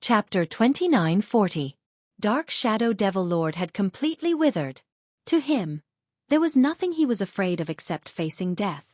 Chapter 2940. Dark Shadow Devil Lord had completely withered. To him, there was nothing he was afraid of except facing death.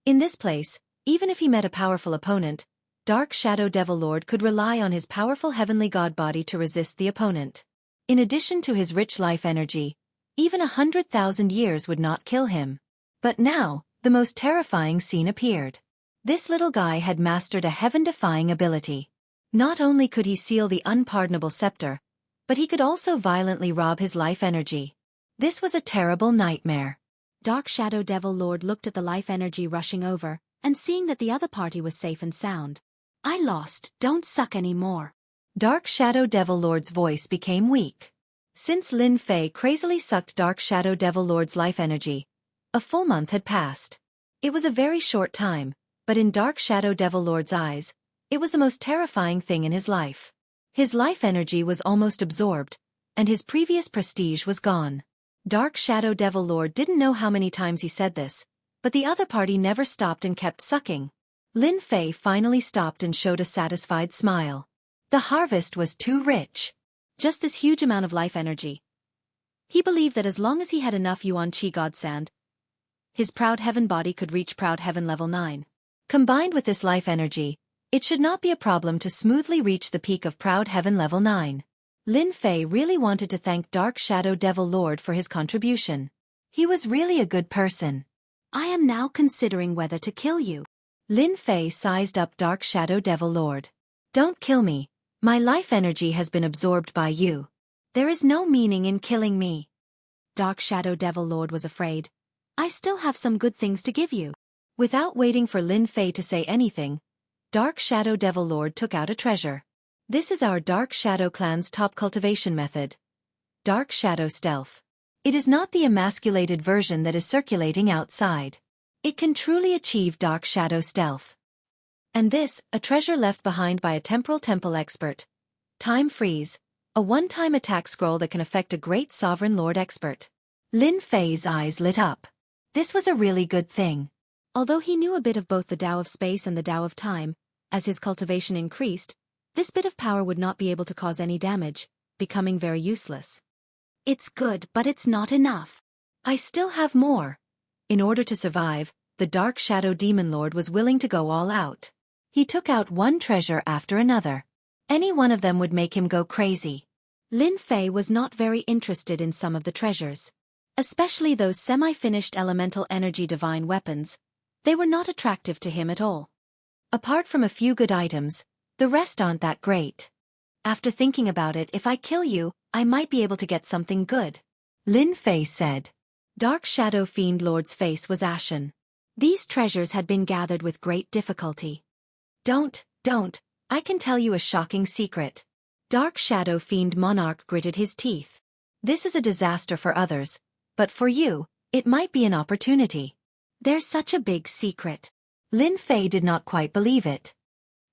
In this place, even if he met a powerful opponent, Dark Shadow Devil Lord could rely on his powerful heavenly god body to resist the opponent. In addition to his rich life energy, even 100,000 years would not kill him. But now, the most terrifying scene appeared. This little guy had mastered a heaven-defying ability. Not only could he seal the unpardonable scepter, but he could also violently rob his life energy. This was a terrible nightmare. Dark Shadow Devil Lord looked at the life energy rushing over, and seeing that the other party was safe and sound. "I lost, don't suck anymore." Dark Shadow Devil Lord's voice became weak. Since Lin Fei crazily sucked Dark Shadow Devil Lord's life energy, a full month had passed. It was a very short time, but in Dark Shadow Devil Lord's eyes, it was the most terrifying thing in his life. His life energy was almost absorbed, and his previous prestige was gone. Dark Shadow Devil Lord didn't know how many times he said this, but the other party never stopped and kept sucking. Lin Fei finally stopped and showed a satisfied smile. The harvest was too rich. Just this huge amount of life energy. He believed that as long as he had enough Yuan Qi God Sand, his Proud Heaven body could reach Proud Heaven level 9. Combined with this life energy, it should not be a problem to smoothly reach the peak of Proud Heaven level 9. Lin Fei really wanted to thank Dark Shadow Devil Lord for his contribution. He was really a good person. "I am now considering whether to kill you." Lin Fei sized up Dark Shadow Devil Lord. "Don't kill me. My life energy has been absorbed by you. There is no meaning in killing me." Dark Shadow Devil Lord was afraid. "I still have some good things to give you." Without waiting for Lin Fei to say anything, Dark Shadow Devil Lord took out a treasure. "This is our Dark Shadow Clan's top cultivation method. Dark Shadow Stealth. It is not the emasculated version that is circulating outside. It can truly achieve Dark Shadow Stealth. And this, a treasure left behind by a temporal temple expert. Time Freeze, a one-time attack scroll that can affect a great Sovereign Lord expert." Lin Fei's eyes lit up. This was a really good thing. Although he knew a bit of both the Tao of Space and the Tao of Time, as his cultivation increased, this bit of power would not be able to cause any damage, becoming very useless. "It's good, but it's not enough. I still have more." In order to survive, the Dark Shadow Demon Lord was willing to go all out. He took out one treasure after another. Any one of them would make him go crazy. Lin Fei was not very interested in some of the treasures. Especially those semi-finished elemental energy divine weapons. They were not attractive to him at all. Apart from a few good items, the rest aren't that great. "After thinking about it, if I kill you, I might be able to get something good," Lin Fei said. Dark Shadow Fiend Lord's face was ashen. These treasures had been gathered with great difficulty. Don't, I can tell you a shocking secret." Dark Shadow Fiend Monarch gritted his teeth. "This is a disaster for others, but for you, it might be an opportunity." "There's such a big secret." Lin Fei did not quite believe it.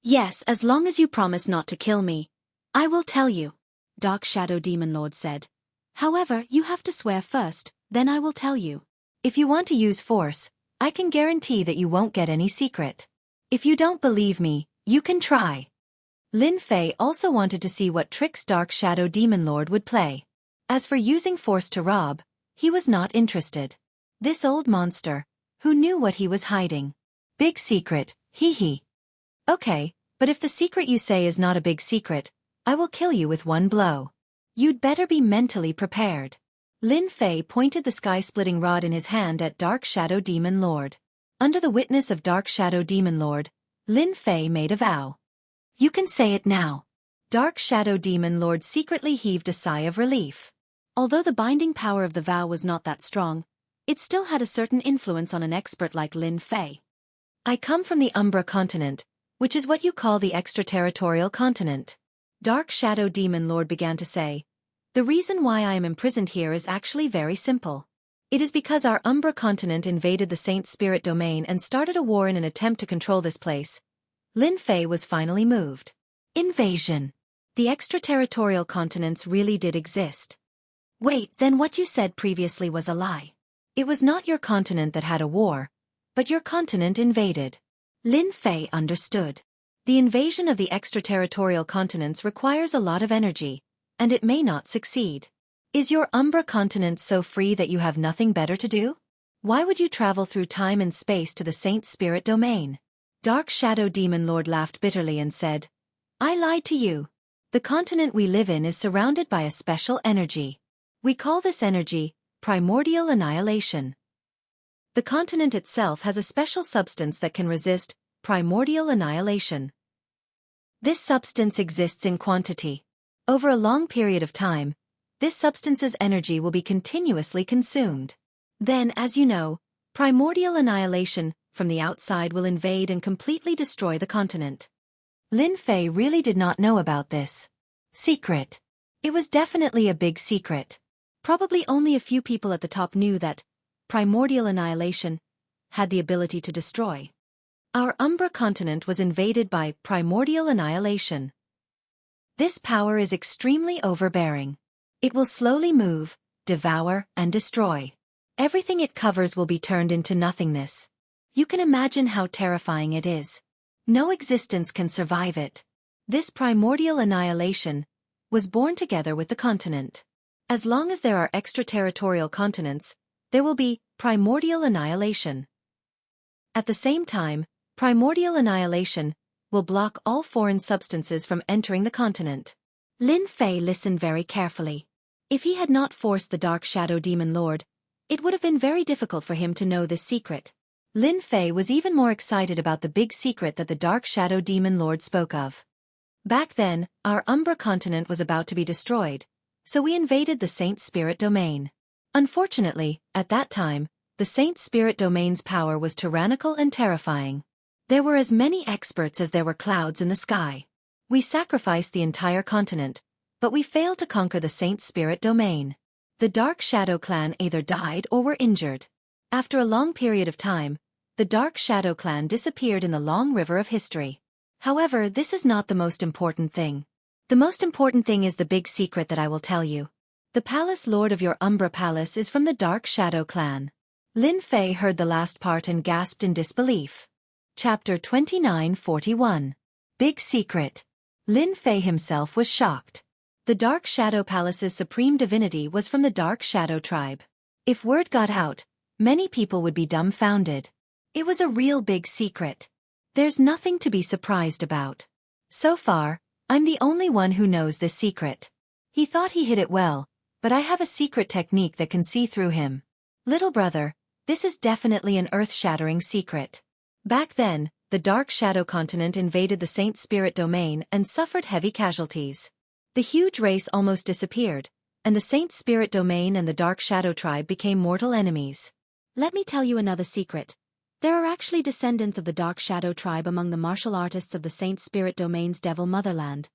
"Yes, as long as you promise not to kill me, I will tell you," Dark Shadow Demon Lord said. "However, you have to swear first, then I will tell you. If you want to use force, I can guarantee that you won't get any secret. If you don't believe me, you can try." Lin Fei also wanted to see what tricks Dark Shadow Demon Lord would play. As for using force to rob, he was not interested. This old monster, who knew what he was hiding. "Big secret, hee. Okay, but if the secret you say is not a big secret, I will kill you with one blow. You'd better be mentally prepared." Lin Fei pointed the sky-splitting rod in his hand at Dark Shadow Demon Lord. Under the witness of Dark Shadow Demon Lord, Lin Fei made a vow. "You can say it now." Dark Shadow Demon Lord secretly heaved a sigh of relief. Although the binding power of the vow was not that strong, it still had a certain influence on an expert like Lin Fei. "I come from the Umbra continent, which is what you call the extraterritorial continent." Dark Shadow Demon Lord began to say, "The reason why I am imprisoned here is actually very simple. It is because our Umbra continent invaded the Saint Spirit domain and started a war in an attempt to control this place." Lin Fei was finally moved. Invasion. The extraterritorial continents really did exist. "Wait, then what you said previously was a lie. It was not your continent that had a war, but your continent invaded." Lin Fei understood. The invasion of the extraterritorial continents requires a lot of energy, and it may not succeed. Is your Umbra continent so free that you have nothing better to do? Why would you travel through time and space to the Saint Spirit domain? Dark Shadow Demon Lord laughed bitterly and said, I lied to you. The continent we live in is surrounded by a special energy. We call this energy primordial annihilation. The continent itself has a special substance that can resist primordial annihilation. This substance exists in quantity. Over a long period of time, this substance's energy will be continuously consumed. Then, as you know, primordial annihilation from the outside will invade and completely destroy the continent. Lin Fei really did not know about this secret. It was definitely a big secret. Probably only a few people at the top knew that primordial annihilation had the ability to destroy. Our Umbra continent was invaded by primordial annihilation. This power is extremely overbearing. It will slowly move, devour, and destroy. Everything it covers will be turned into nothingness. You can imagine how terrifying it is. No existence can survive it. This primordial annihilation was born together with the continent. As long as there are extraterritorial continents, there will be primordial annihilation. At the same time, primordial annihilation will block all foreign substances from entering the continent. Lin Fei listened very carefully. If he had not forced the Dark Shadow Demon Lord, it would have been very difficult for him to know this secret. Lin Fei was even more excited about the big secret that the Dark Shadow Demon Lord spoke of. Back then, our Umbra continent was about to be destroyed, so we invaded the Saint Spirit domain. Unfortunately, at that time, the Saint Spirit domain's power was tyrannical and terrifying. There were as many experts as there were clouds in the sky. We sacrificed the entire continent, but we failed to conquer the Saint Spirit domain. The Dark Shadow clan either died or were injured. After a long period of time, the Dark Shadow clan disappeared in the long river of history. However, this is not the most important thing. The most important thing is the big secret that I will tell you. The Palace Lord of your Umbra Palace is from the Dark Shadow clan. Lin Fei heard the last part and gasped in disbelief. Chapter 2941. Big Secret. Lin Fei himself was shocked. The Dark Shadow Palace's supreme divinity was from the Dark Shadow tribe. If word got out, many people would be dumbfounded. It was a real big secret. There's nothing to be surprised about. So far, I'm the only one who knows this secret. He thought he hid it well, but I have a secret technique that can see through him. Little brother, this is definitely an earth-shattering secret. Back then, the Dark Shadow continent invaded the Saint Spirit domain and suffered heavy casualties. The huge race almost disappeared, and the Saint Spirit domain and the Dark Shadow tribe became mortal enemies. Let me tell you another secret. There are actually descendants of the Dark Shadow tribe among the martial artists of the Saint Spirit domain's Devil Motherland.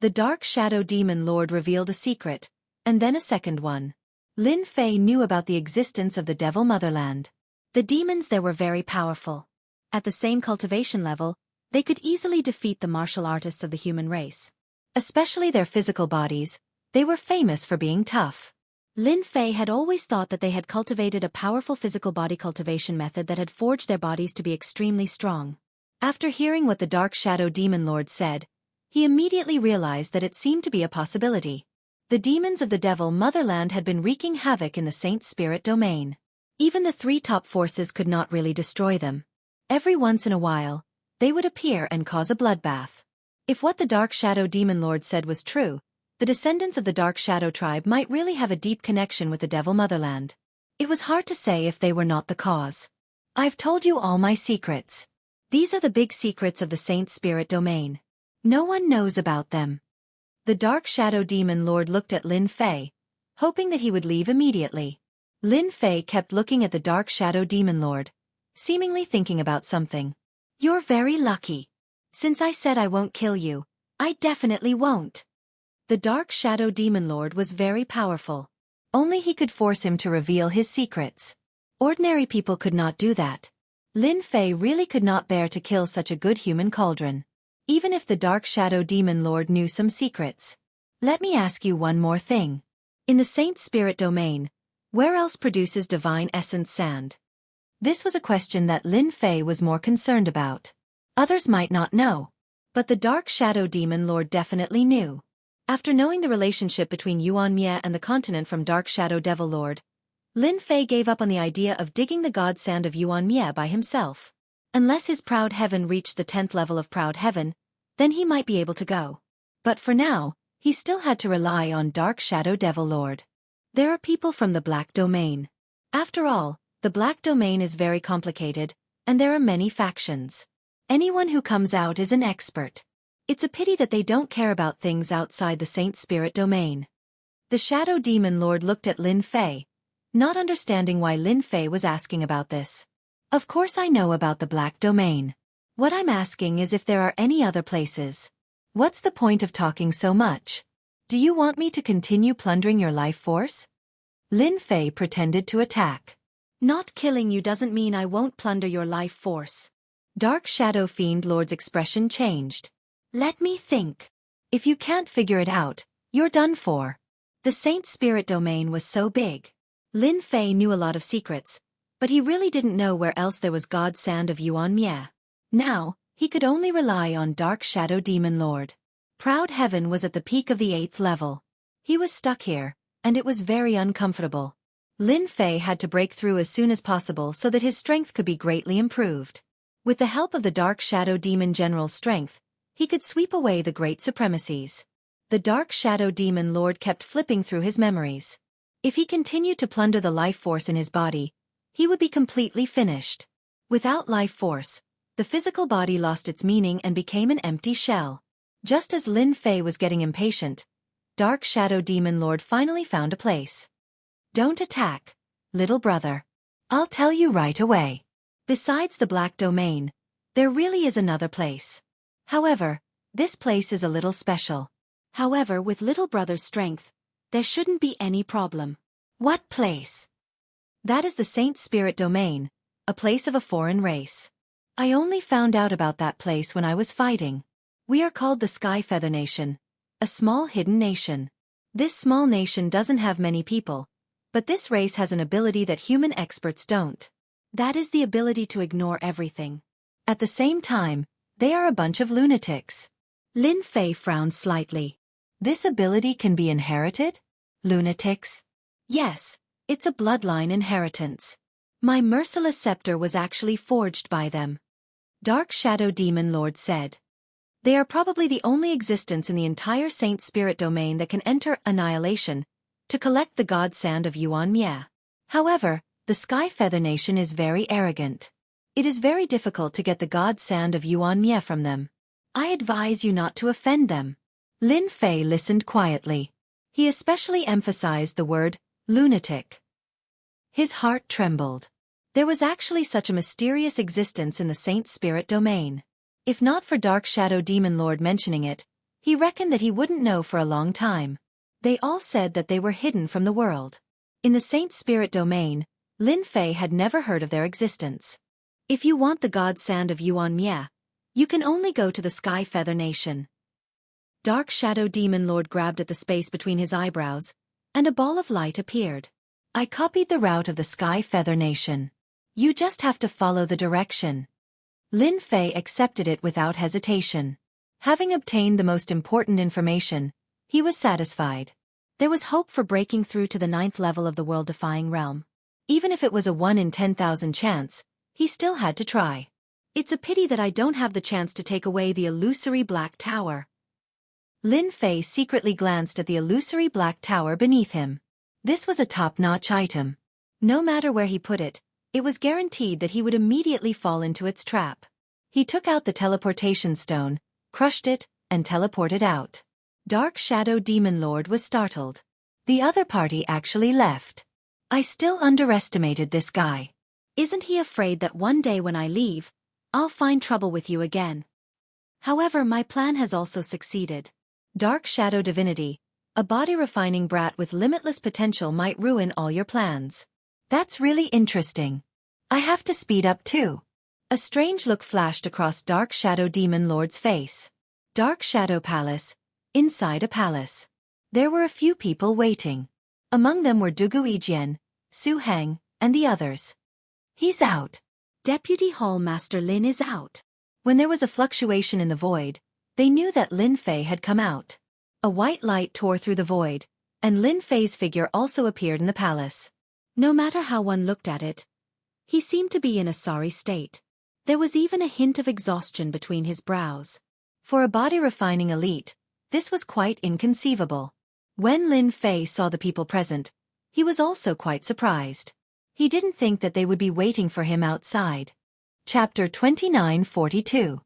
The Dark Shadow Demon Lord revealed a secret, and then a second one. Lin Fei knew about the existence of the Devil Motherland. The demons there were very powerful. At the same cultivation level, they could easily defeat the martial artists of the human race. Especially their physical bodies, they were famous for being tough. Lin Fei had always thought that they had cultivated a powerful physical body cultivation method that had forged their bodies to be extremely strong. After hearing what the Dark Shadow Demon Lord said, he immediately realized that it seemed to be a possibility. The demons of the Devil Motherland had been wreaking havoc in the Saint Spirit domain. Even the three top forces could not really destroy them. Every once in a while, they would appear and cause a bloodbath. If what the Dark Shadow Demon Lord said was true, the descendants of the Dark Shadow tribe might really have a deep connection with the Devil Motherland. It was hard to say if they were not the cause. I've told you all my secrets. These are the big secrets of the Saint Spirit domain. No one knows about them. The Dark Shadow Demon Lord looked at Lin Fei, hoping that he would leave immediately. Lin Fei kept looking at the Dark Shadow Demon Lord, seemingly thinking about something. You're very lucky. Since I said I won't kill you, I definitely won't. The Dark Shadow Demon Lord was very powerful. Only he could force him to reveal his secrets. Ordinary people could not do that. Lin Fei really could not bear to kill such a good human cauldron. Even if the Dark Shadow Demon Lord knew some secrets. Let me ask you one more thing. In the Saint Spirit domain, where else produces divine essence sand? This was a question that Lin Fei was more concerned about. Others might not know. But the Dark Shadow Demon Lord definitely knew. After knowing the relationship between Yuan Mie and the continent from Dark Shadow Devil Lord, Lin Fei gave up on the idea of digging the god sand of Yuan Mie by himself. Unless his Proud Heaven reached the 10th level of Proud Heaven, then he might be able to go. But for now, he still had to rely on Dark Shadow Devil Lord. There are people from the Black Domain. After all, the Black Domain is very complicated, and there are many factions. Anyone who comes out is an expert. It's a pity that they don't care about things outside the Saint Spirit Domain. The Shadow Demon Lord looked at Lin Fei, not understanding why Lin Fei was asking about this. Of course I know about the Black Domain. What I'm asking is if there are any other places. What's the point of talking so much? Do you want me to continue plundering your life force? Lin Fei pretended to attack. Not killing you doesn't mean I won't plunder your life force. Dark Shadow Fiend Lord's expression changed. Let me think. If you can't figure it out, you're done for. The Saint Spirit Domain was so big. Lin Fei knew a lot of secrets, but he really didn't know where else there was God Sand of Yuan Mie. Now, he could only rely on Dark Shadow Demon Lord. Proud Heaven was at the peak of the 8th level. He was stuck here, and it was very uncomfortable. Lin Fei had to break through as soon as possible so that his strength could be greatly improved. With the help of the Dark Shadow Demon General's strength, he could sweep away the great supremacies. The Dark Shadow Demon Lord kept flipping through his memories. If he continued to plunder the life force in his body, he would be completely finished. Without life force, the physical body lost its meaning and became an empty shell. Just as Lin Fei was getting impatient, Dark Shadow Demon Lord finally found a place. Don't attack, little brother. I'll tell you right away. Besides the Black Domain, there really is another place. However, this place is a little special. However, with little brother's strength, there shouldn't be any problem. What place? That is the Saint Spirit Domain, a place of a foreign race. I only found out about that place when I was fighting. We are called the Sky Feather Nation, a small hidden nation. This small nation doesn't have many people, but this race has an ability that human experts don't. That is the ability to ignore everything. At the same time, they are a bunch of lunatics. Lin Fei frowned slightly. This ability can be inherited? Lunatics? Yes, it's a bloodline inheritance. My merciless scepter was actually forged by them. Dark Shadow Demon Lord said. They are probably the only existence in the entire Saint Spirit Domain that can enter Annihilation to collect the God Sand of Yuan Mie. However, the Sky Feather Nation is very arrogant. It is very difficult to get the God Sand of Yuan Mie from them. I advise you not to offend them. Lin Fei listened quietly. He especially emphasized the word, lunatic. His heart trembled. There was actually such a mysterious existence in the Saint Spirit Domain. If not for Dark Shadow Demon Lord mentioning it, he reckoned that he wouldn't know for a long time. They all said that they were hidden from the world. In the Saint Spirit Domain, Lin Fei had never heard of their existence. If you want the God Sand of Yuan Mie, you can only go to the Sky Feather Nation. Dark Shadow Demon Lord grabbed at the space between his eyebrows, and a ball of light appeared. I copied the route of the Sky Feather Nation. You just have to follow the direction. Lin Fei accepted it without hesitation. Having obtained the most important information, he was satisfied. There was hope for breaking through to the 9th level of the world-defying realm. Even if it was a 1 in 10,000 chance, he still had to try. It's a pity that I don't have the chance to take away the illusory Black Tower. Lin Fei secretly glanced at the illusory Black Tower beneath him. This was a top-notch item. No matter where he put it, it was guaranteed that he would immediately fall into its trap. He took out the teleportation stone, crushed it, and teleported out. Dark Shadow Demon Lord was startled. The other party actually left. I still underestimated this guy. Isn't he afraid that one day when I leave, I'll find trouble with you again? However, my plan has also succeeded. Dark Shadow Divinity, a body-refining brat with limitless potential might ruin all your plans. That's really interesting. I have to speed up too. A strange look flashed across Dark Shadow Demon Lord's face. Dark Shadow Palace, inside a palace. There were a few people waiting. Among them were Dugu Yijian, Su Heng, and the others. He's out. Deputy Hall Master Lin is out. When there was a fluctuation in the void, They knew that Lin Fei had come out. A white light tore through the void, and Lin Fei's figure also appeared in the palace. No matter how one looked at it, he seemed to be in a sorry state. There was even a hint of exhaustion between his brows. For a body-refining elite, this was quite inconceivable. When Lin Fei saw the people present, he was also quite surprised. He didn't think that they would be waiting for him outside. Chapter 2942.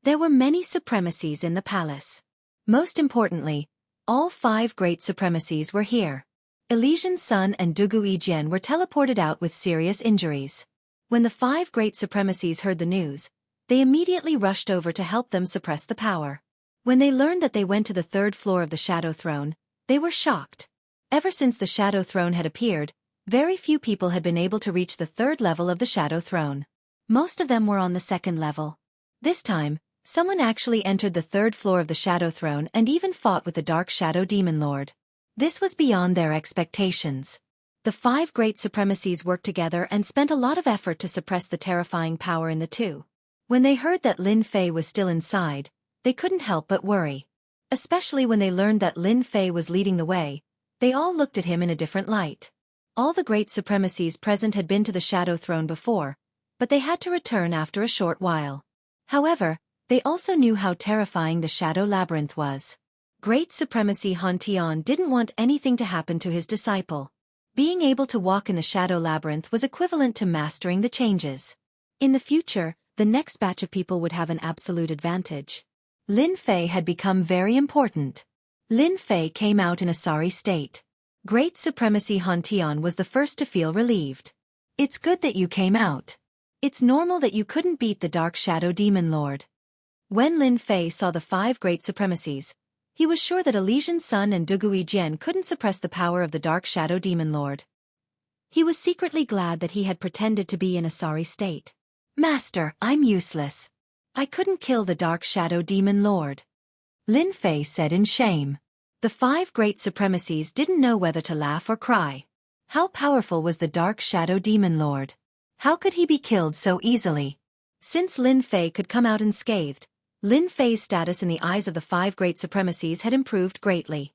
There were many supremacies in the palace. Most importantly, all 5 great supremacies were here. Elysian Sun and Dugu Yijian were teleported out with serious injuries. When the 5 great supremacies heard the news, they immediately rushed over to help them suppress the power. When they learned that they went to the 3rd floor of the Shadow Throne, they were shocked. Ever since the Shadow Throne had appeared, very few people had been able to reach the 3rd level of the Shadow Throne. Most of them were on the 2nd level. This time, someone actually entered the 3rd floor of the Shadow Throne and even fought with the Dark Shadow Demon Lord. This was beyond their expectations. The 5 great supremacies worked together and spent a lot of effort to suppress the terrifying power in the 2. When they heard that Lin Fei was still inside, they couldn't help but worry. Especially when they learned that Lin Fei was leading the way, they all looked at him in a different light. All the great supremacies present had been to the Shadow Throne before, but they had to return after a short while. However, they also knew how terrifying the Shadow Labyrinth was. Great Supremacy Han Tian didn't want anything to happen to his disciple. Being able to walk in the Shadow Labyrinth was equivalent to mastering the changes. In the future, the next batch of people would have an absolute advantage. Lin Fei had become very important. Lin Fei came out in a sorry state. Great Supremacy Han Tian was the first to feel relieved. It's good that you came out. It's normal that you couldn't beat the Dark Shadow Demon Lord. When Lin Fei saw the 5 great supremacies, he was sure that Elysian Sun and Dugu Yijian couldn't suppress the power of the Dark Shadow Demon Lord. He was secretly glad that he had pretended to be in a sorry state. Master, I'm useless. I couldn't kill the Dark Shadow Demon Lord. Lin Fei said in shame. The 5 great supremacies didn't know whether to laugh or cry. How powerful was the Dark Shadow Demon Lord? How could he be killed so easily? Since Lin Fei could come out unscathed, Lin Fei's status in the eyes of the 5 great supremacies had improved greatly.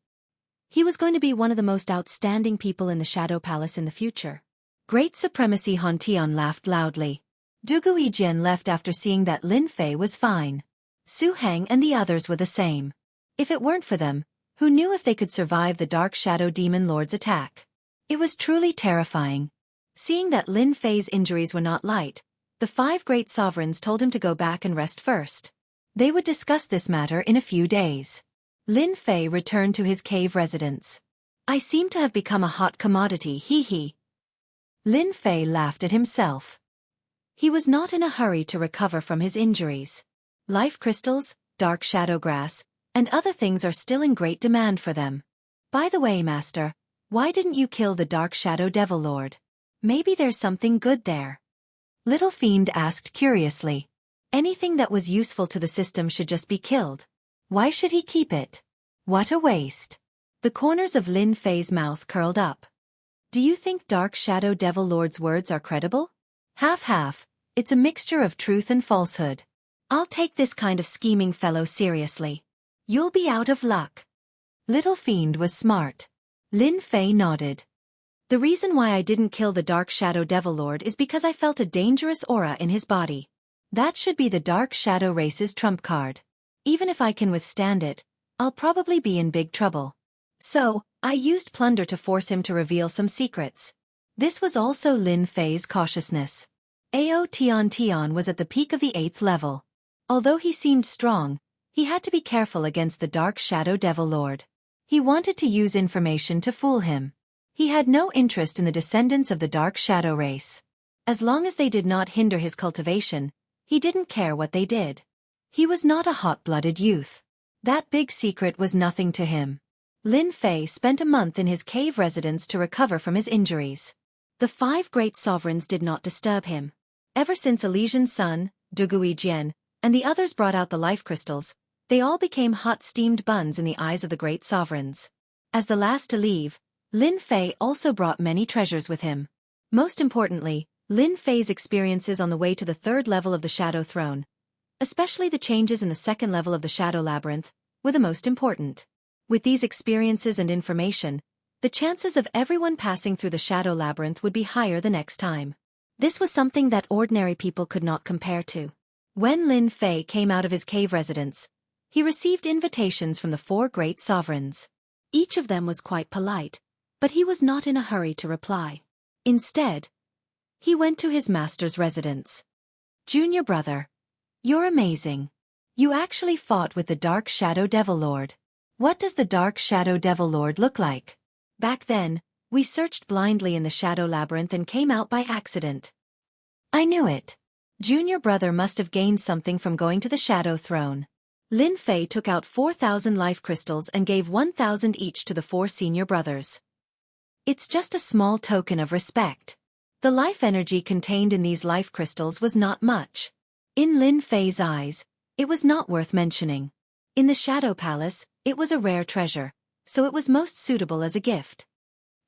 He was going to be one of the most outstanding people in the Shadow Palace in the future. Great Supremacy Han Tian laughed loudly. Dugu Yijian left after seeing that Lin Fei was fine. Su Heng and the others were the same. If it weren't for them, who knew if they could survive the Dark Shadow Demon Lord's attack? It was truly terrifying. Seeing that Lin Fei's injuries were not light, the 5 great sovereigns told him to go back and rest first. They would discuss this matter in a few days. Lin Fei returned to his cave residence. I seem to have become a hot commodity, hee. Lin Fei laughed at himself. He was not in a hurry to recover from his injuries. Life crystals, dark shadow grass, and other things are still in great demand for them. By the way, Master, why didn't you kill the Dark Shadow Devil Lord? Maybe there's something good there. Little Fiend asked curiously. Anything that was useful to the system should just be killed. Why should he keep it? What a waste. The corners of Lin Fei's mouth curled up. Do you think Dark Shadow Devil Lord's words are credible? Half-half, it's a mixture of truth and falsehood. I'll take this kind of scheming fellow seriously. You'll be out of luck. Little Fiend was smart. Lin Fei nodded. The reason why I didn't kill the Dark Shadow Devil Lord is because I felt a dangerous aura in his body. That should be the Dark Shadow race's trump card. Even if I can withstand it, I'll probably be in big trouble. So, I used plunder to force him to reveal some secrets. This was also Lin Fei's cautiousness. Ao Tian was at the peak of the 8th level. Although he seemed strong, he had to be careful against the Dark Shadow Devil Lord. He wanted to use information to fool him. He had no interest in the descendants of the Dark Shadow race. As long as they did not hinder his cultivation, he didn't care what they did. He was not a hot-blooded youth. That big secret was nothing to him. Lin Fei spent a month in his cave residence to recover from his injuries. The 5 great sovereigns did not disturb him. Ever since Elysian Sun, Dugu Yijian, and the others brought out the life crystals, they all became hot steamed buns in the eyes of the great sovereigns. As the last to leave, Lin Fei also brought many treasures with him. Most importantly, Lin Fei's experiences on the way to the 3rd level of the Shadow Throne, especially the changes in the second level of the Shadow Labyrinth, were the most important. With these experiences and information, the chances of everyone passing through the Shadow Labyrinth would be higher the next time. This was something that ordinary people could not compare to. When Lin Fei came out of his cave residence, he received invitations from the 4 great sovereigns. Each of them was quite polite, but he was not in a hurry to reply. Instead, he went to his master's residence. Junior brother, you're amazing. You actually fought with the Dark Shadow Devil Lord. What does the Dark Shadow Devil Lord look like? Back then, we searched blindly in the Shadow Labyrinth and came out by accident. I knew it. Junior brother must have gained something from going to the Shadow Throne. Lin Fei took out 4,000 life crystals and gave 1,000 each to the 4 senior brothers. It's just a small token of respect. The life energy contained in these life crystals was not much. In Lin Fei's eyes, it was not worth mentioning. In the Shadow Palace, it was a rare treasure, so it was most suitable as a gift.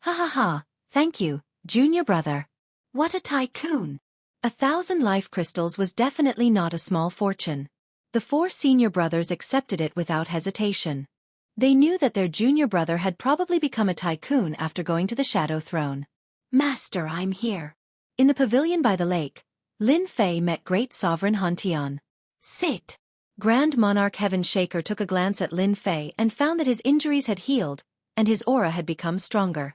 Ha ha ha, thank you, junior brother. What a tycoon! 1,000 life crystals was definitely not a small fortune. The 4 senior brothers accepted it without hesitation. They knew that their junior brother had probably become a tycoon after going to the Shadow Throne. Master, I'm here. In the pavilion by the lake, Lin Fei met Great Sovereign Han Tian. Sit. Grand Monarch Heaven Shaker took a glance at Lin Fei and found that his injuries had healed, and his aura had become stronger.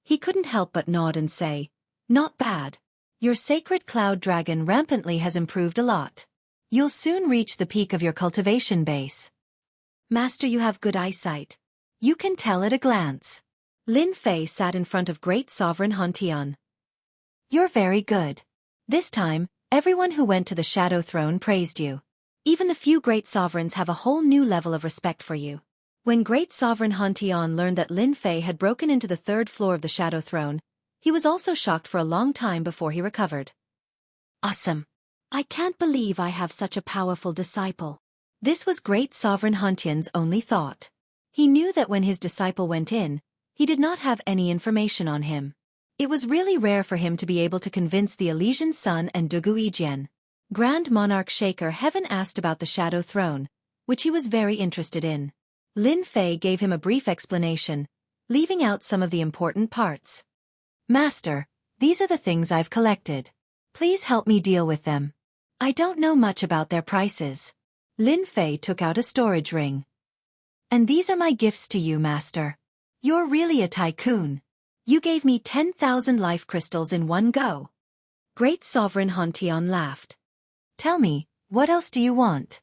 He couldn't help but nod and say, "Not bad. Your sacred cloud dragon rampantly has improved a lot. You'll soon reach the peak of your cultivation base. Master, you have good eyesight. You can tell at a glance." Lin Fei sat in front of Great Sovereign Han Tian. You're very good. This time, everyone who went to the Shadow Throne praised you. Even the few great sovereigns have a whole new level of respect for you. When Great Sovereign Han Tian learned that Lin Fei had broken into the 3rd floor of the Shadow Throne, he was also shocked for a long time before he recovered. Awesome. I can't believe I have such a powerful disciple. This was Great Sovereign Han Tian's only thought. He knew that when his disciple went in, he did not have any information on him. It was really rare for him to be able to convince the Elysian Sun and Dugu Yijian. Grand Monarch Shaker Heaven asked about the Shadow Throne, which he was very interested in. Lin Fei gave him a brief explanation, leaving out some of the important parts. Master, these are the things I've collected. Please help me deal with them. I don't know much about their prices. Lin Fei took out a storage ring. And these are my gifts to you, Master. You're really a tycoon. You gave me 10,000 life crystals in one go. Great Sovereign Han Tian laughed. Tell me, what else do you want?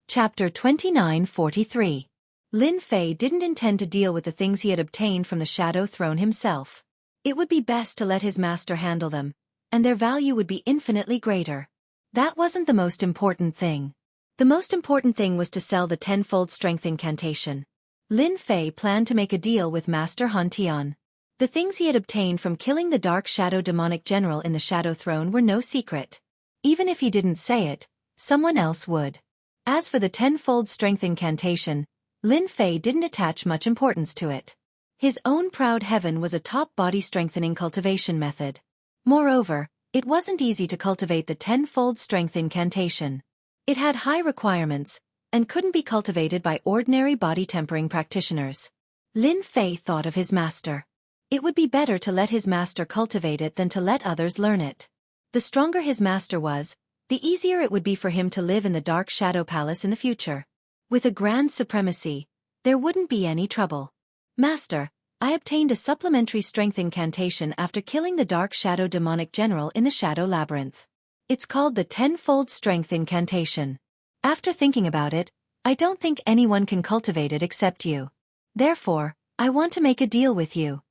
Chapter 2943. Lin Fei didn't intend to deal with the things he had obtained from the Shadow Throne himself. It would be best to let his master handle them, and their value would be infinitely greater. That wasn't the most important thing. The most important thing was to sell the 10-fold strength incantation. Lin Fei planned to make a deal with Master Han Tian. The things he had obtained from killing the Dark Shadow Demonic General in the Shadow Throne were no secret. Even if he didn't say it, someone else would. As for the 10-fold strength incantation, Lin Fei didn't attach much importance to it. His own proud heaven was a top body-strengthening cultivation method. Moreover, it wasn't easy to cultivate the 10-fold strength incantation. It had high requirements, and couldn't be cultivated by ordinary body-tempering practitioners. Lin Fei thought of his master. It would be better to let his master cultivate it than to let others learn it. The stronger his master was, the easier it would be for him to live in the Dark Shadow Palace in the future. With a grand supremacy, there wouldn't be any trouble. Master, I obtained a supplementary strength incantation after killing the Dark Shadow Demonic General in the Shadow Labyrinth. It's called the 10-fold strength incantation. After thinking about it, I don't think anyone can cultivate it except you. Therefore, I want to make a deal with you.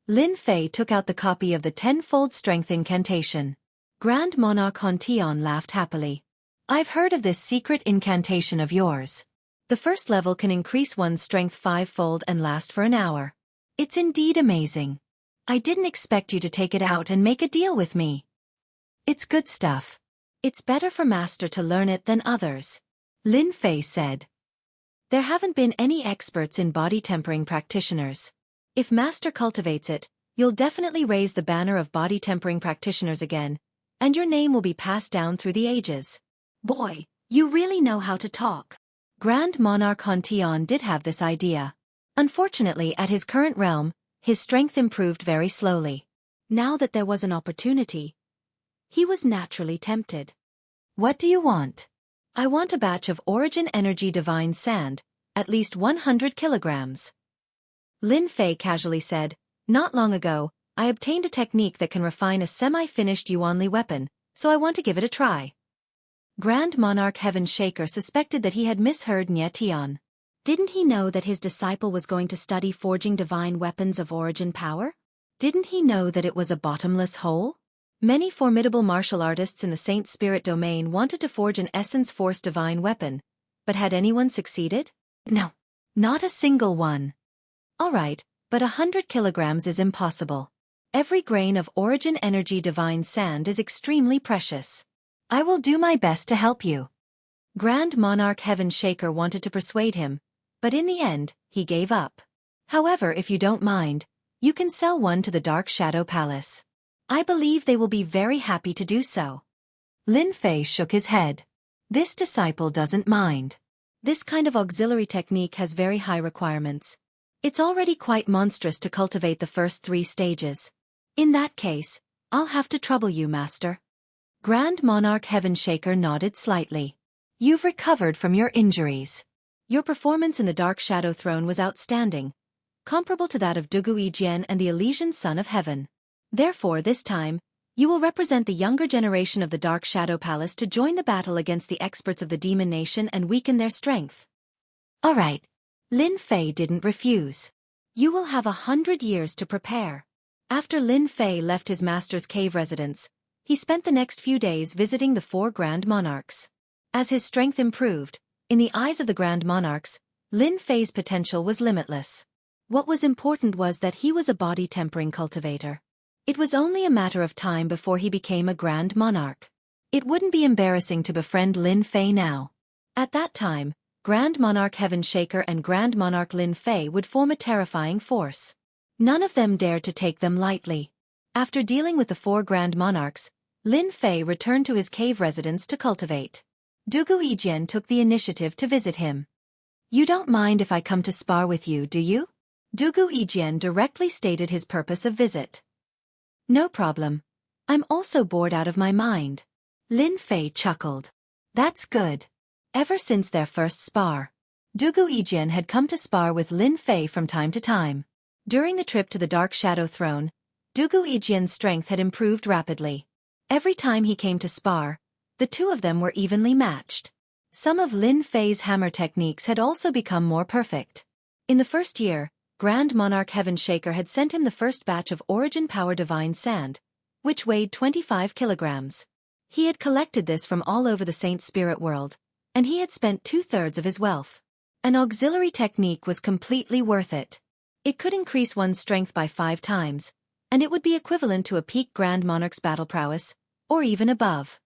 Lin Fei took out the copy of the 10-fold strength incantation. Grand Monarch Han Tian laughed happily. I've heard of this secret incantation of yours. The first level can increase one's strength 5-fold and last for an hour. It's indeed amazing. I didn't expect you to take it out and make a deal with me. It's good stuff. It's better for Master to learn it than others. Lin Fei said. There haven't been any experts in body tempering practitioners. If Master cultivates it, you'll definitely raise the banner of body tempering practitioners again, and your name will be passed down through the ages. Boy, You really know how to talk. Grand Monarch Hontion did have this idea. Unfortunately, at his current realm, his strength improved very slowly. Now that there was an opportunity, he was naturally tempted. What do you want? I want a batch of Origin Energy Divine Sand, at least 100 kilograms. Lin Fei casually said, not long ago, I obtained a technique that can refine a semi-finished Yuanli weapon, so I want to give it a try. Grand Monarch Heaven Shaker suspected that he had misheard Nye Tian. Didn't he know that his disciple was going to study forging divine weapons of origin power? Didn't he know that it was a bottomless hole? Many formidable martial artists in the Saint Spirit domain wanted to forge an Essence Force divine weapon, but had anyone succeeded? No. Not a single one. Alright, but 100 kilograms is impossible. Every grain of Origin Energy Divine Sand is extremely precious. I will do my best to help you. Grand Monarch Heaven Shaker wanted to persuade him, but in the end, he gave up. However, if you don't mind, you can sell one to the Dark Shadow Palace. I believe they will be very happy to do so. Lin Fei shook his head. This disciple doesn't mind. This kind of auxiliary technique has very high requirements. It's already quite monstrous to cultivate the first 3 stages. In that case, I'll have to trouble you, Master. Grand Monarch Heaven Shaker nodded slightly. You've recovered from your injuries. Your performance in the Dark Shadow Throne was outstanding, comparable to that of Dugu Yijian and the Elysian Son of Heaven. Therefore, this time, you will represent the younger generation of the Dark Shadow Palace to join the battle against the experts of the Demon Nation and weaken their strength. Alright. Lin Fei didn't refuse. You will have 100 years to prepare. After Lin Fei left his master's cave residence, he spent the next few days visiting the 4 Grand Monarchs. As his strength improved, in the eyes of the Grand Monarchs, Lin Fei's potential was limitless. What was important was that he was a body-tempering cultivator. It was only a matter of time before he became a Grand Monarch. It wouldn't be embarrassing to befriend Lin Fei now. At that time, Grand Monarch Heaven Shaker and Grand Monarch Lin Fei would form a terrifying force. None of them dared to take them lightly. After dealing with the 4 Grand Monarchs, Lin Fei returned to his cave residence to cultivate. Dugu Yijian took the initiative to visit him. You don't mind if I come to spar with you, do you? Dugu Yijian directly stated his purpose of visit. No problem. I'm also bored out of my mind. Lin Fei chuckled. That's good. Ever since their first spar, Dugu Yijian had come to spar with Lin Fei from time to time. During the trip to the Dark Shadow Throne, Dugu Yijian's strength had improved rapidly. Every time he came to spar, the two of them were evenly matched. Some of Lin Fei's hammer techniques had also become more perfect. In the first year, Grand Monarch Heaven Shaker had sent him the first batch of Origin Power Divine Sand, which weighed 25 kilograms. He had collected this from all over the Saint Spirit world, and he had spent 2/3 of his wealth. An auxiliary technique was completely worth it. It could increase one's strength by 5 times, and it would be equivalent to a peak Grand Monarch's battle prowess, or even above.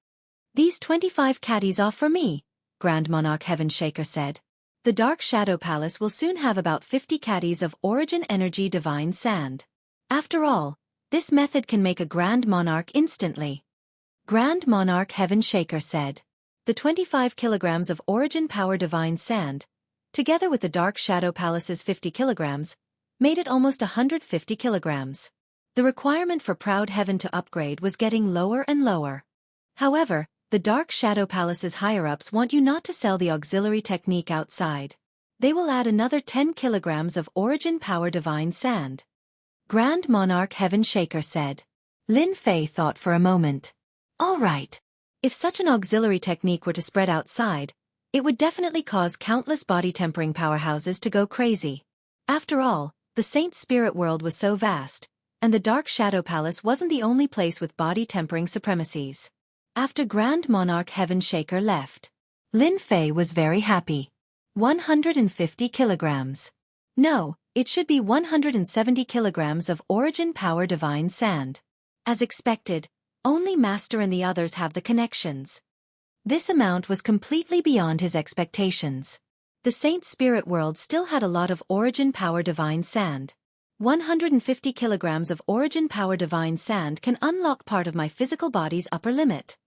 These 25 caddies off for me, Grand Monarch Heaven Shaker said. The Dark Shadow Palace will soon have about 50 caddies of Origin Energy Divine Sand. After all, this method can make a Grand Monarch instantly. Grand Monarch Heaven Shaker said. The 25 kilograms of Origin Power Divine Sand, together with the Dark Shadow Palace's 50 kilograms, made it almost 150 kilograms. The requirement for Proud Heaven to upgrade was getting lower and lower. However, the Dark Shadow Palace's higher-ups want you not to sell the auxiliary technique outside. They will add another 10 kilograms of Origin Power Divine Sand. Grand Monarch Heaven Shaker said. Lin Fei thought for a moment. All right. If such an auxiliary technique were to spread outside, it would definitely cause countless body-tempering powerhouses to go crazy. After all, the Saint Spirit world was so vast, and the Dark Shadow Palace wasn't the only place with body-tempering supremacies. After Grand Monarch Heaven Shaker left, Lin Fei was very happy. 150 kilograms. No, it should be 170 kilograms of Origin Power Divine Sand. As expected, only Master and the others have the connections. This amount was completely beyond his expectations. The Saint Spirit world still had a lot of Origin Power Divine Sand. 150 kilograms of Origin Power Divine Sand can unlock part of my physical body's upper limit.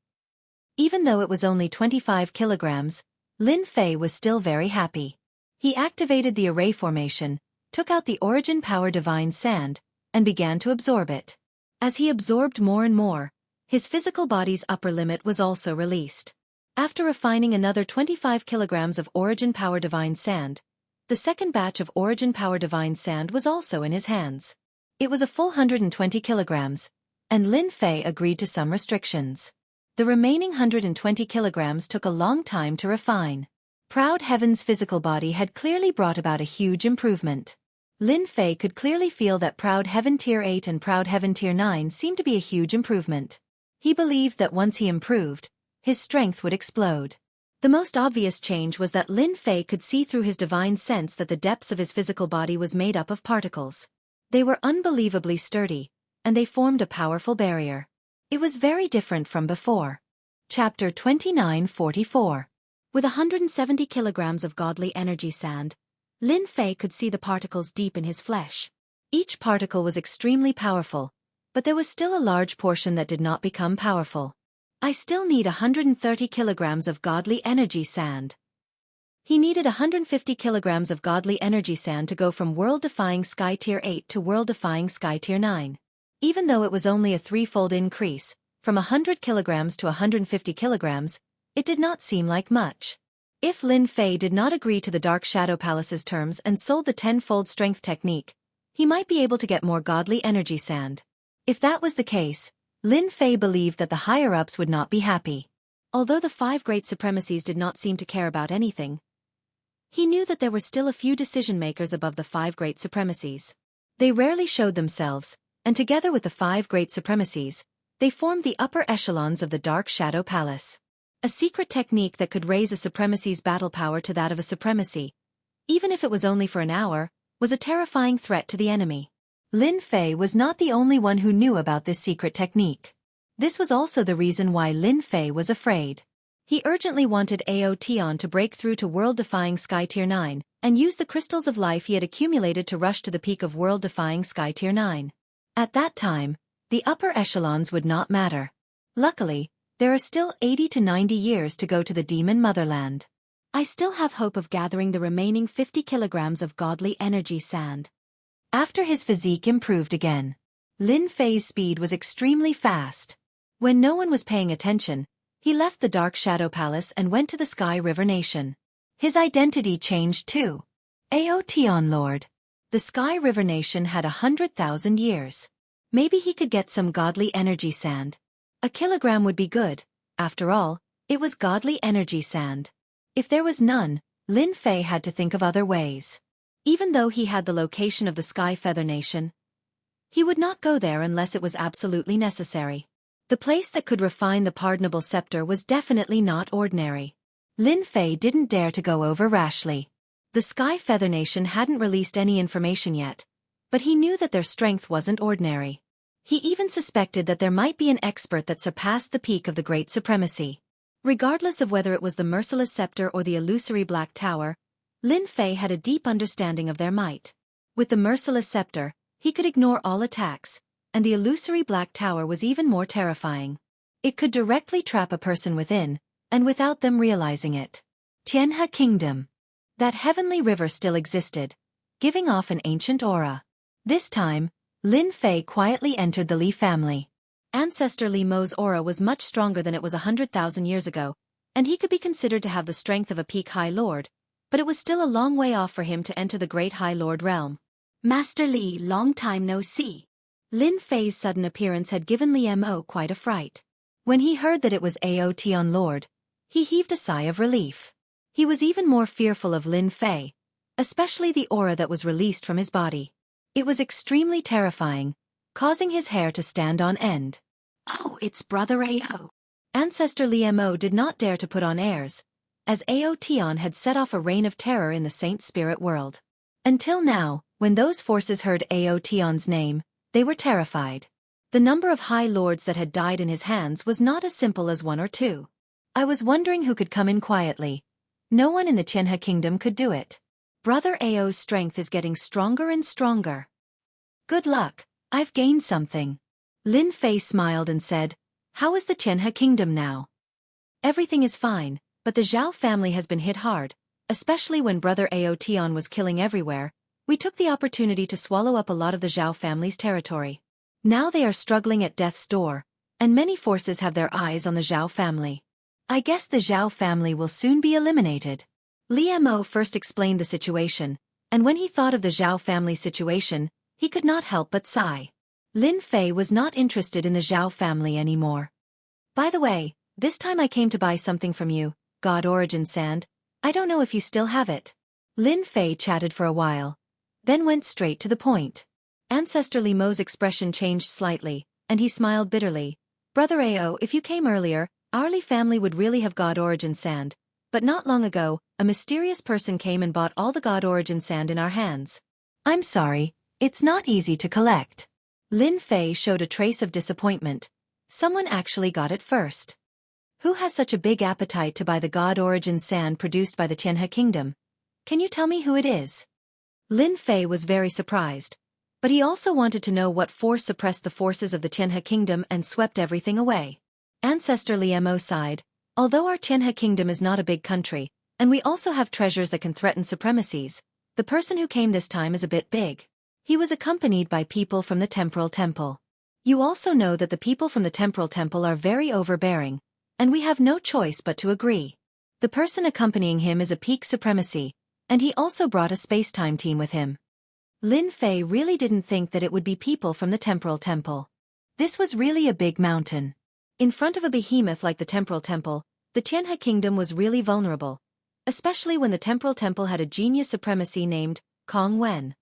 Even though it was only 25 kilograms, Lin Fei was still very happy. He activated the array formation, took out the origin power divine sand, and began to absorb it. As he absorbed more and more, his physical body's upper limit was also released. After refining another 25 kilograms of origin power divine sand, the second batch of origin power divine sand was also in his hands. It was a full 120 kilograms, and Lin Fei agreed to some restrictions. The remaining 120 kilograms took a long time to refine. Proud Heaven's physical body had clearly brought about a huge improvement. Lin Fei could clearly feel that Proud Heaven Tier 8 and Proud Heaven Tier 9 seemed to be a huge improvement. He believed that once he improved, his strength would explode. The most obvious change was that Lin Fei could see through his divine sense that the depths of his physical body was made up of particles. They were unbelievably sturdy, and they formed a powerful barrier. It was very different from before. Chapter 2944. With 170 kilograms of godly energy sand, Lin Fei could see the particles deep in his flesh. Each particle was extremely powerful, but there was still a large portion that did not become powerful. I still need 130 kilograms of godly energy sand. He needed 150 kilograms of godly energy sand to go from world-defying Sky Tier 8 to world-defying Sky Tier 9. Even though it was only a threefold increase, from 100 kilograms to 150 kilograms, it did not seem like much. If Lin Fei did not agree to the Dark Shadow Palace's terms and sold the tenfold strength technique, he might be able to get more godly energy sand. If that was the case, Lin Fei believed that the higher-ups would not be happy. Although the 5 great supremacies did not seem to care about anything, he knew that there were still a few decision-makers above the 5 great supremacies. They rarely showed themselves, and together with the 5 great supremacies, they formed the upper echelons of the Dark Shadow Palace. A secret technique that could raise a supremacy's battle power to that of a supremacy, even if it was only for an hour, was a terrifying threat to the enemy. Lin Fei was not the only one who knew about this secret technique. This was also the reason why Lin Fei was afraid. He urgently wanted Aotion to break through to world-defying Sky Tier 9, and use the crystals of life he had accumulated to rush to the peak of world-defying Sky Tier 9. At that time, the upper echelons would not matter. Luckily, there are still 80 to 90 years to go to the Demon Motherland. I still have hope of gathering the remaining 50 kilograms of godly energy sand. After his physique improved again, Lin Fei's speed was extremely fast. When no one was paying attention, he left the Dark Shadow Palace and went to the Sky River Nation. His identity changed too. Aotion Lord. The Sky River Nation had 100,000 years. Maybe he could get some godly energy sand. A kilogram would be good. After all, it was godly energy sand. If there was none, Lin Fei had to think of other ways. Even though he had the location of the Sky Feather Nation, he would not go there unless it was absolutely necessary. The place that could refine the pardonable scepter was definitely not ordinary. Lin Fei didn't dare to go over rashly. The Sky Feather Nation hadn't released any information yet, but he knew that their strength wasn't ordinary. He even suspected that there might be an expert that surpassed the peak of the Great Supremacy. Regardless of whether it was the Merciless Scepter or the illusory Black Tower, Lin Fei had a deep understanding of their might. With the Merciless Scepter, he could ignore all attacks, and the illusory Black Tower was even more terrifying. It could directly trap a person within, and without them realizing it. Tianhe Kingdom. That heavenly river still existed, giving off an ancient aura. This time, Lin Fei quietly entered the Li family. Ancestor Li Mo's aura was much stronger than it was 100,000 years ago, and he could be considered to have the strength of a peak High Lord, but it was still a long way off for him to enter the great High Lord realm. Master Li, long time no see. Lin Fei's sudden appearance had given Li Mo quite a fright. When he heard that it was Aotion Lord, he heaved a sigh of relief. He was even more fearful of Lin Fei, especially the aura that was released from his body. It was extremely terrifying, causing his hair to stand on end. Oh, it's Brother Ao. Ancestor Li Mo did not dare to put on airs, as Aotion had set off a reign of terror in the Saint Spirit world. Until now, when those forces heard Aotion's name, they were terrified. The number of High Lords that had died in his hands was not as simple as 1 or 2. I was wondering who could come in quietly. No one in the Tianhe Kingdom could do it. Brother Ao's strength is getting stronger and stronger. Good luck, I've gained something. Lin Fei smiled and said, "How is the Tianhe Kingdom now?" Everything is fine, but the Zhao family has been hit hard, especially when Brother Aotian was killing everywhere. We took the opportunity to swallow up a lot of the Zhao family's territory. Now they are struggling at death's door, and many forces have their eyes on the Zhao family. I guess the Zhao family will soon be eliminated. Li Mo first explained the situation, and when he thought of the Zhao family's situation, he could not help but sigh. Lin Fei was not interested in the Zhao family anymore. By the way, this time I came to buy something from you, God Origin Sand. I don't know if you still have it. Lin Fei chatted for a while, then went straight to the point. Ancestor Li Mo's expression changed slightly, and he smiled bitterly. Brother Ao, if you came earlier, our Li family would really have God Origin Sand. But not long ago, a mysterious person came and bought all the God Origin Sand in our hands. I'm sorry, it's not easy to collect. Lin Fei showed a trace of disappointment. Someone actually got it first. Who has such a big appetite to buy the God Origin Sand produced by the Tianhe Kingdom? Can you tell me who it is? Lin Fei was very surprised, but he also wanted to know what force suppressed the forces of the Tianhe Kingdom and swept everything away. Ancestor Li Mo sighed. Although our Tianhe Kingdom is not a big country, and we also have treasures that can threaten supremacies, the person who came this time is a bit big. He was accompanied by people from the Temporal Temple. You also know that the people from the Temporal Temple are very overbearing, and we have no choice but to agree. The person accompanying him is a peak supremacy, and he also brought a space-time team with him. Lin Fei really didn't think that it would be people from the Temporal Temple. This was really a big mountain. In front of a behemoth like the Temporal Temple, the Tianhe Kingdom was really vulnerable, especially when the Temporal Temple had a genius supremacy named Kong Wen.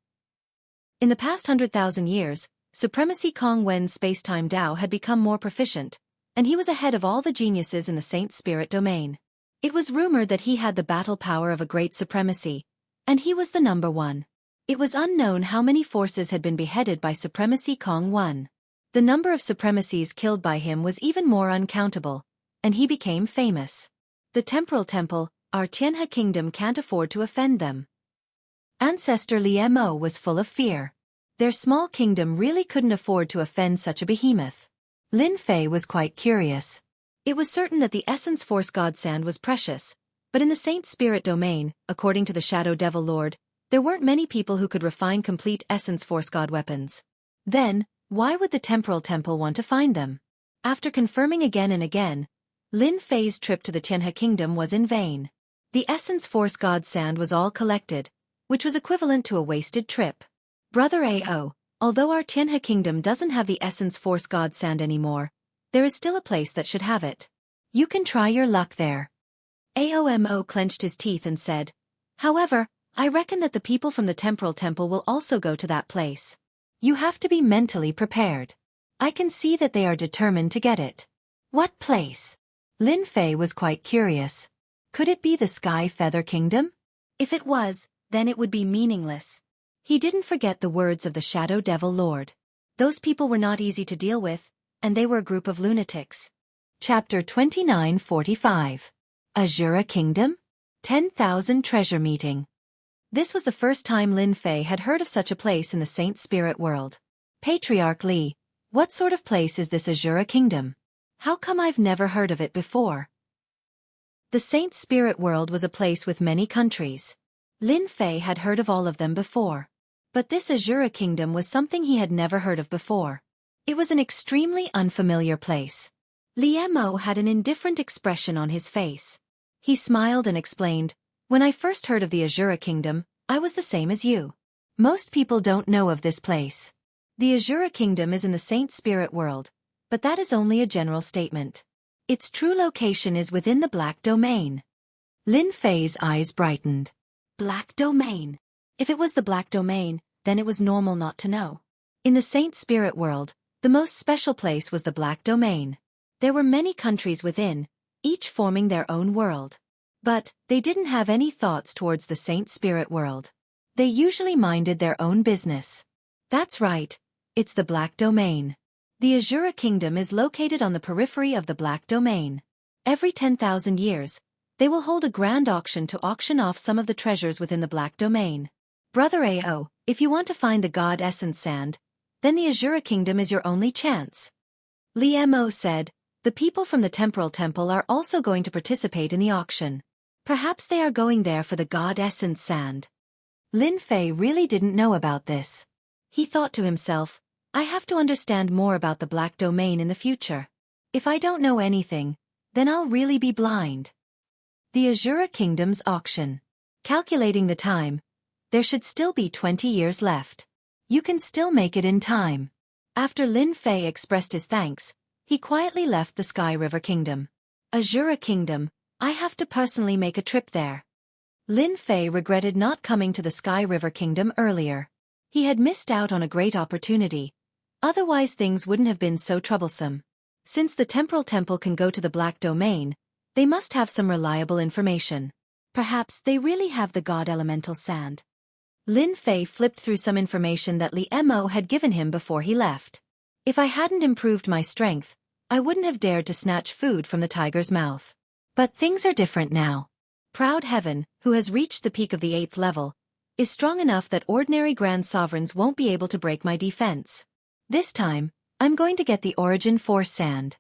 In the past 100,000 years, Supremacy Kong Wen's space-time Dao had become more proficient, and he was ahead of all the geniuses in the Saint Spirit domain. It was rumored that he had the battle power of a great supremacy, and he was the number one. It was unknown how many forces had been beheaded by Supremacy Kong Wen. The number of supremacies killed by him was even more uncountable, and he became famous. The Temporal Temple, our Tianhe Kingdom can't afford to offend them. Ancestor Li Mo was full of fear. Their small kingdom really couldn't afford to offend such a behemoth. Lin Fei was quite curious. It was certain that the Essence Force God Sand was precious, but in the Saint Spirit domain, according to the Shadow Devil Lord, there weren't many people who could refine complete Essence Force God weapons. Then, why would the Temporal Temple want to find them? After confirming again and again, Lin Fei's trip to the Tianhe Kingdom was in vain. The Essence Force God Sand was all collected, which was equivalent to a wasted trip. Brother Ao, although our Tianhe Kingdom doesn't have the Essence Force God Sand anymore, there is still a place that should have it. You can try your luck there. Aomo clenched his teeth and said, however, I reckon that the people from the Temporal Temple will also go to that place. You have to be mentally prepared. I can see that they are determined to get it. What place? Lin Fei was quite curious. Could it be the Sky Feather Kingdom? If it was, then it would be meaningless. He didn't forget the words of the Shadow Devil Lord. Those people were not easy to deal with, and they were a group of lunatics. Chapter 2945. Azura Kingdom? 10,000 Treasure Meeting. This was the first time Lin Fei had heard of such a place in the Saint Spirit world. Patriarch Li, what sort of place is this Azura Kingdom? How come I've never heard of it before? The Saint Spirit world was a place with many countries. Lin Fei had heard of all of them before. But this Azura Kingdom was something he had never heard of before. It was an extremely unfamiliar place. Li Mo had an indifferent expression on his face. He smiled and explained, when I first heard of the Azura Kingdom, I was the same as you. Most people don't know of this place. The Azura Kingdom is in the Saint Spirit world, but that is only a general statement. Its true location is within the Black Domain. Lin Fei's eyes brightened. Black Domain. If it was the Black Domain, then it was normal not to know. In the Saint Spirit world, the most special place was the Black Domain. There were many countries within, each forming their own world. But they didn't have any thoughts towards the Saint Spirit world. They usually minded their own business. That's right, it's the Black Domain. The Azura Kingdom is located on the periphery of the Black Domain. Every 10,000 years, they will hold a grand auction to auction off some of the treasures within the Black Domain. Brother Ao, if you want to find the God Essence Sand, then the Azura Kingdom is your only chance. Li Mo said, The people from the Temporal Temple are also going to participate in the auction. Perhaps they are going there for the God Essence Sand. Lin Fei really didn't know about this. He thought to himself, I have to understand more about the Black Domain in the future. If I don't know anything, then I'll really be blind. The Azura Kingdom's auction. Calculating the time, there should still be 20 years left. You can still make it in time. After Lin Fei expressed his thanks, he quietly left the Sky River Kingdom. Azura Kingdom, I have to personally make a trip there. Lin Fei regretted not coming to the Sky River Kingdom earlier. He had missed out on a great opportunity. Otherwise things wouldn't have been so troublesome. Since the Temporal Temple can go to the Black Domain, they must have some reliable information. Perhaps they really have the God Elemental Sand. Lin Fei flipped through some information that Li Mo had given him before he left. If I hadn't improved my strength, I wouldn't have dared to snatch food from the tiger's mouth. But things are different now. Proud Heaven, who has reached the peak of the 8th level, is strong enough that ordinary Grand Sovereigns won't be able to break my defense. This time, I'm going to get the Origin Force Sand.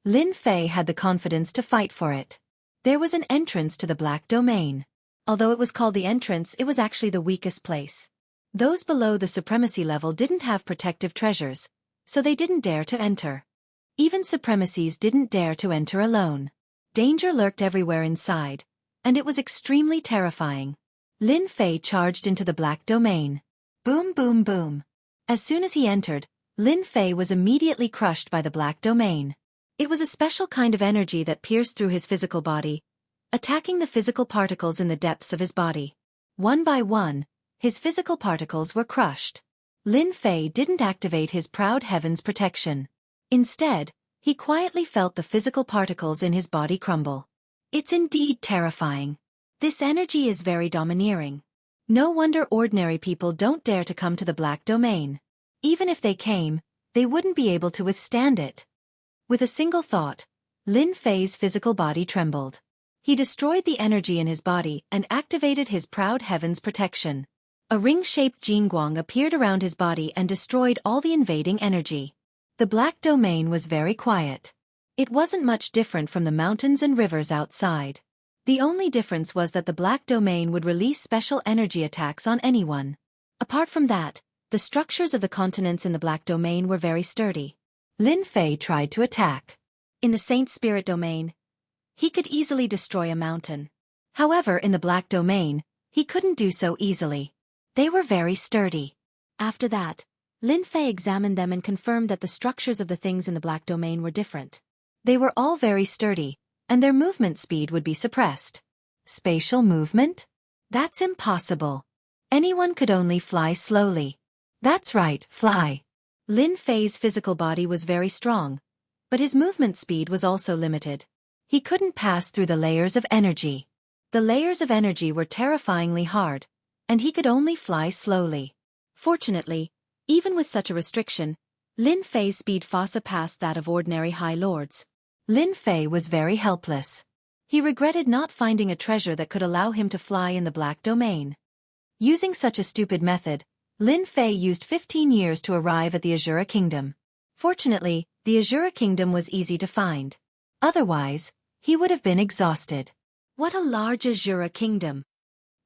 Lin Fei had the confidence to fight for it. There was an entrance to the Black Domain. Although it was called the entrance, it was actually the weakest place. Those below the supremacy level didn't have protective treasures, so they didn't dare to enter. Even supremacies didn't dare to enter alone. Danger lurked everywhere inside, and it was extremely terrifying. Lin Fei charged into the Black Domain. Boom, boom, boom. As soon as he entered, Lin Fei was immediately crushed by the Black Domain. It was a special kind of energy that pierced through his physical body, attacking the physical particles in the depths of his body. One by one, his physical particles were crushed. Lin Fei didn't activate his Proud Heaven's protection. Instead, he quietly felt the physical particles in his body crumble. It's indeed terrifying. This energy is very domineering. No wonder ordinary people don't dare to come to the Black Domain. Even if they came, they wouldn't be able to withstand it. With a single thought, Lin Fei's physical body trembled. He destroyed the energy in his body and activated his Proud Heaven's protection. A ring-shaped Jingguang appeared around his body and destroyed all the invading energy. The Black Domain was very quiet. It wasn't much different from the mountains and rivers outside. The only difference was that the Black Domain would release special energy attacks on anyone. Apart from that, the structures of the continents in the Black Domain were very sturdy. Lin Fei tried to attack. In the Saint Spirit Domain, he could easily destroy a mountain. However, in the Black Domain, he couldn't do so easily. They were very sturdy. After that, Lin Fei examined them and confirmed that the structures of the things in the Black Domain were different. They were all very sturdy, and their movement speed would be suppressed. Spatial movement? That's impossible. Anyone could only fly slowly. That's right, fly. Lin Fei's physical body was very strong, but his movement speed was also limited. He couldn't pass through the layers of energy. The layers of energy were terrifyingly hard, and he could only fly slowly. Fortunately, even with such a restriction, Lin Fei's speed far surpassed that of ordinary High Lords. Lin Fei was very helpless. He regretted not finding a treasure that could allow him to fly in the Black Domain. Using such a stupid method, Lin Fei used 15 years to arrive at the Azura Kingdom. Fortunately, the Azura Kingdom was easy to find. Otherwise, he would have been exhausted. What a large Azura Kingdom!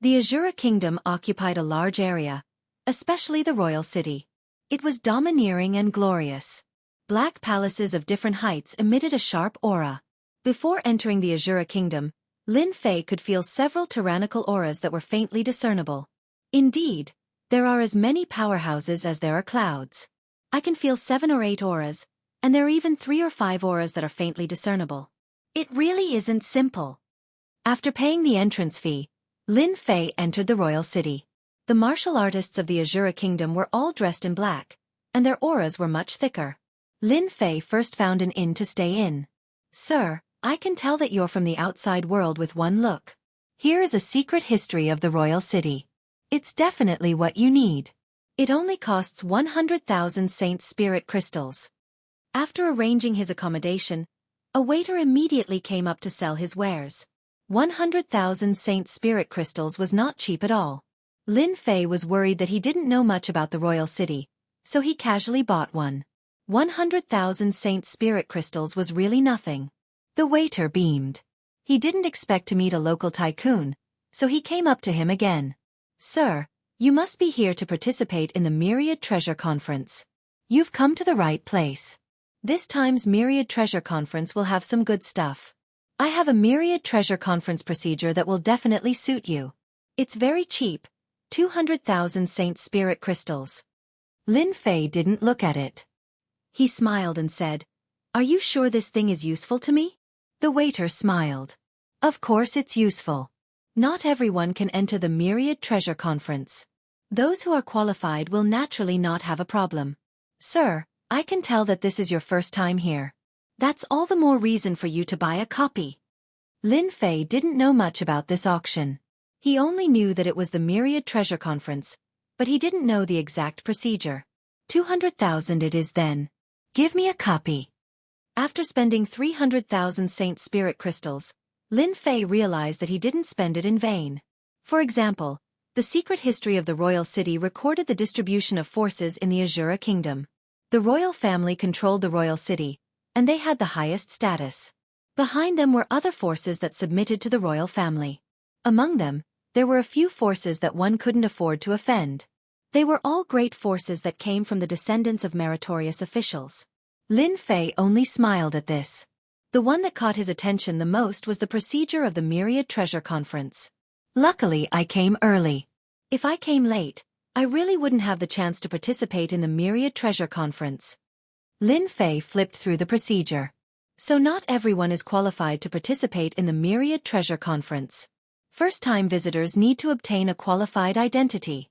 The Azura Kingdom occupied a large area, especially the royal city. It was domineering and glorious. Black palaces of different heights emitted a sharp aura. Before entering the Azura Kingdom, Lin Fei could feel several tyrannical auras that were faintly discernible. Indeed, there are as many powerhouses as there are clouds. I can feel 7 or 8 auras, and there are even 3 or 5 auras that are faintly discernible. It really isn't simple. After paying the entrance fee, Lin Fei entered the royal city. The martial artists of the Azura Kingdom were all dressed in black, and their auras were much thicker. Lin Fei first found an inn to stay in. Sir, I can tell that you're from the outside world with one look. Here is a secret history of the royal city. It's definitely what you need. It only costs 100,000 Saint Spirit crystals. After arranging his accommodation, a waiter immediately came up to sell his wares. 100,000 Saint Spirit crystals was not cheap at all. Lin Fei was worried that he didn't know much about the royal city, so he casually bought one. 100,000 Saint Spirit crystals was really nothing. The waiter beamed. He didn't expect to meet a local tycoon, so he came up to him again. Sir, you must be here to participate in the Myriad Treasure Conference. You've come to the right place. This time's Myriad Treasure Conference will have some good stuff. I have a Myriad Treasure Conference procedure that will definitely suit you. It's very cheap, 200,000 Saint Spirit crystals. Lin Fei didn't look at it. He smiled and said, "Are you sure this thing is useful to me?" The waiter smiled. Of course it's useful. Not everyone can enter the Myriad Treasure Conference. Those who are qualified will naturally not have a problem. Sir, I can tell that this is your first time here. That's all the more reason for you to buy a copy. Lin Fei didn't know much about this auction. He only knew that it was the Myriad Treasure Conference, but he didn't know the exact procedure. 200,000 it is then. Give me a copy. After spending 300,000 Saint Spirit crystals, Lin Fei realized that he didn't spend it in vain. For example, the secret history of the royal city recorded the distribution of forces in the Azura Kingdom. The royal family controlled the royal city, and they had the highest status. Behind them were other forces that submitted to the royal family. Among them, there were a few forces that one couldn't afford to offend. They were all great forces that came from the descendants of meritorious officials. Lin Fei only smiled at this. The one that caught his attention the most was the procedure of the Myriad Treasure Conference. Luckily, I came early. If I came late, I really wouldn't have the chance to participate in the Myriad Treasure Conference. Lin Fei flipped through the procedure. So not everyone is qualified to participate in the Myriad Treasure Conference. First-time visitors need to obtain a qualified identity.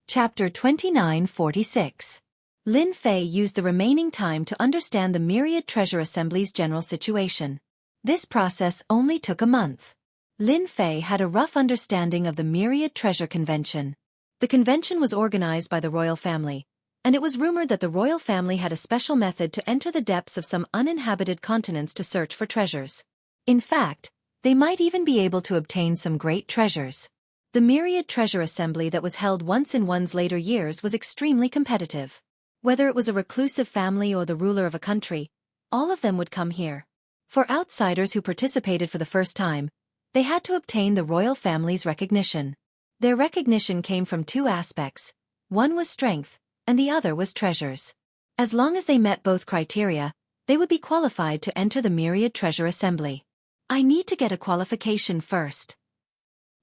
Chapter 2946. Lin Fei used the remaining time to understand the Myriad Treasure Assembly's general situation. This process only took a month. Lin Fei had a rough understanding of the Myriad Treasure Convention. The convention was organized by the royal family, and it was rumored that the royal family had a special method to enter the depths of some uninhabited continents to search for treasures. In fact, they might even be able to obtain some great treasures. The Myriad Treasure Assembly that was held once in one's later years was extremely competitive. Whether it was a reclusive family or the ruler of a country, all of them would come here. For outsiders who participated for the first time, they had to obtain the royal family's recognition. Their recognition came from two aspects. One was strength, and the other was treasures. As long as they met both criteria, they would be qualified to enter the Myriad Treasure Assembly. I need to get a qualification first.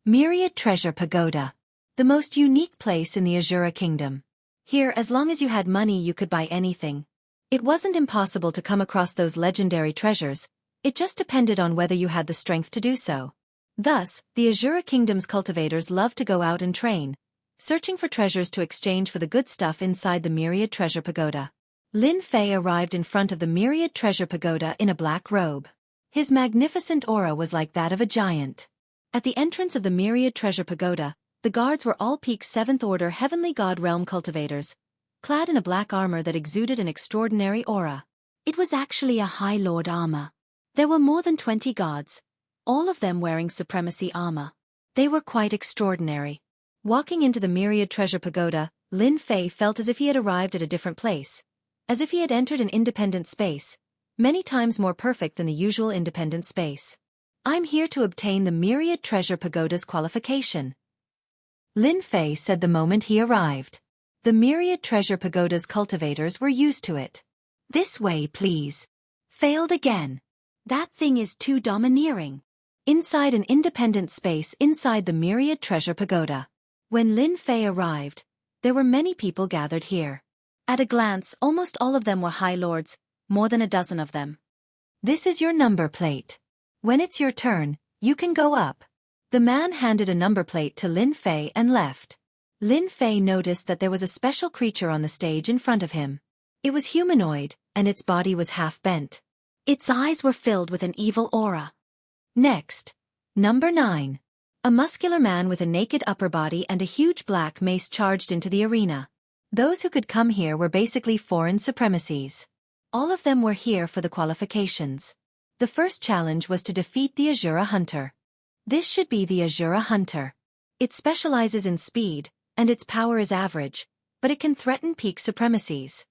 Myriad Treasure Pagoda. The most unique place in the Azura Kingdom. Here, as long as you had money, you could buy anything. It wasn't impossible to come across those legendary treasures, it just depended on whether you had the strength to do so. Thus, the Azura Kingdom's cultivators loved to go out and train, searching for treasures to exchange for the good stuff inside the Myriad Treasure Pagoda. Lin Fei arrived in front of the Myriad Treasure Pagoda in a black robe. His magnificent aura was like that of a giant. At the entrance of the Myriad Treasure Pagoda, the guards were all peak 7th Order Heavenly God Realm cultivators, clad in a black armor that exuded an extraordinary aura. It was actually a High Lord armor. There were more than 20 gods, all of them wearing supremacy armor. They were quite extraordinary. Walking into the Myriad Treasure Pagoda, Lin Fei felt as if he had arrived at a different place, as if he had entered an independent space, many times more perfect than the usual independent space. I'm here to obtain the Myriad Treasure Pagoda's qualification, Lin Fei said the moment he arrived. The Myriad Treasure Pagoda's cultivators were used to it. This way, please. Failed again. That thing is too domineering. Inside an independent space inside the Myriad Treasure Pagoda. When Lin Fei arrived, there were many people gathered here. At a glance, almost all of them were High Lords, more than a dozen of them. This is your number plate. When it's your turn, you can go up. The man handed a number plate to Lin Fei and left. Lin Fei noticed that there was a special creature on the stage in front of him. It was humanoid, and its body was half bent. Its eyes were filled with an evil aura. Next. Number 9. A muscular man with a naked upper body and a huge black mace charged into the arena. Those who could come here were basically foreign supremacies. All of them were here for the qualifications. The first challenge was to defeat the Azura Hunter. This should be the Azura Hunter. It specializes in speed, and its power is average, but it can threaten peak supremacies.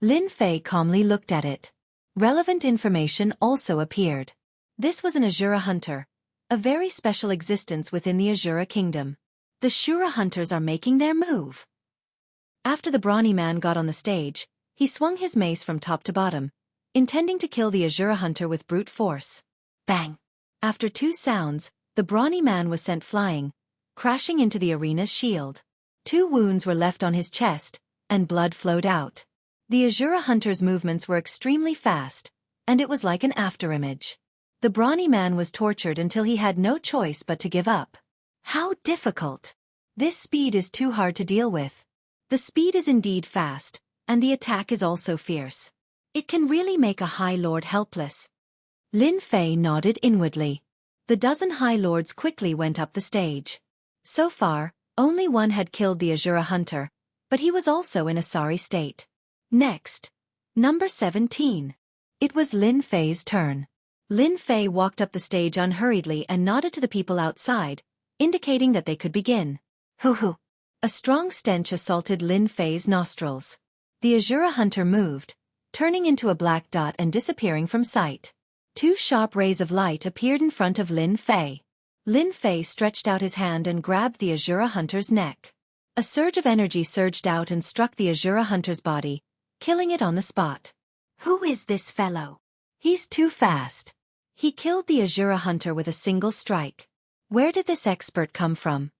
Lin Fei calmly looked at it. Relevant information also appeared. This was an Azura hunter, a very special existence within the Azura kingdom. The Shura hunters are making their move. After the brawny man got on the stage, he swung his mace from top to bottom, intending to kill the Azura hunter with brute force. Bang! After 2 sounds, the brawny man was sent flying, crashing into the arena's shield. 2 wounds were left on his chest, and blood flowed out. The Azura hunter's movements were extremely fast, and it was like an afterimage. The brawny man was tortured until he had no choice but to give up. How difficult! This speed is too hard to deal with. The speed is indeed fast, and the attack is also fierce. It can really make a High Lord helpless. Lin Fei nodded inwardly. The dozen High Lords quickly went up the stage. So far, only one had killed the Azura hunter, but he was also in a sorry state. Next, number 17. It was Lin Fei's turn. Lin Fei walked up the stage unhurriedly and nodded to the people outside, indicating that they could begin. Hoo-hoo! A strong stench assaulted Lin Fei's nostrils. The Azura hunter moved, turning into a black dot and disappearing from sight. 2 sharp rays of light appeared in front of Lin Fei. Lin Fei stretched out his hand and grabbed the Azura hunter's neck. A surge of energy surged out and struck the Azura hunter's body, killing it on the spot. Who is this fellow? He's too fast. He killed the Azura hunter with a single strike. Where did this expert come from?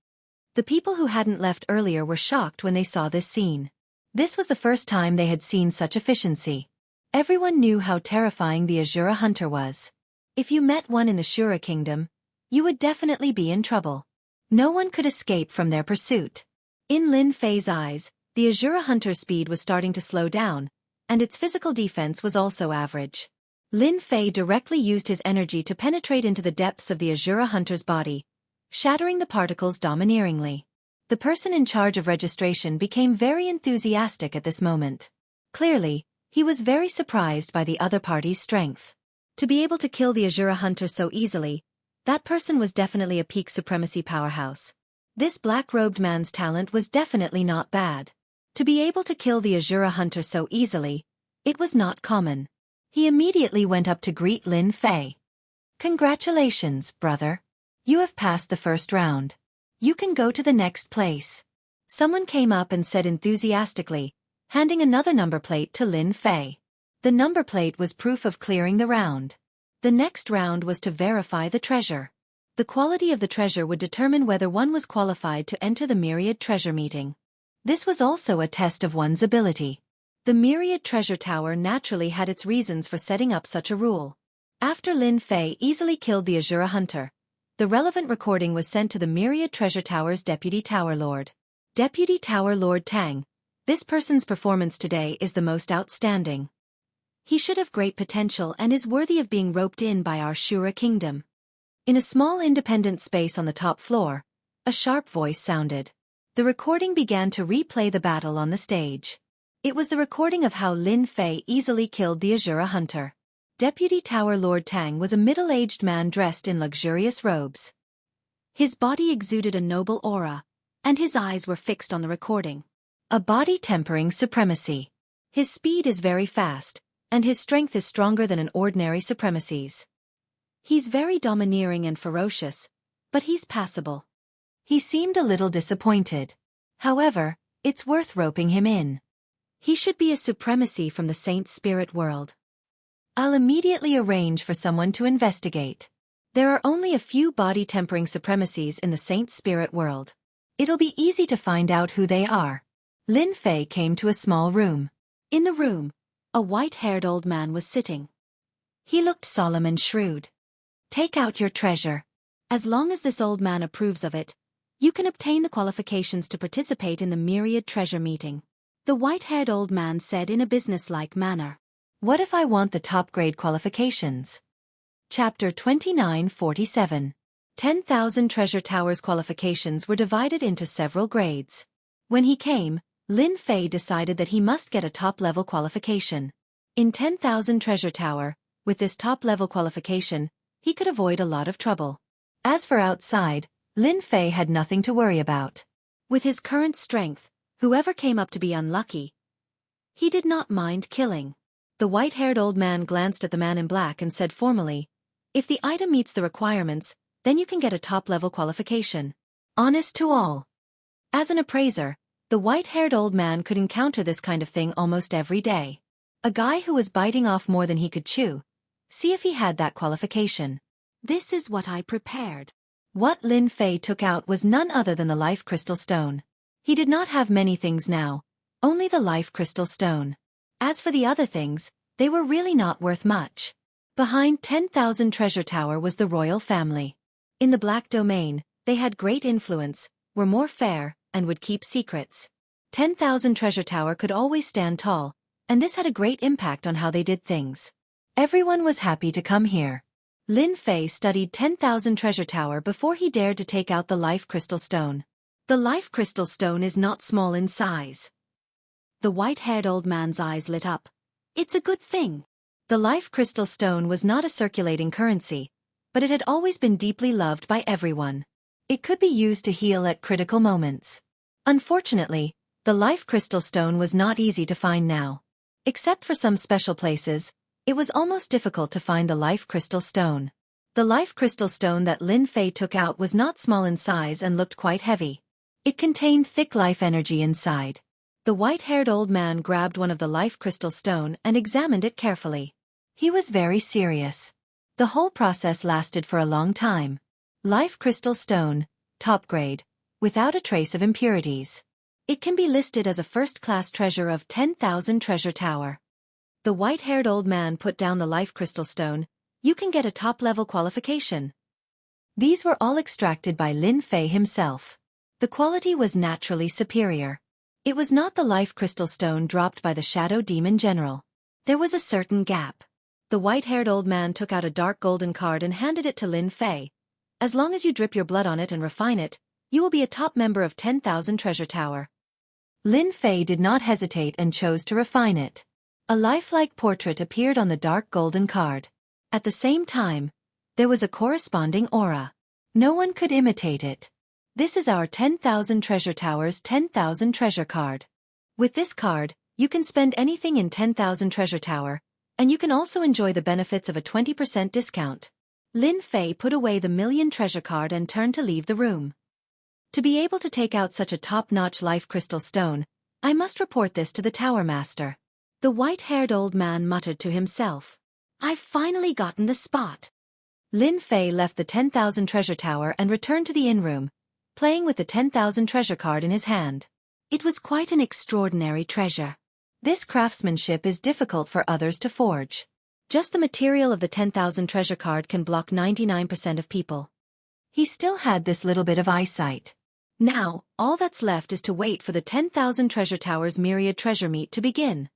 The people who hadn't left earlier were shocked when they saw this scene. This was the first time they had seen such efficiency. Everyone knew how terrifying the Azura hunter was. If you met one in the Shura kingdom, you would definitely be in trouble. No one could escape from their pursuit. In Lin Fei's eyes, the Azura hunter's speed was starting to slow down, and its physical defense was also average. Lin Fei directly used his energy to penetrate into the depths of the Azura hunter's body, shattering the particles domineeringly. The person in charge of registration became very enthusiastic at this moment. Clearly, he was very surprised by the other party's strength. To be able to kill the Azura hunter so easily, that person was definitely a peak supremacy powerhouse. This black-robed man's talent was definitely not bad. To be able to kill the Azura hunter so easily, it was not common. He immediately went up to greet Lin Fei. Congratulations, brother. You have passed the first round. You can go to the next place. Someone came up and said enthusiastically, handing another number plate to Lin Fei. The number plate was proof of clearing the round. The next round was to verify the treasure. The quality of the treasure would determine whether one was qualified to enter the Myriad Treasure Meeting. This was also a test of one's ability. The Myriad Treasure Tower naturally had its reasons for setting up such a rule. After Lin Fei easily killed the Azura hunter, the relevant recording was sent to the Myriad Treasure Tower's Deputy Tower Lord. Deputy Tower Lord Tang, this person's performance today is the most outstanding. He should have great potential and is worthy of being roped in by our Shura kingdom. In a small independent space on the top floor, a sharp voice sounded. The recording began to replay the battle on the stage. It was the recording of how Lin Fei easily killed the Azura hunter. Deputy Tower Lord Tang was a middle-aged man dressed in luxurious robes. His body exuded a noble aura, and his eyes were fixed on the recording. A body tempering supremacy. His speed is very fast, and his strength is stronger than an ordinary supremacy's. He's very domineering and ferocious, but he's passable. He seemed a little disappointed. However, it's worth roping him in. He should be a supremacy from the Saint Spirit world. I'll immediately arrange for someone to investigate. There are only a few body-tempering supremacies in the Saint Spirit world. It'll be easy to find out who they are. Lin Fei came to a small room. In the room, a white-haired old man was sitting. He looked solemn and shrewd. Take out your treasure. As long as this old man approves of it, you can obtain the qualifications to participate in the Myriad Treasure Meeting. The white-haired old man said in a businesslike manner. What if I want the top-grade qualifications? Chapter 2947. 10,000 Treasure Towers qualifications were divided into several grades. When he came, Lin Fei decided that he must get a top-level qualification. In 10,000 Treasure Tower, with this top-level qualification, he could avoid a lot of trouble. As for outside, Lin Fei had nothing to worry about. With his current strength, whoever came up to be unlucky, He did not mind killing. The white-haired old man glanced at the man in black and said formally, "If the item meets the requirements, then you can get a top-level qualification. Honest to all." As an appraiser, the white-haired old man could encounter this kind of thing almost every day. A guy who was biting off more than he could chew. See if he had that qualification. This is what I prepared. What Lin Fei took out was none other than the life crystal stone. He did not have many things now, only the life crystal stone. As for the other things, they were really not worth much. Behind 10,000 Treasure Tower was the royal family. In the Black Domain, they had great influence, were more fair, and would keep secrets. 10,000 Treasure Tower could always stand tall, and this had a great impact on how they did things. Everyone was happy to come here. Lin Fei studied 10,000 Treasure Tower before he dared to take out the Life Crystal Stone. The Life Crystal Stone is not small in size. The white-haired old man's eyes lit up. It's a good thing. The Life Crystal Stone was not a circulating currency, but it had always been deeply loved by everyone. It could be used to heal at critical moments. Unfortunately, the Life Crystal Stone was not easy to find now. Except for some special places, it was almost difficult to find the Life Crystal Stone. The Life Crystal Stone that Lin Fei took out was not small in size and looked quite heavy. It contained thick life energy inside. The white-haired old man grabbed one of the Life Crystal Stone and examined it carefully. He was very serious. The whole process lasted for a long time. Life Crystal Stone, top grade, without a trace of impurities. It can be listed as a first-class treasure of 10,000 Treasure Tower. The white-haired old man put down the Life Crystal Stone. You can get a top-level qualification. These were all extracted by Lin Fei himself. The quality was naturally superior. It was not the Life Crystal Stone dropped by the Shadow Demon General. There was a certain gap. The white-haired old man took out a dark golden card and handed it to Lin Fei. As long as you drip your blood on it and refine it, you will be a top member of 10,000 Treasure Tower. Lin Fei did not hesitate and chose to refine it. A lifelike portrait appeared on the dark golden card. At the same time, there was a corresponding aura. No one could imitate it. This is our 10,000 Treasure Tower's 10,000 treasure card. With this card, you can spend anything in 10,000 Treasure Tower, and you can also enjoy the benefits of a 20% discount. Lin Fei put away the million treasure card and turned to leave the room. To be able to take out such a top-notch Life Crystal Stone, I must report this to the Tower Master. The white-haired old man muttered to himself. I've finally gotten the spot. Lin Fei left the 10,000 Treasure Tower and returned to the inn room, playing with the 10,000 treasure card in his hand. It was quite an extraordinary treasure. This craftsmanship is difficult for others to forge. Just the material of the 10,000 treasure card can block 99% of people. He still had this little bit of eyesight. Now, all that's left is to wait for the 10,000 Treasure Tower's myriad treasure meet to begin.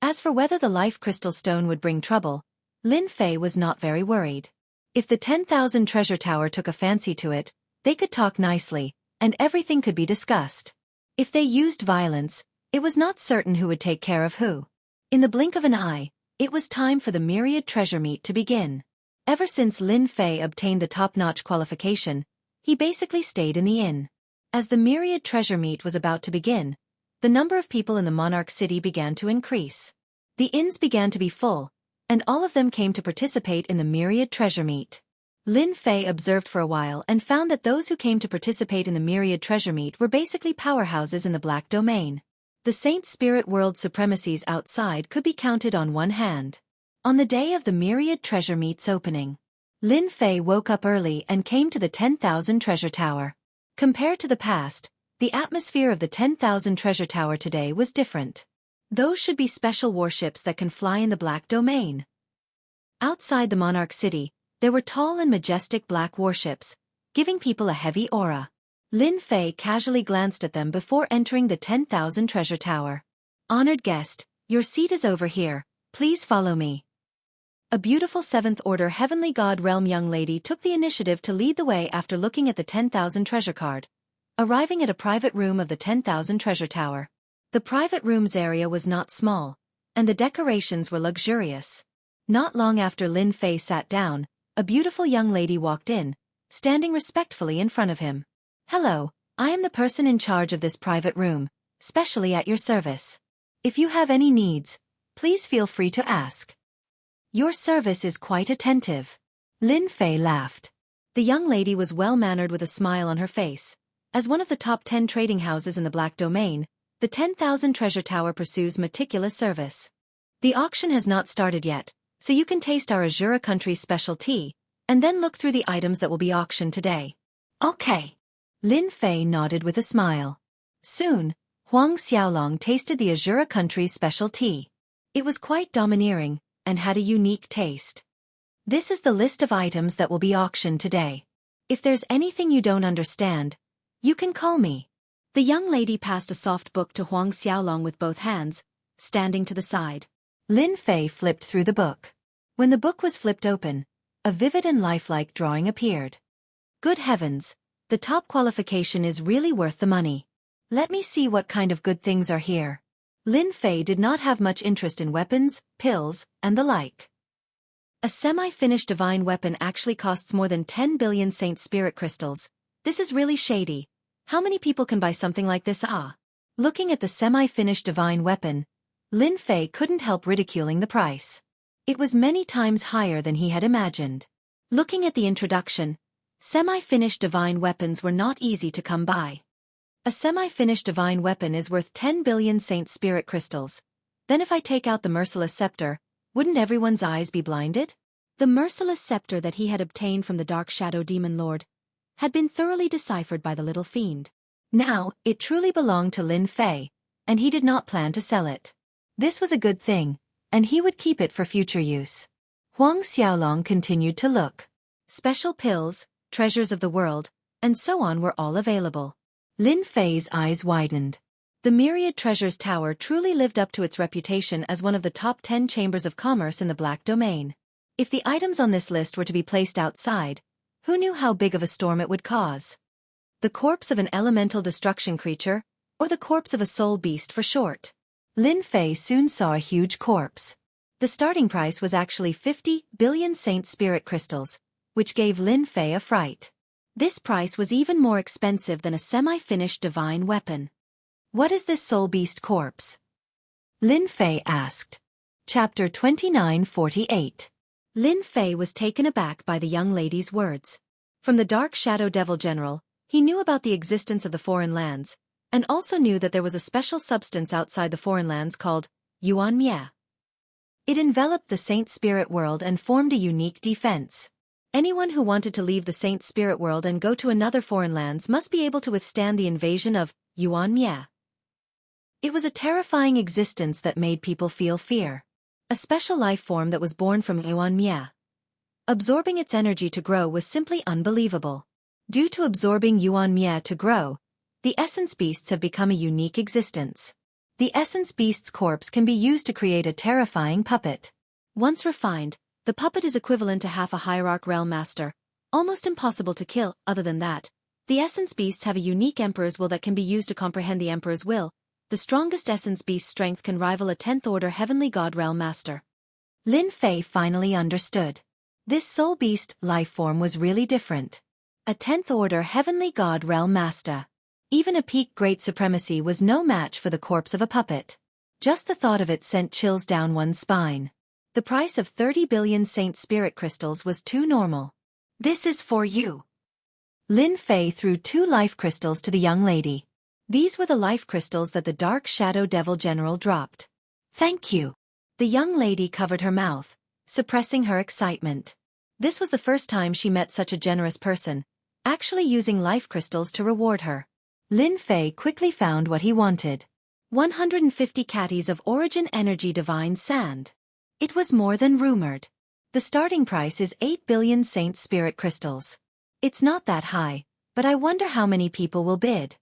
As for whether the Life Crystal Stone would bring trouble, Lin Fei was not very worried. If the 10,000 Treasure Tower took a fancy to it, they could talk nicely, and everything could be discussed. If they used violence, it was not certain who would take care of who. In the blink of an eye, it was time for the myriad treasure meet to begin. Ever since Lin Fei obtained the top-notch qualification, he basically stayed in the inn. As the myriad treasure meet was about to begin, the number of people in the Monarch City began to increase. The inns began to be full, and all of them came to participate in the myriad treasure meet. Lin Fei observed for a while and found that those who came to participate in the myriad treasure meet were basically powerhouses in the Black Domain. The Saint Spirit World supremacies outside could be counted on one hand. On the day of the myriad treasure meet's opening, Lin Fei woke up early and came to the 10,000 Treasure Tower. Compared to the past, the atmosphere of the 10,000 Treasure Tower today was different. Those should be special warships that can fly in the Black Domain. Outside the Monarch City, there were tall and majestic black warships, giving people a heavy aura. Lin Fei casually glanced at them before entering the 10,000 Treasure Tower. Honored guest, your seat is over here, please follow me. A beautiful 7th Order Heavenly God Realm young lady took the initiative to lead the way after looking at the 10,000 treasure card, arriving at a private room of the 10,000 Treasure Tower. The private room's area was not small, and the decorations were luxurious. Not long after Lin Fei sat down, a beautiful young lady walked in, standing respectfully in front of him. Hello, I am the person in charge of this private room, specially at your service. If you have any needs, please feel free to ask. Your service is quite attentive. Lin Fei laughed. The young lady was well-mannered with a smile on her face. As one of the top 10 trading houses in the Black Domain, the 10,000 Treasure Tower pursues meticulous service. The auction has not started yet, so you can taste our Azura country's special tea, and then look through the items that will be auctioned today. Okay. Lin Fei nodded with a smile. Soon, Huang Xiaolong tasted the Azura country's special tea. It was quite domineering, and had a unique taste. This is the list of items that will be auctioned today. If there's anything you don't understand, you can call me. The young lady passed a soft book to Huang Xiaolong with both hands, standing to the side. Lin Fei flipped through the book. When the book was flipped open, a vivid and lifelike drawing appeared. Good heavens, the top qualification is really worth the money. Let me see what kind of good things are here. Lin Fei did not have much interest in weapons, pills, and the like. A semi-finished divine weapon actually costs more than 10 billion Saint Spirit crystals. This is really shady. How many people can buy something like this? Looking at the semi-finished divine weapon, Lin Fei couldn't help ridiculing the price. It was many times higher than he had imagined. Looking at the introduction, semi-finished divine weapons were not easy to come by. A semi-finished divine weapon is worth 10 billion Saint Spirit crystals. Then if I take out the merciless scepter, wouldn't everyone's eyes be blinded? The merciless scepter that he had obtained from the Dark Shadow Demon Lord had been thoroughly deciphered by the little fiend. Now, it truly belonged to Lin Fei, and he did not plan to sell it. This was a good thing, and he would keep it for future use. Huang Xiaolong continued to look. Special pills, treasures of the world, and so on were all available. Lin Fei's eyes widened. The Myriad Treasures Tower truly lived up to its reputation as one of the top 10 chambers of commerce in the Black Domain. If the items on this list were to be placed outside, who knew how big of a storm it would cause? The corpse of an elemental destruction creature, or the corpse of a soul beast for short. Lin Fei soon saw a huge corpse. The starting price was actually 50 billion Saint Spirit crystals, which gave Lin Fei a fright. This price was even more expensive than a semi-finished divine weapon. What is this soul beast corpse? Lin Fei asked. Chapter 2948. Lin Fei was taken aback by the young lady's words. From the Dark Shadow Devil General, he knew about the existence of the foreign lands, and also knew that there was a special substance outside the foreign lands called Yuan Mie. It enveloped the Saint Spirit world and formed a unique defense. Anyone who wanted to leave the Saint Spirit world and go to another foreign lands must be able to withstand the invasion of Yuan Mie. It was a terrifying existence that made people feel fear. A special life form that was born from Yuan Mie. Absorbing its energy to grow was simply unbelievable. Due to absorbing Yuan Mie to grow, the Essence Beasts have become a unique existence. The Essence Beast's corpse can be used to create a terrifying puppet. Once refined, the puppet is equivalent to half a Hierarch Realm Master, almost impossible to kill. Other than that, the Essence Beasts have a unique Emperor's will that can be used to comprehend the Emperor's will. The strongest Essence Beast strength can rival a 10th Order Heavenly God Realm Master. Lin Fei finally understood. This Soul Beast life form was really different. A 10th Order Heavenly God Realm Master. Even a peak Great Supremacy was no match for the corpse of a puppet. Just the thought of it sent chills down one's spine. The price of 30 billion Saint Spirit crystals was too normal. This is for you. Lin Fei threw 2 life crystals to the young lady. These were the life crystals that the Dark Shadow Devil General dropped. Thank you. The young lady covered her mouth, suppressing her excitement. This was the first time she met such a generous person, actually using life crystals to reward her. Lin Fei quickly found what he wanted. 150 catties of Origin Energy Divine Sand. It was more than rumored. The starting price is 8 billion Saint Spirit crystals. It's not that high, but I wonder how many people will bid.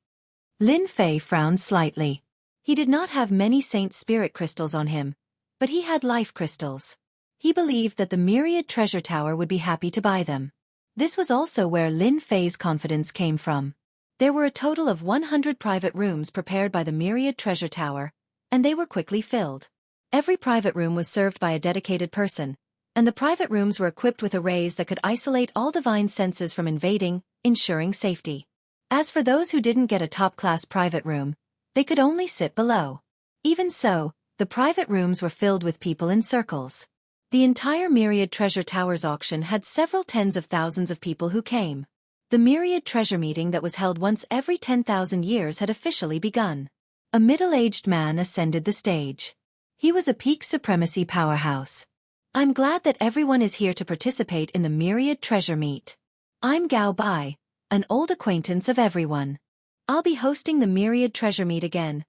Lin Fei frowned slightly. He did not have many Saint Spirit crystals on him, but he had life crystals. He believed that the Myriad Treasure Tower would be happy to buy them. This was also where Lin Fei's confidence came from. There were a total of 100 private rooms prepared by the Myriad Treasure Tower, and they were quickly filled. Every private room was served by a dedicated person, and the private rooms were equipped with arrays that could isolate all divine senses from invading, ensuring safety. As for those who didn't get a top-class private room, they could only sit below. Even so, the private rooms were filled with people in circles. The entire Myriad Treasure Towers auction had several tens of thousands of people who came. The Myriad Treasure meeting that was held once every 10,000 years had officially begun. A middle-aged man ascended the stage. He was a peak supremacy powerhouse. I'm glad that everyone is here to participate in the Myriad Treasure Meet. I'm Gao Bai, an old acquaintance of everyone. I'll be hosting the Myriad Treasure Meet again.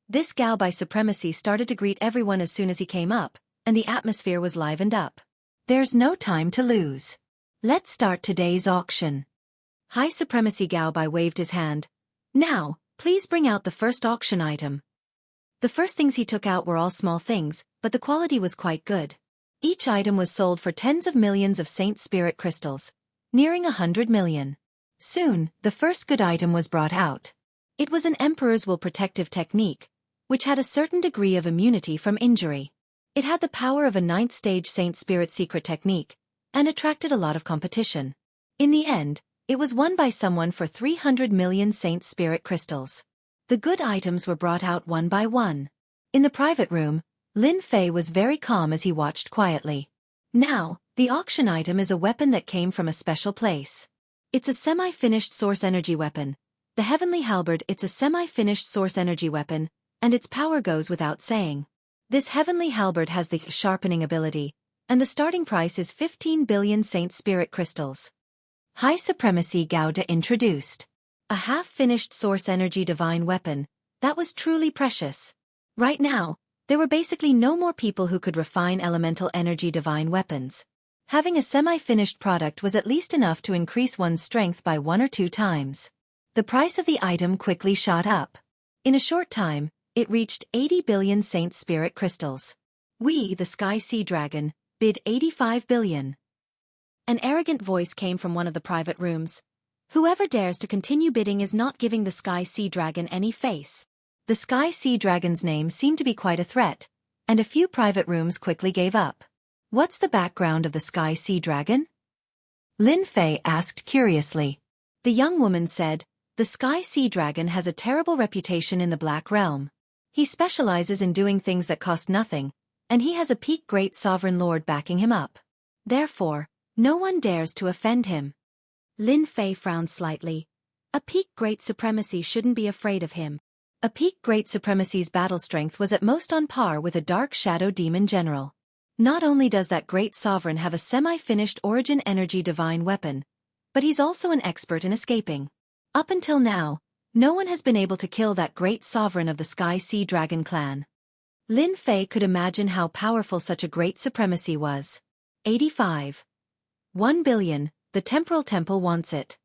This Gao Bai supremacy started to greet everyone as soon as he came up, and the atmosphere was livened up. There's no time to lose. Let's start today's auction. High Supremacy Gao Bai waved his hand. Now, please bring out the first auction item. The first things he took out were all small things, but the quality was quite good. Each item was sold for tens of millions of Saint Spirit crystals, nearing 100 million. Soon, the first good item was brought out. It was an Emperor's Will protective technique, which had a certain degree of immunity from injury. It had the power of a 9th stage Saint Spirit secret technique, and attracted a lot of competition. In the end, it was won by someone for 300 million Saint Spirit crystals. The good items were brought out one by one. In the private room, Lin Fei was very calm as he watched quietly. Now, the auction item is a weapon that came from a special place. It's a semi-finished source energy weapon. The Heavenly Halberd. It's a semi-finished source energy weapon, and its power goes without saying. This Heavenly Halberd has the sharpening ability, and the starting price is 15 billion Saint Spirit crystals. High Supremacy Gauda introduced a half-finished source energy divine weapon that was truly precious. Right now, there were basically no more people who could refine elemental energy divine weapons. Having a semi-finished product was at least enough to increase one's strength by 1 or 2 times. The price of the item quickly shot up. In a short time, it reached 80 billion Saint Spirit crystals. We, the Sky Sea Dragon, bid 85 billion. An arrogant voice came from one of the private rooms. Whoever dares to continue bidding is not giving the Sky Sea Dragon any face. The Sky Sea Dragon's name seemed to be quite a threat, and a few private rooms quickly gave up. What's the background of the Sky Sea Dragon? Lin Fei asked curiously. The young woman said, the Sky Sea Dragon has a terrible reputation in the Black Realm. He specializes in doing things that cost nothing, and he has a peak great sovereign lord backing him up. Therefore, no one dares to offend him. Lin Fei frowned slightly. A peak great supremacy shouldn't be afraid of him. A peak great supremacy's battle strength was at most on par with a dark shadow demon general. Not only does that great sovereign have a semi-finished origin energy divine weapon, but he's also an expert in escaping. Up until now, no one has been able to kill that great sovereign of the Sky Sea Dragon clan. Lin Fei could imagine how powerful such a great supremacy was. 85. 1 billion, the Temporal Temple wants it.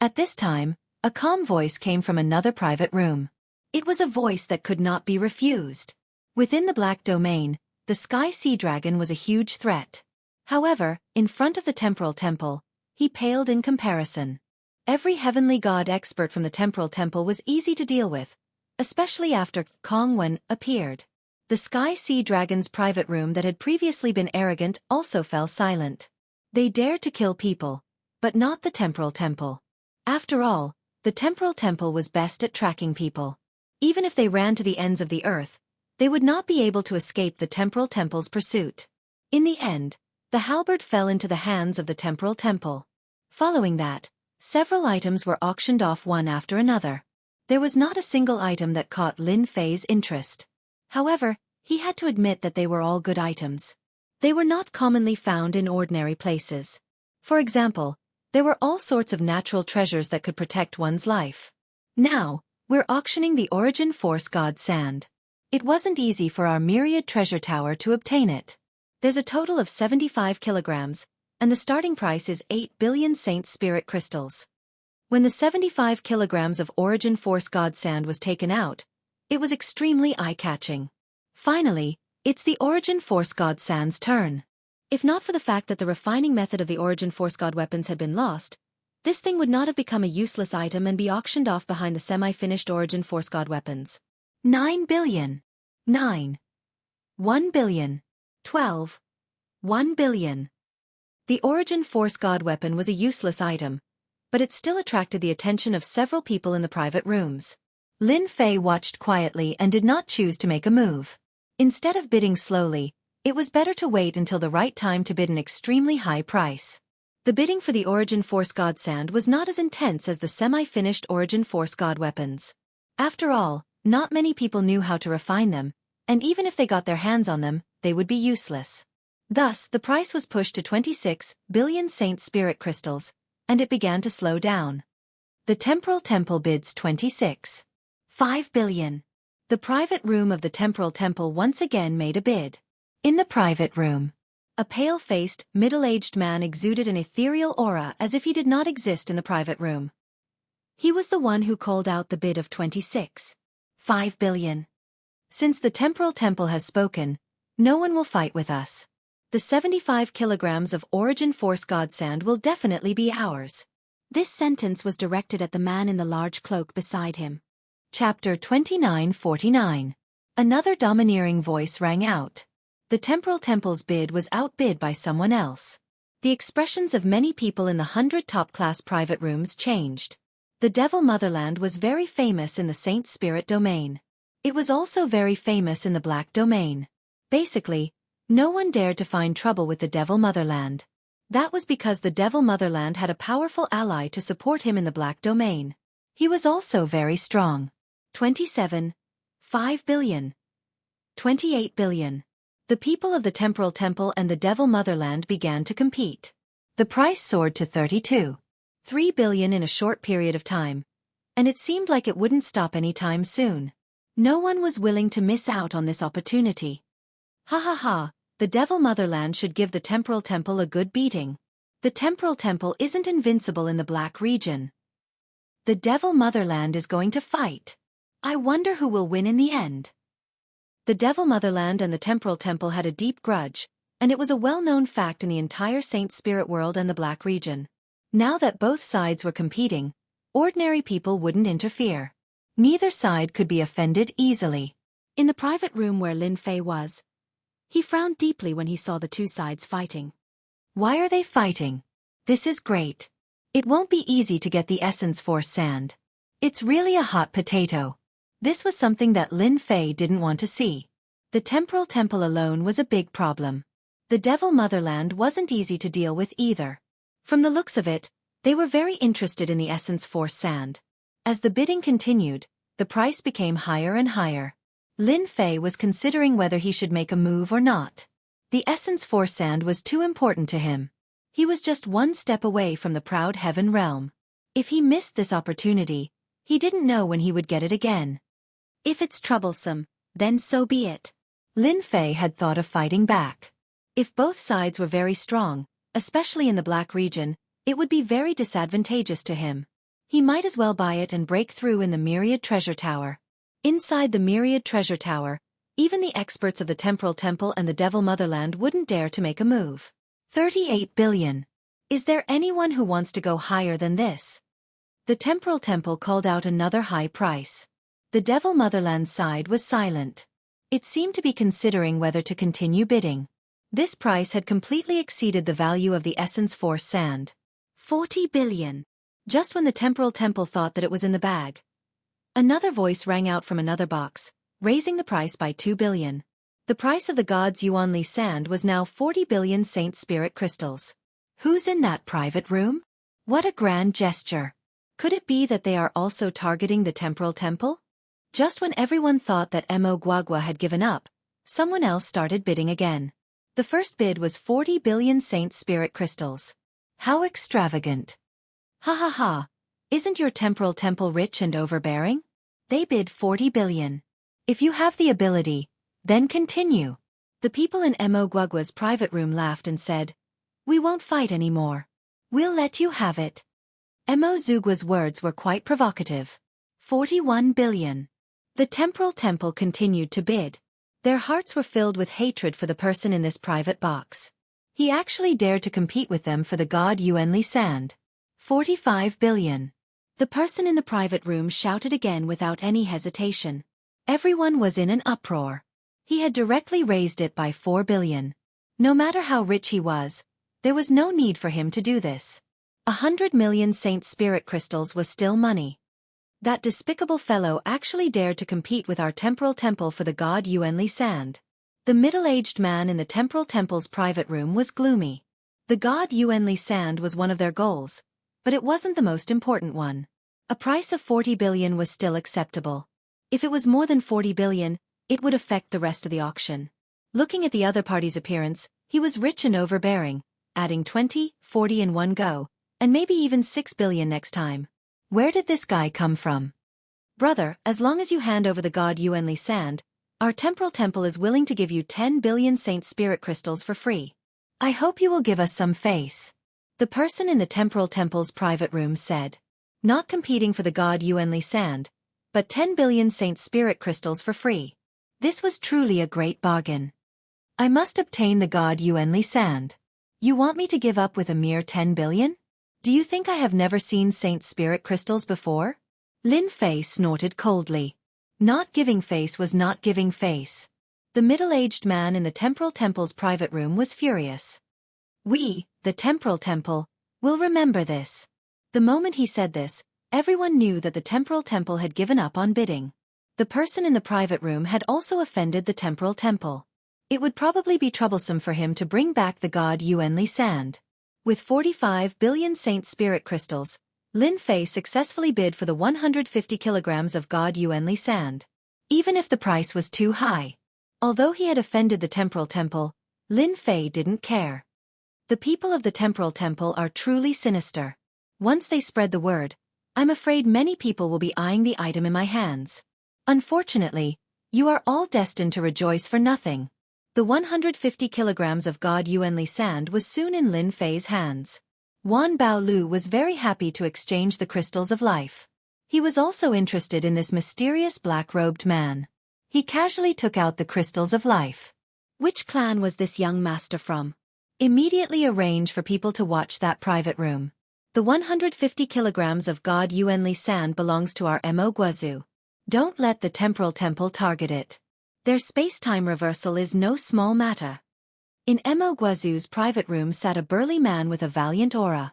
At this time, a calm voice came from another private room. It was a voice that could not be refused. Within the Black Domain, the Sky Sea Dragon was a huge threat. However, in front of the Temporal Temple, he paled in comparison. Every heavenly god expert from the Temporal Temple was easy to deal with, especially after Kong Wen appeared. The Sky Sea Dragon's private room that had previously been arrogant also fell silent. They dared to kill people, but not the Temporal Temple. After all, the Temporal Temple was best at tracking people. Even if they ran to the ends of the earth, they would not be able to escape the Temporal Temple's pursuit. In the end, the halberd fell into the hands of the Temporal Temple. Following that, several items were auctioned off one after another. There was not a single item that caught Lin Fei's interest. However, he had to admit that they were all good items. They were not commonly found in ordinary places. For example, there were all sorts of natural treasures that could protect one's life. Now, we're auctioning the Origin Force God Sand. It wasn't easy for our Myriad Treasure Tower to obtain it. There's a total of 75 kilograms, and the starting price is 8 billion Saint Spirit crystals. When the 75 kilograms of Origin Force God Sand was taken out, it was extremely eye-catching. Finally, it's the Origin Force God Sand's turn. If not for the fact that the refining method of the Origin Force God weapons had been lost, this thing would not have become a useless item and be auctioned off behind the semi-finished Origin Force God weapons. 9 billion. 9. 1 billion. 12. 1 billion. The Origin Force God weapon was a useless item, but it still attracted the attention of several people in the private rooms. Lin Fei watched quietly and did not choose to make a move. Instead of bidding slowly, it was better to wait until the right time to bid an extremely high price. The bidding for the Origin Force God Sand was not as intense as the semi-finished Origin Force God weapons. After all, not many people knew how to refine them, and even if they got their hands on them, they would be useless. Thus, the price was pushed to 26 billion Saint Spirit Crystals, and it began to slow down. The Temporal Temple bids 26.5 billion. The private room of the Temporal Temple once again made a bid. In the private room, a pale-faced, middle-aged man exuded an ethereal aura as if he did not exist in the private room. He was the one who called out the bid of 26.5 billion. Since the Temporal Temple has spoken, no one will fight with us. The 75 kilograms of Origin Force God Sand will definitely be ours. This sentence was directed at the man in the large cloak beside him. Chapter 2949. Another domineering voice rang out. The Temporal Temple's bid was outbid by someone else. The expressions of many people in the 100 top-class private rooms changed. The Devil Motherland was very famous in the Saint Spirit domain. It was also very famous in the Black domain. Basically, no one dared to find trouble with the Devil Motherland. That was because the Devil Motherland had a powerful ally to support him in the Black domain. He was also very strong. 27.5 billion. 28 billion. The people of the Temporal Temple and the Devil Motherland began to compete. The price soared to 32.3 billion in a short period of time, and it seemed like it wouldn't stop any time soon. No one was willing to miss out on this opportunity. Ha ha ha, the Devil Motherland should give the Temporal Temple a good beating. The Temporal Temple isn't invincible in the Black region. The Devil Motherland is going to fight. I wonder who will win in the end. The Devil Motherland and the Temporal Temple had a deep grudge, and it was a well-known fact in the entire Saint Spirit world and the Black region. Now that both sides were competing, ordinary people wouldn't interfere. Neither side could be offended easily. In the private room where Lin Fei was, he frowned deeply when he saw the two sides fighting. Why are they fighting? This is great. It won't be easy to get the Essence Force Sand. It's really a hot potato. This was something that Lin Fei didn't want to see. The Temporal Temple alone was a big problem. The Devil Motherland wasn't easy to deal with either. From the looks of it, they were very interested in the Essence Force Sand. As the bidding continued, the price became higher and higher. Lin Fei was considering whether he should make a move or not. The Essence Force Sand was too important to him. He was just one step away from the proud Heaven Realm. If he missed this opportunity, he didn't know when he would get it again. If it's troublesome, then so be it. Lin Fei had thought of fighting back. If both sides were very strong, especially in the Black region, it would be very disadvantageous to him. He might as well buy it and break through in the Myriad Treasure Tower. Inside the Myriad Treasure Tower, even the experts of the Temporal Temple and the Devil Motherland wouldn't dare to make a move. 38 billion. Is there anyone who wants to go higher than this? The Temporal Temple called out another high price. The Devil Motherland side was silent. It seemed to be considering whether to continue bidding. This price had completely exceeded the value of the Essence Force Sand. 40 billion. Just when the Temporal Temple thought that it was in the bag, another voice rang out from another box, raising the price by 2 billion. The price of the God's Yuanli Sand was now 40 billion Saint Spirit Crystals. Who's in that private room? What a grand gesture. Could it be that they are also targeting the Temporal Temple? Just when everyone thought that Mo Guagua had given up, someone else started bidding again. The first bid was 40 billion Saint Spirit Crystals. How extravagant. Ha ha ha. Isn't your Temporal Temple rich and overbearing? They bid 40 billion. If you have the ability, then continue. The people in Mo Guagua's private room laughed and said, "We won't fight anymore. We'll let you have it." Mo Zugua's words were quite provocative. 41 billion. The Temporal Temple continued to bid. Their hearts were filled with hatred for the person in this private box. He actually dared to compete with them for the God Yuanli Sand. 45 billion. The person in the private room shouted again without any hesitation. Everyone was in an uproar. He had directly raised it by 4 billion. No matter how rich he was, there was no need for him to do this. 100 million Saint Spirit Crystals was still money. That despicable fellow actually dared to compete with our temporal temple for the god Yuanli Sand. The middle-aged man in the temporal temple's private room was gloomy. The god Yuanli Sand was one of their goals, but it wasn't the most important one. A price of 40 billion was still acceptable. If it was more than 40 billion, it would affect the rest of the auction. Looking at the other party's appearance, he was rich and overbearing, adding 20, 40 in one go, and maybe even 6 billion next time. Where did this guy come from? Brother, as long as you hand over the god Yuanli Sand, our temporal temple is willing to give you 10 billion Saint Spirit crystals for free. I hope you will give us some face. The person in the temporal temple's private room said. Not competing for the god Yuanli Sand, but 10 billion Saint Spirit crystals for free. This was truly a great bargain. I must obtain the god Yuanli Sand. You want me to give up with a mere 10 billion? Do you think I have never seen Saint Spirit crystals before? Lin Fei snorted coldly. Not giving face was not giving face. The middle-aged man in the temporal temple's private room was furious. We, the temporal temple, will remember this. The moment he said this, everyone knew that the temporal temple had given up on bidding. The person in the private room had also offended the temporal temple. It would probably be troublesome for him to bring back the god Yuanli Sand. With 45 billion Saint Spirit crystals, Lin Fei successfully bid for the 150 kilograms of god Yuanli Sand. Even if the price was too high. Although he had offended the temporal temple, Lin Fei didn't care. The people of the temporal temple are truly sinister. Once they spread the word, I'm afraid many people will be eyeing the item in my hands. Unfortunately, you are all destined to rejoice for nothing. The 150 kilograms of god Yuanli Sand was soon in Lin Fei's hands. Wan Baolu was very happy to exchange the crystals of life. He was also interested in this mysterious black-robed man. He casually took out the crystals of life. Which clan was this young master from? Immediately arrange for people to watch that private room. The 150 kilograms of god Yuanli Sand belongs to our Mo Guazu. Don't let the temporal temple target it. Their space-time reversal is no small matter. In Mo Guazu's private room sat a burly man with a valiant aura.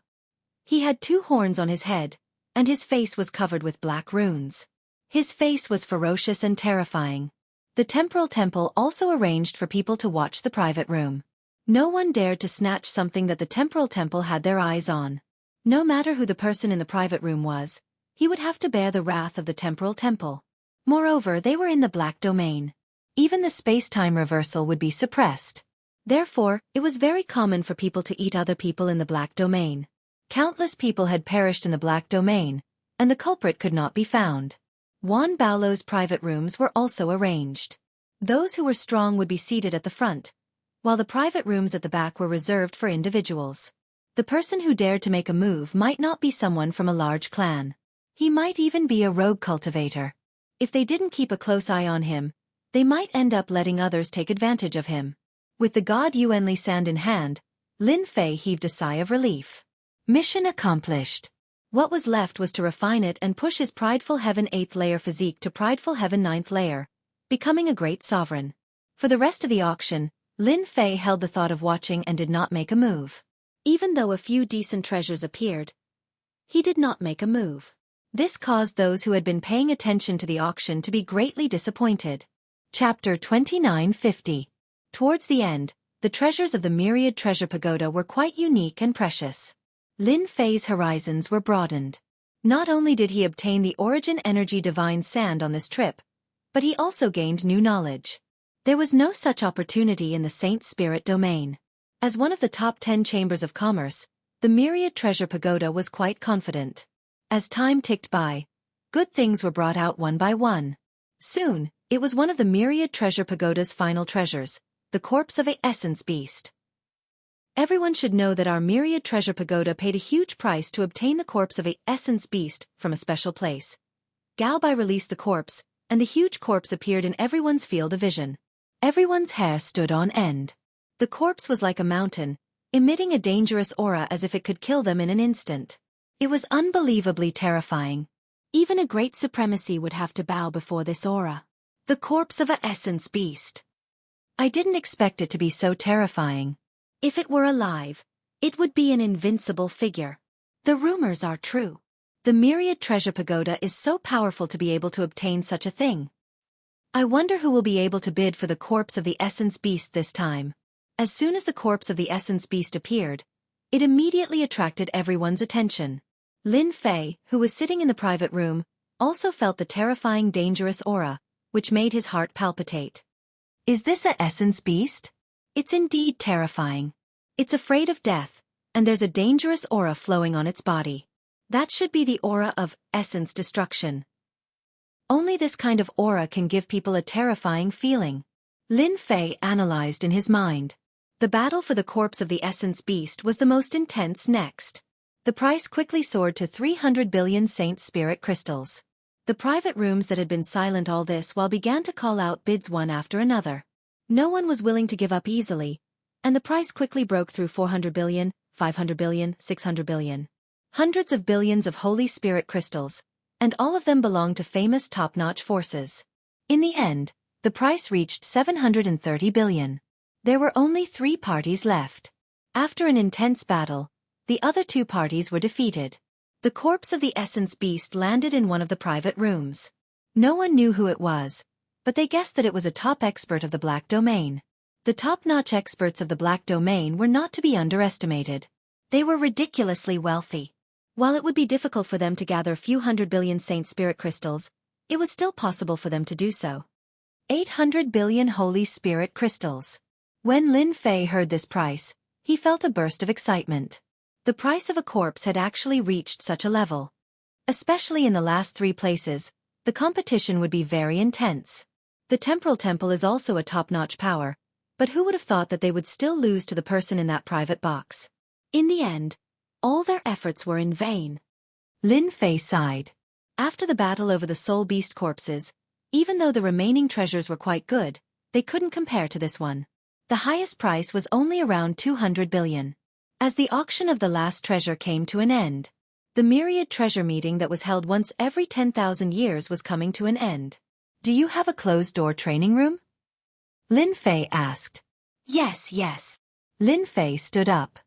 He had 2 horns on his head, and his face was covered with black runes. His face was ferocious and terrifying. The temporal temple also arranged for people to watch the private room. No one dared to snatch something that the temporal temple had their eyes on. No matter who the person in the private room was, he would have to bear the wrath of the temporal temple. Moreover, they were in the black domain. Even the space-time reversal would be suppressed. Therefore, it was very common for people to eat other people in the black domain. Countless people had perished in the black domain, and the culprit could not be found. Wan Baolo's private rooms were also arranged. Those who were strong would be seated at the front, while the private rooms at the back were reserved for individuals. The person who dared to make a move might not be someone from a large clan. He might even be a rogue cultivator. If they didn't keep a close eye on him, they might end up letting others take advantage of him. With the god Yuanli Sand in hand, Lin Fei heaved a sigh of relief. Mission accomplished. What was left was to refine it and push his prideful heaven 8th layer physique to prideful heaven 9th layer, becoming a great sovereign. For the rest of the auction, Lin Fei held the thought of watching and did not make a move. Even though a few decent treasures appeared, he did not make a move. This caused those who had been paying attention to the auction to be greatly disappointed. Chapter 2950. Towards the end, the treasures of the Myriad Treasure Pagoda were quite unique and precious. Lin Fei's horizons were broadened. Not only did he obtain the Origin Energy Divine Sand on this trip, but he also gained new knowledge. There was no such opportunity in the Saint Spirit domain. As one of the top 10 chambers of commerce, the Myriad Treasure Pagoda was quite confident. As time ticked by, good things were brought out one by one. Soon, it was one of the Myriad Treasure Pagoda's final treasures, the corpse of a essence beast. Everyone should know that our Myriad Treasure Pagoda paid a huge price to obtain the corpse of a essence beast from a special place. Gao Bai released the corpse, and the huge corpse appeared in everyone's field of vision. Everyone's hair stood on end. The corpse was like a mountain, emitting a dangerous aura as if it could kill them in an instant. It was unbelievably terrifying. Even a great supremacy would have to bow before this aura. The corpse of a essence beast. I didn't expect it to be so terrifying. If it were alive, it would be an invincible figure. The rumors are true. The Myriad Treasure Pagoda is so powerful to be able to obtain such a thing. I wonder who will be able to bid for the corpse of the Essence Beast this time. As soon as the corpse of the Essence Beast appeared, it immediately attracted everyone's attention. Lin Fei, who was sitting in the private room, also felt the terrifying dangerous aura, which made his heart palpitate. Is this a Essence Beast? It's indeed terrifying. It's afraid of death, and there's a dangerous aura flowing on its body. That should be the aura of essence destruction. Only this kind of aura can give people a terrifying feeling. Lin Fei analyzed in his mind. The battle for the corpse of the Essence Beast was the most intense next. The price quickly soared to 300 billion Saint Spirit crystals. The private rooms that had been silent all this while began to call out bids one after another. No one was willing to give up easily, and the price quickly broke through 400 billion, 500 billion, 600 billion. Hundreds of billions of Holy Spirit crystals, and all of them belonged to famous top-notch forces. In the end, the price reached 730 billion. There were only 3 parties left. After an intense battle, the other 2 parties were defeated. The corpse of the Essence Beast landed in one of the private rooms. No one knew who it was, but they guessed that it was a top expert of the Black Domain. The top-notch experts of the Black Domain were not to be underestimated. They were ridiculously wealthy. While it would be difficult for them to gather a few hundred billion Saint Spirit crystals, it was still possible for them to do so. 800 billion Holy Spirit crystals. When Lin Fei heard this price, he felt a burst of excitement. The price of a corpse had actually reached such a level. Especially in the last 3 places, the competition would be very intense. The Temporal Temple is also a top-notch power, but who would have thought that they would still lose to the person in that private box? In the end, all their efforts were in vain. Lin Fei sighed. After the battle over the Soul Beast corpses, even though the remaining treasures were quite good, they couldn't compare to this one. The highest price was only around 200 billion. As the auction of the last treasure came to an end, the Myriad Treasure meeting that was held once every 10,000 years was coming to an end. Do you have a closed-door training room? Lin Fei asked. Yes. Lin Fei stood up.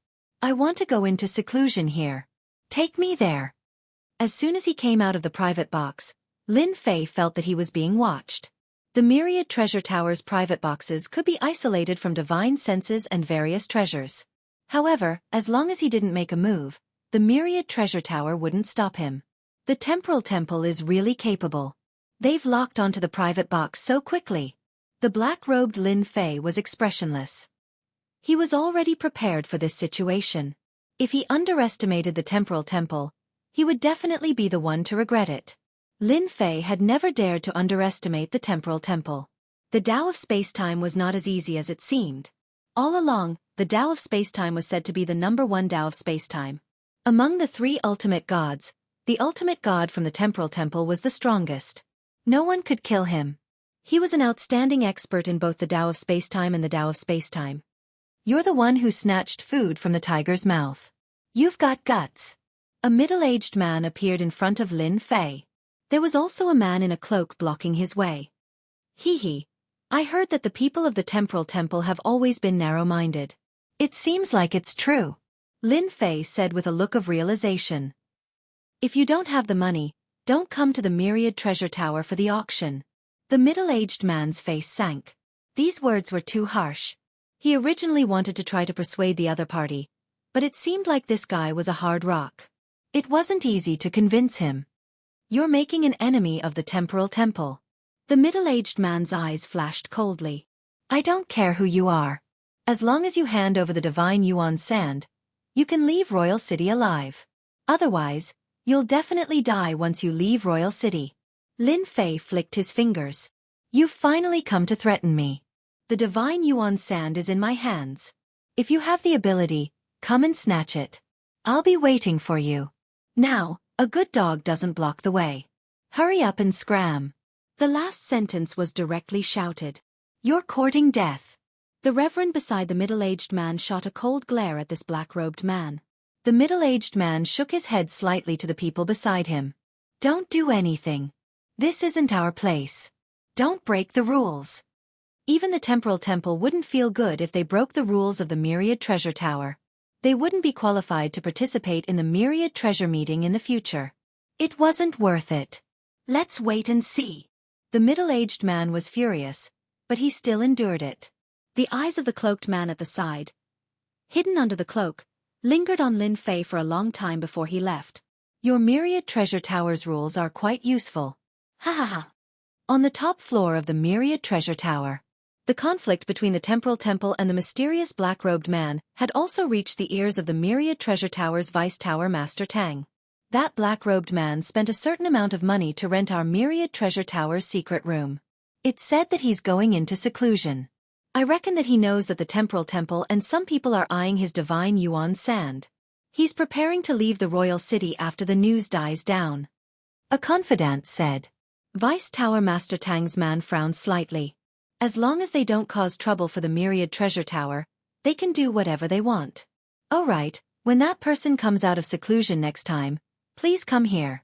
I want to go into seclusion here. Take me there. As soon as he came out of the private box, Lin Fei felt that he was being watched. The Myriad Treasure Tower's private boxes could be isolated from divine senses and various treasures. However, as long as he didn't make a move, the Myriad Treasure Tower wouldn't stop him. The Temporal Temple is really capable. They've locked onto the private box so quickly. The black-robed Lin Fei was expressionless. He was already prepared for this situation. If he underestimated the Temporal Temple, he would definitely be the one to regret it. Lin Fei had never dared to underestimate the Temporal Temple. The Tao of Space-Time was not as easy as it seemed. All along, the Tao of Space-Time was said to be the #1 Tao of Space-Time. Among the 3 ultimate gods, the ultimate god from the Temporal Temple was the strongest. No one could kill him. He was an outstanding expert in both the Tao of Space-Time and the Tao of Space-Time. You're the one who snatched food from the tiger's mouth. You've got guts. A middle-aged man appeared in front of Lin Fei. There was also a man in a cloak blocking his way. Hee. I heard that the people of the Temporal Temple have always been narrow-minded. It seems like it's true. Lin Fei said with a look of realization. If you don't have the money, don't come to the Myriad Treasure Tower for the auction. The middle-aged man's face sank. These words were too harsh. He originally wanted to try to persuade the other party, but it seemed like this guy was a hard rock. It wasn't easy to convince him. You're making an enemy of the Temporal Temple. The middle-aged man's eyes flashed coldly. I don't care who you are. As long as you hand over the divine Yuan Sand, you can leave Royal City alive. Otherwise, you'll definitely die once you leave Royal City. Lin Fei flicked his fingers. You've finally come to threaten me. The divine Yuan Sand is in my hands. If you have the ability, come and snatch it. I'll be waiting for you. Now, a good dog doesn't block the way. Hurry up and scram. The last sentence was directly shouted. You're courting death. The reverend beside the middle-aged man shot a cold glare at this black-robed man. The middle-aged man shook his head slightly to the people beside him. Don't do anything. This isn't our place. Don't break the rules. Even the Temporal Temple wouldn't feel good if they broke the rules of the Myriad Treasure Tower. They wouldn't be qualified to participate in the Myriad Treasure meeting in the future. It wasn't worth it. Let's wait and see. The middle-aged man was furious, but he still endured it. The eyes of the cloaked man at the side, hidden under the cloak, lingered on Lin Fei for a long time before he left. Your Myriad Treasure Tower's rules are quite useful. Ha ha ha. On the top floor of the Myriad Treasure Tower, the conflict between the Temporal Temple and the mysterious black-robed man had also reached the ears of the Myriad Treasure Tower's Vice Tower Master Tang. That black-robed man spent a certain amount of money to rent our Myriad Treasure Tower's secret room. It's said that he's going into seclusion. I reckon that he knows that the Temporal Temple and some people are eyeing his divine yuan sand. He's preparing to leave the royal city after the news dies down. A confidant said. Vice Tower Master Tang's man frowned slightly. As long as they don't cause trouble for the Myriad Treasure Tower, they can do whatever they want. All right, when that person comes out of seclusion next time, please come here.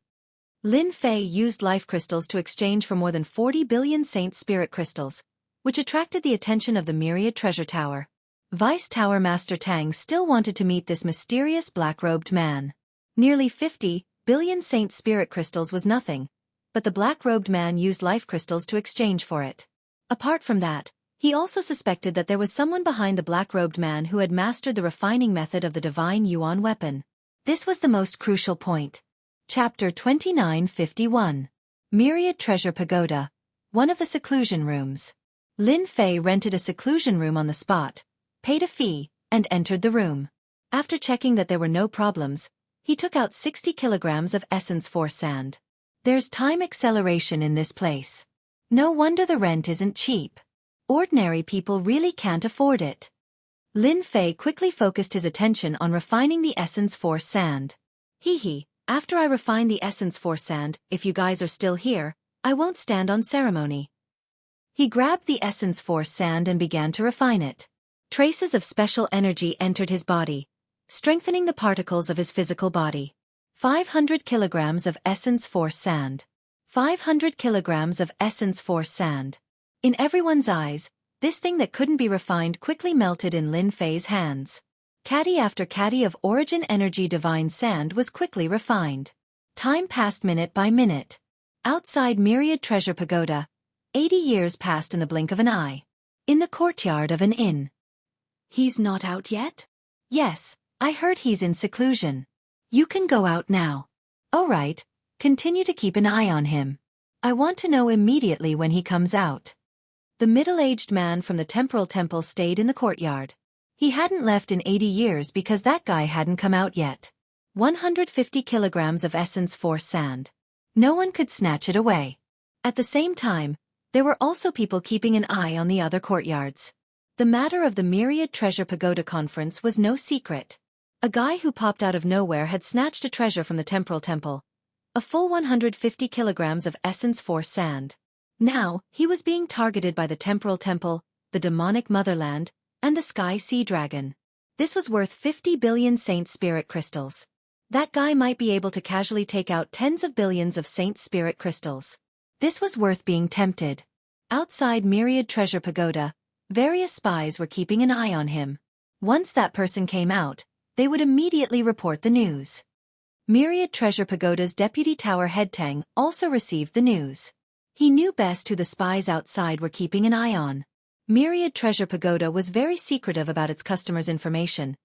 Lin Fei used life crystals to exchange for more than 40 billion Saint Spirit crystals, which attracted the attention of the Myriad Treasure Tower. Vice Tower Master Tang still wanted to meet this mysterious black-robed man. Nearly 50 billion Saint Spirit crystals was nothing, but the black-robed man used life crystals to exchange for it. Apart from that, he also suspected that there was someone behind the black-robed man who had mastered the refining method of the divine yuan weapon. This was the most crucial point. Chapter 2951. Myriad Treasure Pagoda, one of the seclusion rooms. Lin Fei rented a seclusion room on the spot, paid a fee, and entered the room. After checking that there were no problems, he took out 60 kilograms of Essence Force sand. There's time acceleration in this place. No wonder the rent isn't cheap. Ordinary people really can't afford it. Lin Fei quickly focused his attention on refining the Essence Force sand. After I refine the Essence Force sand, if you guys are still here, I won't stand on ceremony. He grabbed the Essence Force sand and began to refine it. Traces of special energy entered his body, strengthening the particles of his physical body. 500 kilograms of Essence Force sand. 500 kilograms of Essence Force sand. In everyone's eyes, this thing that couldn't be refined quickly melted in Lin Fei's hands. Caddy after caddy of Origin Energy Divine Sand was quickly refined. Time passed minute by minute. Outside Myriad Treasure Pagoda, 80 years passed in the blink of an eye. In the courtyard of an inn. He's not out yet? Yes, I heard he's in seclusion. You can go out now. All right. Continue to keep an eye on him. I want to know immediately when he comes out. The middle-aged man from the Temporal Temple stayed in the courtyard. He hadn't left in 80 years because that guy hadn't come out yet. 150 kilograms of Essence Force sand. No one could snatch it away. At the same time, there were also people keeping an eye on the other courtyards. The matter of the Myriad Treasure Pagoda conference was no secret. A guy who popped out of nowhere had snatched a treasure from the Temporal Temple. A full 150 kilograms of Essence Force sand. Now, he was being targeted by the Temporal Temple, the demonic motherland, and the Sky Sea Dragon. This was worth 50 billion Saint Spirit crystals. That guy might be able to casually take out tens of billions of Saint Spirit crystals. This was worth being tempted. Outside Myriad Treasure Pagoda, various spies were keeping an eye on him. Once that person came out, they would immediately report the news. Myriad Treasure Pagoda's Deputy Tower Head Tang also received the news. He knew best who the spies outside were keeping an eye on. Myriad Treasure Pagoda was very secretive about its customers' information,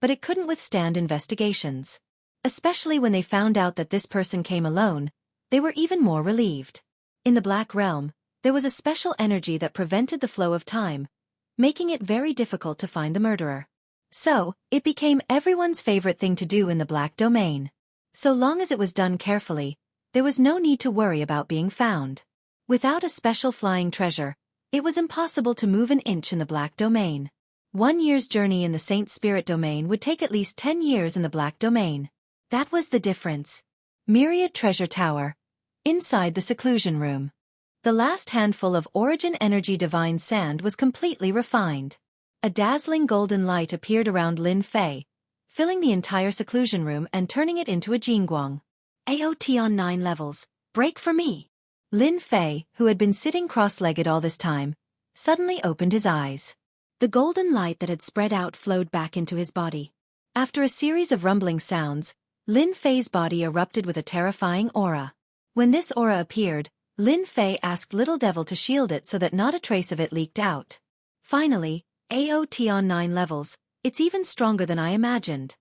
but it couldn't withstand investigations. Especially when they found out that this person came alone, they were even more relieved. In the Black Realm, there was a special energy that prevented the flow of time, making it very difficult to find the murderer. So, it became everyone's favorite thing to do in the Black Domain. So long as it was done carefully, there was no need to worry about being found. Without a special flying treasure, it was impossible to move an inch in the Black Domain. 1 year's journey in the Saint Spirit Domain would take at least 10 years in the Black Domain. That was the difference. Myriad Treasure Tower. Inside the seclusion room. The last handful of Origin Energy Divine Sand was completely refined. A dazzling golden light appeared around Lin Fei, filling the entire seclusion room and turning it into a jingguang. AOT on 9 levels, break for me. Lin Fei, who had been sitting cross-legged all this time, suddenly opened his eyes. The golden light that had spread out flowed back into his body. After a series of rumbling sounds, Lin Fei's body erupted with a terrifying aura. When this aura appeared, Lin Fei asked Little Devil to shield it so that not a trace of it leaked out. Finally, AOT on 9 levels, it's even stronger than I imagined.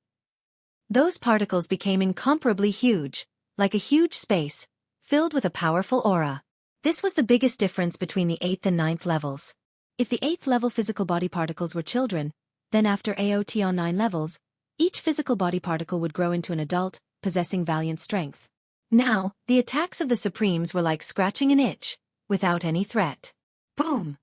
Those particles became incomparably huge, like a huge space, filled with a powerful aura. This was the biggest difference between the 8th and 9th levels. If the 8th level physical body particles were children, then after AOT on 9 levels, each physical body particle would grow into an adult, possessing valiant strength. Now, the attacks of the Supremes were like scratching an itch, without any threat. Boom!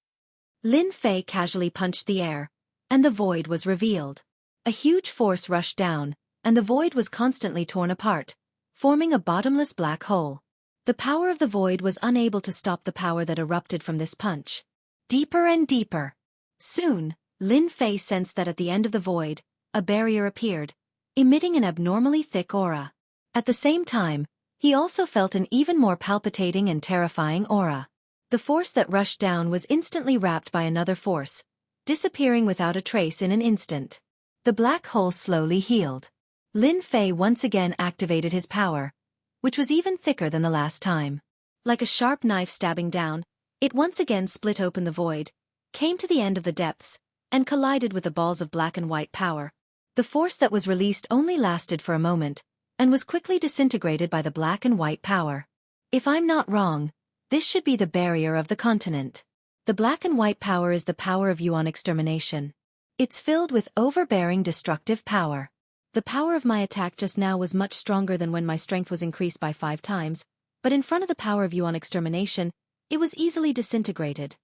Lin Fei casually punched the air, and the void was revealed. A huge force rushed down, and the void was constantly torn apart, forming a bottomless black hole. The power of the void was unable to stop the power that erupted from this punch. Deeper and deeper. Soon, Lin Fei sensed that at the end of the void, a barrier appeared, emitting an abnormally thick aura. At the same time, he also felt an even more palpitating and terrifying aura. The force that rushed down was instantly wrapped by another force, disappearing without a trace in an instant. The black hole slowly healed. Lin Fei once again activated his power, which was even thicker than the last time. Like a sharp knife stabbing down, it once again split open the void, came to the end of the depths, and collided with the balls of black and white power. The force that was released only lasted for a moment, and was quickly disintegrated by the black and white power. If I'm not wrong, this should be the barrier of the continent. The black and white power is the power of Yuan extermination. It's filled with overbearing destructive power. The power of my attack just now was much stronger than when my strength was increased by 5 times, but in front of the power of Yuan extermination, it was easily disintegrated.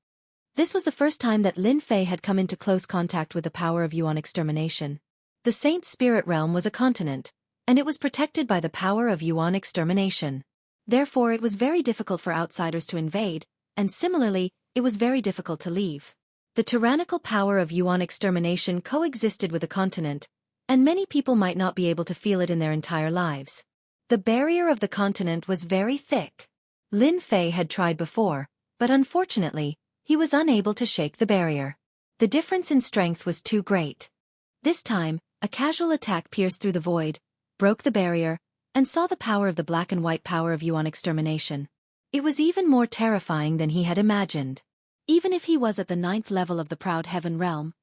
This was the first time that Lin Fei had come into close contact with the power of Yuan extermination. The Saint Spirit Realm was a continent, and it was protected by the power of Yuan extermination. Therefore it was very difficult for outsiders to invade, and similarly, it was very difficult to leave. The tyrannical power of Yuan extermination coexisted with the continent, and many people might not be able to feel it in their entire lives. The barrier of the continent was very thick. Lin Fei had tried before, but unfortunately, he was unable to shake the barrier. The difference in strength was too great. This time, a casual attack pierced through the void, broke the barrier, and saw the power of the black and white power of Yuan extermination. It was even more terrifying than he had imagined. Even if he was at the 9th level of the Proud Heaven realm,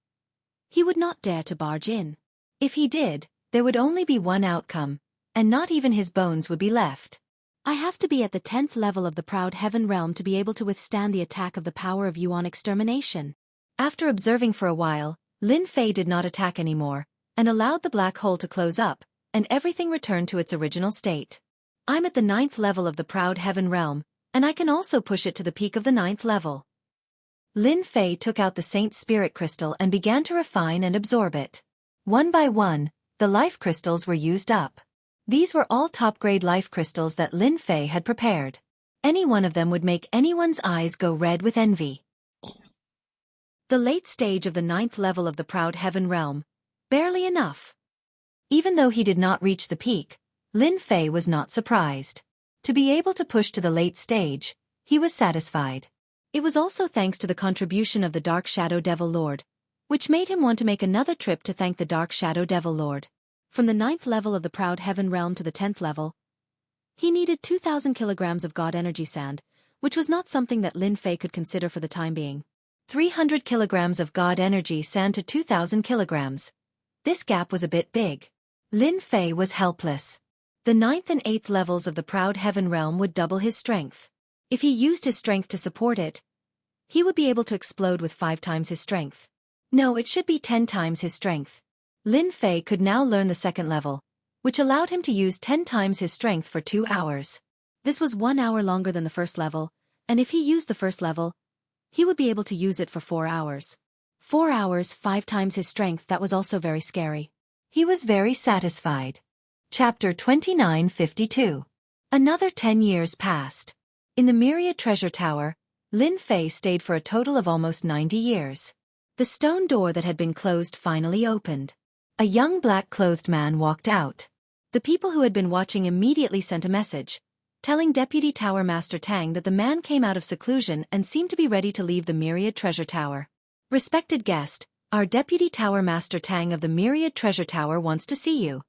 he would not dare to barge in. If he did, there would only be one outcome, and not even his bones would be left. I have to be at the 10th level of the Proud Heaven realm to be able to withstand the attack of the power of Yuan extermination. After observing for a while, Lin Fei did not attack anymore, and allowed the black hole to close up, and everything returned to its original state. I'm at the 9th level of the Proud Heaven realm, and I can also push it to the peak of the 9th level. Lin Fei took out the Saint Spirit Crystal and began to refine and absorb it. One by one, the life crystals were used up. These were all top-grade life crystals that Lin Fei had prepared. Any one of them would make anyone's eyes go red with envy. The late stage of the 9th level of the Proud Heaven realm. Barely enough. Even though he did not reach the peak, Lin Fei was not surprised. To be able to push to the late stage, he was satisfied. It was also thanks to the contribution of the Dark Shadow Devil Lord, which made him want to make another trip to thank the Dark Shadow Devil Lord. From the 9th level of the Proud Heaven realm to the 10th level, he needed 2,000 kilograms of God Energy Sand, which was not something that Lin Fei could consider for the time being. 300 kilograms of God Energy Sand to 2,000 kilograms. This gap was a bit big. Lin Fei was helpless. The 9th and 8th levels of the Proud Heaven realm would double his strength. If he used his strength to support it, he would be able to explode with 5 times his strength. No, it should be 10 times his strength. Lin Fei could now learn the 2nd level, which allowed him to use 10 times his strength for 2 hours. This was 1 hour longer than the 1st level, and if he used the 1st level, he would be able to use it for 4 hours. 4 hours, 5 times his strength, that was also very scary. He was very satisfied. Chapter 2952. Another 10 years passed. In the Myriad Treasure Tower, Lin Fei stayed for a total of almost 90 years. The stone door that had been closed finally opened. A young black-clothed man walked out. The people who had been watching immediately sent a message, telling Deputy Tower Master Tang that the man came out of seclusion and seemed to be ready to leave the Myriad Treasure Tower. Respected guest, our Deputy Tower Master Tang of the Myriad Treasure Tower wants to see you.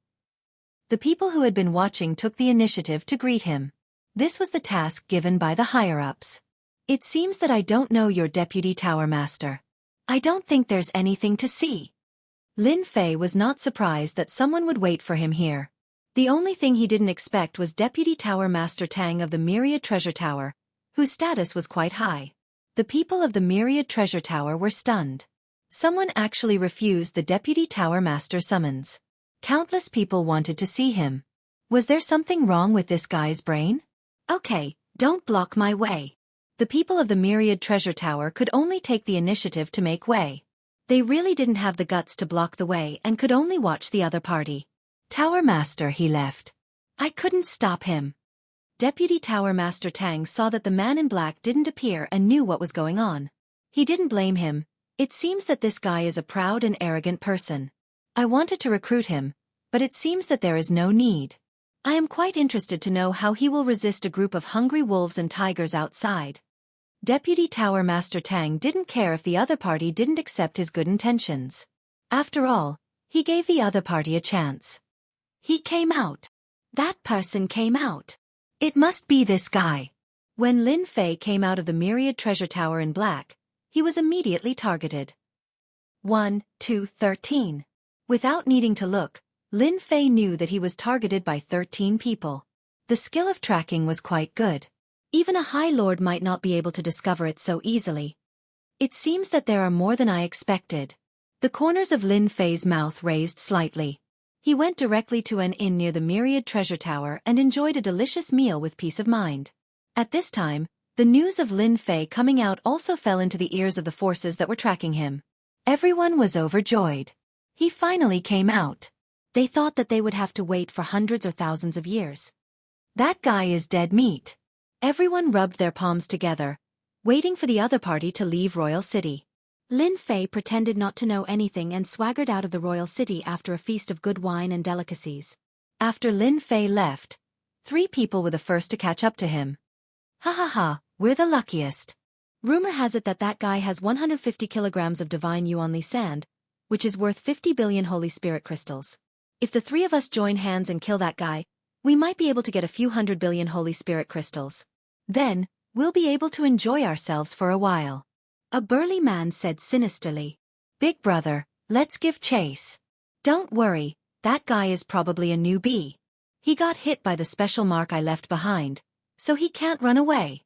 The people who had been watching took the initiative to greet him. This was the task given by the higher-ups. It seems that I don't know your deputy tower master. I don't think there's anything to see. Lin Fei was not surprised that someone would wait for him here. The only thing he didn't expect was Deputy Tower Master Tang of the Myriad Treasure Tower, whose status was quite high. The people of the Myriad Treasure Tower were stunned. Someone actually refused the Deputy Tower Master summons. Countless people wanted to see him. Was there something wrong with this guy's brain? Okay, don't block my way. The people of the Myriad Treasure Tower could only take the initiative to make way. They really didn't have the guts to block the way and could only watch the other party. Tower Master, he left. I couldn't stop him. Deputy Tower Master Tang saw that the man in black didn't appear and knew what was going on. He didn't blame him. It seems that this guy is a proud and arrogant person. I wanted to recruit him, but it seems that there is no need. I am quite interested to know how he will resist a group of hungry wolves and tigers outside. Deputy Tower Master Tang didn't care if the other party didn't accept his good intentions. After all, he gave the other party a chance. He came out. That person came out. It must be this guy. When Lin Fei came out of the Myriad Treasure Tower in black, he was immediately targeted. 1, 2, 13. Without needing to look, Lin Fei knew that he was targeted by 13 people. The skill of tracking was quite good. Even a High Lord might not be able to discover it so easily. It seems that there are more than I expected. The corners of Lin Fei's mouth raised slightly. He went directly to an inn near the Myriad Treasure Tower and enjoyed a delicious meal with peace of mind. At this time, the news of Lin Fei coming out also fell into the ears of the forces that were tracking him. Everyone was overjoyed. He finally came out. They thought that they would have to wait for hundreds or thousands of years. That guy is dead meat. Everyone rubbed their palms together, waiting for the other party to leave Royal City. Lin Fei pretended not to know anything and swaggered out of the Royal City after a feast of good wine and delicacies. After Lin Fei left, 3 people were the first to catch up to him. Ha ha ha, we're the luckiest. Rumor has it that that guy has 150 kilograms of divine Yuanli sand, which is worth 50 billion Holy Spirit crystals. If the 3 of us join hands and kill that guy, we might be able to get a few 100 billion Holy Spirit crystals. Then, we'll be able to enjoy ourselves for a while. A burly man said sinisterly. Big brother, let's give chase. Don't worry, that guy is probably a newbie. He got hit by the special mark I left behind, so he can't run away.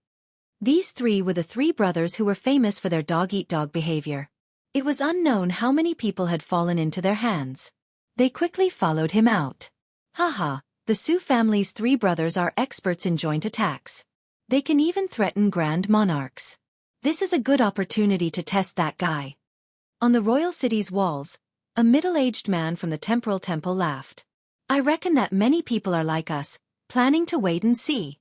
These 3 were the 3 brothers who were famous for their dog-eat-dog behavior. It was unknown how many people had fallen into their hands. They quickly followed him out. Haha, the Su family's 3 brothers are experts in joint attacks. They can even threaten grand monarchs. This is a good opportunity to test that guy. On the royal city's walls, a middle-aged man from the temporal temple laughed. I reckon that many people are like us, planning to wait and see.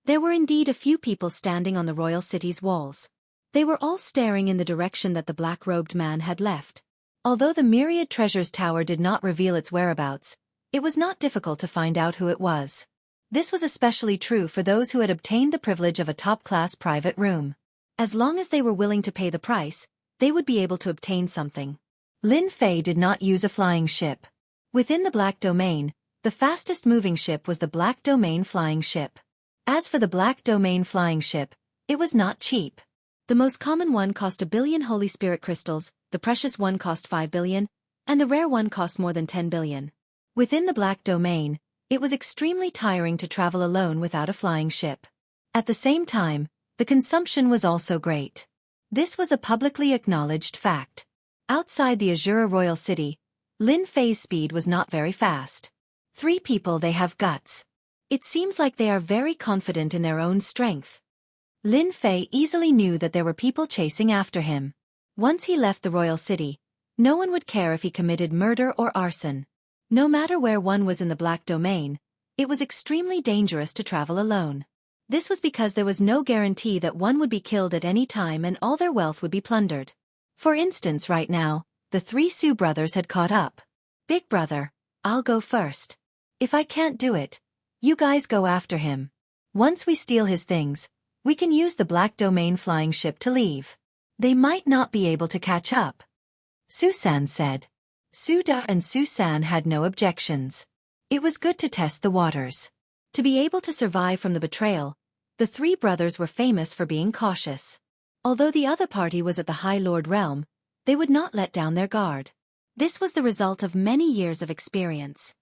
There were indeed a few people standing on the royal city's walls. They were all staring in the direction that the black-robed man had left. Although the Myriad Treasures Tower did not reveal its whereabouts, it was not difficult to find out who it was. This was especially true for those who had obtained the privilege of a top-class private room. As long as they were willing to pay the price, they would be able to obtain something. Lin Fei did not use a flying ship. Within the Black Domain, the fastest-moving ship was the Black Domain flying ship. As for the Black Domain flying ship, it was not cheap. The most common one cost 1 billion Holy Spirit crystals, the precious one cost 5 billion, and the rare one cost more than 10 billion. Within the Black Domain, it was extremely tiring to travel alone without a flying ship. At the same time, the consumption was also great. This was a publicly acknowledged fact. Outside the Azura Royal City, Lin Fei's speed was not very fast. 3 people, they have guts. It seems like they are very confident in their own strength. Lin Fei easily knew that there were people chasing after him. Once he left the Royal City, no one would care if he committed murder or arson. No matter where one was in the Black Domain, it was extremely dangerous to travel alone. This was because there was no guarantee that one would be killed at any time and all their wealth would be plundered. For instance, right now, the 3 Su brothers had caught up. Big brother, I'll go first. If I can't do it, you guys go after him. Once we steal his things, we can use the Black Domain flying ship to leave. They might not be able to catch up. Susan said. Suda and Susan had no objections. It was good to test the waters. To be able to survive from the betrayal, the three brothers were famous for being cautious. Although the other party was at the High Lord realm, they would not let down their guard. This was the result of many years of experience.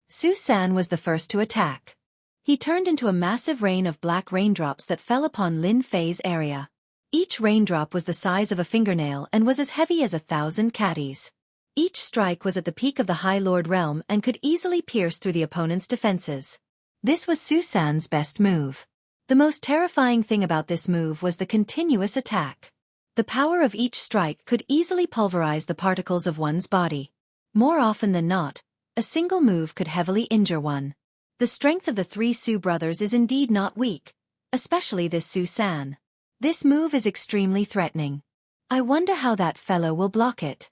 Su-san was the first to attack. He turned into a massive rain of black raindrops that fell upon Lin Fei's area. Each raindrop was the size of a fingernail and was as heavy as 1,000 catties. Each strike was at the peak of the High Lord realm and could easily pierce through the opponent's defenses. This was Su-san's best move. The most terrifying thing about this move was the continuous attack. The power of each strike could easily pulverize the particles of one's body. More often than not, a single move could heavily injure one. The strength of the three Su brothers is indeed not weak, especially this Su-san. This move is extremely threatening. I wonder how that fellow will block it.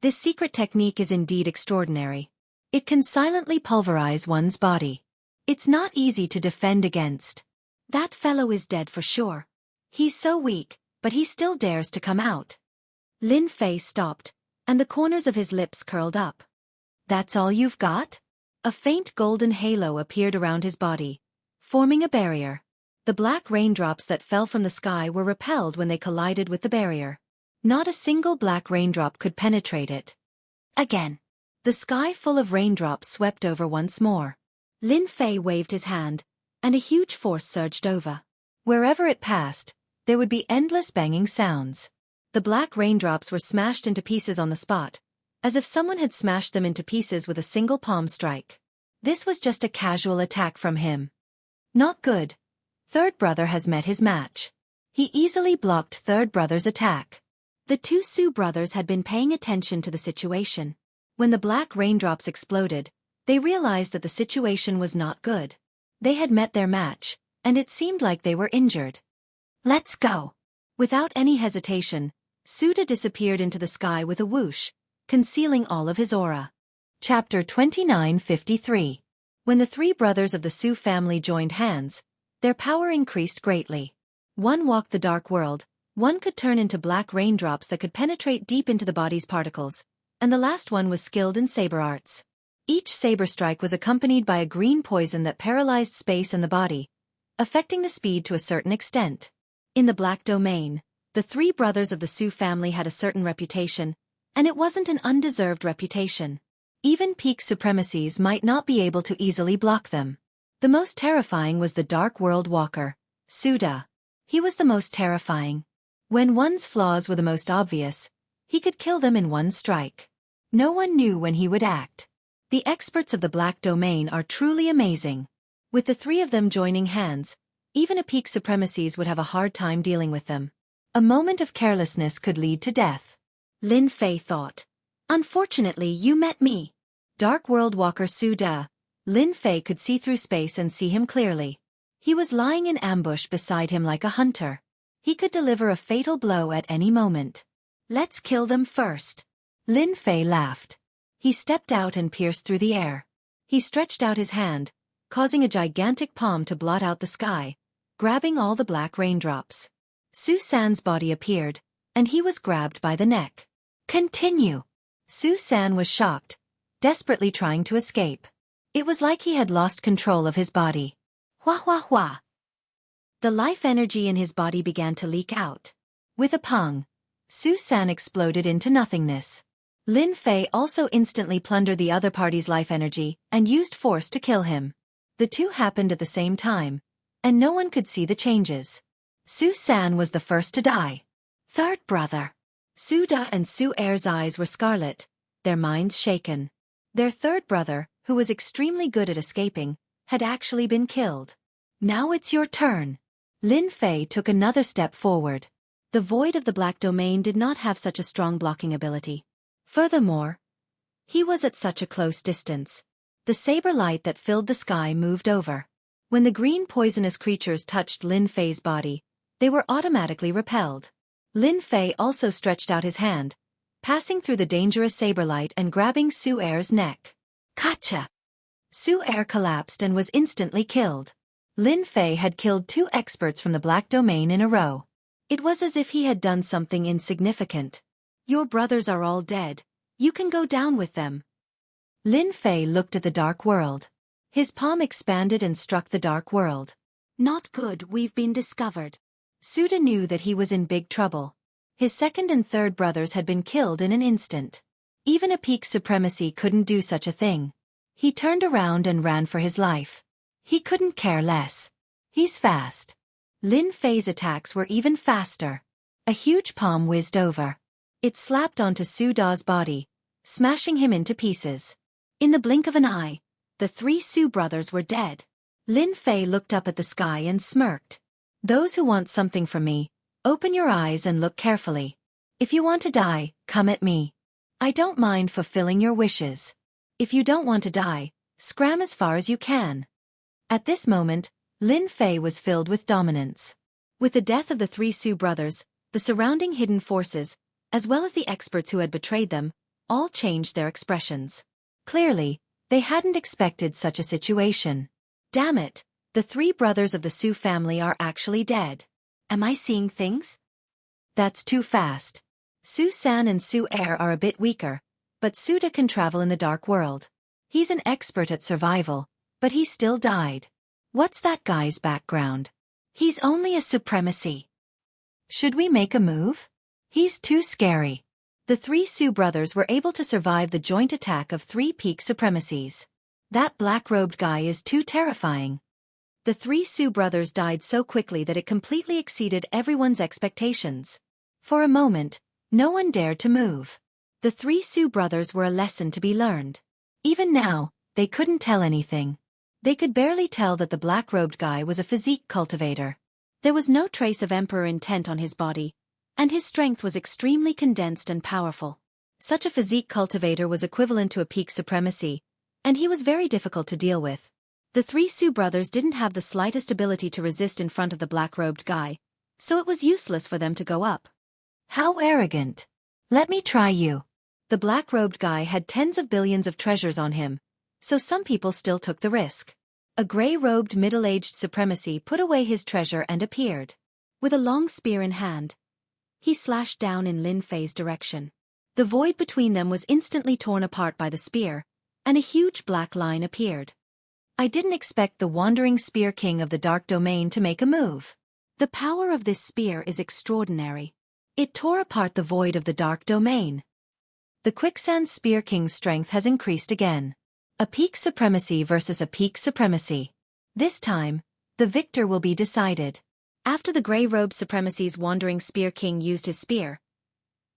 This secret technique is indeed extraordinary. It can silently pulverize one's body. It's not easy to defend against. That fellow is dead for sure. He's so weak, but he still dares to come out. Lin Fei stopped, and the corners of his lips curled up. That's all you've got? A faint golden halo appeared around his body, forming a barrier. The black raindrops that fell from the sky were repelled when they collided with the barrier. Not a single black raindrop could penetrate it. Again. The sky full of raindrops swept over once more. Lin Fei waved his hand, and a huge force surged over. Wherever it passed, there would be endless banging sounds. The black raindrops were smashed into pieces on the spot, as if someone had smashed them into pieces with a single palm strike. This was just a casual attack from him. Not good. Third brother has met his match. He easily blocked third brother's attack. The two Su brothers had been paying attention to the situation. When the black raindrops exploded, they realized that the situation was not good. They had met their match, and it seemed like they were injured. Let's go. Without any hesitation, Suda disappeared into the sky with a whoosh, concealing all of his aura. Chapter 29:53. When the three brothers of the Su family joined hands, their power increased greatly. One walked the dark world, one could turn into black raindrops that could penetrate deep into the body's particles, and the last one was skilled in saber arts. Each saber strike was accompanied by a green poison that paralyzed space and the body, affecting the speed to a certain extent. In the black domain, the three brothers of the Su family had a certain reputation, and it wasn't an undeserved reputation. Even peak supremacies might not be able to easily block them. The most terrifying was the Dark World Walker, Suda. He was the most terrifying. When one's flaws were the most obvious, he could kill them in one strike. No one knew when he would act. The experts of the Black Domain are truly amazing. With the three of them joining hands, even a peak supremacies would have a hard time dealing with them. A moment of carelessness could lead to death. Lin Fei thought. Unfortunately, you met me. Dark World Walker Suda. Lin Fei could see through space and see him clearly. He was lying in ambush beside him like a hunter. He could deliver a fatal blow at any moment. Let's kill them first. Lin Fei laughed. He stepped out and pierced through the air. He stretched out his hand, causing a gigantic palm to blot out the sky, grabbing all the black raindrops. Su-san's body appeared, and he was grabbed by the neck. Continue. Su-san was shocked, desperately trying to escape. It was like he had lost control of his body. Hua hua hua. The life energy in his body began to leak out. With a pang, Su-san exploded into nothingness. Lin Fei also instantly plundered the other party's life energy and used force to kill him. The two happened at the same time, and no one could see the changes. Su-san was the first to die. Third brother. Suda and Su-er's eyes were scarlet, their minds shaken. Their third brother, who was extremely good at escaping, had actually been killed. Now it's your turn. Lin Fei took another step forward. The void of the Black Domain did not have such a strong blocking ability. Furthermore, he was at such a close distance. The saber light that filled the sky moved over. When the green poisonous creatures touched Lin Fei's body, they were automatically repelled. Lin Fei also stretched out his hand, passing through the dangerous saber light and grabbing Su-er's neck. Gotcha! Su-er collapsed and was instantly killed. Lin Fei had killed two experts from the Black Domain in a row. It was as if he had done something insignificant. Your brothers are all dead. You can go down with them. Lin Fei looked at the dark world. His palm expanded and struck the dark world. Not good, we've been discovered. Suda knew that he was in big trouble. His second and third brothers had been killed in an instant. Even a peak supremacy couldn't do such a thing. He turned around and ran for his life. He couldn't care less. He's fast. Lin Fei's attacks were even faster. A huge palm whizzed over. It slapped onto Suda's body, smashing him into pieces. In the blink of an eye, the 3 Su brothers were dead. Lin Fei looked up at the sky and smirked. Those who want something from me, open your eyes and look carefully. If you want to die, come at me. I don't mind fulfilling your wishes. If you don't want to die, scram as far as you can. At this moment, Lin Fei was filled with dominance. With the death of the 3 Su brothers, the surrounding hidden forces, as well as the experts who had betrayed them, all changed their expressions. Clearly, they hadn't expected such a situation. Damn it, the 3 brothers of the Su family are actually dead. Am I seeing things? That's too fast. Su-san and Su-air are a bit weaker, but Suda can travel in the dark world. He's an expert at survival, but he still died. What's that guy's background? He's only a supremacy. Should we make a move? He's too scary. The 3 Su brothers were able to survive the joint attack of 3 peak supremacies. That black-robed guy is too terrifying. The 3 Su brothers died so quickly that it completely exceeded everyone's expectations. For a moment, no one dared to move. The 3 Su brothers were a lesson to be learned. Even now, they couldn't tell anything. They could barely tell that the black-robed guy was a physique cultivator. There was no trace of emperor intent on his body, and his strength was extremely condensed and powerful. Such a physique cultivator was equivalent to a peak supremacy, and he was very difficult to deal with. The 3 Su brothers didn't have the slightest ability to resist in front of the black-robed guy, so it was useless for them to go up. How arrogant. Let me try you. The black-robed guy had tens of billions of treasures on him, so some people still took the risk. A gray-robed middle-aged supremacy put away his treasure and appeared. With a long spear in hand, he slashed down in Lin Fei's direction. The void between them was instantly torn apart by the spear, and a huge black line appeared. I didn't expect the wandering spear king of the dark domain to make a move. The power of this spear is extraordinary. It tore apart the void of the dark domain. The quicksand spear king's strength has increased again. A peak supremacy versus a peak supremacy. This time, the victor will be decided. After the gray-robed supremacy's wandering spear king used his spear,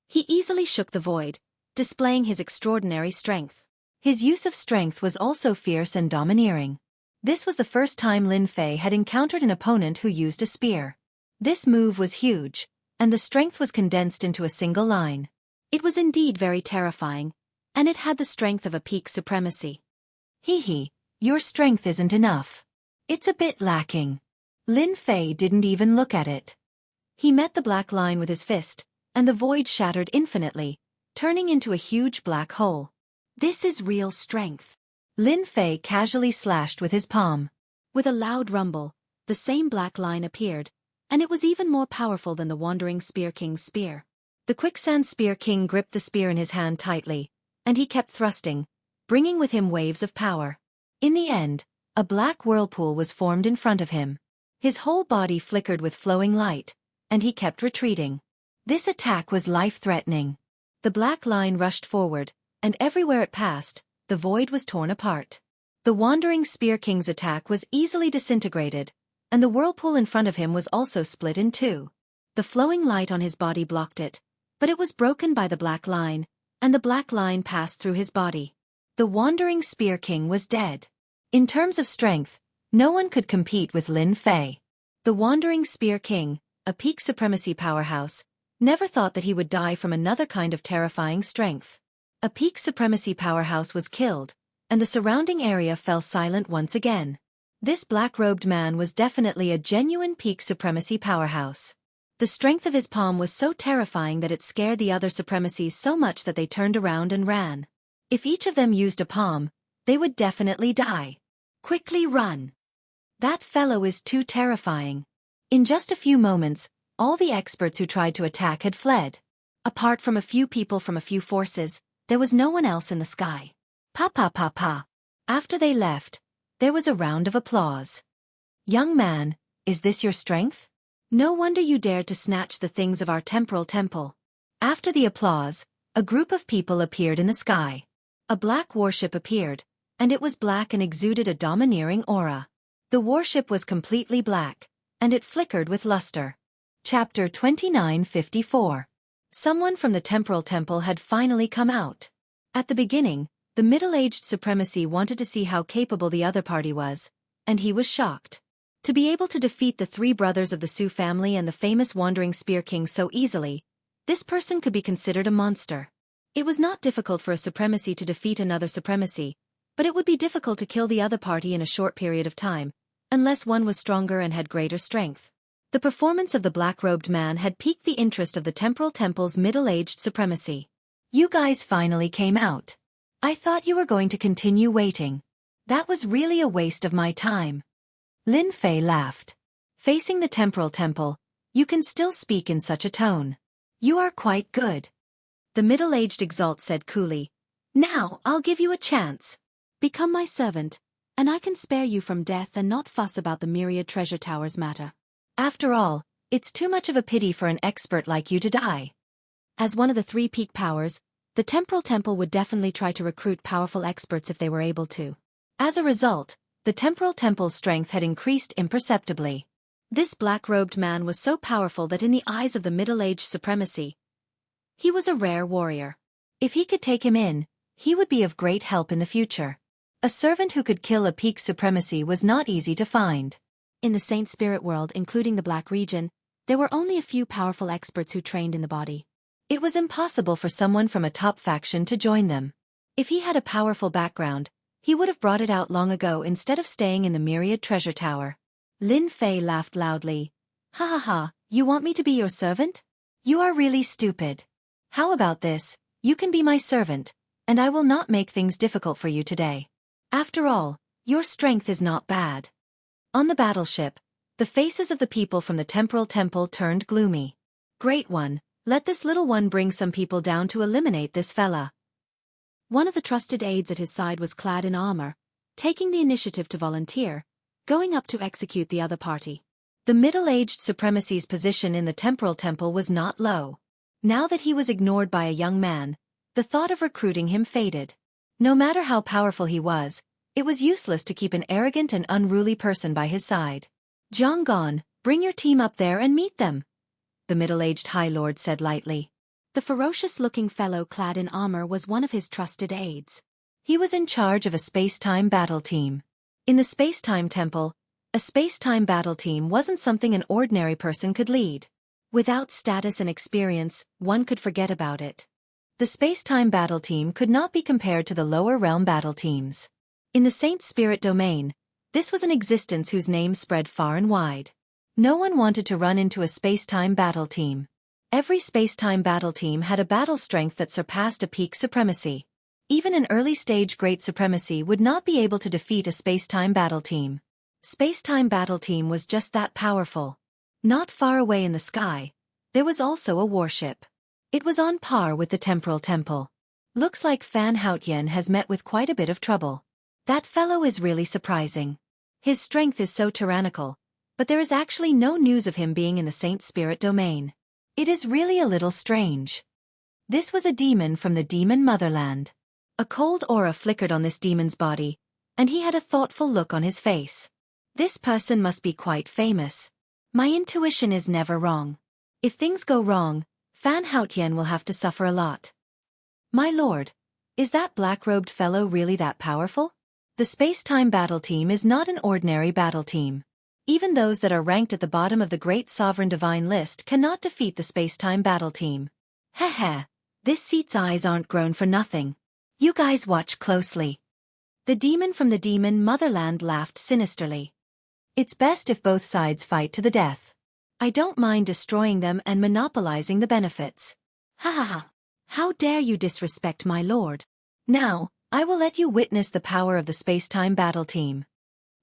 he easily shook the void, displaying his extraordinary strength. His use of strength was also fierce and domineering. This was the first time Lin Fei had encountered an opponent who used a spear. This move was huge, and the strength was condensed into a single line. It was indeed very terrifying, and it had the strength of a peak supremacy. Hee, your strength isn't enough. It's a bit lacking. Lin Fei didn't even look at it. He met the black line with his fist, and the void shattered infinitely, turning into a huge black hole. This is real strength. Lin Fei casually slashed with his palm. With a loud rumble, the same black line appeared, and it was even more powerful than the wandering Spear King's spear. The quicksand Spear King gripped the spear in his hand tightly, and he kept thrusting, bringing with him waves of power. In the end, a black whirlpool was formed in front of him. His whole body flickered with flowing light, and he kept retreating. This attack was life-threatening. The black line rushed forward, and everywhere it passed, the void was torn apart. The wandering Spear King's attack was easily disintegrated, and the whirlpool in front of him was also split in two. The flowing light on his body blocked it, but it was broken by the black line, and the black line passed through his body. The wandering Spear King was dead. In terms of strength, no one could compete with Lin Fei. The wandering Spear King, a peak supremacy powerhouse, never thought that he would die from another kind of terrifying strength. A peak supremacy powerhouse was killed, and the surrounding area fell silent once again. This black-robed man was definitely a genuine peak supremacy powerhouse. The strength of his palm was so terrifying that it scared the other supremacies so much that they turned around and ran. If each of them used a palm, they would definitely die. Quickly run. That fellow is too terrifying. In just a few moments, all the experts who tried to attack had fled. Apart from a few people from a few forces, there was no one else in the sky. Pa pa pa pa. After they left, there was a round of applause. Young man, is this your strength? No wonder you dared to snatch the things of our temporal temple. After the applause, a group of people appeared in the sky. A black warship appeared, and it was black and exuded a domineering aura. The warship was completely black, and it flickered with luster. Chapter 2954. Someone from the temporal temple had finally come out. At the beginning, the middle-aged supremacy wanted to see how capable the other party was, and he was shocked. To be able to defeat the three brothers of the Sioux family and the famous Wandering Spear King so easily, this person could be considered a monster. It was not difficult for a supremacy to defeat another supremacy, but it would be difficult to kill the other party in a short period of time, unless one was stronger and had greater strength. The performance of the black-robed man had piqued the interest of the temporal temple's middle-aged supremacy. You guys finally came out. I thought you were going to continue waiting. That was really a waste of my time. Lin Fei laughed. Facing the temporal temple, you can still speak in such a tone. You are quite good. The middle-aged exalt said coolly. Now, I'll give you a chance. Become my servant, and I can spare you from death and not fuss about the myriad treasure towers matter. After all, it's too much of a pity for an expert like you to die. As one of the three peak powers, the temporal temple would definitely try to recruit powerful experts if they were able to. As a result, the temporal temple's strength had increased imperceptibly. This black-robed man was so powerful that in the eyes of the middle-aged supremacy, he was a rare warrior. If he could take him in, he would be of great help in the future. A servant who could kill a peak supremacy was not easy to find. In the Saint Spirit world, including the Black region, there were only a few powerful experts who trained in the body. It was impossible for someone from a top faction to join them. If he had a powerful background, he would have brought it out long ago instead of staying in the myriad treasure tower. Lin Fei laughed loudly. Ha ha ha, you want me to be your servant? You are really stupid. How about this, you can be my servant, and I will not make things difficult for you today. After all, your strength is not bad. On the battleship, the faces of the people from the temporal temple turned gloomy. Great one, let this little one bring some people down to eliminate this fella. One of the trusted aides at his side was clad in armor, taking the initiative to volunteer, going up to execute the other party. The middle-aged supremacy's position in the temporal temple was not low. Now that he was ignored by a young man, the thought of recruiting him faded. No matter how powerful he was, it was useless to keep an arrogant and unruly person by his side. Zhang Gon, bring your team up there and meet them, the middle-aged High Lord said lightly. The ferocious-looking fellow clad in armor was one of his trusted aides. He was in charge of a space-time battle team. In the space-time temple, a space-time battle team wasn't something an ordinary person could lead. Without status and experience, one could forget about it. The space-time battle team could not be compared to the lower realm battle teams. In the Saint Spirit domain, this was an existence whose name spread far and wide. No one wanted to run into a space-time battle team. Every space-time battle team had a battle strength that surpassed a peak supremacy. Even an early-stage great supremacy would not be able to defeat a space-time battle team. Space-time battle team was just that powerful. Not far away in the sky, there was also a warship. It was on par with the temporal temple. Looks like Fan Haotian has met with quite a bit of trouble. That fellow is really surprising. His strength is so tyrannical, but there is actually no news of him being in the Saint Spirit domain. It is really a little strange. This was a demon from the demon motherland. A cold aura flickered on this demon's body, and he had a thoughtful look on his face. This person must be quite famous. My intuition is never wrong. If things go wrong, Fan Haotian will have to suffer a lot. My lord, is that black-robed fellow really that powerful? The space-time battle team is not an ordinary battle team. Even those that are ranked at the bottom of the Great Sovereign Divine list cannot defeat the space-time battle team. Heh, this seat's eyes aren't grown for nothing. You guys watch closely. The demon from the demon motherland laughed sinisterly. It's best if both sides fight to the death. I don't mind destroying them and monopolizing the benefits. Ha ha ha. How dare you disrespect my lord? Now, I will let you witness the power of the space-time battle team.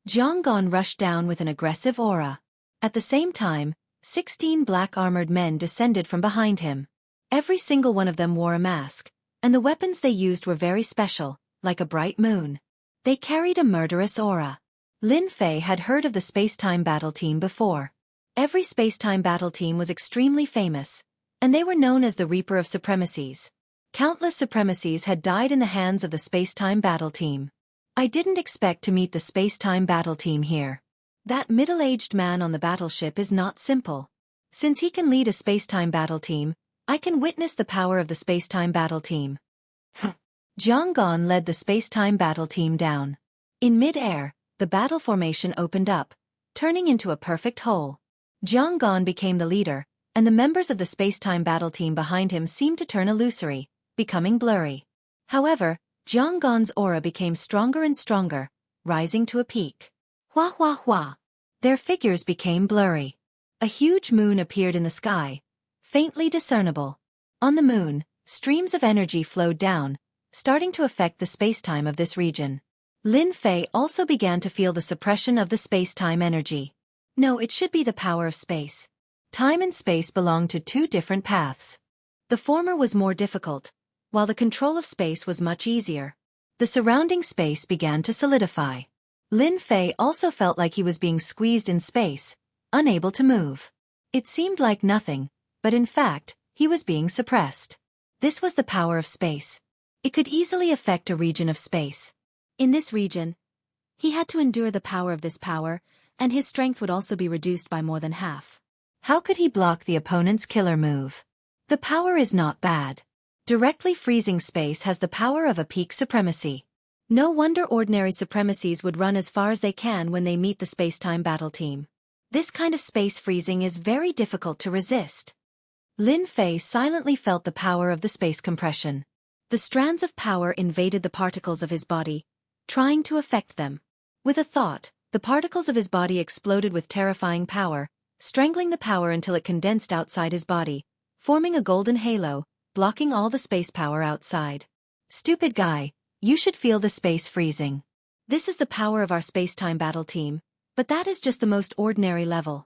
Zhang Gon rushed down with an aggressive aura. At the same time, 16 black-armored men descended from behind him. Every single one of them wore a mask, and the weapons they used were very special, like a bright moon. They carried a murderous aura. Lin Fei had heard of the space-time battle team before. Every space-time battle team was extremely famous, and they were known as the Reaper of Supremacies. Countless supremacies had died in the hands of the space-time battle team. I didn't expect to meet the space-time battle team here. That middle-aged man on the battleship is not simple. Since he can lead a space-time battle team, I can witness the power of the space-time battle team. Jiang Gan led the space-time battle team down. In mid-air, the battle formation opened up, turning into a perfect hole. Jiang Gan became the leader, and the members of the space-time battle team behind him seemed to turn illusory, becoming blurry. However, Jiang Gan's aura became stronger and stronger, rising to a peak. Hua hua hua. Their figures became blurry. A huge moon appeared in the sky, faintly discernible. On the moon, streams of energy flowed down, starting to affect the space-time of this region. Lin Fei also began to feel the suppression of the space-time energy. No, it should be the power of space. Time and space belong to two different paths. The former was more difficult, while the control of space was much easier. The surrounding space began to solidify. Lin Fei also felt like he was being squeezed in space, unable to move. It seemed like nothing, but in fact, he was being suppressed. This was the power of space. It could easily affect a region of space. In this region, he had to endure the power of this power, and his strength would also be reduced by more than half. How could he block the opponent's killer move? The power is not bad. Directly freezing space has the power of a peak supremacy. No wonder ordinary supremacies would run as far as they can when they meet the space-time battle team. This kind of space freezing is very difficult to resist. Lin Fei silently felt the power of the space compression. The strands of power invaded the particles of his body, trying to affect them. With a thought, the particles of his body exploded with terrifying power, strangling the power until it condensed outside his body, forming a golden halo, blocking all the space power outside. Stupid guy, you should feel the space freezing. This is the power of our space-time battle team, but that is just the most ordinary level.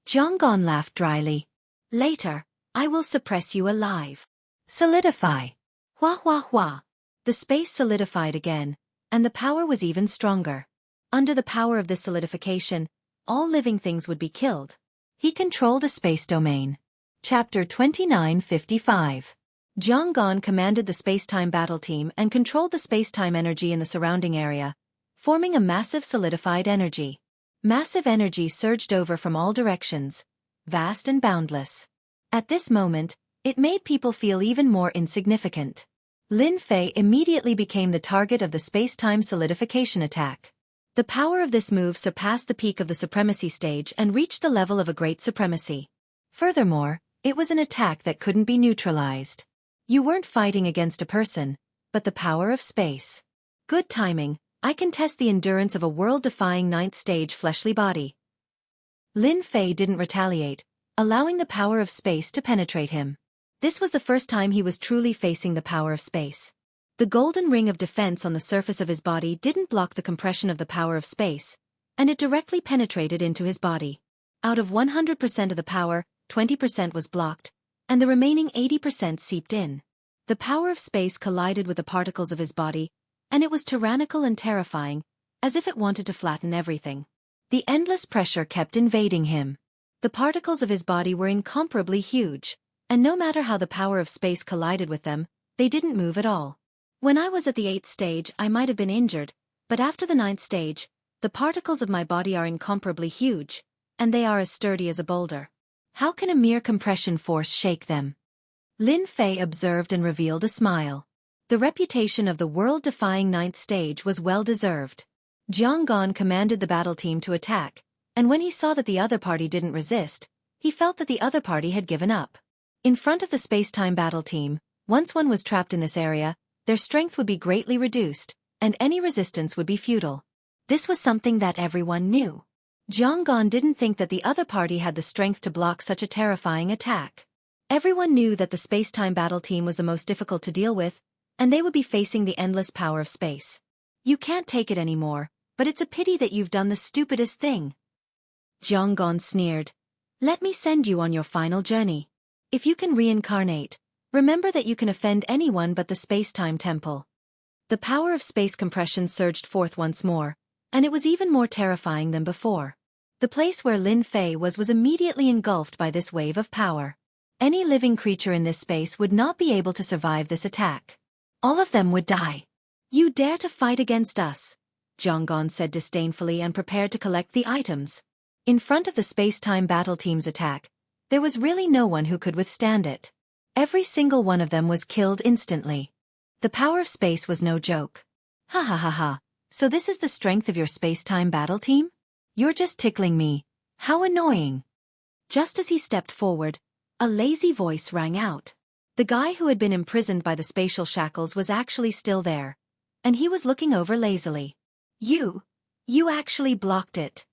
Jiang Gan laughed dryly. Later, I will suppress you alive. Solidify. Hua hua hua. The space solidified again, and the power was even stronger. Under the power of this solidification, all living things would be killed. He controlled a space domain. Chapter 2955. Jiang Gan commanded the space-time battle team and controlled the space-time energy in the surrounding area, forming a massive solidified energy. Massive energy surged over from all directions, vast and boundless. At this moment, it made people feel even more insignificant. Lin Fei immediately became the target of the space-time solidification attack. The power of this move surpassed the peak of the supremacy stage and reached the level of a great supremacy. Furthermore, it was an attack that couldn't be neutralized. You weren't fighting against a person, but the power of space. Good timing, I can test the endurance of a world-defying 9th stage fleshly body. Lin Fei didn't retaliate, allowing the power of space to penetrate him. This was the first time he was truly facing the power of space. The golden ring of defense on the surface of his body didn't block the compression of the power of space, and it directly penetrated into his body. Out of 100% of the power, 20% was blocked, and the remaining 80% seeped in. The power of space collided with the particles of his body, and it was tyrannical and terrifying, as if it wanted to flatten everything. The endless pressure kept invading him. The particles of his body were incomparably huge, and no matter how the power of space collided with them, they didn't move at all. When I was at the 8th stage, I might have been injured, but after the 9th stage, the particles of my body are incomparably huge, and they are as sturdy as a boulder. How can a mere compression force shake them? Lin Fei observed and revealed a smile. The reputation of the world-defying 9th stage was well-deserved. Jiang Gan commanded the battle team to attack, and when he saw that the other party didn't resist, he felt that the other party had given up. In front of the space-time battle team, once one was trapped in this area, their strength would be greatly reduced, and any resistance would be futile. This was something that everyone knew. Jiang Gan didn't think that the other party had the strength to block such a terrifying attack. Everyone knew that the space-time battle team was the most difficult to deal with, and they would be facing the endless power of space. You can't take it anymore, but it's a pity that you've done the stupidest thing. Jiang Gan sneered. Let me send you on your final journey. If you can reincarnate, remember that you can offend anyone but the space-time temple. The power of space compression surged forth once more, and it was even more terrifying than before. The place where Lin Fei was immediately engulfed by this wave of power. Any living creature in this space would not be able to survive this attack. All of them would die. You dare to fight against us? Zhonggan said disdainfully and prepared to collect the items. In front of the space-time battle team's attack, there was really no one who could withstand it. Every single one of them was killed instantly. The power of space was no joke. Ha ha ha ha, so this is the strength of your space-time battle team? You're just tickling me. How annoying. Just as he stepped forward, a lazy voice rang out. The guy who had been imprisoned by the spatial shackles was actually still there, and he was looking over lazily. You actually blocked it.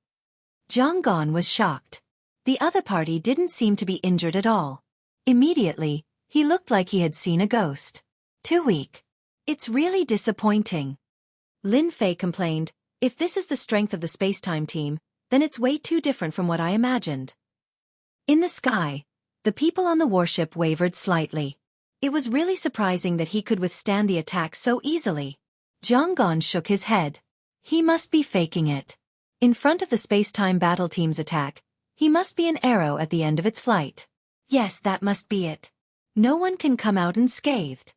Zhonggan was shocked. The other party didn't seem to be injured at all. Immediately, he looked like he had seen a ghost. Too weak. It's really disappointing. Lin Fei complained, if this is the strength of the space-time team, then it's way too different from what I imagined. In the sky, the people on the warship wavered slightly. It was really surprising that he could withstand the attack so easily. Zhonggan shook his head. He must be faking it. In front of the space-time battle team's attack, he must be an arrow at the end of its flight. Yes, that must be it. No one can come out unscathed.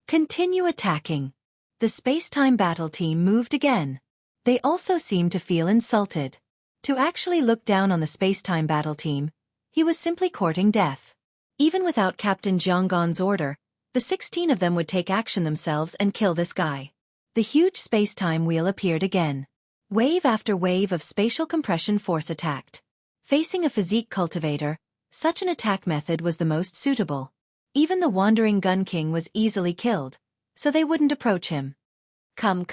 Continue attacking. The space-time battle team moved again. They also seemed to feel insulted. To actually look down on the space-time battle team, he was simply courting death. Even without Captain Zhonggan's order, the 16 of them would take action themselves and kill this guy. The huge space-time wheel appeared again. Wave after wave of spatial compression force attacked. Facing a physique cultivator, such an attack method was the most suitable. Even the wandering Gun King was easily killed, so they wouldn't approach him. Come.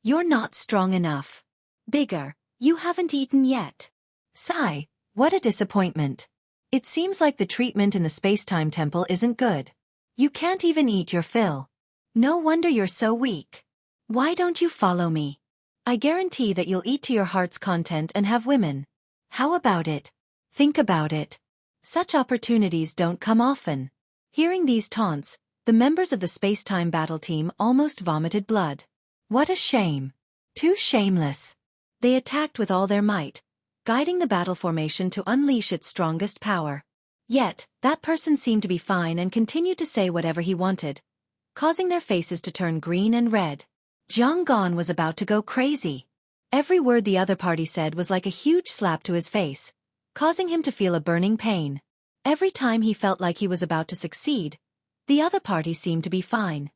You're not strong enough. Bigger, you haven't eaten yet. Sigh, what a disappointment. It seems like the treatment in the space-time temple isn't good. You can't even eat your fill. No wonder you're so weak. Why don't you follow me? I guarantee that you'll eat to your heart's content and have women. How about it? Think about it. Such opportunities don't come often. Hearing these taunts, the members of the space-time battle team almost vomited blood. What a shame. Too shameless. They attacked with all their might, guiding the battle formation to unleash its strongest power. Yet, that person seemed to be fine and continued to say whatever he wanted, causing their faces to turn green and red. Zhonggan was about to go crazy. Every word the other party said was like a huge slap to his face, causing him to feel a burning pain. Every time he felt like he was about to succeed, the other party seemed to be fine.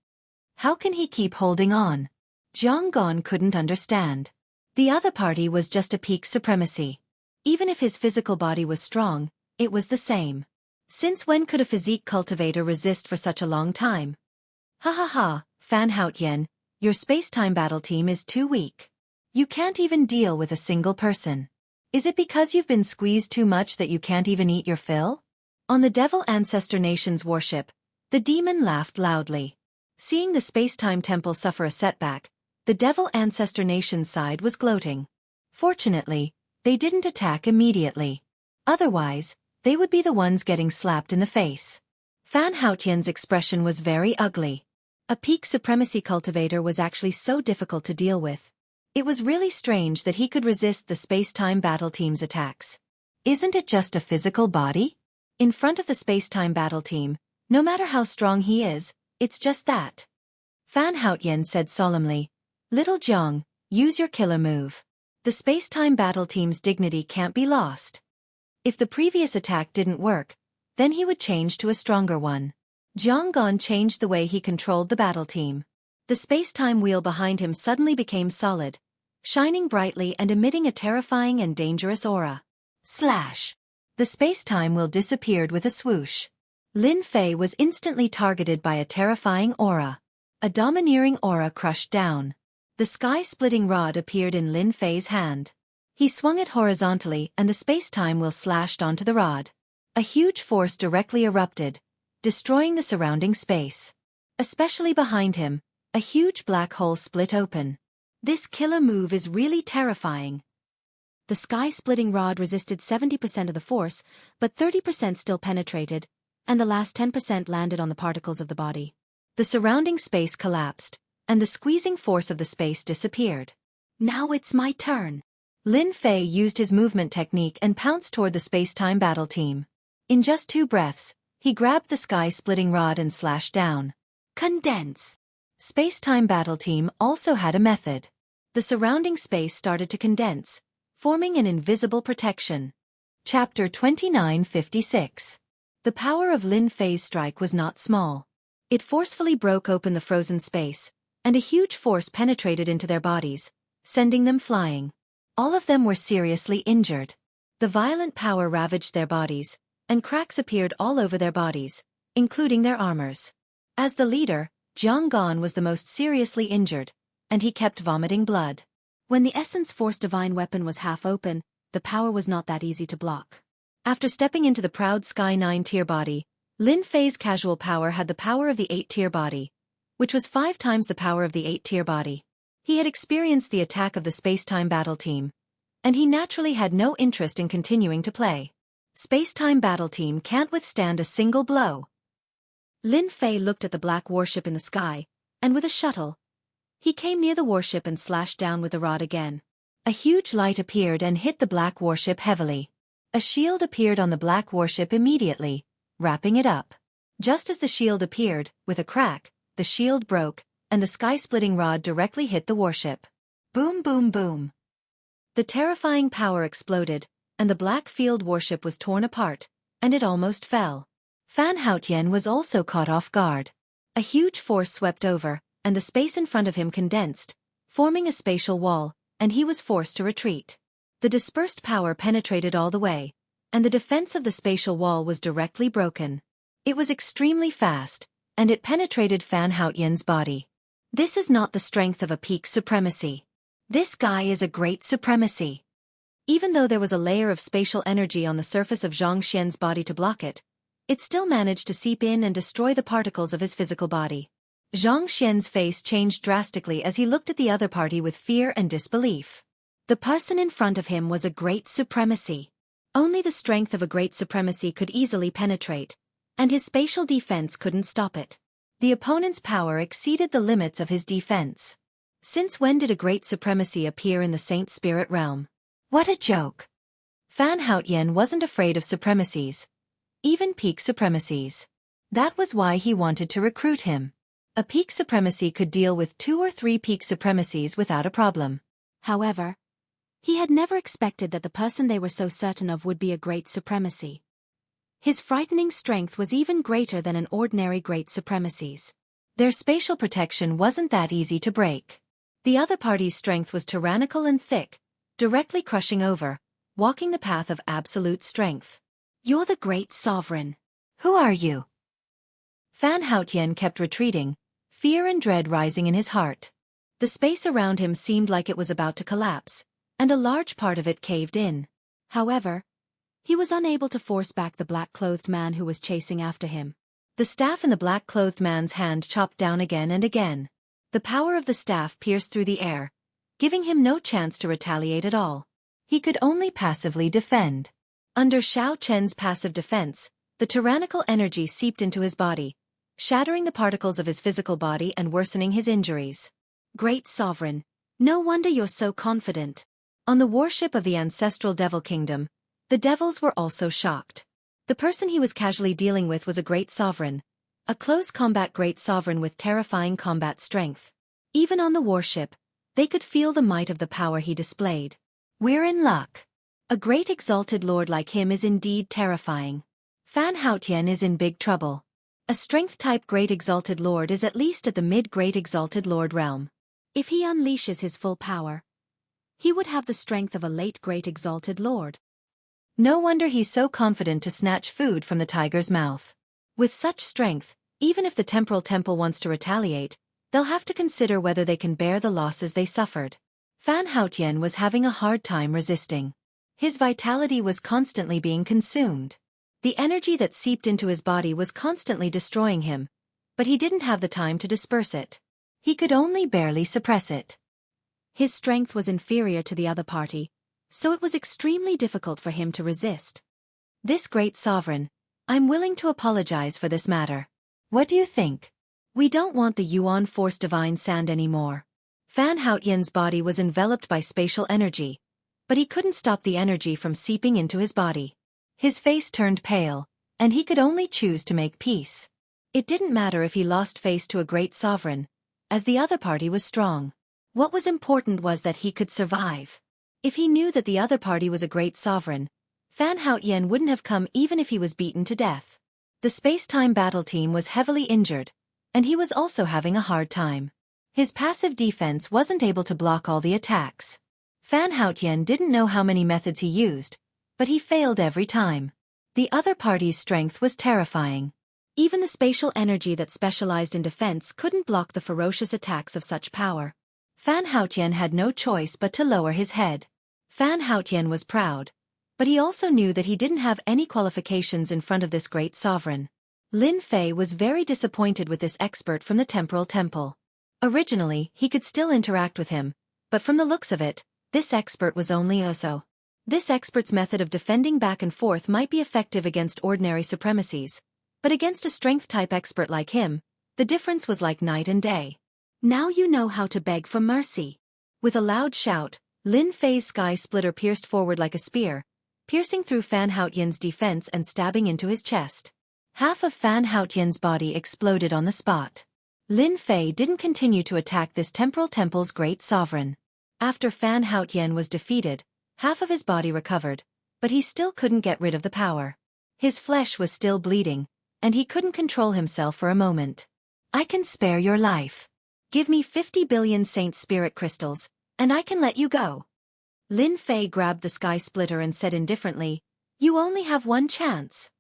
How can he keep holding on? Zhonggan couldn't understand. The other party was just a peak supremacy. Even if his physical body was strong, it was the same. Since when could a physique cultivator resist for such a long time? Ha ha ha, Fan Haotian, your space-time battle team is too weak. You can't even deal with a single person. Is it because you've been squeezed too much that you can't even eat your fill? On the Devil Ancestor Nation's warship, the demon laughed loudly. Seeing the space-time temple suffer a setback, the Devil Ancestor Nation's side was gloating. Fortunately, they didn't attack immediately. Otherwise, they would be the ones getting slapped in the face. Fan Haotian's expression was very ugly. A peak supremacy cultivator was actually so difficult to deal with. It was really strange that he could resist the space-time battle team's attacks. Isn't it just a physical body? In front of the space-time battle team, no matter how strong he is, it's just that. Fan Haotian said solemnly, Little Zhong, use your killer move. The space-time battle team's dignity can't be lost. If the previous attack didn't work, then he would change to a stronger one. Zhonggan changed the way he controlled the battle team. The space-time wheel behind him suddenly became solid, shining brightly and emitting a terrifying and dangerous aura. Slash! The space-time wheel disappeared with a swoosh. Lin Fei was instantly targeted by a terrifying aura. A domineering aura crushed down. The sky-splitting rod appeared in Lin Fei's hand. He swung it horizontally and the space-time wheel slashed onto the rod. A huge force directly erupted, destroying the surrounding space. Especially behind him, a huge black hole split open. This killer move is really terrifying. The sky-splitting rod resisted 70% of the force, but 30% still penetrated, and the last 10% landed on the particles of the body. The surrounding space collapsed, and the squeezing force of the space disappeared. Now it's my turn. Lin Fei used his movement technique and pounced toward the space-time battle team. In just 2 breaths, he grabbed the sky-splitting rod and slashed down. Condense. Space-time battle team also had a method. The surrounding space started to condense, forming an invisible protection. Chapter 2956. The power of Lin Fei's strike was not small. It forcefully broke open the frozen space, and a huge force penetrated into their bodies, sending them flying. All of them were seriously injured. The violent power ravaged their bodies, and cracks appeared all over their bodies, including their armors. As the leader, Jiang Gan was the most seriously injured, and he kept vomiting blood. When the Essence Force Divine weapon was half open, the power was not that easy to block. After stepping into the proud Sky 9-tier body, Lin Fei's casual power had the power of the 8-tier body, which was 5 times the power of the 8-tier body. He had experienced the attack of the space-time battle team, and he naturally had no interest in continuing to play. Space-time battle team can't withstand a single blow. Lin Fei looked at the black warship in the sky, and with a shuttle, he came near the warship and slashed down with the rod again. A huge light appeared and hit the black warship heavily. A shield appeared on the black warship immediately, wrapping it up. Just as the shield appeared, with a crack, the shield broke, and the sky-splitting rod directly hit the warship. Boom boom boom. The terrifying power exploded, and the black field warship was torn apart, and it almost fell. Fan Haotian was also caught off guard. A huge force swept over, and the space in front of him condensed, forming a spatial wall, and he was forced to retreat. The dispersed power penetrated all the way, and the defense of the spatial wall was directly broken. It was extremely fast, and it penetrated Fan Haotian's body. This is not the strength of a peak supremacy. This guy is a great supremacy. Even though there was a layer of spatial energy on the surface of Zhang Xian's body to block it, it still managed to seep in and destroy the particles of his physical body. Zhang Xian's face changed drastically as he looked at the other party with fear and disbelief. The person in front of him was a great supremacy. Only the strength of a great supremacy could easily penetrate, and his spatial defense couldn't stop it. The opponent's power exceeded the limits of his defense. Since when did a great supremacy appear in the Saint Spirit realm? What a joke! Fan Haotian wasn't afraid of supremacies, even peak supremacies. That was why he wanted to recruit him. A peak supremacy could deal with 2 or 3 peak supremacies without a problem. However, he had never expected that the person they were so certain of would be a great supremacy. His frightening strength was even greater than an ordinary great supremacy's. Their spatial protection wasn't that easy to break. The other party's strength was tyrannical and thick, directly crushing over, walking the path of absolute strength. You're the great sovereign. Who are you? Fan Haotian kept retreating, fear and dread rising in his heart. The space around him seemed like it was about to collapse, and a large part of it caved in. However, he was unable to force back the black-clothed man who was chasing after him. The staff in the black-clothed man's hand chopped down again and again. The power of the staff pierced through the air, giving him no chance to retaliate at all. He could only passively defend. Under Xiao Chen's passive defense, the tyrannical energy seeped into his body, shattering the particles of his physical body and worsening his injuries. Great Sovereign, no wonder you're so confident. On the warship of the ancestral Devil Kingdom, the devils were also shocked. The person he was casually dealing with was a great sovereign, a close combat great sovereign with terrifying combat strength. Even on the warship, they could feel the might of the power he displayed. We're in luck. A great exalted lord like him is indeed terrifying. Fan Haotian is in big trouble. A strength-type great exalted lord is at least at the mid-great exalted lord realm. If he unleashes his full power, he would have the strength of a late great exalted lord. No wonder he's so confident to snatch food from the tiger's mouth. With such strength, even if the temporal temple wants to retaliate, they'll have to consider whether they can bear the losses they suffered. Fan Haotian was having a hard time resisting. His vitality was constantly being consumed. The energy that seeped into his body was constantly destroying him, but he didn't have the time to disperse it. He could only barely suppress it. His strength was inferior to the other party, so it was extremely difficult for him to resist. This great sovereign, I'm willing to apologize for this matter. What do you think? We don't want the Yuan Force Divine Sand anymore. Fan Haotian's body was enveloped by spatial energy, but he couldn't stop the energy from seeping into his body. His face turned pale, and he could only choose to make peace. It didn't matter if he lost face to a great sovereign, as the other party was strong. What was important was that he could survive. If he knew that the other party was a great sovereign, Fan Haotian wouldn't have come even if he was beaten to death. The space-time battle team was heavily injured, and he was also having a hard time. His passive defense wasn't able to block all the attacks. Fan Haotian didn't know how many methods he used, but he failed every time. The other party's strength was terrifying. Even the spatial energy that specialized in defense couldn't block the ferocious attacks of such power. Fan Haotian had no choice but to lower his head. Fan Haotian was proud, but he also knew that he didn't have any qualifications in front of this great sovereign. Lin Fei was very disappointed with this expert from the Temporal Temple. Originally, he could still interact with him, but from the looks of it, this expert was only Uso. This expert's method of defending back and forth might be effective against ordinary supremacies, but against a strength-type expert like him, the difference was like night and day. Now you know how to beg for mercy. With a loud shout, Lin Fei's sky splitter pierced forward like a spear, piercing through Fan Haotian's defense and stabbing into his chest. Half of Fan Haotian's body exploded on the spot. Lin Fei didn't continue to attack this Temporal Temple's great sovereign. After Fan Haotian was defeated, half of his body recovered, but he still couldn't get rid of the power. His flesh was still bleeding, and he couldn't control himself for a moment. I can spare your life. Give me 50 billion Saint Spirit crystals, and I can let you go. Lin Fei grabbed the sky splitter and said indifferently, "You only have one chance."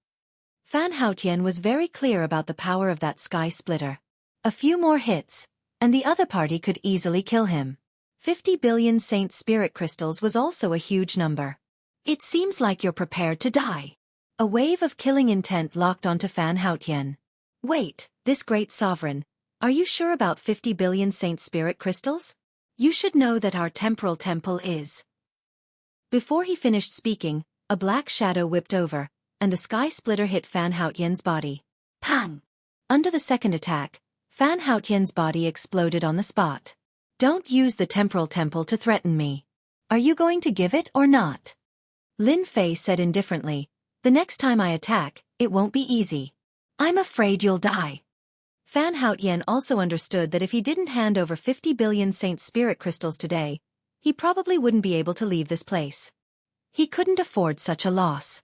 Fan Haotian was very clear about the power of that sky splitter. A few more hits, and the other party could easily kill him. 50 billion Saint Spirit crystals was also a huge number. It seems like you're prepared to die. A wave of killing intent locked onto Fan Haotian. Wait, this great sovereign, are you sure about 50 billion Saint Spirit crystals? You should know that our temporal temple is. Before he finished speaking, a black shadow whipped over, and the sky splitter hit Fan Haotian's body. Pang! Under the second attack, Fan Haotian's body exploded on the spot. Don't use the temporal temple to threaten me. Are you going to give it or not? Lin Fei said indifferently, the next time I attack, it won't be easy. I'm afraid you'll die. Fan Haotian also understood that if he didn't hand over 50 billion Saint Spirit crystals today, he probably wouldn't be able to leave this place. He couldn't afford such a loss.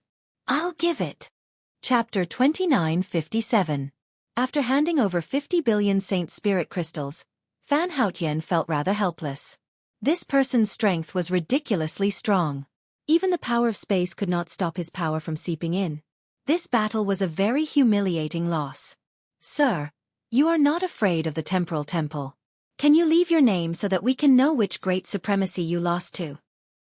I'll give it. Chapter 2957. After handing over 50 billion Saint Spirit crystals, Fan Haotian felt rather helpless. This person's strength was ridiculously strong. Even the power of space could not stop his power from seeping in. This battle was a very humiliating loss. Sir, you are not afraid of the Temporal Temple. Can you leave your name so that we can know which great supremacy you lost to?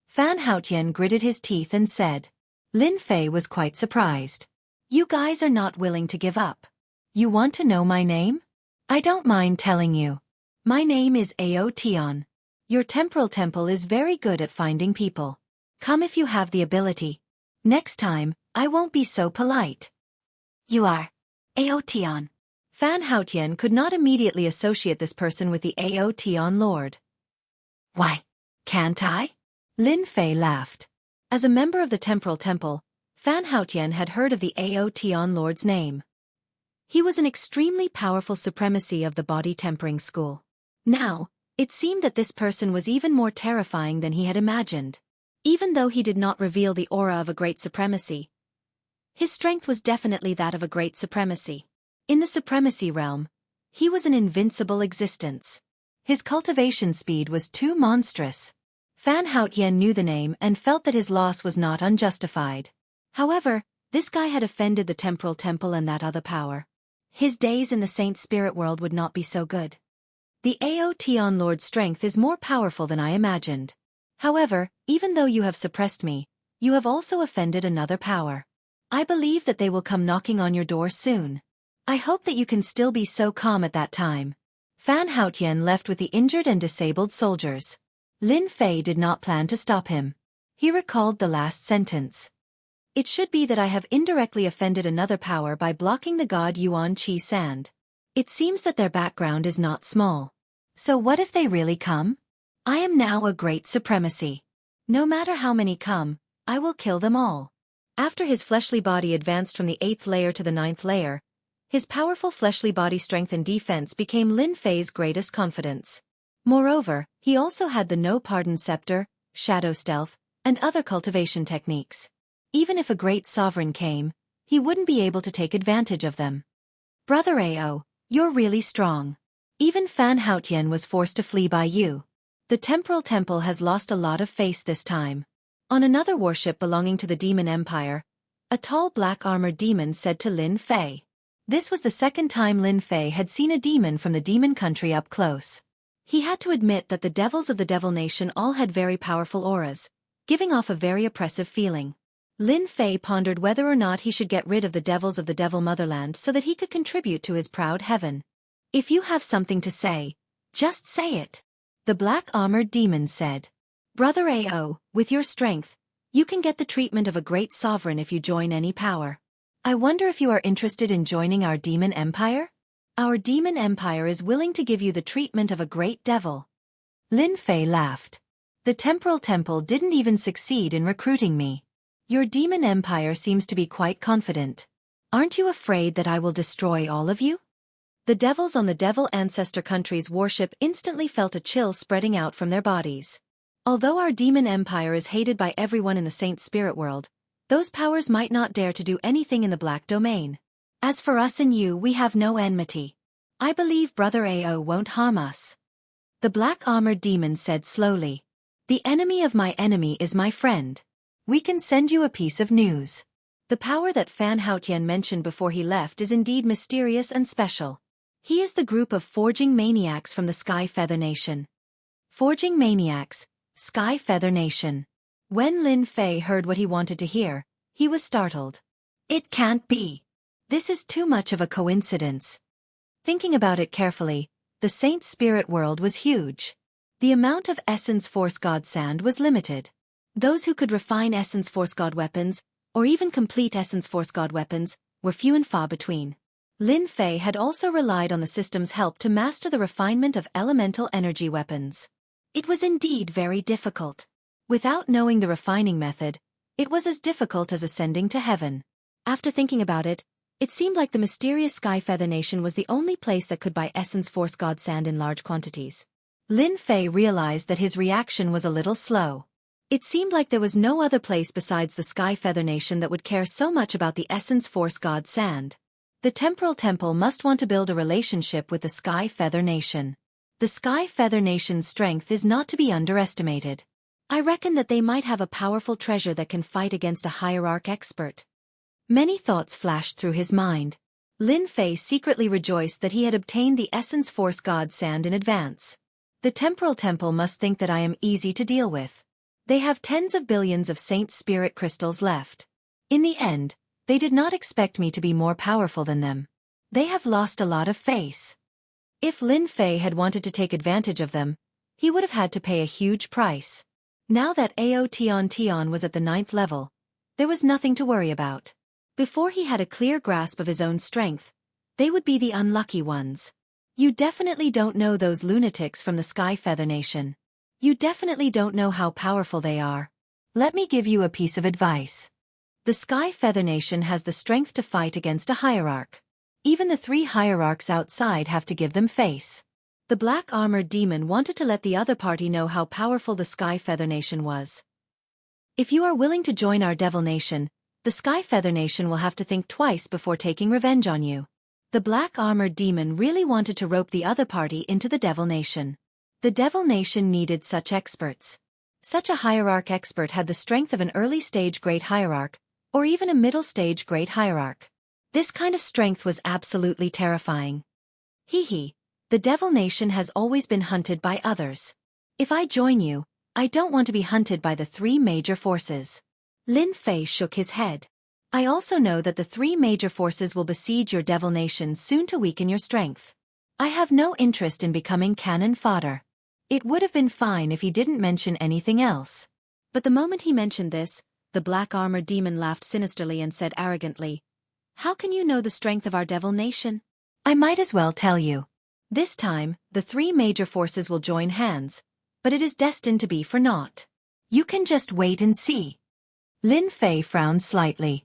Fan Haotian gritted his teeth and said. Lin Fei was quite surprised. You guys are not willing to give up. You want to know my name? I don't mind telling you. My name is Aotion. Your temporal temple is very good at finding people. Come if you have the ability. Next time, I won't be so polite. You are Aotion. Fan Haotian could not immediately associate this person with the Aotion Lord. Why, can't I? Lin Fei laughed. As a member of the Temporal Temple, Fan Haotian had heard of the Aotion Lord's name. He was an extremely powerful supremacy of the body tempering school. Now, it seemed that this person was even more terrifying than he had imagined. Even though he did not reveal the aura of a great supremacy, his strength was definitely that of a great supremacy. In the supremacy realm, he was an invincible existence. His cultivation speed was too monstrous. Fan Haotian knew the name and felt that his loss was not unjustified. However, this guy had offended the Temporal Temple and that other power. His days in the Saint Spirit world would not be so good. The Aotion Lord's strength is more powerful than I imagined. However, even though you have suppressed me, you have also offended another power. I believe that they will come knocking on your door soon. I hope that you can still be so calm at that time. Fan Haotian left with the injured and disabled soldiers. Lin Fei did not plan to stop him. He recalled the last sentence. It should be that I have indirectly offended another power by blocking the god Yuan Qi Sand. It seems that their background is not small. So what if they really come? I am now a great supremacy. No matter how many come, I will kill them all. After his fleshly body advanced from the 8th layer to the 9th layer, his powerful fleshly body strength and defense became Lin Fei's greatest confidence. Moreover, he also had the no-pardon scepter, shadow stealth, and other cultivation techniques. Even if a great sovereign came, he wouldn't be able to take advantage of them. Brother Ao, you're really strong. Even Fan Haotian was forced to flee by you. The Temporal Temple has lost a lot of face this time. On another warship belonging to the Demon Empire, a tall black-armored demon said to Lin Fei. This was the second time Lin Fei had seen a demon from the demon country up close. He had to admit that the devils of the Devil Nation all had very powerful auras, giving off a very oppressive feeling. Lin Fei pondered whether or not he should get rid of the devils of the Devil Motherland so that he could contribute to his proud heaven. If you have something to say, just say it. The black-armored demon said. Brother Ao, with your strength, you can get the treatment of a great sovereign if you join any power. I wonder if you are interested in joining our demon empire? Our demon empire is willing to give you the treatment of a great devil. Lin Fei laughed. The Temporal Temple didn't even succeed in recruiting me. Your demon empire seems to be quite confident. Aren't you afraid that I will destroy all of you? The devils on the Devil Ancestor country's warship instantly felt a chill spreading out from their bodies. Although our demon empire is hated by everyone in the Saint Spirit world, those powers might not dare to do anything in the Black Domain. As for us and you, we have no enmity. I believe Brother Ao won't harm us. The black-armored demon said slowly. The enemy of my enemy is my friend. We can send you a piece of news. The power that Fan Haotian mentioned before he left is indeed mysterious and special. He is the group of Forging Maniacs from the Sky Feather Nation. Forging Maniacs, Sky Feather Nation. When Lin Fei heard what he wanted to hear, he was startled. It can't be. This is too much of a coincidence. Thinking about it carefully, the Saint Spirit world was huge. The amount of Essence Force God Sand was limited. Those who could refine Essence Force God weapons, or even complete Essence Force God weapons, were few and far between. Lin Fei had also relied on the system's help to master the refinement of elemental energy weapons. It was indeed very difficult. Without knowing the refining method, it was as difficult as ascending to heaven. After thinking about it, it seemed like the mysterious Sky Feather Nation was the only place that could buy Essence Force God Sand in large quantities. Lin Fei realized that his reaction was a little slow. It seemed like there was no other place besides the Sky Feather Nation that would care so much about the Essence Force God Sand. The Temporal Temple must want to build a relationship with the Sky Feather Nation. The Sky Feather Nation's strength is not to be underestimated. I reckon that they might have a powerful treasure that can fight against a hierarch expert. Many thoughts flashed through his mind. Lin Fei secretly rejoiced that he had obtained the Essence Force God Sand in advance. The Temporal Temple must think that I am easy to deal with. They have tens of billions of Saint Spirit crystals left. In the end, they did not expect me to be more powerful than them. They have lost a lot of face. If Lin Fei had wanted to take advantage of them, he would have had to pay a huge price. Now that Ao Tian was at the 9th level, there was nothing to worry about. Before he had a clear grasp of his own strength, they would be the unlucky ones. You definitely don't know those lunatics from the Sky Feather Nation. You definitely don't know how powerful they are. Let me give you a piece of advice. The Sky Feather Nation has the strength to fight against a hierarch. Even the 3 hierarchs outside have to give them face. The black-armored demon wanted to let the other party know how powerful the Sky Feather Nation was. If you are willing to join our Devil Nation, the Sky Feather Nation will have to think twice before taking revenge on you. The black-armored demon really wanted to rope the other party into the Devil Nation. The Devil Nation needed such experts. Such a hierarch expert had the strength of an early-stage great hierarch, or even a middle-stage great hierarch. This kind of strength was absolutely terrifying. The Devil Nation has always been hunted by others. If I join you, I don't want to be hunted by the 3 major forces. Lin Fei shook his head. I also know that the 3 major forces will besiege your Devil Nation soon to weaken your strength. I have no interest in becoming cannon fodder. It would have been fine if he didn't mention anything else. But the moment he mentioned this, the black-armored demon laughed sinisterly and said arrogantly, How can you know the strength of our Devil Nation? I might as well tell you. This time, the three major forces will join hands, but it is destined to be for naught. You can just wait and see. Lin Fei frowned slightly.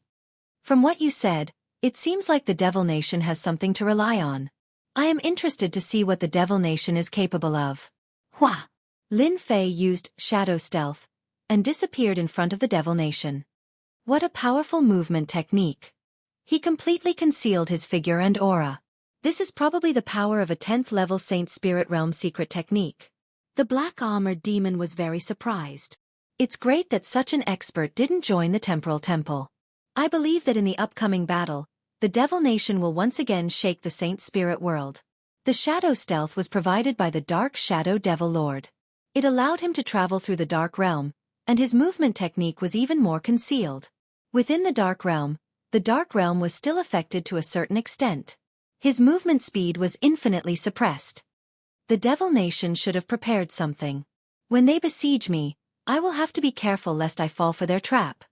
From what you said, it seems like the Devil Nation has something to rely on. I am interested to see what the Devil Nation is capable of. Hua! Lin Fei used shadow stealth and disappeared in front of the Devil Nation. What a powerful movement technique. He completely concealed his figure and aura. This is probably the power of a 10th level Saint Spirit Realm secret technique. The black armored demon was very surprised. It's great that such an expert didn't join the Temporal Temple. I believe that in the upcoming battle, the Devil Nation will once again shake the Saint Spirit world. The shadow stealth was provided by the Dark Shadow Devil Lord. It allowed him to travel through the Dark Realm, and his movement technique was even more concealed. Within the Dark Realm was still affected to a certain extent. His movement speed was infinitely suppressed. The Devil Nation should have prepared something. When they besiege me, I will have to be careful lest I fall for their trap.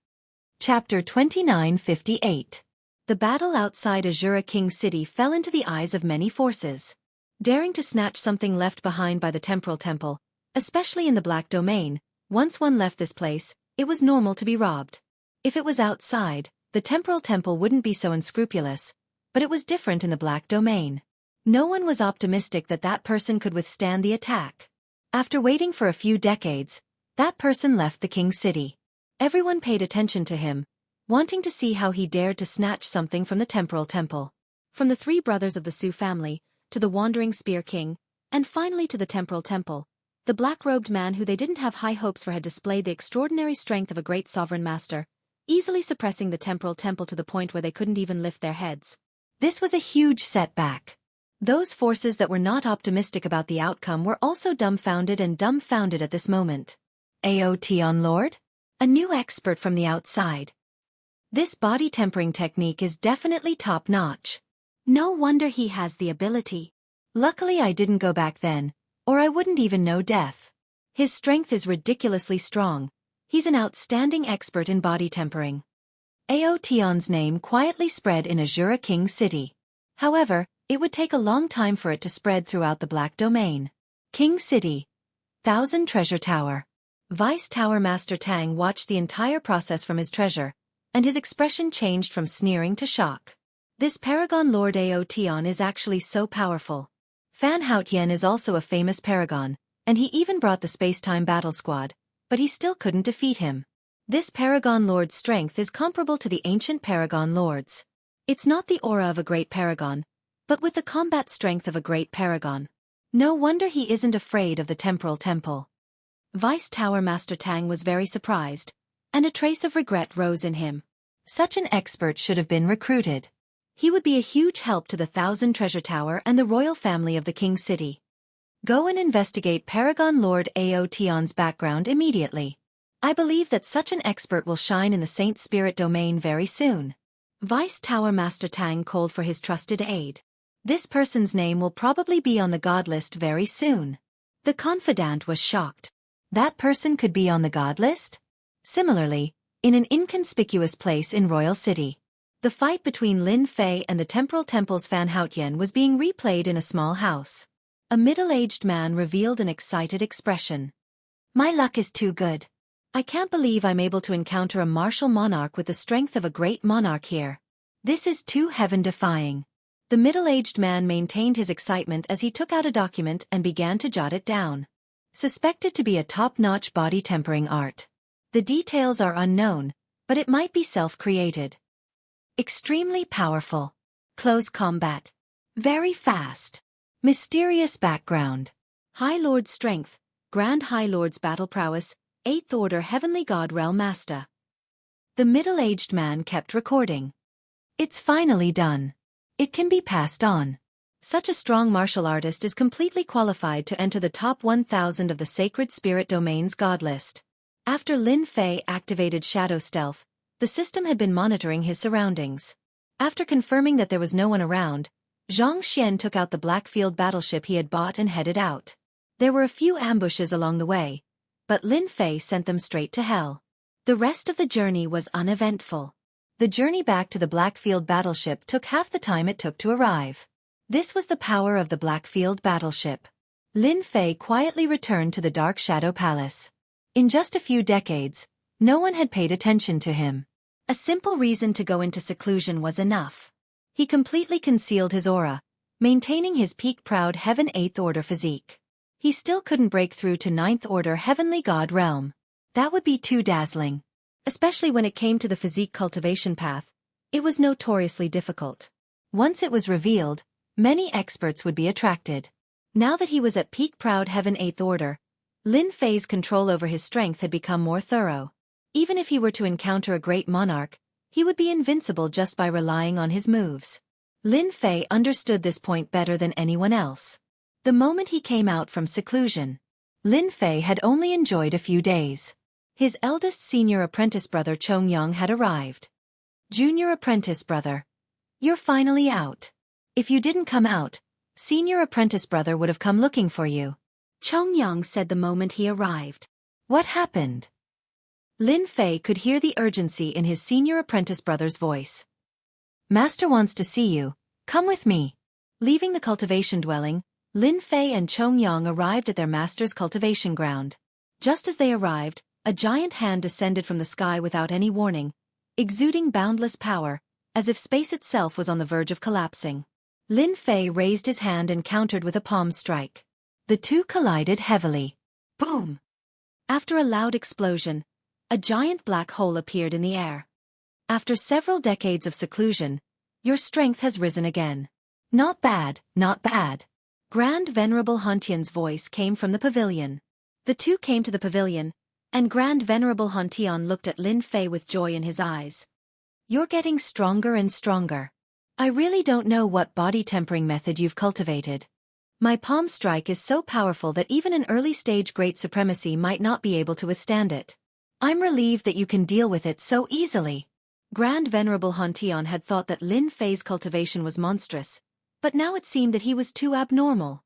Chapter 2958. The battle outside Azura King City fell into the eyes of many forces. Daring to snatch something left behind by the Temporal Temple, especially in the Black Domain, once one left this place, it was normal to be robbed. If it was outside, the Temporal Temple wouldn't be so unscrupulous, but it was different in the Black Domain. No one was optimistic that that person could withstand the attack. After waiting for a few decades, that person left the King City. Everyone paid attention to him, wanting to see how he dared to snatch something from the Temporal Temple. From the three brothers of the Su family, to the Wandering Spear King, and finally to the Temporal Temple, the black-robed man who they didn't have high hopes for had displayed the extraordinary strength of a great sovereign master, easily suppressing the Temporal Temple to the point where they couldn't even lift their heads. This was a huge setback. Those forces that were not optimistic about the outcome were also dumbfounded at this moment. Aotion Lord? A new expert from the outside. This body tempering technique is definitely top-notch. No wonder he has the ability. Luckily I didn't go back then, or I wouldn't even know death. His strength is ridiculously strong. He's an outstanding expert in body tempering. Aotion's name quietly spread in Azura King City. However, it would take a long time for it to spread throughout the Black Domain. King City. 1000 Treasure Tower. Vice Tower Master Tang watched the entire process from his treasure, and his expression changed from sneering to shock. This Paragon Lord Aotion is actually so powerful. Fan Haotian is also a famous paragon, and he even brought the Space-Time Battle Squad, but he still couldn't defeat him. This Paragon Lord's strength is comparable to the ancient Paragon Lords. It's not the aura of a great paragon, but with the combat strength of a great paragon. No wonder he isn't afraid of the Temporal Temple. Vice Tower Master Tang was very surprised, and a trace of regret rose in him. Such an expert should have been recruited. He would be a huge help to the 1000 Treasure Tower and the royal family of the King City. Go and investigate Paragon Lord Aotion's background immediately. I believe that such an expert will shine in the Saint Spirit domain very soon. Vice Tower Master Tang called for his trusted aide. This person's name will probably be on the god list very soon. The confidant was shocked. That person could be on the god list? Similarly, in an inconspicuous place in Royal City, the fight between Lin Fei and the Temporal Temple's Fan Haotian was being replayed in a small house. A middle-aged man revealed an excited expression. My luck is too good. I can't believe I'm able to encounter a martial monarch with the strength of a great monarch here. This is too heaven-defying. The middle-aged man maintained his excitement as he took out a document and began to jot it down. Suspected to be a top-notch body tempering art. The details are unknown, but it might be self-created. Extremely powerful. Close combat. Very fast. Mysterious background. High Lord strength, Grand High Lord's battle prowess, 8th Order Heavenly God Realm Master. The middle-aged man kept recording. It's finally done. It can be passed on. Such a strong martial artist is completely qualified to enter the top 1000 of the Sacred Spirit Domain's God list. After Lin Fei activated Shadow Stealth, the system had been monitoring his surroundings. After confirming that there was no one around, Zhang Xian took out the Blackfield battleship he had bought and headed out. There were a few ambushes along the way, but Lin Fei sent them straight to hell. The rest of the journey was uneventful. The journey back to the Blackfield battleship took half the time it took to arrive. This was the power of the Blackfield battleship. Lin Fei quietly returned to the Dark Shadow Palace. In just a few decades, no one had paid attention to him. A simple reason to go into seclusion was enough. He completely concealed his aura, maintaining his peak-proud Heaven 8th Order physique. He still couldn't break through to 9th Order Heavenly God realm. That would be too dazzling. Especially when it came to the physique cultivation path, it was notoriously difficult. Once it was revealed, many experts would be attracted. Now that he was at peak-proud Heaven 8th Order, Lin Fei's control over his strength had become more thorough. Even if he were to encounter a great monarch, he would be invincible just by relying on his moves. Lin Fei understood this point better than anyone else. The moment he came out from seclusion, Lin Fei had only enjoyed a few days. His eldest senior apprentice brother Chongyang had arrived. Junior apprentice brother, you're finally out. If you didn't come out, senior apprentice brother would have come looking for you, Chongyang said the moment he arrived. What happened? Lin Fei could hear the urgency in his senior apprentice brother's voice. Master wants to see you, come with me. Leaving the cultivation dwelling, Lin Fei and Chongyang arrived at their master's cultivation ground. Just as they arrived, a giant hand descended from the sky without any warning, exuding boundless power, as if space itself was on the verge of collapsing. Lin Fei raised his hand and countered with a palm strike. The two collided heavily. Boom! After a loud explosion, a giant black hole appeared in the air. After several decades of seclusion, your strength has risen again. Not bad, not bad. Grand Venerable Hantian's voice came from the pavilion. The two came to the pavilion, and Grand Venerable Hantian looked at Lin Fei with joy in his eyes. You're getting stronger and stronger. I really don't know what body tempering method you've cultivated. My palm strike is so powerful that even an early-stage great supremacy might not be able to withstand it. I'm relieved that you can deal with it so easily. Grand Venerable Hantian had thought that Lin Fei's cultivation was monstrous, but now it seemed that he was too abnormal.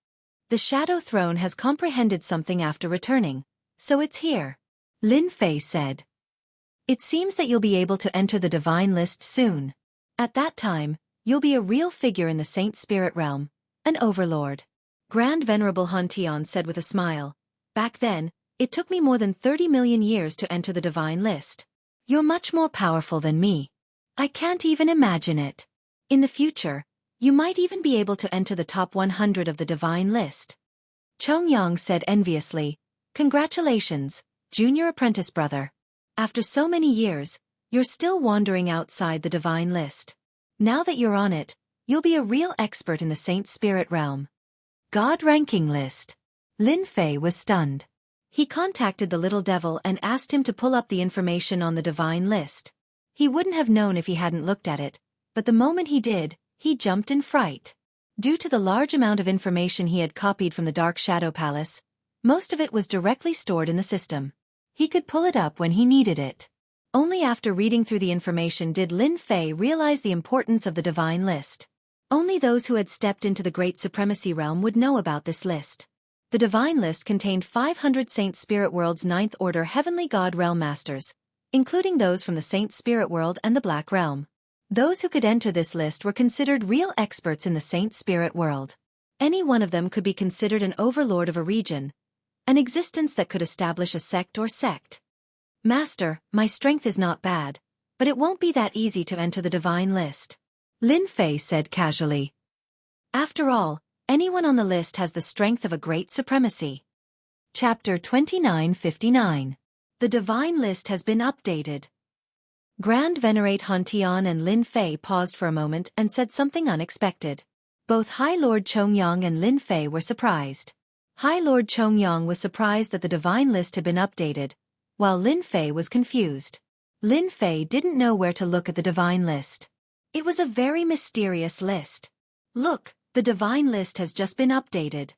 The Shadow Throne has comprehended something after returning, so it's here, Lin Fei said. It seems that you'll be able to enter the Divine List soon. At that time, you'll be a real figure in the Saint Spirit realm, an overlord. Grand Venerable Hantian said with a smile. Back then, it took me more than 30 million years to enter the Divine List. You're much more powerful than me. I can't even imagine it. In the future, you might even be able to enter the top 100 of the Divine List. Chongyang said enviously, Congratulations, junior apprentice brother. After so many years, you're still wandering outside the Divine List. Now that you're on it, you'll be a real expert in the Saint Spirit realm. God ranking list. Lin Fei was stunned. He contacted the little devil and asked him to pull up the information on the Divine List. He wouldn't have known if he hadn't looked at it, but the moment he did, he jumped in fright. Due to the large amount of information he had copied from the Dark Shadow Palace, most of it was directly stored in the system. He could pull it up when he needed it. Only after reading through the information did Lin Fei realize the importance of the Divine List. Only those who had stepped into the Great Supremacy realm would know about this list. The Divine List contained 500 Saint Spirit World's 9th Order Heavenly God Realm Masters, including those from the Saint Spirit World and the Black Realm. Those who could enter this list were considered real experts in the Saint Spirit World. Any one of them could be considered an overlord of a region, an existence that could establish a sect or sect. Master, my strength is not bad, but it won't be that easy to enter the Divine List, Lin Fei said casually. After all, anyone on the list has the strength of a great supremacy. Chapter 2959. The Divine List has been updated. Grand Venerate Hantian and Lin Fei paused for a moment and said something unexpected. Both High Lord Chongyang and Lin Fei were surprised. High Lord Chongyang was surprised that the Divine List had been updated, while Lin Fei was confused. Lin Fei didn't know where to look at the Divine List. It was a very mysterious list. Look, the Divine List has just been updated.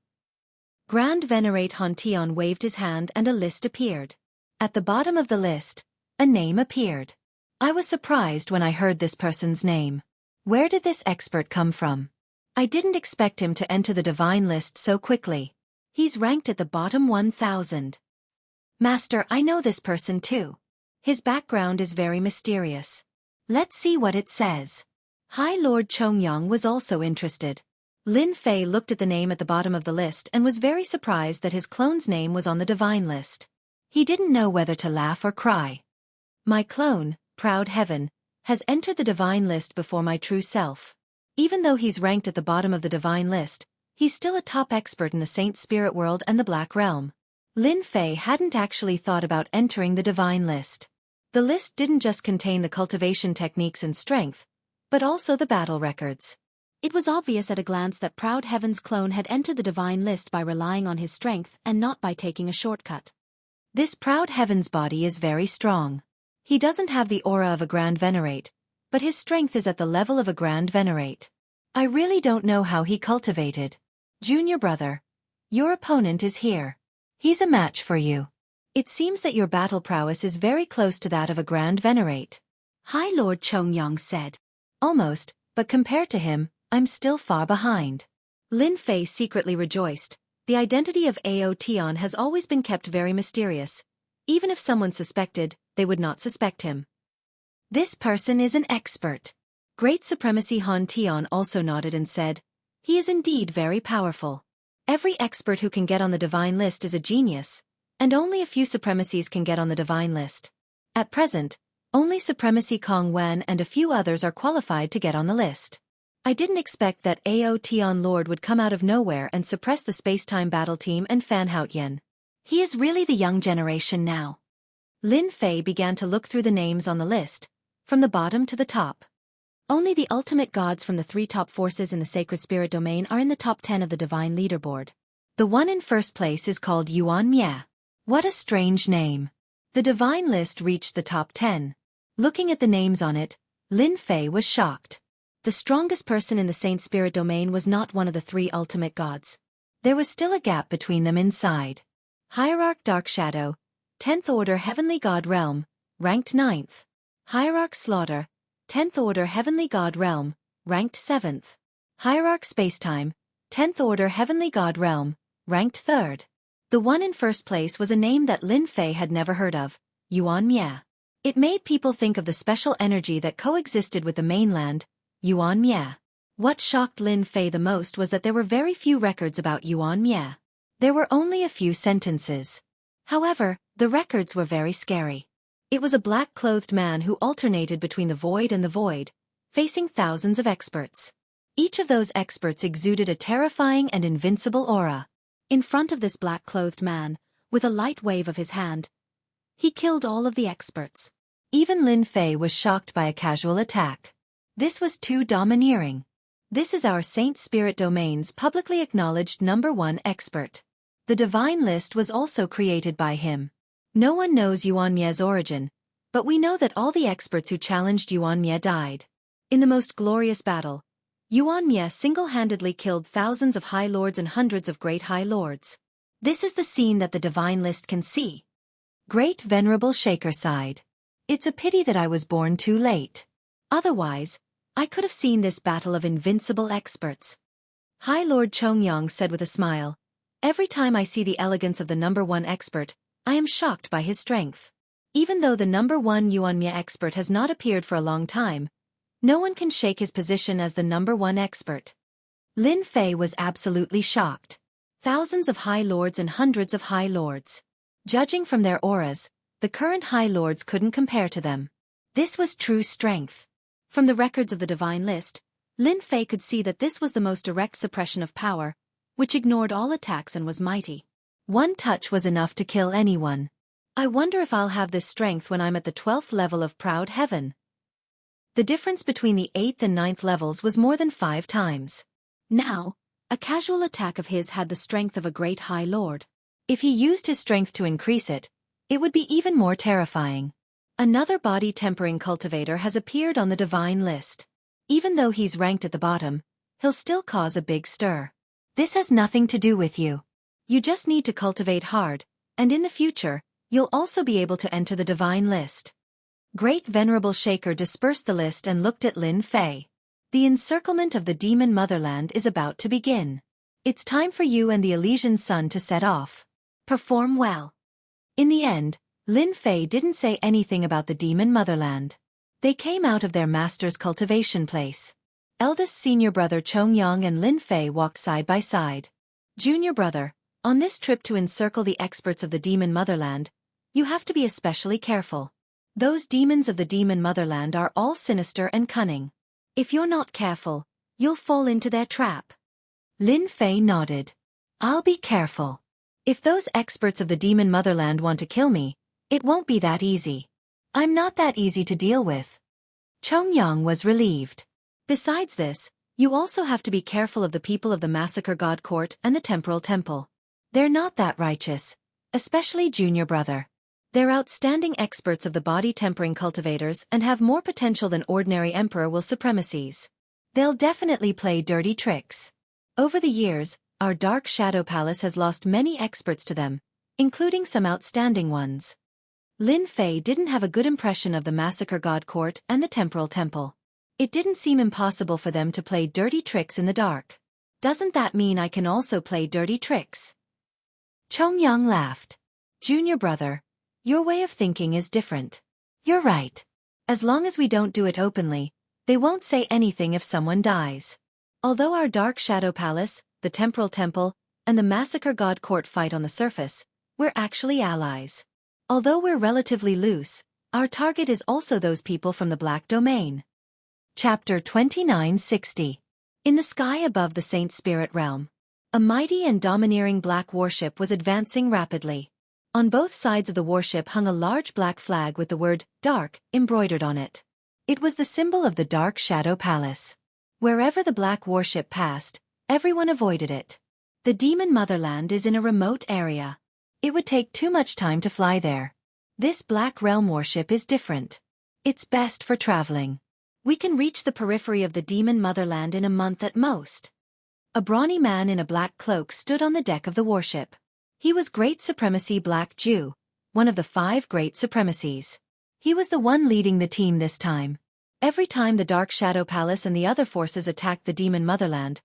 Grand Venerate Hantian waved his hand and a list appeared. At the bottom of the list, a name appeared. I was surprised when I heard this person's name. Where did this expert come from? I didn't expect him to enter the Divine List so quickly. He's ranked at the bottom 1000. Master, I know this person too. His background is very mysterious. Let's see what it says. High Lord Chongyang was also interested. Lin Fei looked at the name at the bottom of the list and was very surprised that his clone's name was on the divine list. He didn't know whether to laugh or cry. My clone, Proud Heaven, has entered the divine list before my true self. Even though he's ranked at the bottom of the divine list, he's still a top expert in the Saint Spirit world and the Black Realm. Lin Fei hadn't actually thought about entering the divine list. The list didn't just contain the cultivation techniques and strength, but also the battle records. It was obvious at a glance that Proud Heaven's clone had entered the divine list by relying on his strength and not by taking a shortcut. This Proud Heaven's body is very strong. He doesn't have the aura of a Grand Venerate, but his strength is at the level of a Grand Venerate. I really don't know how he cultivated. Junior brother, your opponent is here. He's a match for you. It seems that your battle prowess is very close to that of a Grand Venerate. High Lord Chongyang said. Almost, but compared to him, I'm still far behind. Lin Fei secretly rejoiced. The identity of Ao Tian has always been kept very mysterious. Even if someone suspected, they would not suspect him. This person is an expert. Great Supremacy Han Tian also nodded and said, he is indeed very powerful. Every expert who can get on the divine list is a genius, and only a few supremacies can get on the divine list. At present, only Supremacy Kong Wen and a few others are qualified to get on the list. I didn't expect that Ao Tian Lord would come out of nowhere and suppress the space-time battle team and Fan Haotian. He is really the young generation now. Lin Fei began to look through the names on the list, from the bottom to the top. Only the ultimate gods from the 3 top forces in the Sacred Spirit domain are in the top 10 of the divine leaderboard. The one in first place is called Yuan Mie. What a strange name. The divine list reached the top 10. Looking at the names on it, Lin Fei was shocked. The strongest person in the Saint Spirit domain was not one of the 3 ultimate gods. There was still a gap between them inside. Hierarch Dark Shadow, 10th Order Heavenly God Realm, ranked 9th. Hierarch Slaughter, 10th Order Heavenly God Realm, ranked 7th. Hierarch Spacetime, 10th Order Heavenly God Realm, ranked 3rd. The one in first place was a name that Lin Fei had never heard of, Yuan Mie. It made people think of the special energy that coexisted with the mainland, Yuan Mie. What shocked Lin Fei the most was that there were very few records about Yuan Mie. There were only a few sentences. However, the records were very scary. It was a black-clothed man who alternated between the void and the void, facing thousands of experts. Each of those experts exuded a terrifying and invincible aura. In front of this black-clothed man, with a light wave of his hand, he killed all of the experts. Even Lin Fei was shocked by a casual attack. This was too domineering. This is our Saint Spirit domain's publicly acknowledged #1 expert. The divine list was also created by him. No one knows Yuan Mie's origin, but we know that all the experts who challenged Yuan Mie died. In the most glorious battle, Yuan Mie single-handedly killed thousands of High Lords and hundreds of Great High Lords. This is the scene that the divine list can see. Great Venerable Shaker sighed. It's a pity that I was born too late. Otherwise, I could have seen this battle of invincible experts. High Lord Chongyang said with a smile, every time I see the elegance of the #1 expert, I am shocked by his strength. Even though the #1 Yuan Mie expert has not appeared for a long time, no one can shake his position as the #1 expert. Lin Fei was absolutely shocked. Thousands of High Lords and hundreds of High Lords. Judging from their auras, the current High Lords couldn't compare to them. This was true strength. From the records of the divine list, Lin Fei could see that this was the most direct suppression of power, which ignored all attacks and was mighty. One touch was enough to kill anyone. I wonder if I'll have this strength when I'm at the 12th level of Proud Heaven. The difference between the 8th and 9th levels was more than 5 times. Now, a casual attack of his had the strength of a great High Lord. If he used his strength to increase it, it would be even more terrifying. Another body-tempering cultivator has appeared on the divine list. Even though he's ranked at the bottom, he'll still cause a big stir. This has nothing to do with you. You just need to cultivate hard, and in the future, you'll also be able to enter the divine list. Great Venerable Shaker dispersed the list and looked at Lin Fei. The encirclement of the demon motherland is about to begin. It's time for you and the Elysian Sun to set off. Perform well. In the end, Lin Fei didn't say anything about the demon motherland. They came out of their master's cultivation place. Eldest senior brother Chongyang and Lin Fei walked side by side. Junior brother, on this trip to encircle the experts of the demon motherland, you have to be especially careful. Those demons of the demon motherland are all sinister and cunning. If you're not careful, you'll fall into their trap. Lin Fei nodded. I'll be careful. If those experts of the demon motherland want to kill me, it won't be that easy. I'm not that easy to deal with. Chongyang was relieved. Besides this, you also have to be careful of the people of the Massacre God Court and the Temporal Temple. They're not that righteous, especially junior brother. They're outstanding experts of the body tempering cultivators and have more potential than ordinary emperor will supremacies. They'll definitely play dirty tricks. Over the years, our Dark Shadow Palace has lost many experts to them, including some outstanding ones. Lin Fei didn't have a good impression of the Massacre God Court and the Temporal Temple. It didn't seem impossible for them to play dirty tricks in the dark. Doesn't that mean I can also play dirty tricks? Chongyang laughed. Junior brother, your way of thinking is different. You're right. As long as we don't do it openly, they won't say anything if someone dies. Although our Dark Shadow Palace, the Temporal Temple, and the Massacre God Court fight on the surface, we're actually allies. Although we're relatively loose, our target is also those people from the Black Domain. Chapter 2960. In the sky above the Saint Spirit Realm, a mighty and domineering black warship was advancing rapidly. On both sides of the warship hung a large black flag with the word, Dark, embroidered on it. It was the symbol of the Dark Shadow Palace. Wherever the black warship passed, everyone avoided it. The demon motherland is in a remote area. It would take too much time to fly there. This Black Realm warship is different. It's best for traveling. We can reach the periphery of the demon motherland in a month at most. A brawny man in a black cloak stood on the deck of the warship. He was Great Supremacy Black Jew, one of the 5 Great Supremacies. He was the one leading the team this time. Every time the Dark Shadow Palace and the other forces attacked the demon motherland,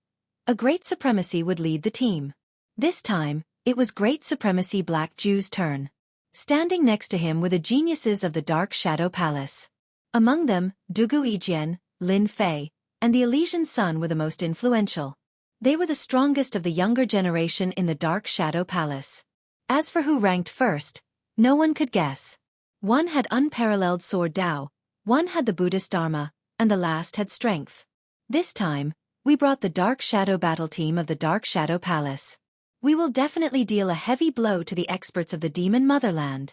a Great Supremacy would lead the team. This time, it was Great Supremacy Black Jew's turn. Standing next to him were the geniuses of the Dark Shadow Palace. Among them, Dugu Yijian, Lin Fei, and the Elysian Sun were the most influential. They were the strongest of the younger generation in the Dark Shadow Palace. As for who ranked first, no one could guess. One had unparalleled sword Dao, one had the Buddhist Dharma, and the last had strength. This time, we brought the Dark Shadow battle team of the Dark Shadow Palace. We will definitely deal a heavy blow to the experts of the demon motherland.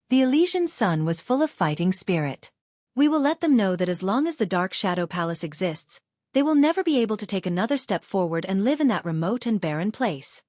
The Elysian Sun was full of fighting spirit. We will let them know that as long as the Dark Shadow Palace exists, they will never be able to take another step forward and live in that remote and barren place.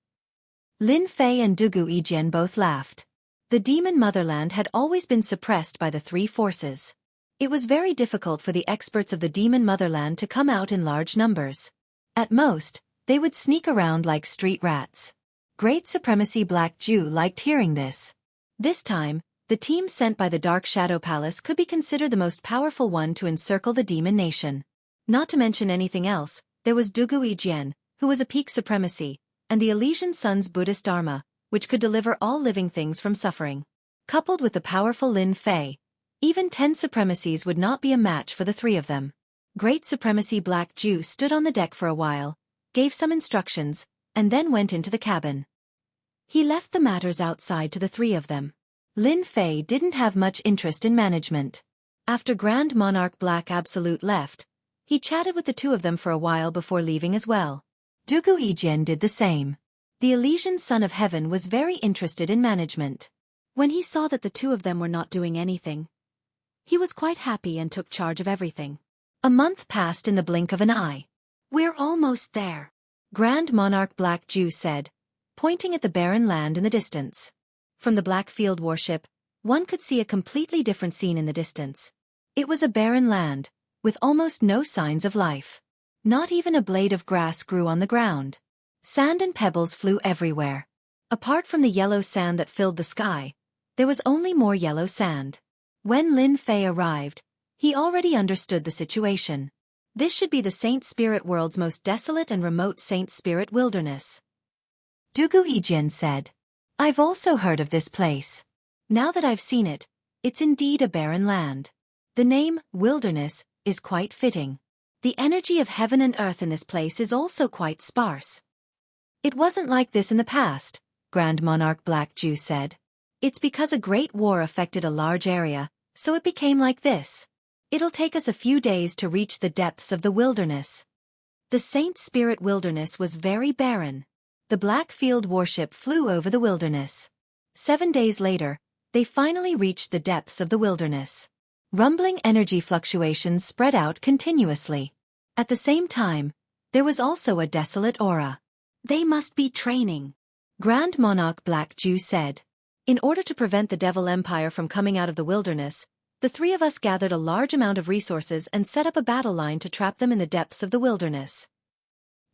Lin Fei and Dugu Yijian both laughed. The demon motherland had always been suppressed by the 3 forces. It was very difficult for the experts of the demon motherland to come out in large numbers. At most, they would sneak around like street rats. Great Supremacy Black Jew liked hearing this. This time, the team sent by the Dark Shadow Palace could be considered the most powerful one to encircle the demon nation. Not to mention anything else, there was Dugu Yijian, who was a peak supremacy, and the Elysian Sun's Buddhist Dharma, which could deliver all living things from suffering. Coupled with the powerful Lin Fei, even 10 supremacies would not be a match for the 3 of them. Great Supremacy Black Jew stood on the deck for a while, gave some instructions, and then went into the cabin. He left the matters outside to the 3 of them. Lin Fei didn't have much interest in management. After Grand Monarch Black Absolute left, he chatted with the 2 of them for a while before leaving as well. Dugu Yijian did the same. The Elysian Son of Heaven was very interested in management. When he saw that the 2 of them were not doing anything, he was quite happy and took charge of everything. A month passed in the blink of an eye. We're almost there, Grand Monarch Black Jew said, pointing at the barren land in the distance. From the Black Field warship, one could see a completely different scene in the distance. It was a barren land, with almost no signs of life. Not even a blade of grass grew on the ground. Sand and pebbles flew everywhere. Apart from the yellow sand that filled the sky, there was only more yellow sand. When Lin Fei arrived, he already understood the situation. This should be the Saint Spirit world's most desolate and remote Saint Spirit wilderness. Dugu Yijian said, I've also heard of this place. Now that I've seen it, it's indeed a barren land. The name, wilderness, is quite fitting. The energy of heaven and earth in this place is also quite sparse. It wasn't like this in the past, Grand Monarch Black Jew said. It's because a great war affected a large area, so it became like this. It'll take us a few days to reach the depths of the wilderness. The Saint Spirit wilderness was very barren. The Blackfield warship flew over the wilderness. 7 days later, they finally reached the depths of the wilderness. Rumbling energy fluctuations spread out continuously. At the same time, there was also a desolate aura. They must be training, Grand Monarch Black Jew said. In order to prevent the Devil Empire from coming out of the wilderness, the three of us gathered a large amount of resources and set up a battle line to trap them in the depths of the wilderness.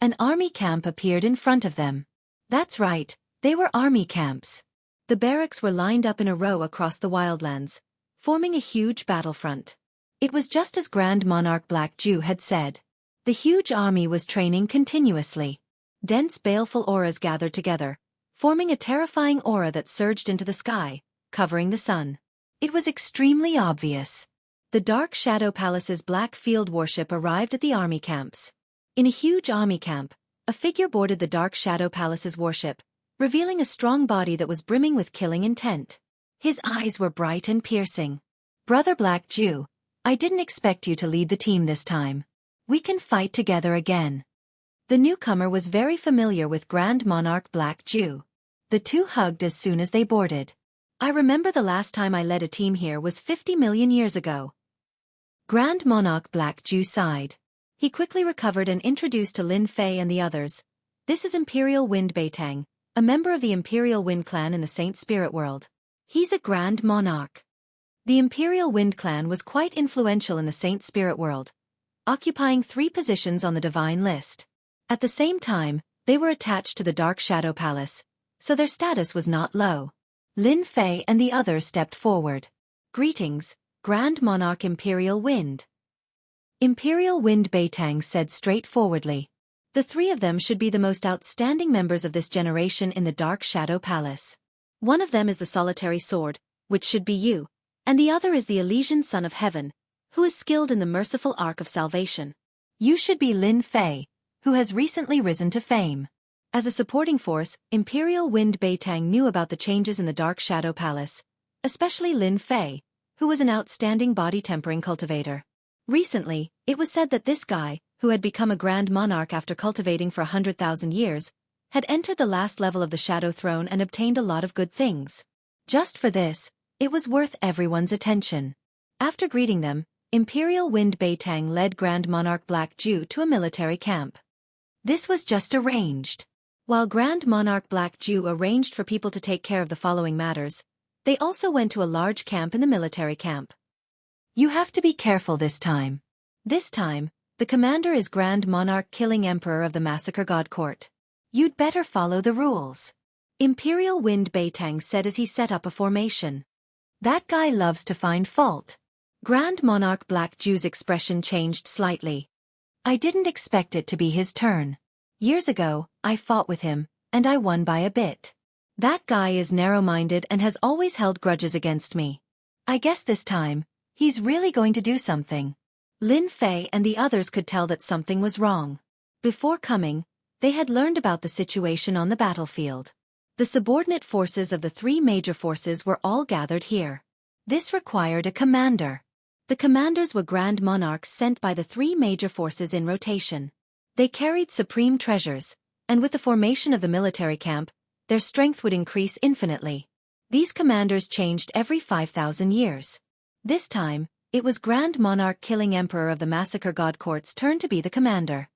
An army camp appeared in front of them. That's right, they were army camps. The barracks were lined up in a row across the wildlands, forming a huge battlefront. It was just as Grand Monarch Black Jew had said. The huge army was training continuously. Dense baleful auras gathered together, forming a terrifying aura that surged into the sky, covering the sun. It was extremely obvious. The Dark Shadow Palace's Blackfield warship arrived at the army camps. In a huge army camp, a figure boarded the Dark Shadow Palace's warship, revealing a strong body that was brimming with killing intent. His eyes were bright and piercing. Brother Black Jew, I didn't expect you to lead the team this time. We can fight together again. The newcomer was very familiar with Grand Monarch Black Jew. The two hugged as soon as they boarded. I remember the last time I led a team here was 50 million years ago. Grand Monarch Black Jew sighed. He quickly recovered and introduced to Lin Fei and the others. This is Imperial Wind Beitang, a member of the Imperial Wind Clan in the Saint Spirit world. He's a Grand Monarch. The Imperial Wind Clan was quite influential in the Saint Spirit world, occupying 3 positions on the Divine list. At the same time, they were attached to the Dark Shadow Palace, so their status was not low. Lin Fei and the others stepped forward. Greetings, Grand Monarch Imperial Wind. Imperial Wind Beitang said straightforwardly. The 3 of them should be the most outstanding members of this generation in the Dark Shadow Palace. One of them is the Solitary Sword, which should be you, and the other is the Elysian Son of Heaven, who is skilled in the merciful arc of salvation. You should be Lin Fei, who has recently risen to fame. As a supporting force, Imperial Wind Beitang knew about the changes in the Dark Shadow Palace, especially Lin Fei, who was an outstanding body-tempering cultivator. Recently, it was said that this guy, who had become a Grand Monarch after cultivating for 100,000 years, had entered the last level of the Shadow Throne and obtained a lot of good things. Just for this, it was worth everyone's attention. After greeting them, Imperial Wind Beitang led Grand Monarch Black Jew to a military camp. This was just arranged. While Grand Monarch Black Jew arranged for people to take care of the following matters, they also went to a large camp in the military camp. You have to be careful this time. This time, the commander is Grand Monarch Killing Emperor of the Massacre God Court. You'd better follow the rules. Imperial Wind Beitang said as he set up a formation. That guy loves to find fault. Grand Monarch Black Jew's expression changed slightly. I didn't expect it to be his turn. Years ago, I fought with him, and I won by a bit. That guy is narrow-minded and has always held grudges against me. I guess this time, he's really going to do something. Lin Fei and the others could tell that something was wrong. Before coming, they had learned about the situation on the battlefield. The subordinate forces of the 3 major forces were all gathered here. This required a commander. The commanders were Grand Monarchs sent by the 3 major forces in rotation. They carried supreme treasures, and with the formation of the military camp, their strength would increase infinitely. These commanders changed every 5,000 years. This time, it was Grand Monarch Killing Emperor of the Massacre God Court's turn to be the commander.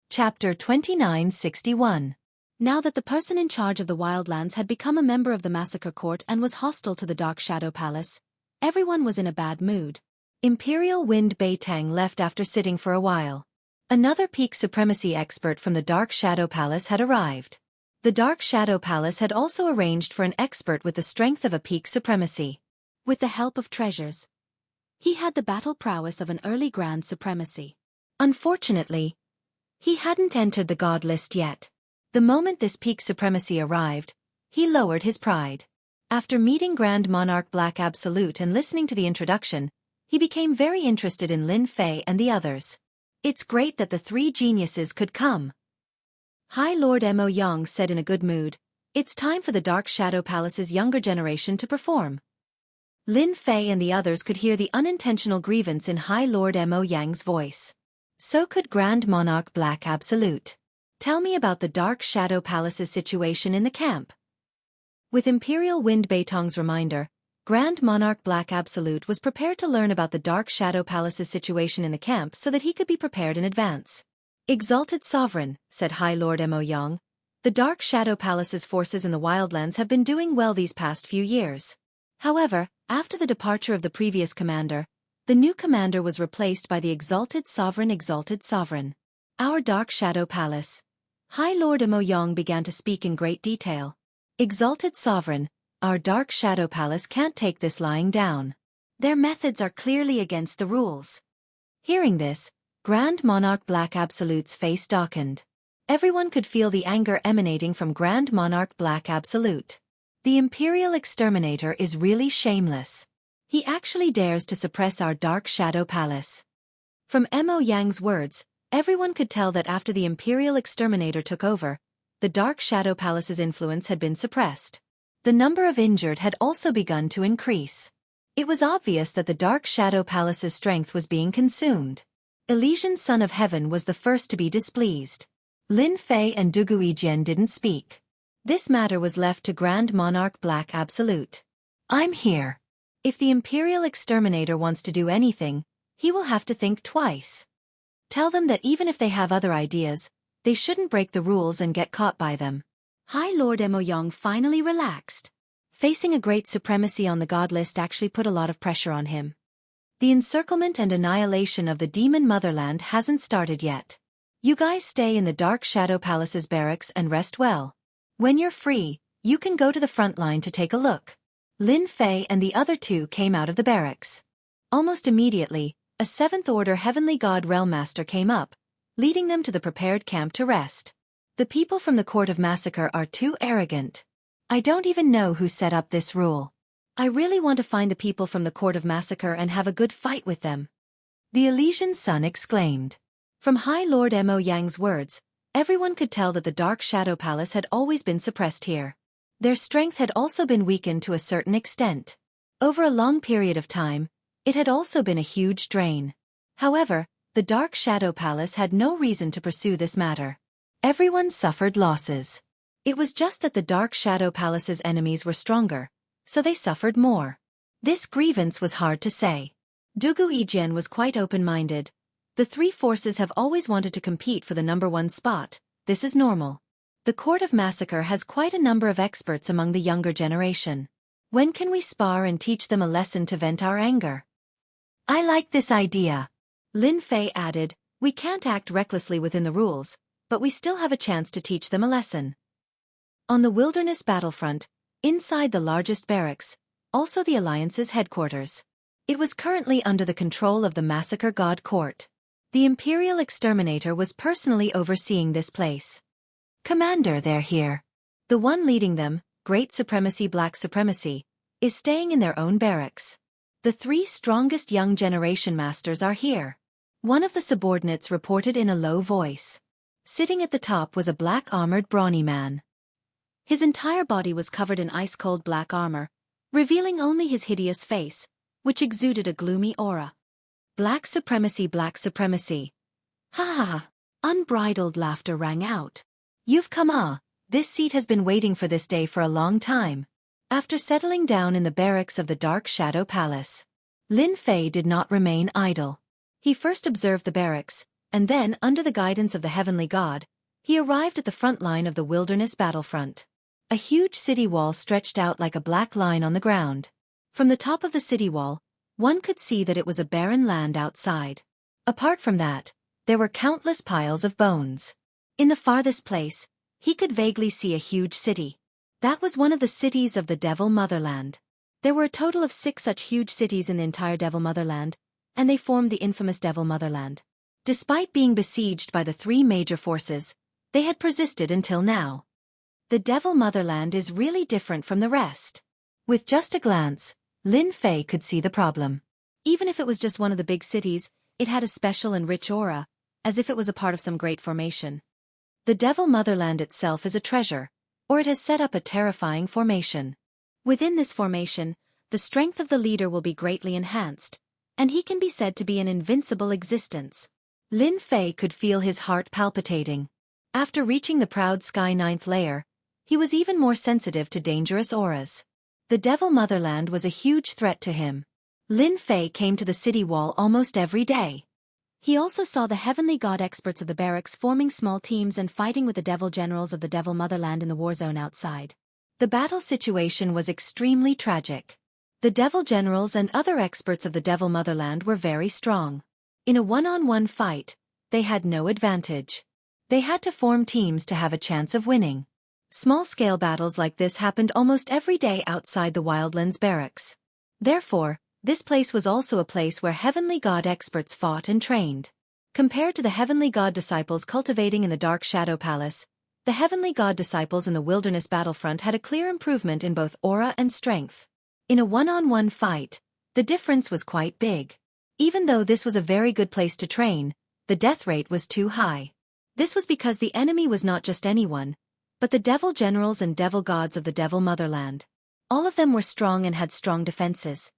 Chapter 2961. Now that the person in charge of the Wildlands had become a member of the Massacre Court and was hostile to the Dark Shadow Palace, everyone was in a bad mood. Imperial Wind Beitang left after sitting for a while. Another peak supremacy expert from the Dark Shadow Palace had arrived. The Dark Shadow Palace had also arranged for an expert with the strength of a peak supremacy. With the help of treasures, he had the battle prowess of an early Grand Supremacy. Unfortunately, he hadn't entered the God list yet. The moment this peak supremacy arrived, he lowered his pride. After meeting Grand Monarch Black Absolute and listening to the introduction, he became very interested in Lin Fei and the others. It's great that the three geniuses could come. High Lord Mo Yang said in a good mood, "It's time for the Dark Shadow Palace's younger generation to perform." Lin Fei and the others could hear the unintentional grievance in High Lord Mo Yang's voice. So could Grand Monarch Black Absolute. "Tell me about the Dark Shadow Palace's situation in the camp." With Imperial Wind Beitong's reminder, Grand Monarch Black Absolute was prepared to learn about the Dark Shadow Palace's situation in the camp so that he could be prepared in advance. "Exalted Sovereign," said High Lord Mo Yang, "the Dark Shadow Palace's forces in the Wildlands have been doing well these past few years. However, after the departure of the previous commander, the new commander was replaced by the Exalted Sovereign. Our Dark Shadow Palace." High Lord Mo Yang began to speak in great detail. "Exalted Sovereign, our Dark Shadow Palace can't take this lying down. Their methods are clearly against the rules." Hearing this, Grand Monarch Black Absolute's face darkened. Everyone could feel the anger emanating from Grand Monarch Black Absolute. The Imperial Exterminator is really shameless. He actually dares to suppress our Dark Shadow Palace. From Mo Yang's words, everyone could tell that after the Imperial Exterminator took over, the Dark Shadow Palace's influence had been suppressed. The number of injured had also begun to increase. It was obvious that the Dark Shadow Palace's strength was being consumed. Elysian Son of Heaven was the first to be displeased. Lin Fei and Dugu Yijian didn't speak. This matter was left to Grand Monarch Black Absolute. "I'm here. If the Imperial Exterminator wants to do anything, he will have to think twice. Tell them that even if they have other ideas, they shouldn't break the rules and get caught by them." High Lord Mo Yang finally relaxed. Facing a great supremacy on the god list actually put a lot of pressure on him. The encirclement and annihilation of the demon motherland hasn't started yet. You guys stay in the Dark Shadow Palace's barracks and rest well. When you're free, you can go to the front line to take a look. Lin Fei and the other two came out of the barracks. Almost immediately, a 7th Order Heavenly God Realm Master came up, leading them to the prepared camp to rest. "The people from the Court of Massacre are too arrogant. I don't even know who set up this rule. I really want to find the people from the Court of Massacre and have a good fight with them," the Elysian Sun exclaimed. From High Lord Mo Yang's words, everyone could tell that the Dark Shadow Palace had always been suppressed here. Their strength had also been weakened to a certain extent. Over a long period of time, it had also been a huge drain. However, the Dark Shadow Palace had no reason to pursue this matter. Everyone suffered losses. It was just that the Dark Shadow Palace's enemies were stronger, so they suffered more. This grievance was hard to say. Dugu Yijian was quite open-minded. The three forces have always wanted to compete for the #1 spot. This is normal. The Court of Massacre has quite a number of experts among the younger generation. When can we spar and teach them a lesson to vent our anger? "I like this idea," Lin Fei added. "We can't act recklessly within the rules, but we still have a chance to teach them a lesson." On the wilderness battlefront, inside the largest barracks, also the Alliance's headquarters. It was currently under the control of the Massacre God Court. The Imperial Exterminator was personally overseeing this place. "Commander, they're here." The one leading them, Great Supremacy Black Supremacy, is staying in their own barracks. "The 3 strongest young generation masters are here," one of the subordinates reported in a low voice. Sitting at the top was a black-armored brawny man. His entire body was covered in ice-cold black armor, revealing only his hideous face, which exuded a gloomy aura. Black Supremacy, Black Supremacy. Ha ha ha! Unbridled laughter rang out. "You've come this seat has been waiting for this day for a long time." After settling down in the barracks of the Dark Shadow Palace, Lin Fei did not remain idle. He first observed the barracks, and then, under the guidance of the Heavenly God, he arrived at the front line of the wilderness battlefront. A huge city wall stretched out like a black line on the ground. From the top of the city wall, one could see that it was a barren land outside. Apart from that, there were countless piles of bones. In the farthest place, he could vaguely see a huge city. That was one of the cities of the Devil Motherland. There were a total of 6 such huge cities in the entire Devil Motherland, and they formed the infamous Devil Motherland. Despite being besieged by the 3 major forces, they had persisted until now. The Devil Motherland is really different from the rest. With just a glance, Lin Fei could see the problem. Even if it was just one of the big cities, it had a special and rich aura, as if it was a part of some great formation. The Devil Motherland itself is a treasure, or it has set up a terrifying formation. Within this formation, the strength of the leader will be greatly enhanced, and he can be said to be an invincible existence. Lin Fei could feel his heart palpitating. After reaching the proud Sky Ninth layer, he was even more sensitive to dangerous auras. The Devil Motherland was a huge threat to him. Lin Fei came to the city wall almost every day. He also saw the heavenly god experts of the barracks forming small teams and fighting with the devil generals of the Devil Motherland in the war zone outside. The battle situation was extremely tragic. The devil generals and other experts of the Devil Motherland were very strong. In a one-on-one fight, they had no advantage. They had to form teams to have a chance of winning. Small-scale battles like this happened almost every day outside the Wildlands barracks. Therefore, this place was also a place where heavenly god experts fought and trained. Compared to the heavenly god disciples cultivating in the Dark Shadow Palace, the heavenly god disciples in the Wilderness battlefront had a clear improvement in both aura and strength. In a one-on-one fight, the difference was quite big. Even though this was a very good place to train, the death rate was too high. This was because the enemy was not just anyone, but the devil generals and devil gods of the Devil Motherland. All of them were strong and had strong defenses.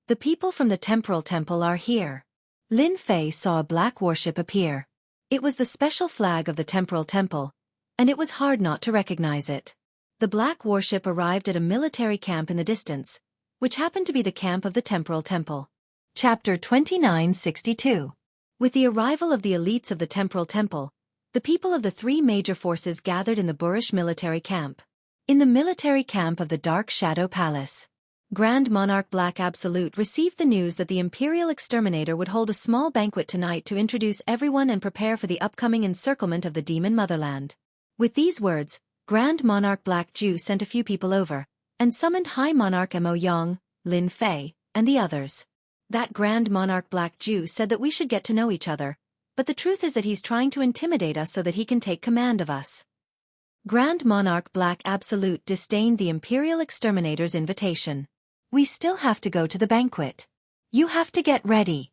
The people from the Temporal Temple are here. Lin Fei saw a black warship appear. It was the special flag of the Temporal Temple, and it was hard not to recognize it. The black warship arrived at a military camp in the distance, which happened to be the camp of the Temporal Temple. Chapter 2962. With the arrival of the elites of the Temporal Temple, the people of the three major forces gathered in the Boorish military camp. In the military camp of the Dark Shadow Palace, Grand Monarch Black Absolute received the news that the Imperial Exterminator would hold a small banquet tonight to introduce everyone and prepare for the upcoming encirclement of the Demon Motherland. With these words, Grand Monarch Black Ju sent a few people over, and summoned High Monarch Mo Yang, Lin Fei, and the others. That Grand Monarch Black Ju said that we should get to know each other, but the truth is that he's trying to intimidate us so that he can take command of us. Grand Monarch Black Absolute disdained the Imperial Exterminator's invitation. We still have to go to the banquet. You have to get ready.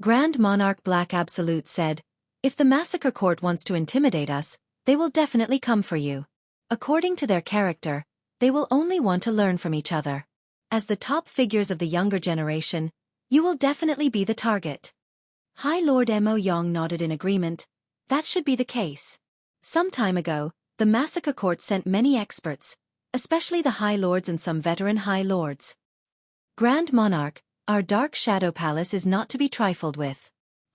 Grand Monarch Black Absolute said, if the Massacre Court wants to intimidate us, they will definitely come for you. According to their character, they will only want to learn from each other. As the top figures of the younger generation, you will definitely be the target. High Lord Mo Yang nodded in agreement. That should be the case. Some time ago, the Massacre Court sent many experts, especially the High Lords and some veteran High Lords. Grand Monarch, our Dark Shadow Palace is not to be trifled with.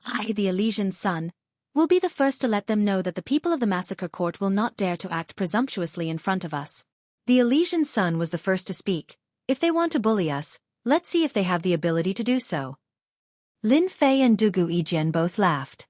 I, the Elysian Sun, will be the first to let them know that the people of the Massacre Court will not dare to act presumptuously in front of us. The Elysian Sun was the first to speak. If they want to bully us, let's see if they have the ability to do so. Lin Fei and Dugu Yijian both laughed.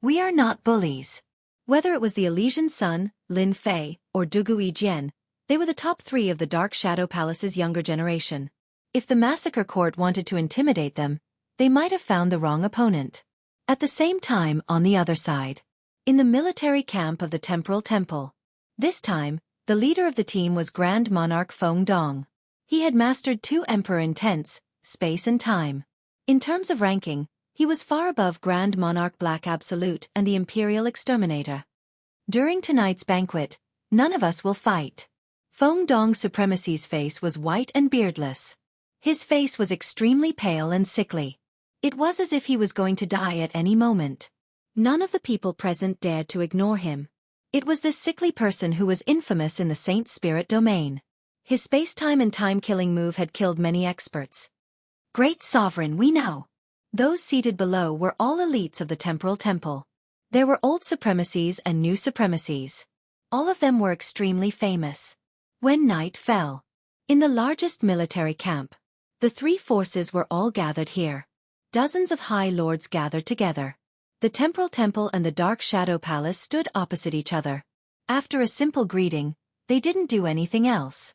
We are not bullies. Whether it was the Elysian Sun, Lin Fei, or Dugu Yijian, they were the top three of the Dark Shadow Palace's younger generation. If the Massacre Court wanted to intimidate them, they might have found the wrong opponent. At the same time, on the other side, in the military camp of the Temporal Temple, this time, the leader of the team was Grand Monarch Feng Dong. He had mastered 2 Emperor Intense, Space and Time. In terms of ranking, he was far above Grand Monarch Black Absolute and the Imperial Exterminator. During tonight's banquet, none of us will fight. Feng Dong's Supremacy's face was white and beardless. His face was extremely pale and sickly. It was as if he was going to die at any moment. None of the people present dared to ignore him. It was this sickly person who was infamous in the Saint Spirit domain. His space-time and time-killing move had killed many experts. Great Sovereign, we know. Those seated below were all elites of the Temporal Temple. There were old supremacies and new supremacies. All of them were extremely famous. When night fell, in the largest military camp, the 3 forces were all gathered here. Dozens of High Lords gathered together. The Temporal Temple and the Dark Shadow Palace stood opposite each other. After a simple greeting, they didn't do anything else.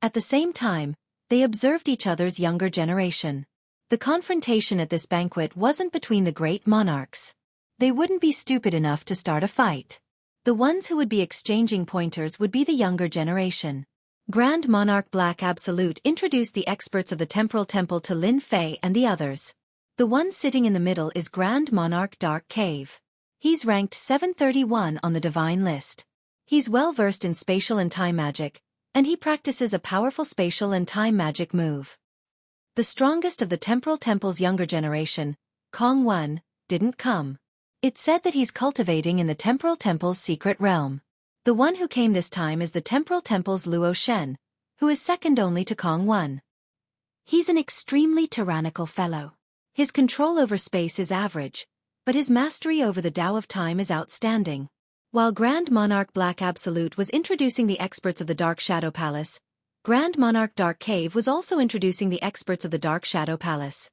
At the same time, they observed each other's younger generation. The confrontation at this banquet wasn't between the great monarchs. They wouldn't be stupid enough to start a fight. The ones who would be exchanging pointers would be the younger generation. Grand Monarch Black Absolute introduced the experts of the Temporal Temple to Lin Fei and the others. The one sitting in the middle is Grand Monarch Dark Cave. He's ranked 731 on the divine list. He's well-versed in spatial and time magic, and he practices a powerful spatial and time magic move. The strongest of the Temporal Temple's younger generation, Kong Wan, didn't come. It's said that he's cultivating in the Temporal Temple's secret realm. The one who came this time is the Temporal Temple's Luo Shen, who is second only to Kong Wan. He's an extremely tyrannical fellow. His control over space is average, but his mastery over the Tao of Time is outstanding. While Grand Monarch Black Absolute was introducing the experts of the Dark Shadow Palace, Grand Monarch Dark Cave was also introducing the experts of the Dark Shadow Palace.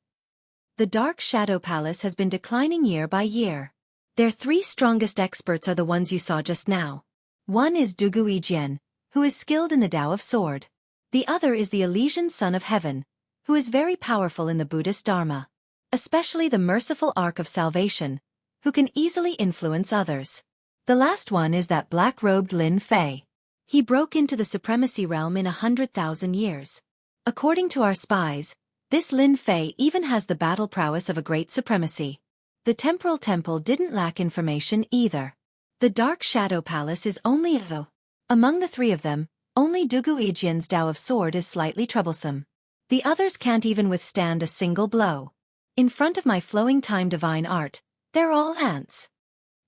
The Dark Shadow Palace has been declining year by year. Their three strongest experts are the ones you saw just now. One is Dugu Yijian, who is skilled in the Tao of Sword. The other is the Elysian Son of Heaven, who is very powerful in the Buddhist Dharma, especially the Merciful Arc of Salvation, who can easily influence others. The last one is that black-robed Lin Fei. He broke into the supremacy realm in 100,000 years. According to our spies, this Lin Fei even has the battle prowess of a great supremacy. The Temporal Temple didn't lack information either. The Dark Shadow Palace is only though. Among the three of them, only Dugu Yijian's Tao of Sword is slightly troublesome. The others can't even withstand a single blow. In front of my flowing time divine art, they're all ants.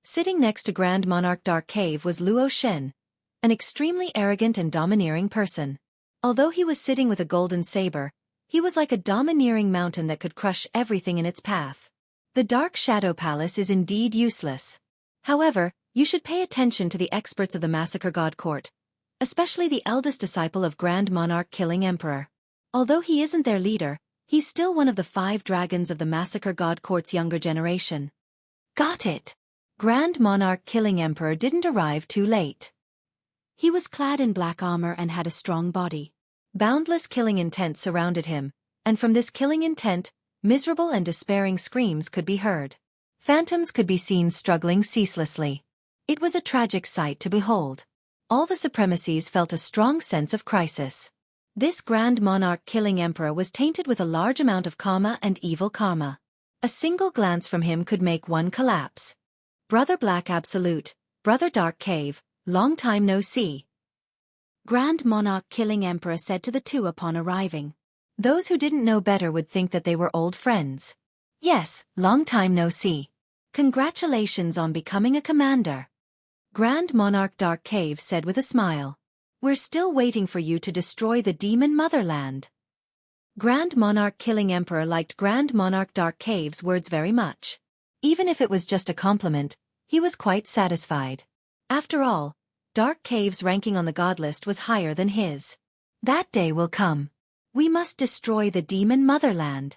Sitting next to Grand Monarch Dark Cave was Luo Shen, an extremely arrogant and domineering person. Although he was sitting with a golden saber, he was like a domineering mountain that could crush everything in its path. The Dark Shadow Palace is indeed useless. However, you should pay attention to the experts of the Massacre God Court, especially the eldest disciple of Grand Monarch Killing Emperor. Although he isn't their leader, he's still one of the 5 dragons of the Massacre God Court's younger generation. Got it. Grand Monarch Killing Emperor didn't arrive too late. He was clad in black armor and had a strong body. Boundless killing intent surrounded him, and from this killing intent, miserable and despairing screams could be heard. Phantoms could be seen struggling ceaselessly. It was a tragic sight to behold. All the supremacies felt a strong sense of crisis. This Grand Monarch Killing Emperor was tainted with a large amount of karma and evil karma. A single glance from him could make one collapse. Brother Black Absolute, Brother Dark Cave, long time no see. Grand Monarch Killing Emperor said to the two upon arriving. Those who didn't know better would think that they were old friends. Yes, long time no see. Congratulations on becoming a commander. Grand Monarch Dark Cave said with a smile. We're still waiting for you to destroy the demon motherland. Grand Monarch Killing Emperor liked Grand Monarch Dark Cave's words very much. Even if it was just a compliment, he was quite satisfied. After all, Dark Cave's ranking on the god list was higher than his. That day will come. We must destroy the demon motherland.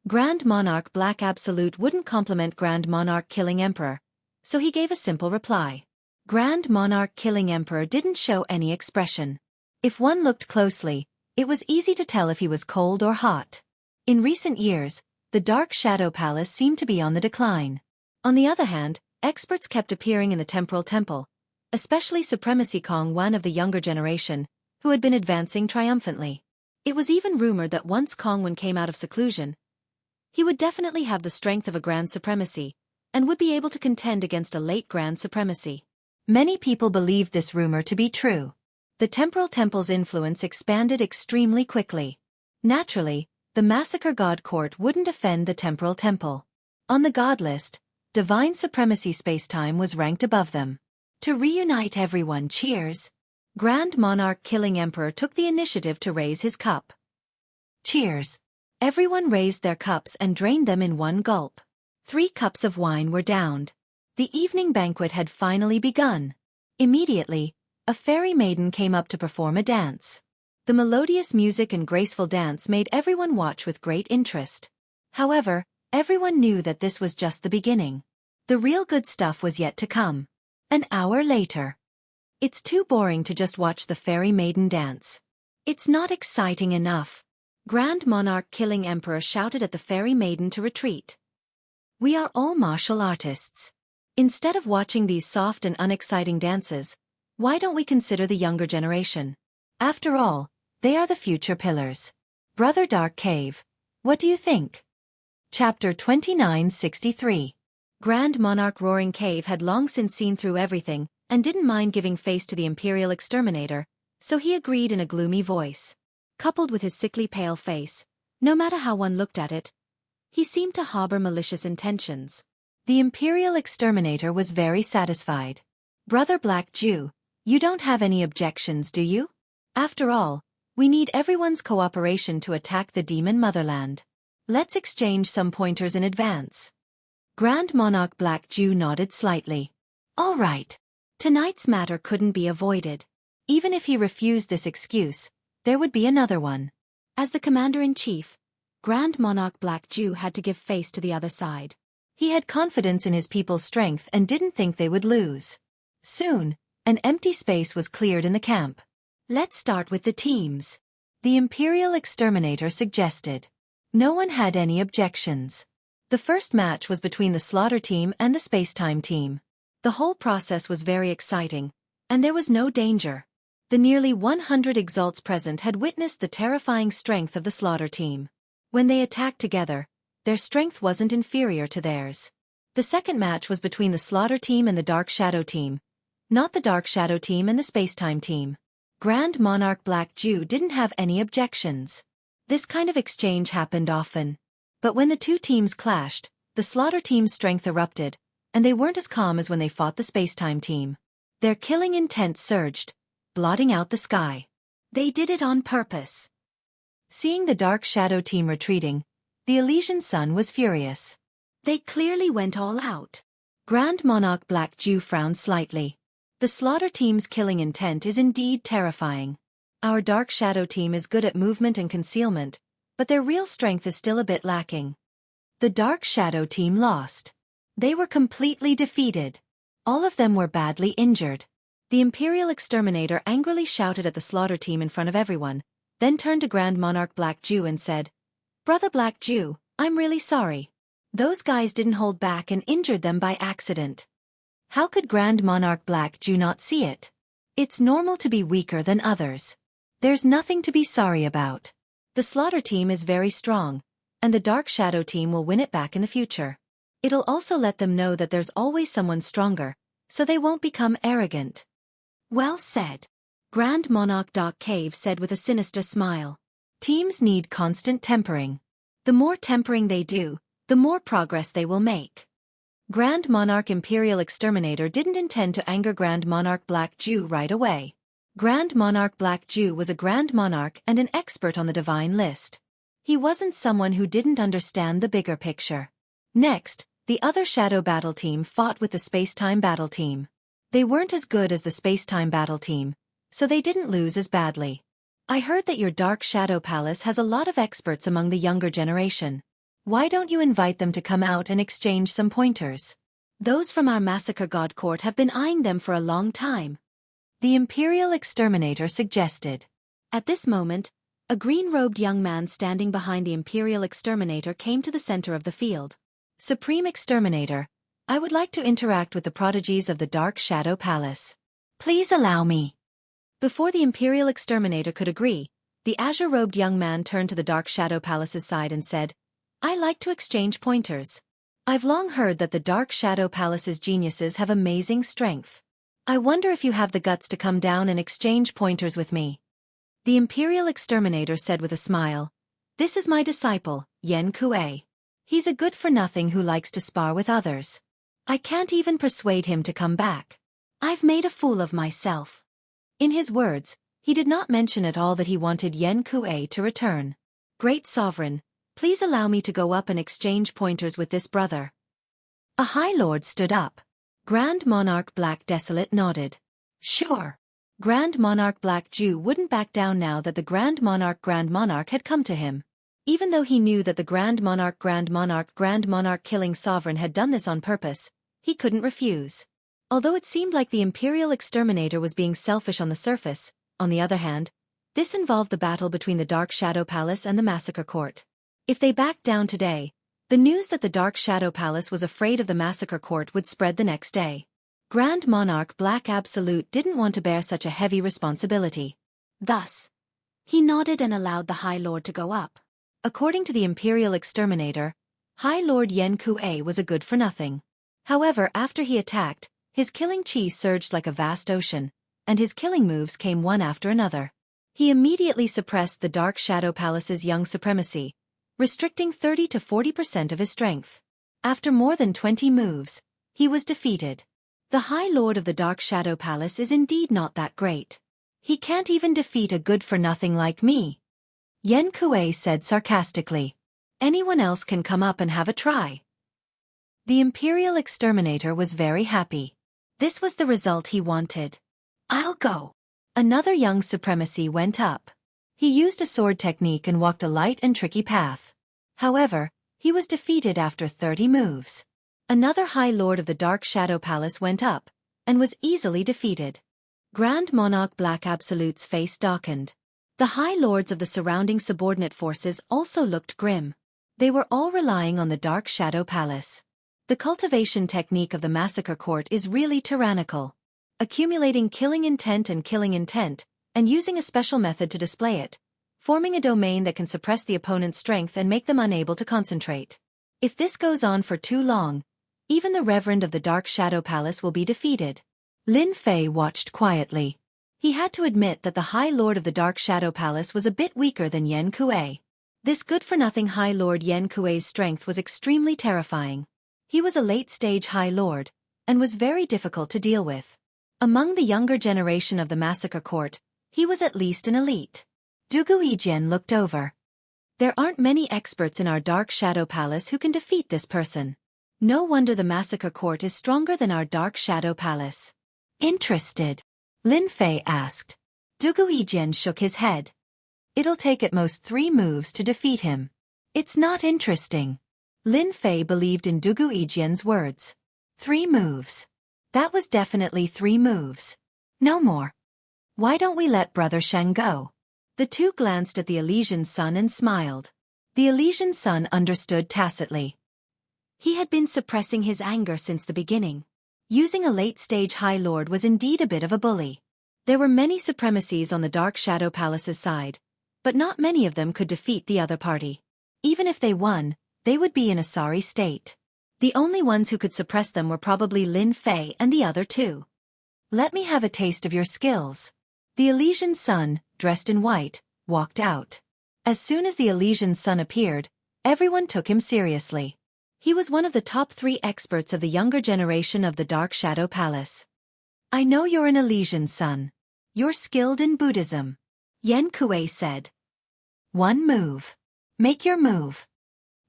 Grand Monarch Black Absolute wouldn't compliment Grand Monarch Killing Emperor, so he gave a simple reply. Grand Monarch Killing Emperor didn't show any expression. If one looked closely, it was easy to tell if he was cold or hot. In recent years, the Dark Shadow Palace seemed to be on the decline. On the other hand, experts kept appearing in the Temporal Temple, especially Supremacy Kong Wan of the younger generation, who had been advancing triumphantly. It was even rumored that once Kong Wan came out of seclusion, he would definitely have the strength of a Grand Supremacy, and would be able to contend against a late Grand Supremacy. Many people believed this rumor to be true. The Temporal Temple's influence expanded extremely quickly. Naturally, the Massacre God Court wouldn't offend the Temporal Temple. On the God list, Divine Supremacy Spacetime was ranked above them. To reunite everyone, cheers. Grand Monarch Killing Emperor took the initiative to raise his cup. Cheers. Everyone raised their cups and drained them in one gulp. 3 cups of wine were downed. The evening banquet had finally begun. Immediately, a fairy maiden came up to perform a dance. The melodious music and graceful dance made everyone watch with great interest. However, everyone knew that this was just the beginning. The real good stuff was yet to come. An hour later. It's too boring to just watch the fairy maiden dance. It's not exciting enough. Grand Monarch Killing Emperor shouted at the fairy maiden to retreat. We are all martial artists. Instead of watching these soft and unexciting dances, why don't we consider the younger generation? After all, they are the future pillars. Brother Dark Cave, what do you think? Chapter 2963. Grand Monarch Roaring Cave had long since seen through everything, and didn't mind giving face to the Imperial Exterminator, so he agreed in a gloomy voice. Coupled with his sickly pale face, no matter how one looked at it, he seemed to harbor malicious intentions. The Imperial Exterminator was very satisfied. Brother Black Jew, you don't have any objections, do you? After all, we need everyone's cooperation to attack the demon motherland. Let's exchange some pointers in advance. Grand Monarch Black Jew nodded slightly. All right. Tonight's matter couldn't be avoided. Even if he refused this excuse, there would be another one. As the Commander-in-Chief, Grand Monarch Black Jew had to give face to the other side. He had confidence in his people's strength and didn't think they would lose. Soon, an empty space was cleared in the camp. Let's start with the teams, the Imperial Exterminator suggested. No one had any objections. The first match was between the Slaughter Team and the Spacetime Team. The whole process was very exciting, and there was no danger. The nearly 100 exalts present had witnessed the terrifying strength of the Slaughter Team. When they attacked together, their strength wasn't inferior to theirs. The second match was between the Slaughter Team and the Dark Shadow Team, not the Dark Shadow Team and the Spacetime Team. Grand Monarch Black Jew didn't have any objections. This kind of exchange happened often. But when the two teams clashed, the Slaughter Team's strength erupted, and they weren't as calm as when they fought the Spacetime Team. Their killing intent surged, blotting out the sky. They did it on purpose. Seeing the Dark Shadow Team retreating, the Elysian Sun was furious. They clearly went all out. Grand Monarch Black Jew frowned slightly. The Slaughter Team's killing intent is indeed terrifying. Our Dark Shadow Team is good at movement and concealment, but their real strength is still a bit lacking. The Dark Shadow Team lost. They were completely defeated. All of them were badly injured. The Imperial Exterminator angrily shouted at the Slaughter Team in front of everyone, then turned to Grand Monarch Black Jew and said, "Brother Black Jew, I'm really sorry. Those guys didn't hold back and injured them by accident." How could Grand Monarch Black Jew not see it? It's normal to be weaker than others. There's nothing to be sorry about. The Slaughter Team is very strong, and the Dark Shadow Team will win it back in the future. It'll also let them know that there's always someone stronger, so they won't become arrogant. Well said. Grand Monarch Cave said with a sinister smile. Teams need constant tempering. The more tempering they do, the more progress they will make. Grand Monarch Imperial Exterminator didn't intend to anger Grand Monarch Black Jew right away. Grand Monarch Black Jew was a Grand Monarch and an expert on the Divine List. He wasn't someone who didn't understand the bigger picture. Next, the other Shadow Battle Team fought with the Spacetime Battle Team. They weren't as good as the Spacetime Battle Team, so they didn't lose as badly. I heard that your Dark Shadow Palace has a lot of experts among the younger generation. Why don't you invite them to come out and exchange some pointers? Those from our Massacre God Court have been eyeing them for a long time. The Imperial Exterminator suggested. At this moment, a green-robed young man standing behind the Imperial Exterminator came to the center of the field. Supreme Exterminator, I would like to interact with the prodigies of the Dark Shadow Palace. Please allow me. Before the Imperial Exterminator could agree, the azure-robed young man turned to the Dark Shadow Palace's side and said, I like to exchange pointers. I've long heard that the Dark Shadow Palace's geniuses have amazing strength. I wonder if you have the guts to come down and exchange pointers with me. The Imperial Exterminator said with a smile, This is my disciple, Yen Kuei. He's a good-for-nothing who likes to spar with others. I can't even persuade him to come back. I've made a fool of myself. In his words, he did not mention at all that he wanted Yen Kuei to return. Great Sovereign, please allow me to go up and exchange pointers with this brother. A High Lord stood up. Grand Monarch Black Desolate nodded. Sure. Grand Monarch Black Jew wouldn't back down now that the Grand Monarch had come to him. Even though he knew that the Grand Monarch killing Sovereign had done this on purpose, he couldn't refuse. Although it seemed like the Imperial Exterminator was being selfish on the surface, on the other hand, this involved the battle between the Dark Shadow Palace and the Massacre Court. If they backed down today, the news that the Dark Shadow Palace was afraid of the Massacre Court would spread the next day. Grand Monarch Black Absolute didn't want to bear such a heavy responsibility. Thus, he nodded and allowed the High Lord to go up. According to the Imperial Exterminator, High Lord Yen Kuei was a good-for-nothing. However, after he attacked, his killing chi surged like a vast ocean, and his killing moves came one after another. He immediately suppressed the Dark Shadow Palace's young supremacy, restricting 30 to 40% of his strength. After more than 20 moves, he was defeated. The High Lord of the Dark Shadow Palace is indeed not that great. He can't even defeat a good-for-nothing like me. Yen Kuei said sarcastically. Anyone else can come up and have a try. The Imperial Exterminator was very happy. This was the result he wanted. I'll go. Another young supremacy went up. He used a sword technique and walked a light and tricky path. However, he was defeated after 30 moves. Another High Lord of the Dark Shadow Palace went up, and was easily defeated. Grand Monarch Black Absolute's face darkened. The High Lords of the surrounding subordinate forces also looked grim. They were all relying on the Dark Shadow Palace. The cultivation technique of the Massacre Court is really tyrannical. Accumulating killing intent, and using a special method to display it, forming a domain that can suppress the opponent's strength and make them unable to concentrate. If this goes on for too long, even the Reverend of the Dark Shadow Palace will be defeated. Lin Fei watched quietly. He had to admit that the High Lord of the Dark Shadow Palace was a bit weaker than Yen Kuei. This good-for-nothing High Lord Yen Kuei's strength was extremely terrifying. He was a late-stage High Lord, and was very difficult to deal with. Among the younger generation of the Massacre Court, he was at least an elite. Du Guijian looked over. There aren't many experts in our Dark Shadow Palace who can defeat this person. No wonder the Massacre Court is stronger than our Dark Shadow Palace. Interested? Lin Fei asked. Du Guijian shook his head. It'll take at most 3 moves to defeat him. It's not interesting. Lin Fei believed in Du Guijian's words. 3 moves. That was definitely 3 moves. No more. Why don't we let Brother Sheng go? The two glanced at the Elysian Sun and smiled. The Elysian Sun understood tacitly. He had been suppressing his anger since the beginning. Using a late-stage High Lord was indeed a bit of a bully. There were many supremacies on the Dark Shadow Palace's side, but not many of them could defeat the other party. Even if they won, they would be in a sorry state. The only ones who could suppress them were probably Lin Fei and the other 2. Let me have a taste of your skills. The Elysian Sun, dressed in white, walked out. As soon as the Elysian Sun appeared, everyone took him seriously. He was one of the top 3 experts of the younger generation of the Dark Shadow Palace. I know you're an Elysian Sun. You're skilled in Buddhism. Yen Kuei said. 1 move. Make your move.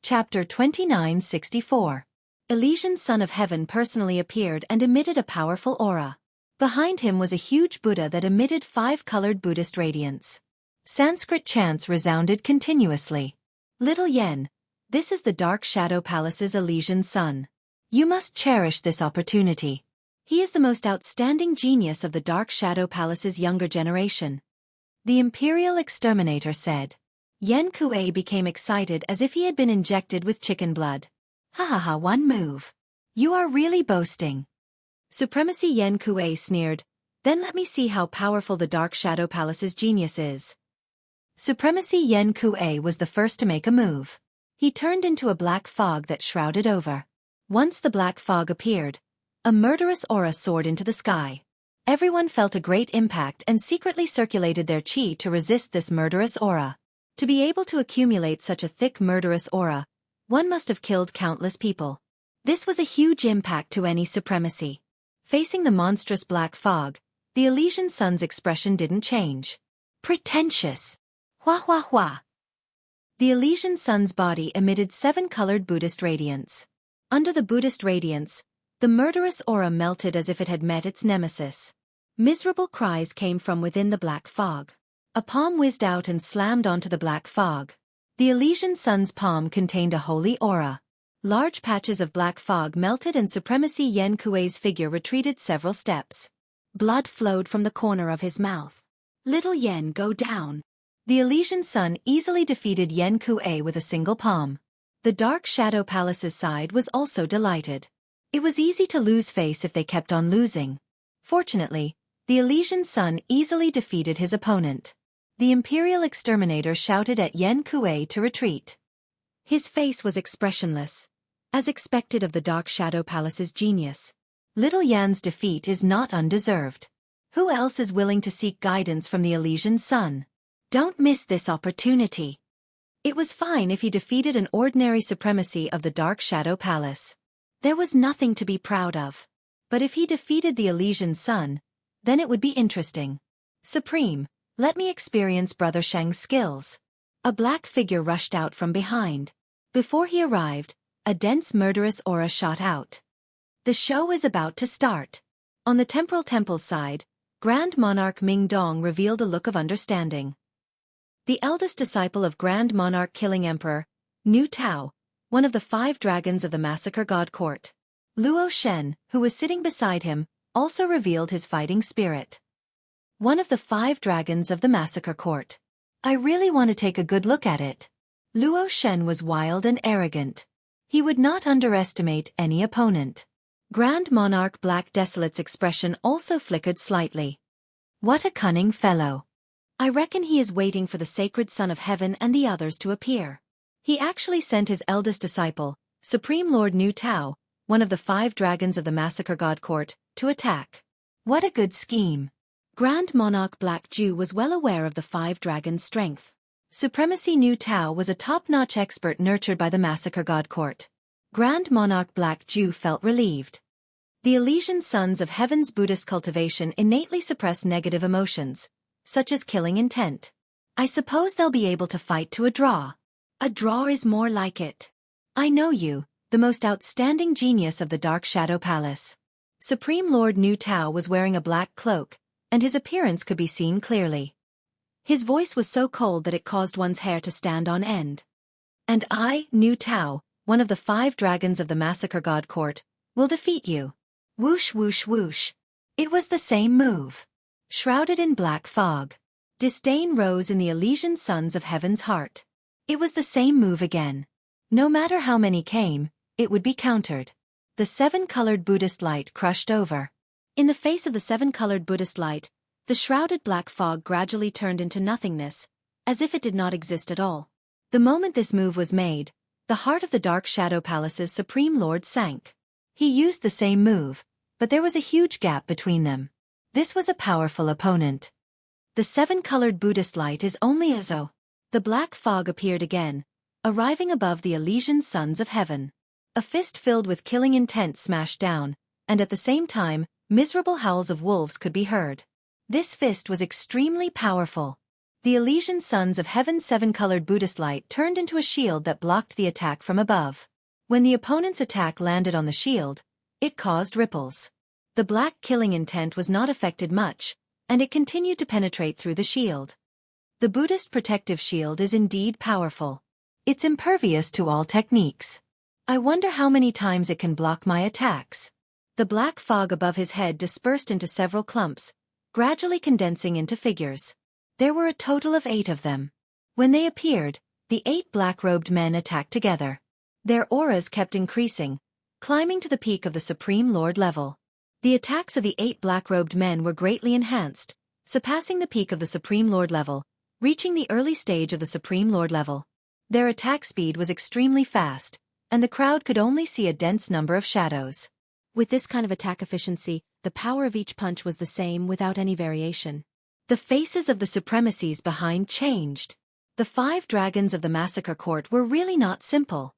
Chapter 2964. Elysian Son of Heaven personally appeared and emitted a powerful aura. Behind him was a huge Buddha that emitted 5-colored Buddhist radiance. Sanskrit chants resounded continuously. Little Yen, this is the Dark Shadow Palace's Elysian Sun. You must cherish this opportunity. He is the most outstanding genius of the Dark Shadow Palace's younger generation. The Imperial Exterminator said. Yen Kuei became excited as if he had been injected with chicken blood. Ha ha ha, 1 move. You are really boasting. Supremacy Yen Kuei sneered. Then let me see how powerful the Dark Shadow Palace's genius is. Supremacy Yen Kuei was the first to make a move. He turned into a black fog that shrouded over. Once the black fog appeared, a murderous aura soared into the sky. Everyone felt a great impact and secretly circulated their chi to resist this murderous aura. To be able to accumulate such a thick murderous aura, one must have killed countless people. This was a huge impact to any supremacy. Facing the monstrous black fog, the Elysian Sun's expression didn't change. Pretentious. Hua hua hua. The Elysian Sun's body emitted 7-colored Buddhist radiance. Under the Buddhist radiance, the murderous aura melted as if it had met its nemesis. Miserable cries came from within the black fog. A palm whizzed out and slammed onto the black fog. The Elysian Sun's palm contained a holy aura. Large patches of black fog melted and Supremacy Yen Kuei's figure retreated several steps. Blood flowed from the corner of his mouth. Little Yen, go down. The Elysian Sun easily defeated Yen Kuei with a single palm. The Dark Shadow Palace's side was also delighted. It was easy to lose face if they kept on losing. Fortunately, the Elysian Sun easily defeated his opponent. The Imperial Exterminator shouted at Yen Kuei to retreat. His face was expressionless. As expected of the Dark Shadow Palace's genius, Little Yan's defeat is not undeserved. Who else is willing to seek guidance from the Elysian Sun? Don't miss this opportunity. It was fine if he defeated an ordinary supremacy of the Dark Shadow Palace. There was nothing to be proud of. But if he defeated the Elysian Sun, then it would be interesting. Supreme, let me experience Brother Shang's skills. A black figure rushed out from behind. Before he arrived, a dense murderous aura shot out. The show is about to start. On the Temporal Temple's side, Grand Monarch Ming Dong revealed a look of understanding. The eldest disciple of Grand Monarch Killing Emperor, Nu Tao, one of the 5 dragons of the Massacre God Court. Luo Shen, who was sitting beside him, also revealed his fighting spirit. One of the 5 dragons of the Massacre Court. I really want to take a good look at it. Luo Shen was wild and arrogant. He would not underestimate any opponent. Grand Monarch Black Desolate's expression also flickered slightly. What a cunning fellow. I reckon he is waiting for the sacred Son of Heaven and the others to appear. He actually sent his eldest disciple, Supreme Lord Nu Tao, one of the 5 dragons of the Massacre God Court, to attack. What a good scheme. Grand Monarch Black Jew was well aware of the 5 dragons' strength. Supremacy Nu Tao was a top-notch expert nurtured by the Massacre God Court. Grand Monarch Black Jew felt relieved. The Elysian Sons of Heaven's Buddhist cultivation innately suppress negative emotions, such as killing intent. I suppose they'll be able to fight to a draw. A draw is more like it. I know you, the most outstanding genius of the Dark Shadow Palace. Supreme Lord Nu Tao was wearing a black cloak, and his appearance could be seen clearly. His voice was so cold that it caused one's hair to stand on end. And I, Nu Tao, one of the 5 dragons of the Massacre God Court, will defeat you. Whoosh whoosh whoosh. It was the same move. Shrouded in black fog. Disdain rose in the Elysian Sons of Heaven's heart. It was the same move again. No matter how many came, it would be countered. The 7-colored Buddhist light crushed over. In the face of the 7-colored Buddhist light, the shrouded black fog gradually turned into nothingness, as if it did not exist at all. The moment this move was made, the heart of the Dark Shadow Palace's Supreme Lord sank. He used the same move, but there was a huge gap between them. This was a powerful opponent. The 7-colored Buddhist light is only as though. The black fog appeared again, arriving above the Elysian Sons of Heaven. A fist filled with killing intent smashed down, and at the same time, miserable howls of wolves could be heard. This fist was extremely powerful. The Elysian Sons of Heaven's 7-colored Buddhist light turned into a shield that blocked the attack from above. When the opponent's attack landed on the shield, it caused ripples. The black killing intent was not affected much, and it continued to penetrate through the shield. The Buddhist protective shield is indeed powerful. It's impervious to all techniques. I wonder how many times it can block my attacks. The black fog above his head dispersed into several clumps, gradually condensing into figures. There were a total of 8 of them. When they appeared, the 8 black-robed men attacked together. Their auras kept increasing, climbing to the peak of the Supreme Lord level. The attacks of the 8 black-robed men were greatly enhanced, surpassing the peak of the Supreme Lord level, reaching the early stage of the Supreme Lord level. Their attack speed was extremely fast, and the crowd could only see a dense number of shadows. With this kind of attack efficiency, the power of each punch was the same without any variation. The faces of the supremacies behind changed. The 5 dragons of the Massacre Court were really not simple.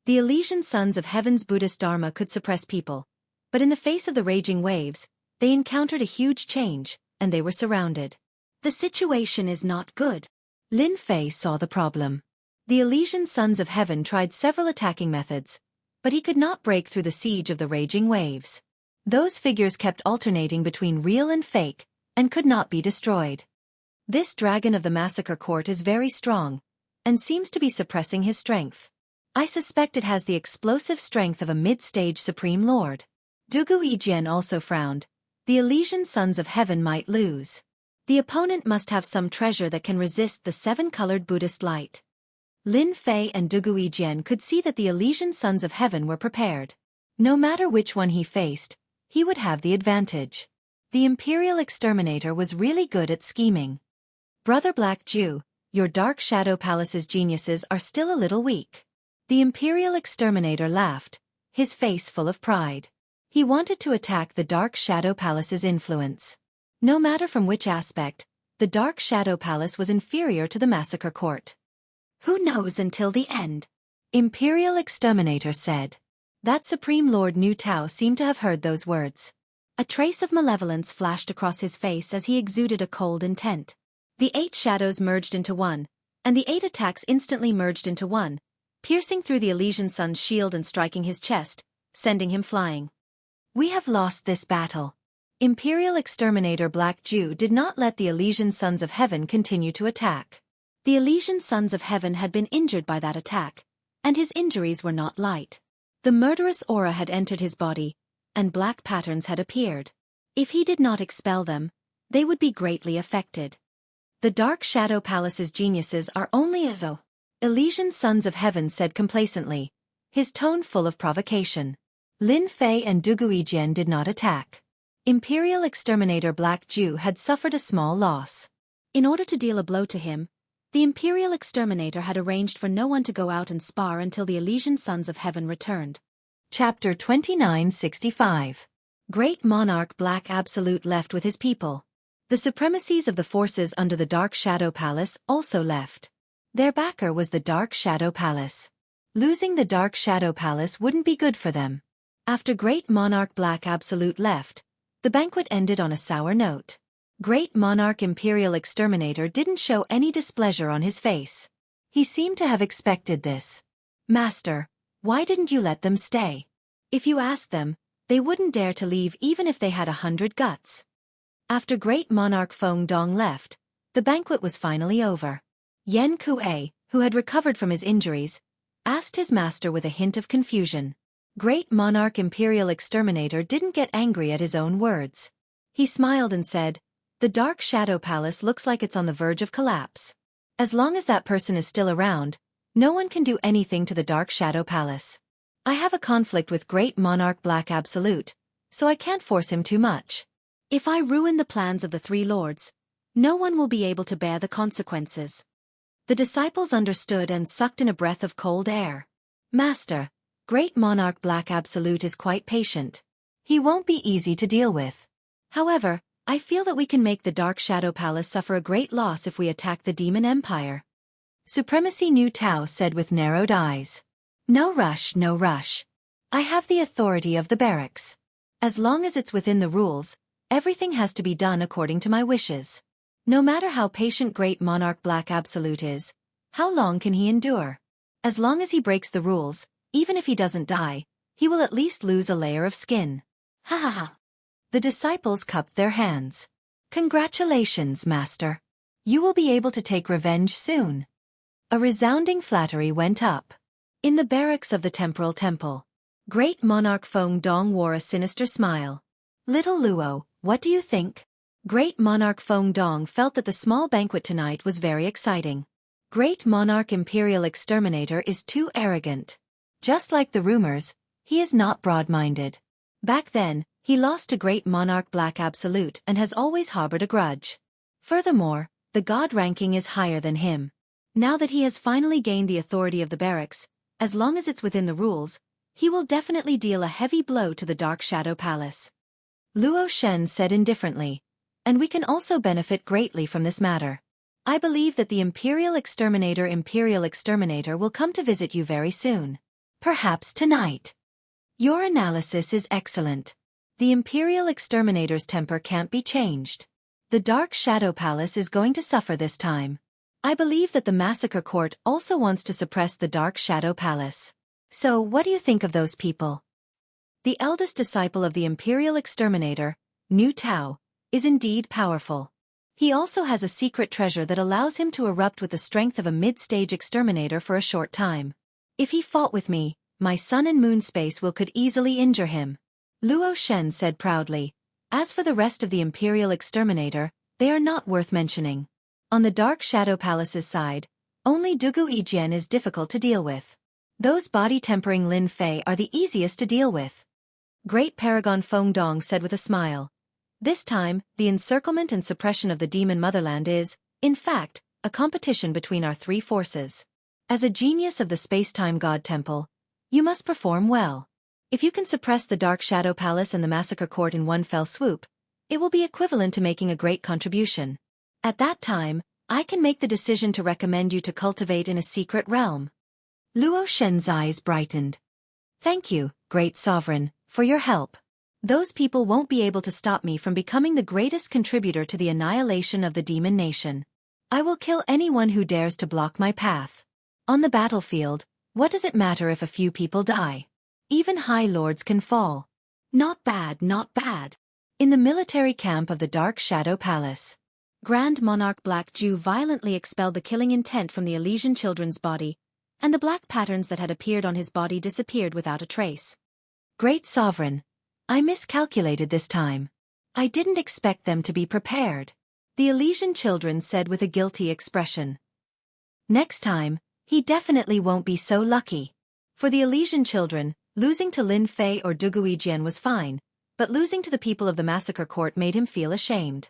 The Elysian Sons of Heaven's Buddhist Dharma could suppress people, but in the face of the raging waves, they encountered a huge change, and they were surrounded. The situation is not good. Lin Fei saw the problem. The Elysian Sons of Heaven tried several attacking methods, but he could not break through the siege of the raging waves. Those figures kept alternating between real and fake, and could not be destroyed. This dragon of the Massacre Court is very strong, and seems to be suppressing his strength. I suspect it has the explosive strength of a mid-stage Supreme Lord. Dugu Yijian also frowned. The Elysian Sons of Heaven might lose. The opponent must have some treasure that can resist the 7-colored Buddhist light. Lin Fei and Dugu Yijian could see that the Elysian Sons of Heaven were prepared. No matter which one he faced, he would have the advantage. The Imperial Exterminator was really good at scheming. Brother Black Jew, your Dark Shadow Palace's geniuses are still a little weak. The Imperial Exterminator laughed, his face full of pride. He wanted to attack the Dark Shadow Palace's influence. No matter from which aspect, the Dark Shadow Palace was inferior to the Massacre Court. "Who knows until the end?" Imperial Exterminator said. That Supreme Lord Nu Tao seemed to have heard those words. A trace of malevolence flashed across his face as he exuded a cold intent. The 8 shadows merged into one, and the 8 attacks instantly merged into one, piercing through the Elysian Sun's shield and striking his chest, sending him flying. "We have lost this battle." Imperial Exterminator Black Jew did not let the Elysian Sons of Heaven continue to attack. The Elysian Sons of Heaven had been injured by that attack, and his injuries were not light. The murderous aura had entered his body, and black patterns had appeared. If he did not expel them, they would be greatly affected. "The Dark Shadow Palace's geniuses are only as Elysian Sons of Heaven said complacently, his tone full of provocation. Lin Fei and Dugu Yijian did not attack. Imperial Exterminator Black Jew had suffered a small loss. In order to deal a blow to him, the Imperial Exterminator had arranged for no one to go out and spar until the Elysian Sons of Heaven returned. Chapter 2965. Great Monarch Black Absolute left with his people. The supremacies of the forces under the Dark Shadow Palace also left. Their backer was the Dark Shadow Palace. Losing the Dark Shadow Palace wouldn't be good for them. After Great Monarch Black Absolute left, the banquet ended on a sour note. Great Monarch Imperial Exterminator didn't show any displeasure on his face. He seemed to have expected this. "Master, why didn't you let them stay? If you asked them, they wouldn't dare to leave even if they had 100 guts." After Great Monarch Feng Dong left, the banquet was finally over. Yen Kuei, who had recovered from his injuries, asked his master with a hint of confusion. Great Monarch Imperial Exterminator didn't get angry at his own words. He smiled and said, "The Dark Shadow Palace looks like it's on the verge of collapse. As long as that person is still around, no one can do anything to the Dark Shadow Palace. I have a conflict with Great Monarch Black Absolute, so I can't force him too much. If I ruin the plans of the 3 lords, no one will be able to bear the consequences." The disciples understood and sucked in a breath of cold air. "Master, Great Monarch Black Absolute is quite patient. He won't be easy to deal with. However, I feel that we can make the Dark Shadow Palace suffer a great loss if we attack the Demon Empire." Supremacy Nu Tao said with narrowed eyes. "No rush, no rush. I have the authority of the barracks. As long as it's within the rules, everything has to be done according to my wishes. No matter how patient Great Monarch Black Absolute is, how long can he endure? As long as he breaks the rules, even if he doesn't die, he will at least lose a layer of skin." Ha ha ha. The disciples cupped their hands. "Congratulations, Master. You will be able to take revenge soon." A resounding flattery went up. In the barracks of the Temporal Temple, Great Monarch Feng Dong wore a sinister smile. "Little Luo, what do you think?" Great Monarch Feng Dong felt that the small banquet tonight was very exciting. Great Monarch Imperial Exterminator is too arrogant. Just like the rumors, he is not broad-minded. Back then, he lost to Great Monarch Black Absolute and has always harbored a grudge. Furthermore, the god ranking is higher than him. Now that he has finally gained the authority of the barracks, as long as it's within the rules, he will definitely deal a heavy blow to the Dark Shadow Palace. Luo Shen said indifferently, "And we can also benefit greatly from this matter. I believe that the Imperial Exterminator will come to visit you very soon. Perhaps tonight." "Your analysis is excellent. The Imperial Exterminator's temper can't be changed. The Dark Shadow Palace is going to suffer this time. I believe that the Massacre Court also wants to suppress the Dark Shadow Palace. So what do you think of those people?" The eldest disciple of the Imperial Exterminator, Nu Tao, is indeed powerful. He also has a secret treasure that allows him to erupt with the strength of a mid-stage exterminator for a short time. If he fought with me, my sun and moon space could easily injure him. Luo Shen said proudly. As for the rest of the Imperial Exterminator, they are not worth mentioning. On the Dark Shadow Palace's side, only Dugu Yijian is difficult to deal with. Those body-tempering Lin Fei are the easiest to deal with. Great Paragon Feng Dong said with a smile. This time, the encirclement and suppression of the demon motherland is, in fact, a competition between our 3 forces. As a genius of the space-time god temple, you must perform well. If you can suppress the Dark Shadow Palace and the Massacre Court in one fell swoop, it will be equivalent to making a great contribution. At that time, I can make the decision to recommend you to cultivate in a secret realm. Luo Shen's eyes brightened. Thank you, Great Sovereign, for your help. Those people won't be able to stop me from becoming the greatest contributor to the annihilation of the demon nation. I will kill anyone who dares to block my path. On the battlefield, what does it matter if a few people die? Even high lords can fall. Not bad, not bad. In the military camp of the Dark Shadow Palace, Grand Monarch Black Jew violently expelled the killing intent from the Elysian children's body, and the black patterns that had appeared on his body disappeared without a trace. Great Sovereign, I miscalculated this time. I didn't expect them to be prepared, the Elysian children said with a guilty expression. Next time, he definitely won't be so lucky. For the Elysian children, losing to Lin Fei or Dugui Jian was fine, but losing to the people of the Massacre Court made him feel ashamed.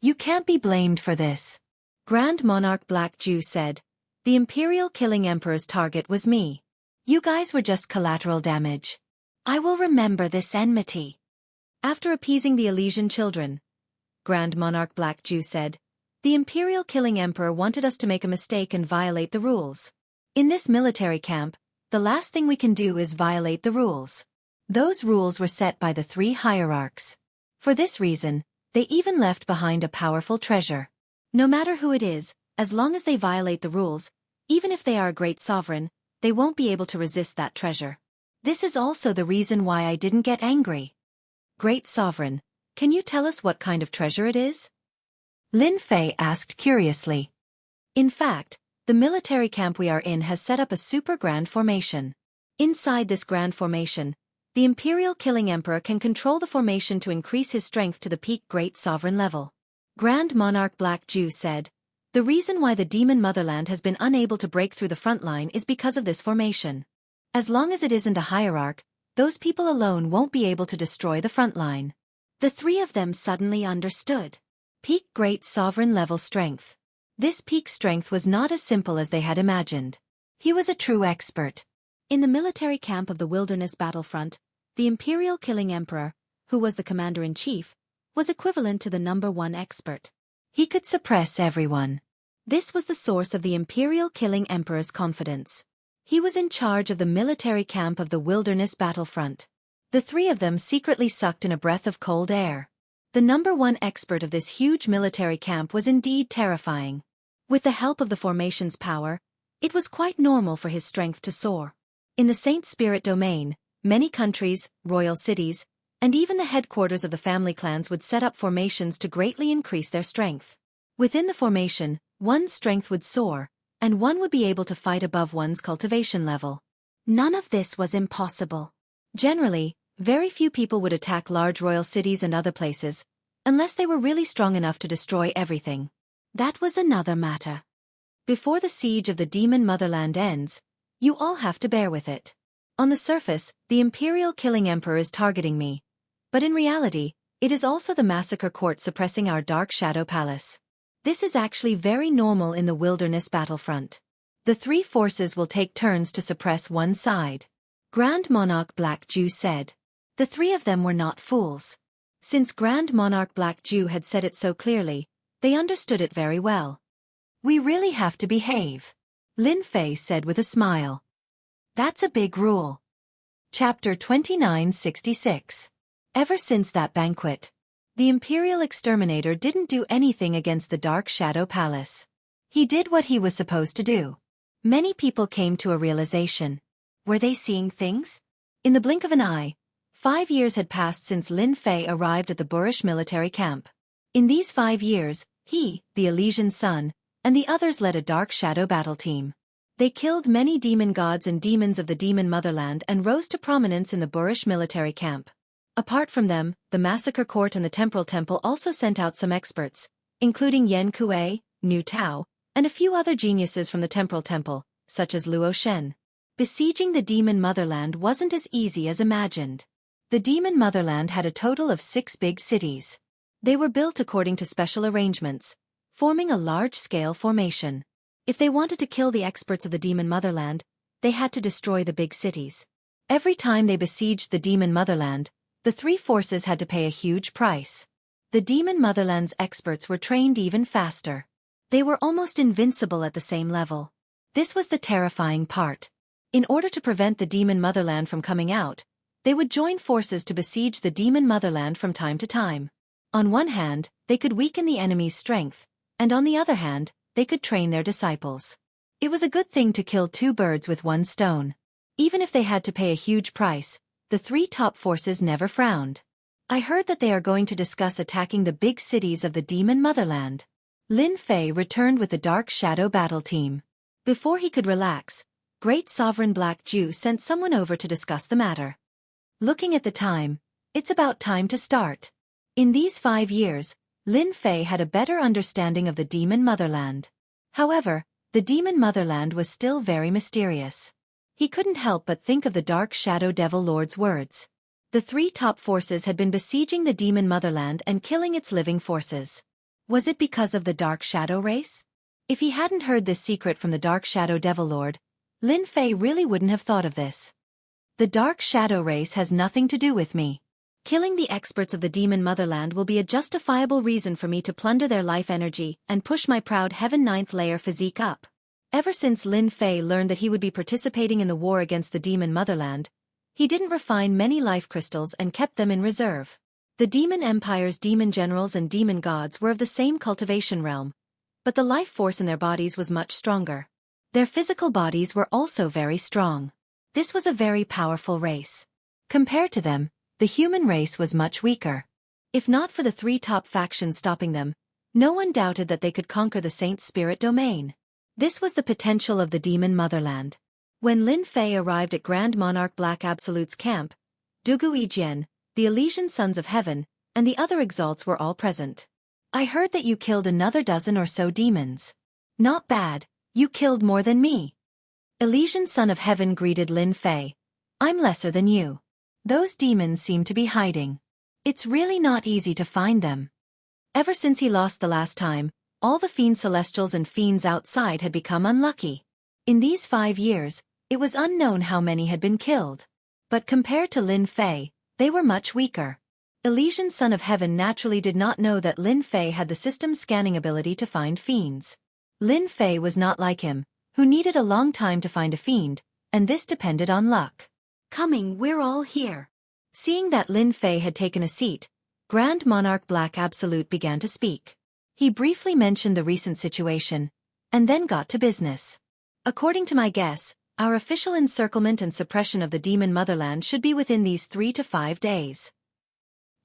You can't be blamed for this, Grand Monarch Black Jew said. The Imperial Killing Emperor's target was me. You guys were just collateral damage. I will remember this enmity. After appeasing the Elysian children, Grand Monarch Black Jew said, the Imperial Killing Emperor wanted us to make a mistake and violate the rules. In this military camp, the last thing we can do is violate the rules. Those rules were set by the 3 hierarchs. For this reason, they even left behind a powerful treasure. No matter who it is, as long as they violate the rules, even if they are a great sovereign, they won't be able to resist that treasure. This is also the reason why I didn't get angry. Great Sovereign, can you tell us what kind of treasure it is? Lin Fei asked curiously. In fact, the military camp we are in has set up a super grand formation. Inside this grand formation, the Imperial Killing Emperor can control the formation to increase his strength to the peak Great Sovereign level. Grand Monarch Black Jew said, the reason why the Demon Motherland has been unable to break through the front line is because of this formation. As long as it isn't a hierarch, those people alone won't be able to destroy the front line. The 3 of them suddenly understood. Peak Great Sovereign level strength. This peak strength was not as simple as they had imagined. He was a true expert. In the military camp of the Wilderness Battlefront, the Imperial Killing Emperor, who was the commander-in-chief, was equivalent to the #1 expert. He could suppress everyone. This was the source of the Imperial Killing Emperor's confidence. He was in charge of the military camp of the Wilderness Battlefront. The 3 of them secretly sucked in a breath of cold air. The #1 expert of this huge military camp was indeed terrifying. With the help of the formation's power, it was quite normal for his strength to soar. In the Saint Spirit domain, many countries, royal cities, and even the headquarters of the family clans would set up formations to greatly increase their strength. Within the formation, one's strength would soar, and one would be able to fight above one's cultivation level. None of this was impossible. Generally, very few people would attack large royal cities and other places, unless they were really strong enough to destroy everything. That was another matter. Before the siege of the Demon Motherland ends, you all have to bear with it. On the surface, the Imperial Killing Emperor is targeting me, but in reality, it is also the Massacre Court suppressing our Dark Shadow Palace. This is actually very normal in the Wilderness Battlefront. The 3 forces will take turns to suppress one side. Grand Monarch Black Jew said. The 3 of them were not fools. Since Grand Monarch Black Jew had said it so clearly, they understood it very well. We really have to behave, Lin Fei said with a smile. That's a big rule. Chapter 2966. Ever since that banquet, the Imperial Exterminator didn't do anything against the Dark Shadow Palace. He did what he was supposed to do. Many people came to a realization. Were they seeing things? In the blink of an eye, 5 years had passed since Lin Fei arrived at the Boorish military camp. In these 5 years, he, the Elysian son, and the others led a Dark Shadow battle team. They killed many demon gods and demons of the Demon Motherland and rose to prominence in the Boorish military camp. Apart from them, the Massacre Court and the Temporal Temple also sent out some experts, including Yen Kuei, Nu Tao, and a few other geniuses from the Temporal Temple, such as Luo Shen. Besieging the Demon Motherland wasn't as easy as imagined. The Demon Motherland had a total of 6 big cities. They were built according to special arrangements, forming a large-scale formation. If they wanted to kill the experts of the Demon Motherland, they had to destroy the big cities. Every time they besieged the Demon Motherland, the three forces had to pay a huge price. The Demon Motherland's experts were trained even faster. They were almost invincible at the same level. This was the terrifying part. In order to prevent the Demon Motherland from coming out, they would join forces to besiege the Demon Motherland from time to time. On one hand, they could weaken the enemy's strength, and on the other hand, they could train their disciples. It was a good thing to kill two birds with one stone. Even if they had to pay a huge price, the three top forces never frowned. I heard that they are going to discuss attacking the big cities of the Demon Motherland. Lin Fei returned with the Dark Shadow battle team. Before he could relax, Great Sovereign Black Jew sent someone over to discuss the matter. Looking at the time, it's about time to start. In these 5 years, Lin Fei had a better understanding of the Demon Motherland. However, the Demon Motherland was still very mysterious. He couldn't help but think of the Dark Shadow Devil Lord's words. The three top forces had been besieging the Demon Motherland and killing its living forces. Was it because of the Dark Shadow race? If he hadn't heard this secret from the Dark Shadow Devil Lord, Lin Fei really wouldn't have thought of this. The Dark Shadow race has nothing to do with me. Killing the experts of the Demon Motherland will be a justifiable reason for me to plunder their life energy and push my proud Heaven 9th layer physique up. Ever since Lin Fei learned that he would be participating in the war against the Demon Motherland, he didn't refine many life crystals and kept them in reserve. The Demon Empire's demon generals and demon gods were of the same cultivation realm, but the life force in their bodies was much stronger. Their physical bodies were also very strong. This was a very powerful race. Compared to them, the human race was much weaker. If not for the three top factions stopping them, no one doubted that they could conquer the Saint Spirit domain. This was the potential of the Demon Motherland. When Lin Fei arrived at Grand Monarch Black Absolute's camp, Dugu Yijian, the Elysian Sons of Heaven, and the other exalts were all present. I heard that you killed another dozen or so demons. Not bad, you killed more than me. Elysian Son of Heaven greeted Lin Fei. I'm lesser than you. Those demons seem to be hiding. It's really not easy to find them. Ever since he lost the last time, all the fiend celestials and fiends outside had become unlucky. In these 5 years, it was unknown how many had been killed. But compared to Lin Fei, they were much weaker. Elysian Son of Heaven naturally did not know that Lin Fei had the system scanning ability to find fiends. Lin Fei was not like him, who needed a long time to find a fiend, and this depended on luck. Coming, we're all here. Seeing that Lin Fei had taken a seat, Grand Monarch Black Absolute began to speak. He briefly mentioned the recent situation, and then got to business. According to my guess, our official encirclement and suppression of the Demon Motherland should be within these 3 to 5 days.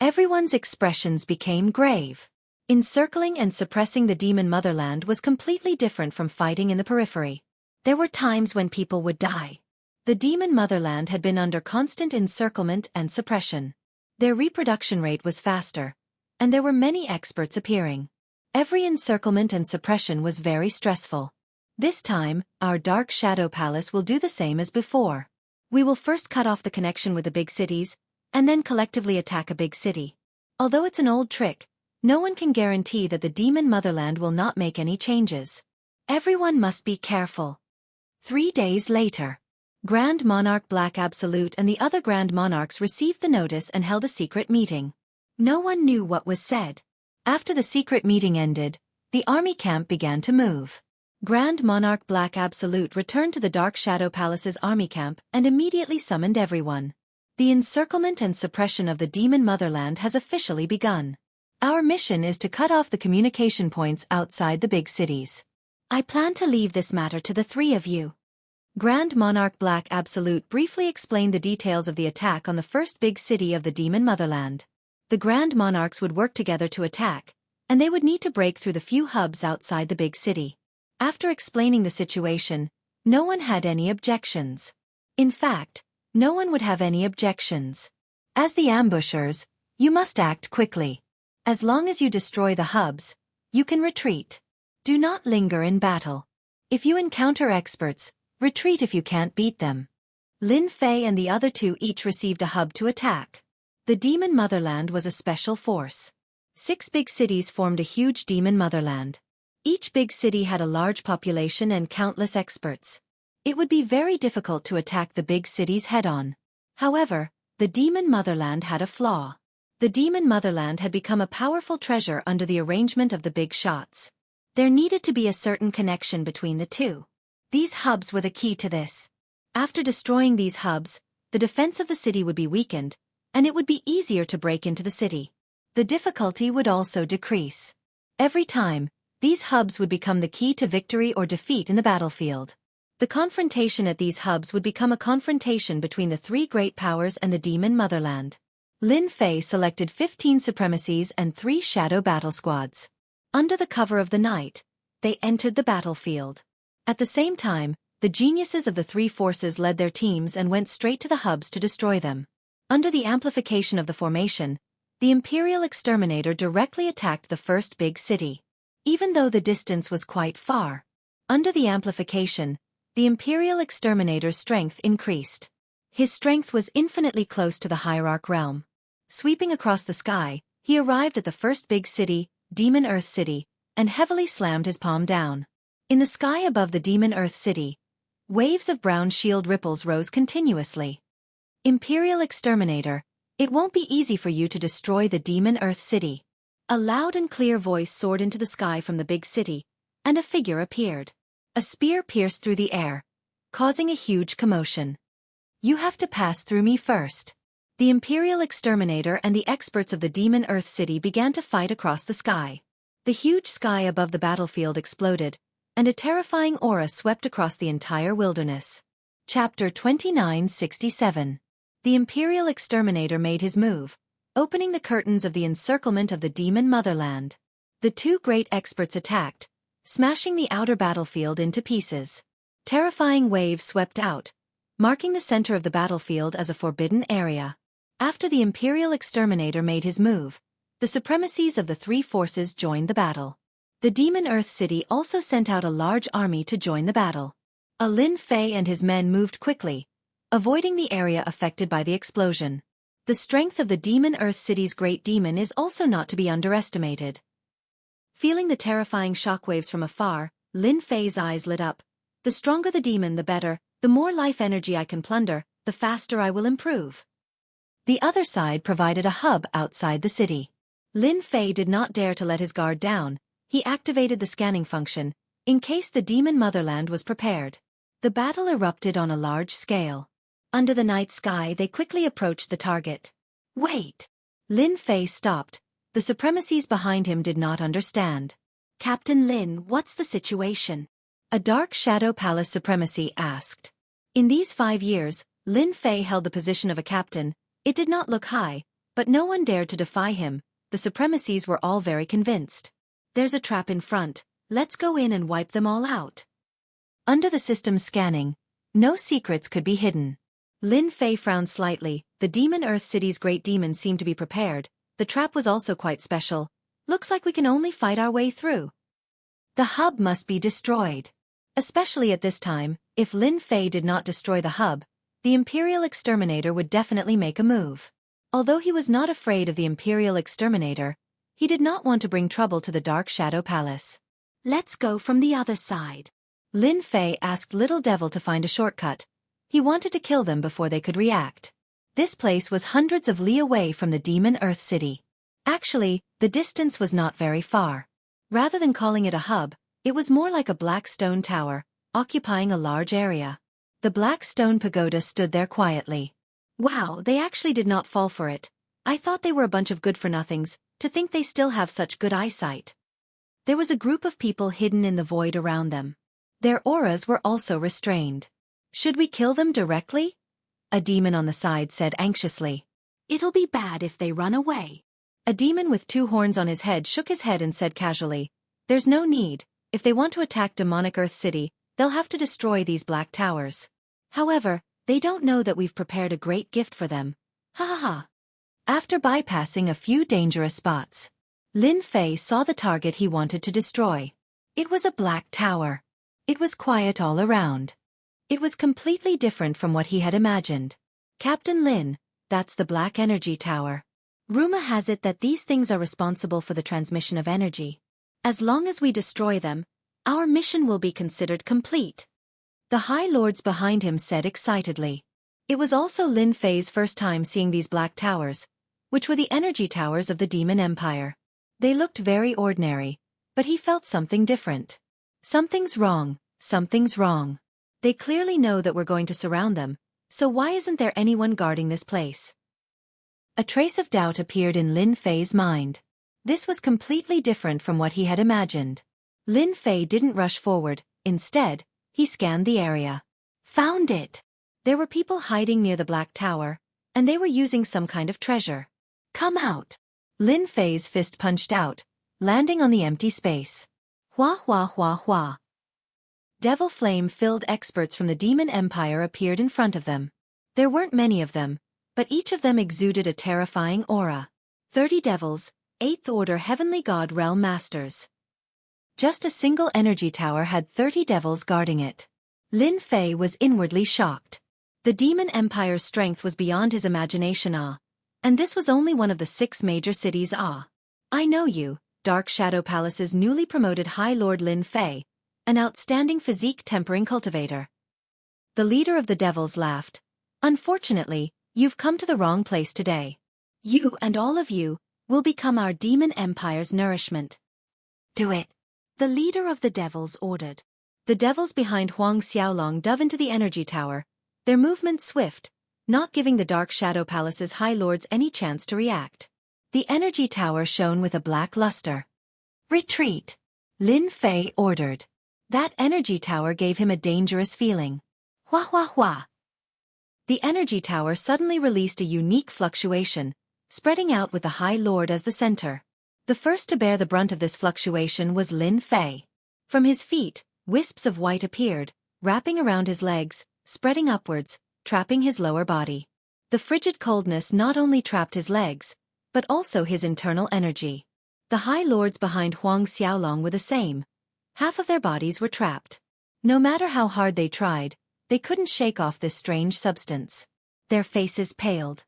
Everyone's expressions became grave. Encircling and suppressing the Demon Motherland was completely different from fighting in the periphery. There were times when people would die. The Demon Motherland had been under constant encirclement and suppression. Their reproduction rate was faster, and there were many experts appearing. Every encirclement and suppression was very stressful. This time, our Dark Shadow Palace will do the same as before. We will first cut off the connection with the big cities, and then collectively attack a big city. Although it's an old trick, no one can guarantee that the Demon Motherland will not make any changes. Everyone must be careful. 3 days later, Grand Monarch Black Absolute and the other Grand Monarchs received the notice and held a secret meeting. No one knew what was said. After the secret meeting ended, the army camp began to move. Grand Monarch Black Absolute returned to the Dark Shadow Palace's army camp and immediately summoned everyone. The encirclement and suppression of the Demon Motherland has officially begun. Our mission is to cut off the communication points outside the big cities. I plan to leave this matter to the 3 of you. Grand Monarch Black Absolute briefly explained the details of the attack on the first big city of the Demon Motherland. The Grand Monarchs would work together to attack, and they would need to break through the few hubs outside the big city. After explaining the situation, no one had any objections. In fact, no one would have any objections. As the ambushers, you must act quickly. As long as you destroy the hubs, you can retreat. Do not linger in battle. If you encounter experts, retreat if you can't beat them. Lin Fei and the other 2 each received a hub to attack. The Demon Motherland was a special force. 6 big cities formed a huge Demon Motherland. Each big city had a large population and countless experts. It would be very difficult to attack the big cities head-on. However, the Demon Motherland had a flaw. The Demon Motherland had become a powerful treasure under the arrangement of the big shots. There needed to be a certain connection between the two. These hubs were the key to this. After destroying these hubs, the defense of the city would be weakened, and it would be easier to break into the city. The difficulty would also decrease. Every time, these hubs would become the key to victory or defeat in the battlefield. The confrontation at these hubs would become a confrontation between the three great powers and the Demon Motherland. Lin Fei selected 15 supremacies and 3 shadow battle squads. Under the cover of the night, they entered the battlefield. At the same time, the geniuses of the three forces led their teams and went straight to the hubs to destroy them. Under the amplification of the formation, the Imperial Exterminator directly attacked the first big city. Even though the distance was quite far. Under the amplification, the Imperial Exterminator's strength increased. His strength was infinitely close to the Hierarch realm. Sweeping across the sky, he arrived at the first big city, Demon Earth City, and heavily slammed his palm down. In the sky above the Demon Earth City, waves of brown shield ripples rose continuously. Imperial Exterminator, it won't be easy for you to destroy the Demon Earth City. A loud and clear voice soared into the sky from the big city, and a figure appeared. A spear pierced through the air, causing a huge commotion. You have to pass through me first. The Imperial Exterminator and the experts of the Demon Earth City began to fight across the sky. The huge sky above the battlefield exploded, and a terrifying aura swept across the entire wilderness. Chapter 2967. The Imperial Exterminator made his move, opening the curtains of the encirclement of the Demon Motherland. The two great experts attacked, smashing the outer battlefield into pieces. Terrifying waves swept out, marking the center of the battlefield as a forbidden area. After the Imperial Exterminator made his move, the supremacies of the three forces joined the battle. The Demon Earth City also sent out a large army to join the battle. Lin Fei and his men moved quickly, avoiding the area affected by the explosion. The strength of the Demon Earth City's great demon is also not to be underestimated. Feeling the terrifying shockwaves from afar, Lin Fei's eyes lit up. The stronger the demon, the better. The more life energy I can plunder, the faster I will improve. The other side provided a hub outside the city. Lin Fei did not dare to let his guard down. He activated the scanning function, in case the Demon Motherland was prepared. The battle erupted on a large scale. Under the night sky they quickly approached the target. Wait! Lin Fei stopped. The supremacies behind him did not understand. Captain Lin, what's the situation? A Dark Shadow Palace supremacy asked. In these 5 years, Lin Fei held the position of a captain. It did not look high, but no one dared to defy him. The supremacies were all very convinced. There's a trap in front. Let's go in and wipe them all out. Under the system's scanning, no secrets could be hidden. Lin Fei frowned slightly. The Demon Earth City's great demons seemed to be prepared. The trap was also quite special. Looks like we can only fight our way through. The hub must be destroyed. Especially at this time, if Lin Fei did not destroy the hub, the Imperial Exterminator would definitely make a move. Although he was not afraid of the Imperial Exterminator, he did not want to bring trouble to the Dark Shadow Palace. Let's go from the other side. Lin Fei asked Little Devil to find a shortcut. He wanted to kill them before they could react. This place was hundreds of li away from the Demon Earth City. Actually, the distance was not very far. Rather than calling it a hub, it was more like a black stone tower, occupying a large area. The black stone pagoda stood there quietly. Wow, they actually did not fall for it. I thought they were a bunch of good-for-nothings, to think they still have such good eyesight. There was a group of people hidden in the void around them. Their auras were also restrained. Should we kill them directly? A demon on the side said anxiously. It'll be bad if they run away. A demon with 2 horns on his head shook his head and said casually, there's no need. If they want to attack Demonic Earth City, they'll have to destroy these black towers. However, they don't know that we've prepared a great gift for them. Ha ha ha. After bypassing a few dangerous spots, Lin Fei saw the target he wanted to destroy. It was a black tower. It was quiet all around. It was completely different from what he had imagined. Captain Lin, that's the Black Energy Tower. Rumor has it that these things are responsible for the transmission of energy. As long as we destroy them, our mission will be considered complete. The High Lords behind him said excitedly. It was also Lin Fei's first time seeing these black towers, which were the energy towers of the Demon Empire. They looked very ordinary, but he felt something different. Something's wrong, something's wrong. They clearly know that we're going to surround them, so why isn't there anyone guarding this place? A trace of doubt appeared in Lin Fei's mind. This was completely different from what he had imagined. Lin Fei didn't rush forward, instead, he scanned the area. Found it! There were people hiding near the Black Tower, and they were using some kind of treasure. Come out! Lin Fei's fist punched out, landing on the empty space. Hua hua hua hua. Devil flame-filled experts from the Demon Empire appeared in front of them. There weren't many of them, but each of them exuded a terrifying aura. 30 devils, 8th Order Heavenly God Realm Masters. Just a single energy tower had 30 devils guarding it. Lin Fei was inwardly shocked. The Demon Empire's strength was beyond his imagination. And this was only one of the 6 major cities. I know you, Dark Shadow Palace's newly promoted High Lord Lin Fei, an outstanding physique tempering cultivator. The leader of the devils laughed. Unfortunately, you've come to the wrong place today. You and all of you will become our Demon Empire's nourishment. Do it. The leader of the devils ordered. The devils behind Huang Xiaolong dove into the energy tower, their movement swift, not giving the Dark Shadow Palace's High Lords any chance to react. The energy tower shone with a black luster. Retreat! Lin Fei ordered. That energy tower gave him a dangerous feeling. Hua hua hua! The energy tower suddenly released a unique fluctuation, spreading out with the High Lord as the center. The first to bear the brunt of this fluctuation was Lin Fei. From his feet, wisps of white appeared, wrapping around his legs, spreading upwards, trapping his lower body. The frigid coldness not only trapped his legs, but also his internal energy. The High Lords behind Huang Xiaolong were the same. Half of their bodies were trapped. No matter how hard they tried, they couldn't shake off this strange substance. Their faces paled.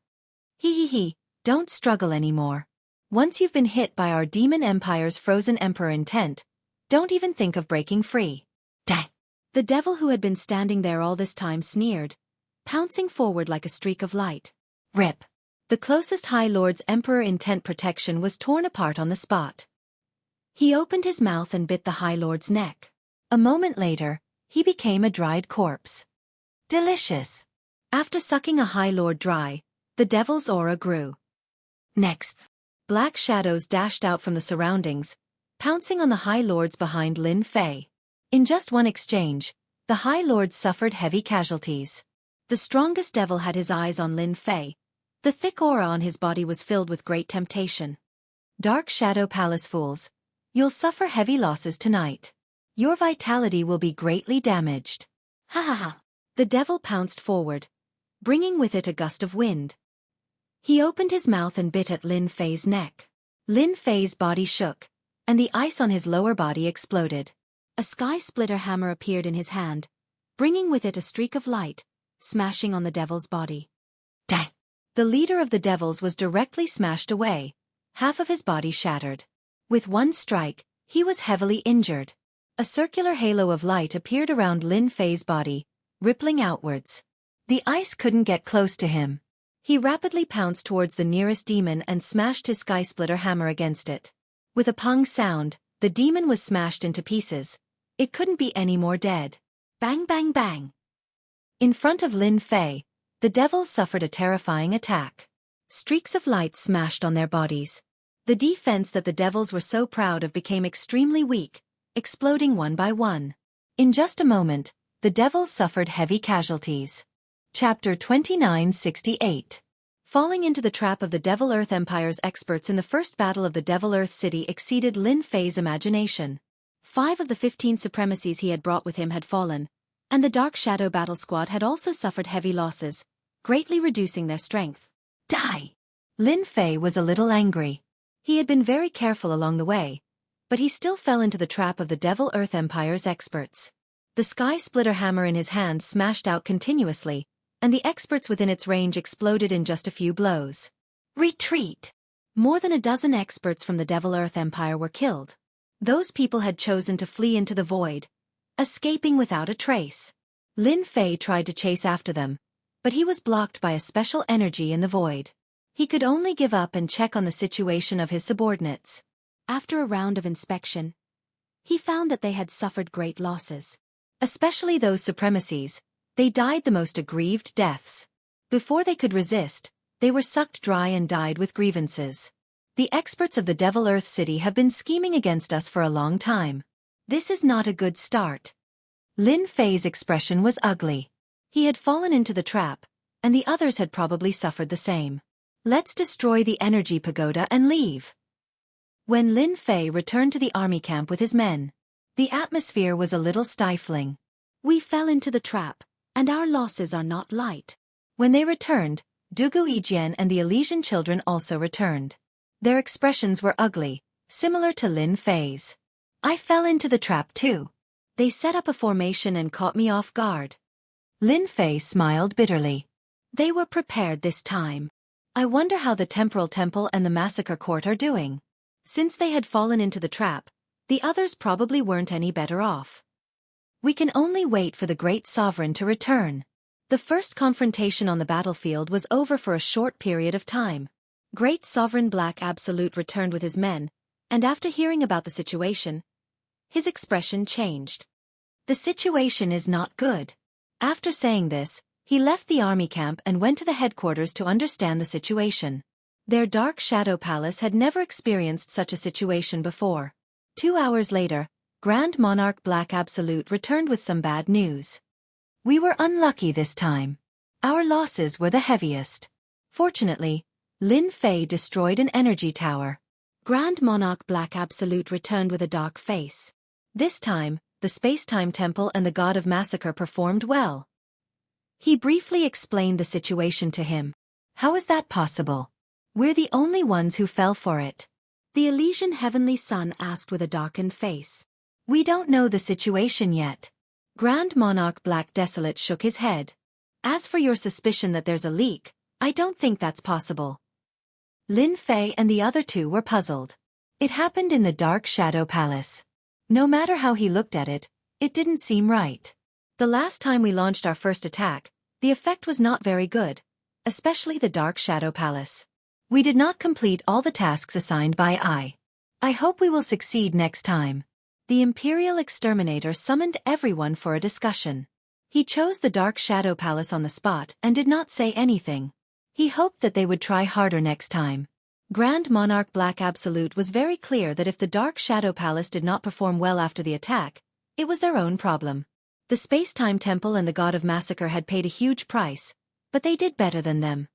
He, don't struggle anymore. Once you've been hit by our Demon Empire's frozen emperor intent, don't even think of breaking free. Dang! The devil who had been standing there all this time sneered, pouncing forward like a streak of light. Rip! The closest High Lord's emperor intent protection was torn apart on the spot. He opened his mouth and bit the High Lord's neck. A moment later, he became a dried corpse. Delicious! After sucking a High Lord dry, the devil's aura grew. Next, black shadows dashed out from the surroundings, pouncing on the High Lords behind Lin Fei. In just one exchange, the High Lords suffered heavy casualties. The strongest devil had his eyes on Lin Fei. The thick aura on his body was filled with great temptation. Dark Shadow Palace fools, you'll suffer heavy losses tonight. Your vitality will be greatly damaged. Ha ha ha! The devil pounced forward, bringing with it a gust of wind. He opened his mouth and bit at Lin Fei's neck. Lin Fei's body shook, and the ice on his lower body exploded. A sky splitter hammer appeared in his hand, bringing with it a streak of light, smashing on the devil's body. Dang! The leader of the devils was directly smashed away, half of his body shattered. With one strike, he was heavily injured. A circular halo of light appeared around Lin Fei's body, rippling outwards. The ice couldn't get close to him. He rapidly pounced towards the nearest demon and smashed his sky splitter hammer against it. With a pung sound, the demon was smashed into pieces. It couldn't be any more dead. Bang bang bang! In front of Lin Fei, the devils suffered a terrifying attack. Streaks of light smashed on their bodies. The defense that the devils were so proud of became extremely weak, exploding one by one. In just a moment, the devils suffered heavy casualties. Chapter 2968. Falling into the trap of the Devil Earth Empire's experts in the first battle of the Devil Earth City exceeded Lin Fei's imagination. 5 of the 15 supremacies he had brought with him had fallen, and the Dark Shadow Battle Squad had also suffered heavy losses, greatly reducing their strength. Die! Lin Fei was a little angry. He had been very careful along the way, but he still fell into the trap of the Devil Earth Empire's experts. The sky splitter hammer in his hand smashed out continuously, and the experts within its range exploded in just a few blows. Retreat! More than a dozen experts from the Devil Earth Empire were killed. Those people had chosen to flee into the void, escaping without a trace. Lin Fei tried to chase after them, but he was blocked by a special energy in the void. He could only give up and check on the situation of his subordinates. After a round of inspection, he found that they had suffered great losses. Especially those supremacies, they died the most aggrieved deaths. Before they could resist, they were sucked dry and died with grievances. The experts of the Devil Earth City have been scheming against us for a long time. This is not a good start. Lin Fei's expression was ugly. He had fallen into the trap, and the others had probably suffered the same. Let's destroy the energy pagoda and leave. When Lin Fei returned to the army camp with his men, the atmosphere was a little stifling. We fell into the trap, and our losses are not light. When they returned, Dugu Yijian and the Elysian children also returned. Their expressions were ugly, similar to Lin Fei's. I fell into the trap too. They set up a formation and caught me off guard. Lin Fei smiled bitterly. They were prepared this time. I wonder how the Temporal Temple and the Massacre Court are doing. Since they had fallen into the trap, the others probably weren't any better off. We can only wait for the Great Sovereign to return. The first confrontation on the battlefield was over for a short period of time. Great Sovereign Black Absolute returned with his men, and after hearing about the situation, his expression changed. The situation is not good. After saying this, he left the army camp and went to the headquarters to understand the situation. Their Dark Shadow Palace had never experienced such a situation before. 2 hours later, Grand Monarch Black Absolute returned with some bad news. We were unlucky this time. Our losses were the heaviest. Fortunately, Lin Fei destroyed an energy tower. Grand Monarch Black Absolute returned with a dark face. This time, the Space-Time Temple and the God of Massacre performed well. He briefly explained the situation to him. How is that possible? We're the only ones who fell for it. The Elysian Heavenly Son asked with a darkened face. We don't know the situation yet. Grand Monarch Black Desolate shook his head. As for your suspicion that there's a leak, I don't think that's possible. Lin Fei and the other two were puzzled. It happened in the Dark Shadow Palace. No matter how he looked at it, it didn't seem right. The last time we launched our first attack, the effect was not very good, especially the Dark Shadow Palace. We did not complete all the tasks assigned by I. I hope we will succeed next time. The Imperial Exterminator summoned everyone for a discussion. He chose the Dark Shadow Palace on the spot and did not say anything. He hoped that they would try harder next time. Grand Monarch Black Absolute was very clear that if the Dark Shadow Palace did not perform well after the attack, it was their own problem. The Space-Time Temple and the God of Massacre had paid a huge price, but they did better than them.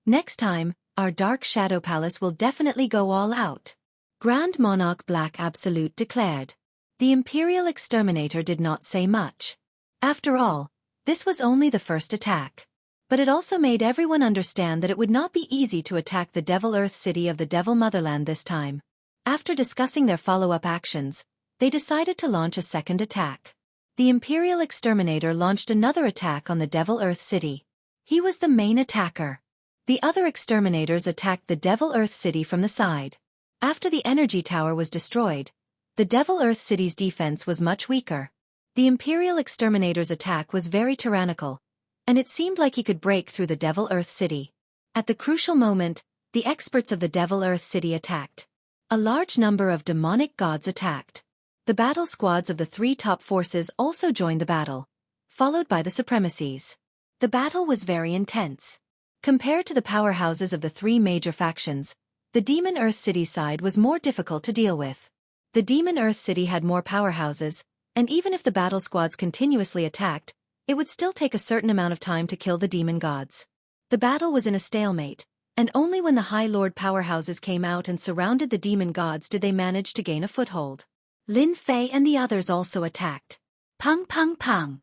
Next time, our Dark Shadow Palace will definitely go all out. Grand Monarch Black Absolute declared. The Imperial Exterminator did not say much. After all, this was only the first attack. But it also made everyone understand that it would not be easy to attack the Devil Earth City of the Devil Motherland this time. After discussing their follow-up actions, they decided to launch a second attack. The Imperial Exterminator launched another attack on the Devil Earth City. He was the main attacker. The other exterminators attacked the Devil Earth City from the side. After the energy tower was destroyed, the Devil Earth City's defense was much weaker. The Imperial Exterminator's attack was very tyrannical, and it seemed like he could break through the Devil Earth City. At the crucial moment, the experts of the Devil Earth City attacked. A large number of demonic gods attacked. The battle squads of the 3 top forces also joined the battle, followed by the supremacies. The battle was very intense. Compared to the powerhouses of the 3 major factions, the Demon Earth City side was more difficult to deal with. The Demon Earth City had more powerhouses, and even if the battle squads continuously attacked, it would still take a certain amount of time to kill the demon gods. The battle was in a stalemate, and only when the High Lord powerhouses came out and surrounded the demon gods did they manage to gain a foothold. Lin Fei and the others also attacked. Pung pung pung.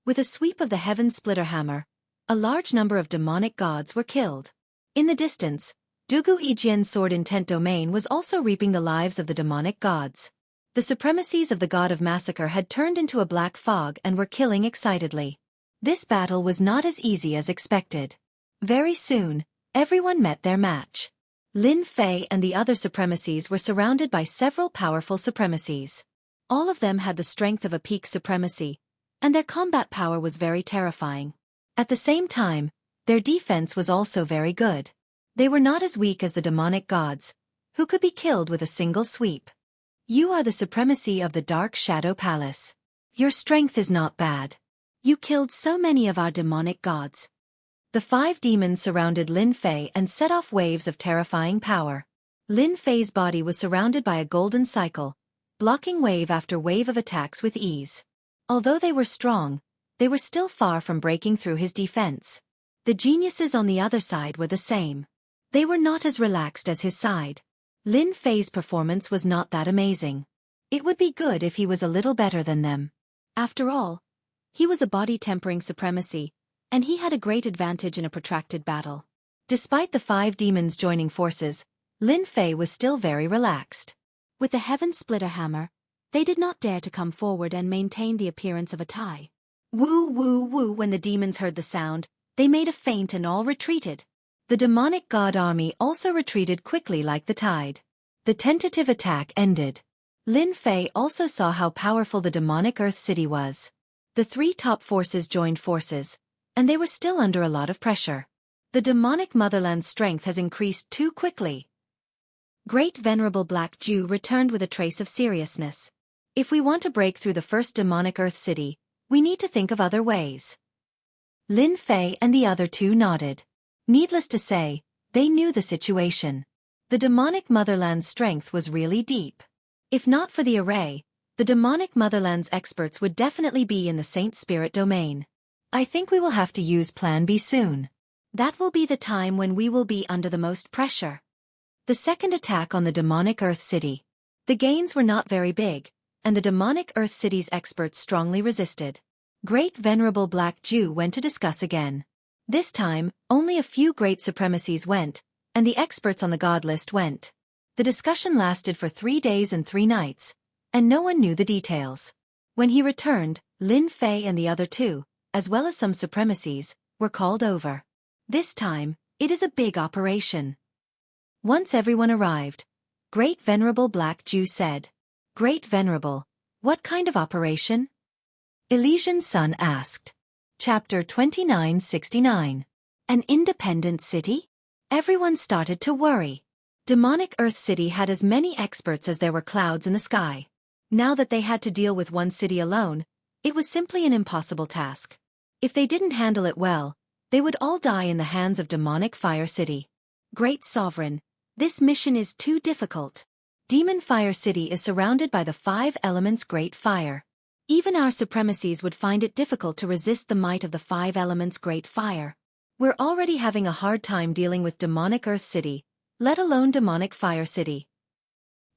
With a sweep of the Heaven Splitter Hammer, a large number of demonic gods were killed. In the distance, Dugu Yijian's sword Intent Domain was also reaping the lives of the demonic gods. The supremacies of the God of Massacre had turned into a black fog and were killing excitedly. This battle was not as easy as expected. Very soon, everyone met their match. Lin Fei and the other supremacies were surrounded by several powerful supremacies. All of them had the strength of a peak supremacy, and their combat power was very terrifying. At the same time, their defense was also very good. They were not as weak as the demonic gods, who could be killed with a single sweep. You are the supremacy of the Dark Shadow Palace. Your strength is not bad. You killed so many of our demonic gods. The 5 demons surrounded Lin Fei and set off waves of terrifying power. Lin Fei's body was surrounded by a golden cycle, blocking wave after wave of attacks with ease. Although they were strong, they were still far from breaking through his defense. The geniuses on the other side were the same. They were not as relaxed as his side. Lin Fei's performance was not that amazing. It would be good if he was a little better than them. After all, he was a body-tempering supremacy, and he had a great advantage in a protracted battle. Despite the 5 demons joining forces, Lin Fei was still very relaxed. With the Heaven Splitter hammer, they did not dare to come forward and maintain the appearance of a tie. Woo woo woo! When the demons heard the sound, they made a feint and all retreated. The demonic god army also retreated quickly like the tide. The tentative attack ended. Lin Fei also saw how powerful the demonic Earth City was. The 3 top forces joined forces, and they were still under a lot of pressure. The demonic motherland's strength has increased too quickly. Great Venerable Black Jew returned with a trace of seriousness. If we want to break through the first demonic Earth City, we need to think of other ways. Lin Fei and the other 2 nodded. Needless to say, they knew the situation. The demonic motherland's strength was really deep. If not for the array, the demonic motherland's experts would definitely be in the Saint Spirit domain. I think we will have to use Plan B soon. That will be the time when we will be under the most pressure. The second attack on the demonic Earth City. The gains were not very big, and the demonic Earth City's experts strongly resisted. Great Venerable Black Jew went to discuss again. This time, only a few great supremacies went, and the experts on the god list went. The discussion lasted for 3 days and 3 nights, and no one knew the details. When he returned, Lin Fei and the other 2, as well as some supremacies, were called over. This time, it is a big operation. Once everyone arrived, Great Venerable Black Jew said, "Great Venerable, what kind of operation?" Elysian Sun asked. Chapter 2969. An independent city? Everyone started to worry. Demonic Earth City had as many experts as there were clouds in the sky. Now that they had to deal with one city alone, it was simply an impossible task. If they didn't handle it well, they would all die in the hands of Demonic Fire City. Great Sovereign, this mission is too difficult. Demon Fire City is surrounded by the 5 elements Great Fire. Even our supremacies would find it difficult to resist the might of the 5 elements Great Fire. We're already having a hard time dealing with Demonic Earth City, let alone Demonic Fire City.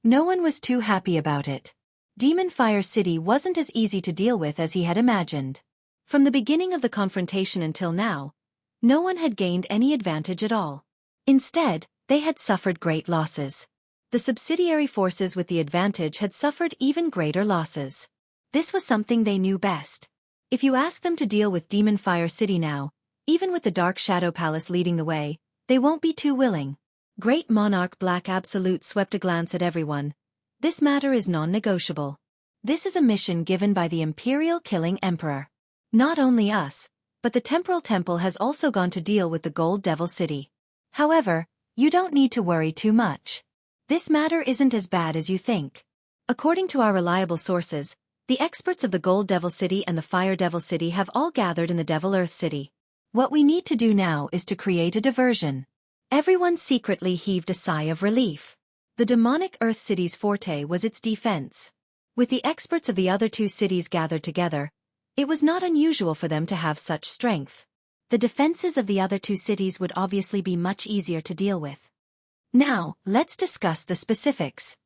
No one was too happy about it. Demon Fire City wasn't as easy to deal with as he had imagined. From the beginning of the confrontation until now, no one had gained any advantage at all. Instead, they had suffered great losses. The subsidiary forces with the advantage had suffered even greater losses. This was something they knew best. If you ask them to deal with Demon Fire City now, even with the Dark Shadow Palace leading the way, they won't be too willing. Great Monarch Black Absolute swept a glance at everyone. This matter is non-negotiable. This is a mission given by the Imperial Killing Emperor. Not only us, but the Temporal Temple has also gone to deal with the Gold Devil City. However, you don't need to worry too much. This matter isn't as bad as you think. According to our reliable sources, the experts of the Gold Devil City and the Fire Devil City have all gathered in the Devil Earth City. What we need to do now is to create a diversion. Everyone secretly heaved a sigh of relief. The Demonic Earth City's forte was its defense. With the experts of the other 2 cities gathered together, it was not unusual for them to have such strength. The defenses of the other 2 cities would obviously be much easier to deal with. Now, let's discuss the specifics.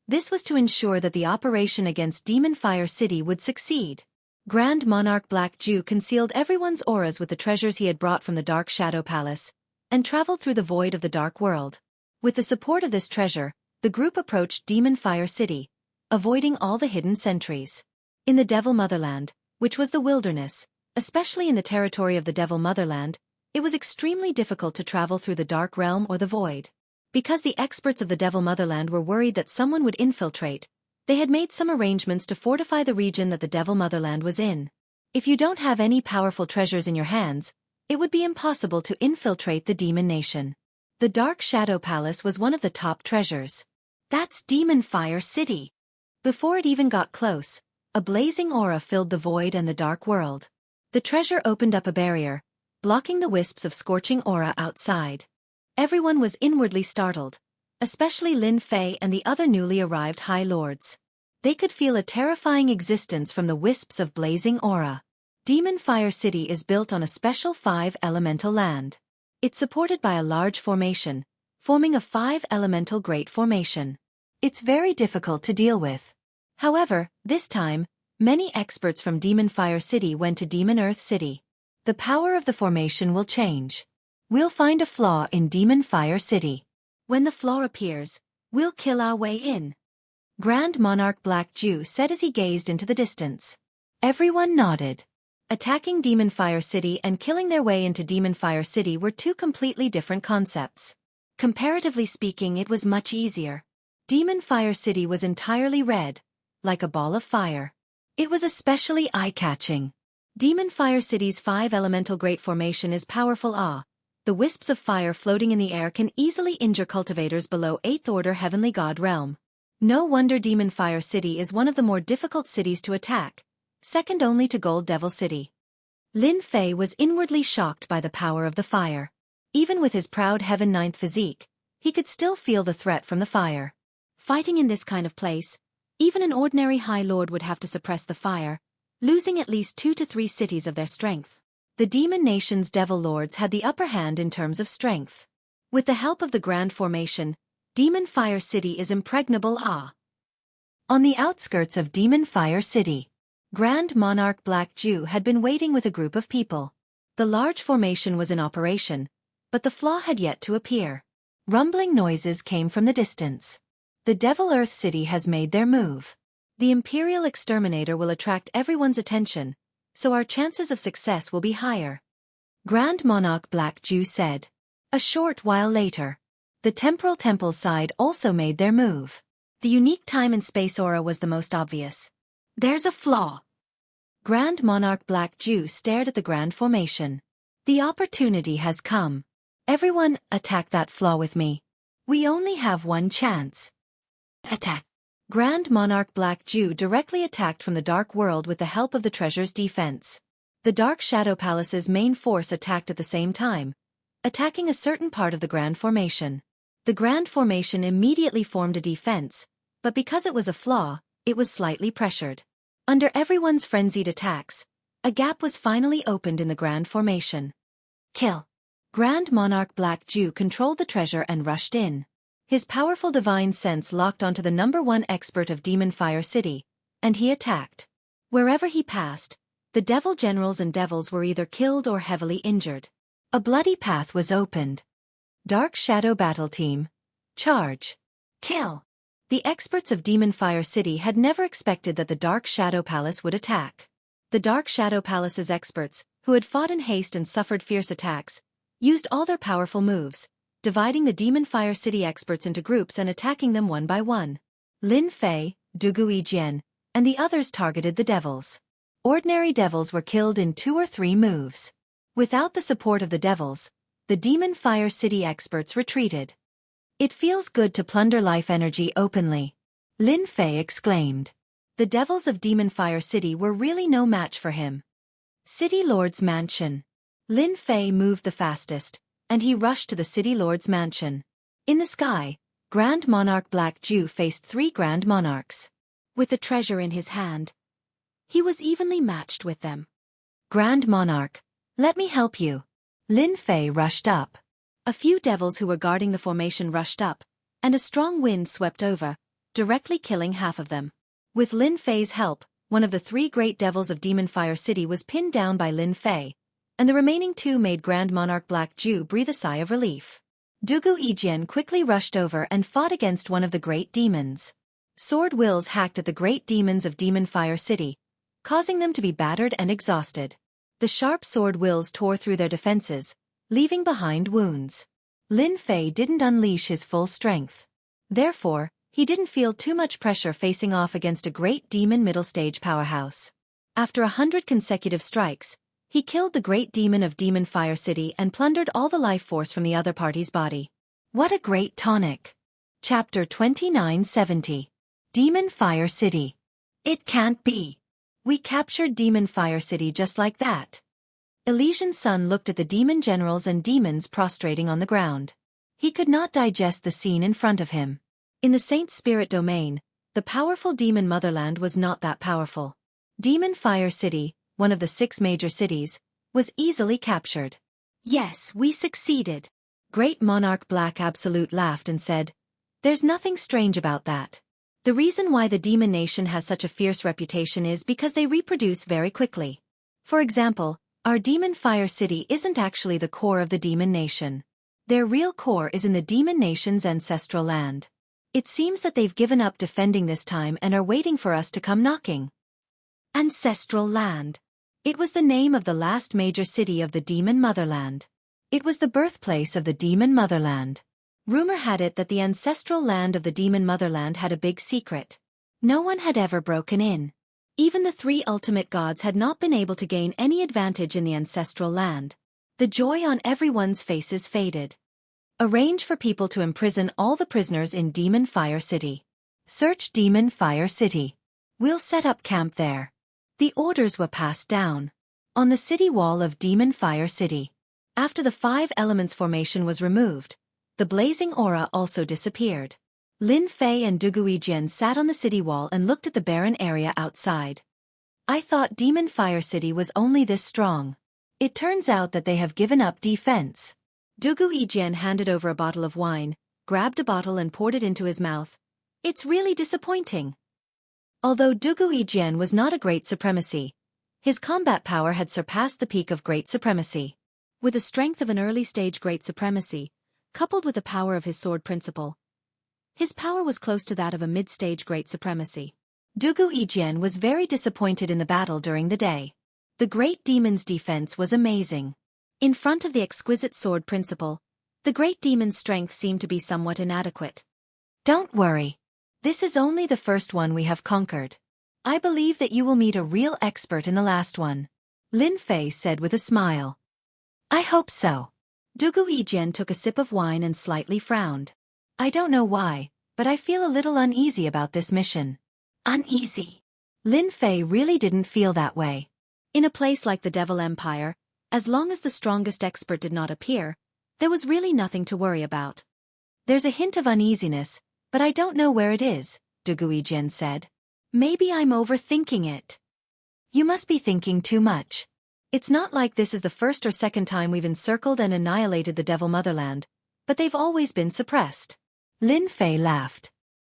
This was to ensure that the operation against Demon Fire City would succeed. Grand Monarch Black Jew concealed everyone's auras with the treasures he had brought from the Dark Shadow Palace, and traveled through the void of the Dark World. With the support of this treasure, the group approached Demon Fire City, avoiding all the hidden sentries. In the Devil Motherland, which was the wilderness, especially in the territory of the Devil Motherland, it was extremely difficult to travel through the Dark Realm or the Void. Because the experts of the Devil Motherland were worried that someone would infiltrate, they had made some arrangements to fortify the region that the Devil Motherland was in. If you don't have any powerful treasures in your hands, it would be impossible to infiltrate the Demon Nation. The Dark Shadow Palace was one of the top treasures. That's Demon Fire City. Before it even got close, a blazing aura filled the void and the dark world. The treasure opened up a barrier, blocking the wisps of scorching aura outside. Everyone was inwardly startled, especially Lin Fei and the other newly arrived High Lords. They could feel a terrifying existence from the wisps of blazing aura. Demon Fire City is built on a special 5-elemental land. It's supported by a large formation, forming a 5-elemental Great Formation. It's very difficult to deal with. However, this time, many experts from Demon Fire City went to Demon Earth City. The power of the formation will change. We'll find a flaw in Demon Fire City. When the flaw appears, we'll kill our way in. Grand Monarch Black Jew said as he gazed into the distance. Everyone nodded. Attacking Demon Fire City and killing their way into Demon Fire City were two completely different concepts. Comparatively speaking, it was much easier. Demon Fire City was entirely red, like a ball of fire. It was especially eye-catching. Demon Fire City's 5-elemental Great Formation is powerful. The wisps of fire floating in the air can easily injure cultivators below 8th Order Heavenly God realm. No wonder Demon Fire City is one of the more difficult cities to attack, second only to Gold Devil City. Lin Fei was inwardly shocked by the power of the fire. Even with his proud Heaven 9th physique, he could still feel the threat from the fire. Fighting in this kind of place, even an ordinary High Lord would have to suppress the fire, losing at least 2 to 3 cities of their strength. The Demon Nation's Devil Lords had the upper hand in terms of strength. With the help of the Grand Formation, Demon Fire City is impregnable. On the outskirts of Demon Fire City, Grand Monarch Black Jew had been waiting with a group of people. The large formation was in operation, but the flaw had yet to appear. Rumbling noises came from the distance. The Devil Earth City has made their move. The Imperial Exterminator will attract everyone's attention, so our chances of success will be higher. Grand Monarch Black Jew said. A short while later, the Temporal Temple side also made their move. The unique time and space aura was the most obvious. There's a flaw. Grand Monarch Black Jew stared at the Grand Formation. The opportunity has come. Everyone, attack that flaw with me. We only have one chance. Attack. Grand Monarch Black Jew directly attacked from the Dark World with the help of the Treasure's defense. The Dark Shadow Palace's main force attacked at the same time, attacking a certain part of the Grand Formation. The Grand Formation immediately formed a defense, but because it was a flaw, it was slightly pressured. Under everyone's frenzied attacks, a gap was finally opened in the Grand Formation. Kill. Grand Monarch Black Jew controlled the treasure and rushed in. His powerful divine sense locked onto the #1 expert of Demon Fire City, and he attacked. Wherever he passed, the devil generals and devils were either killed or heavily injured. A bloody path was opened. Dark Shadow Battle Team. Charge. Kill. The experts of Demon Fire City had never expected that the Dark Shadow Palace would attack. The Dark Shadow Palace's experts, who had fought in haste and suffered fierce attacks, used all their powerful moves, dividing the Demon Fire City experts into groups and attacking them one by one. Lin Fei, Dugu Yijian, and the others targeted the devils. Ordinary devils were killed in 2 or 3 moves. Without the support of the devils, the Demon Fire City experts retreated. It feels good to plunder life energy openly. Lin Fei exclaimed. The devils of Demon Fire City were really no match for him. City Lord's Mansion. Lin Fei moved the fastest, and he rushed to the City Lord's mansion. In the sky, Grand Monarch Black Jew faced 3 Grand Monarchs. With the treasure in his hand, he was evenly matched with them. Grand Monarch, let me help you. Lin Fei rushed up. A few devils who were guarding the formation rushed up, and a strong wind swept over, directly killing half of them. With Lin Fei's help, one of the 3 great devils of Demon Fire City was pinned down by Lin Fei, and the remaining 2 made Grand Monarch Black Jew breathe a sigh of relief. Dugu Yijian quickly rushed over and fought against one of the great demons. Sword Wills hacked at the great demons of Demon Fire City, causing them to be battered and exhausted. The sharp sword wills tore through their defenses, leaving behind wounds. Lin Fei didn't unleash his full strength. Therefore, he didn't feel too much pressure facing off against a great demon middle-stage powerhouse. After 100 consecutive strikes, he killed the great demon of Demon Fire City and plundered all the life force from the other party's body. What a great tonic! Chapter 2970. Demon Fire City. It can't be. We captured Demon Fire City just like that. Elysian Sun looked at the demon generals and demons prostrating on the ground. He could not digest the scene in front of him. In the Saint Spirit domain, the powerful demon motherland was not that powerful. Demon Fire City, one of the 6 major cities, was easily captured. Yes, we succeeded. Great Monarch Black Absolute laughed and said, "There's nothing strange about that. The reason why the demon nation has such a fierce reputation is because they reproduce very quickly. For example, our Demon Fire City isn't actually the core of the demon nation. Their real core is in the demon nation's ancestral land. It seems that they've given up defending this time and are waiting for us to come knocking." Ancestral land. It was the name of the last major city of the demon motherland. It was the birthplace of the demon motherland. Rumor had it that the ancestral land of the demon motherland had a big secret. No one had ever broken in. Even the 3 ultimate gods had not been able to gain any advantage in the ancestral land. The joy on everyone's faces faded. Arrange for people to imprison all the prisoners in Demon Fire City. Search Demon Fire City. We'll set up camp there. The orders were passed down. On the city wall of Demon Fire City. After the 5 elements formation was removed, the blazing aura also disappeared. Lin Fei and Duguijian sat on the city wall and looked at the barren area outside. I thought Demon Fire City was only this strong. It turns out that they have given up defense. Duguijian handed over a bottle of wine, grabbed a bottle and poured it into his mouth. It's really disappointing. Although Duguijian was not a great supremacy, his combat power had surpassed the peak of great supremacy. With the strength of an early-stage great supremacy, coupled with the power of his sword principle, his power was close to that of a mid-stage great supremacy. Duguijian was very disappointed in the battle during the day. The great demon's defense was amazing. In front of the exquisite sword principle, the great demon's strength seemed to be somewhat inadequate. Don't worry. This is only the first one we have conquered. I believe that you will meet a real expert in the last one. Lin Fei said with a smile. I hope so. Duguijian took a sip of wine and slightly frowned. I don't know why, but I feel a little uneasy about this mission. Uneasy? Lin Fei really didn't feel that way. In a place like the Devil Empire, as long as the strongest expert did not appear, there was really nothing to worry about. There's a hint of uneasiness, but I don't know where it is, Duguijian said. Maybe I'm overthinking it. You must be thinking too much. It's not like this is the first or second time we've encircled and annihilated the Devil Motherland, but they've always been suppressed. Lin Fei laughed.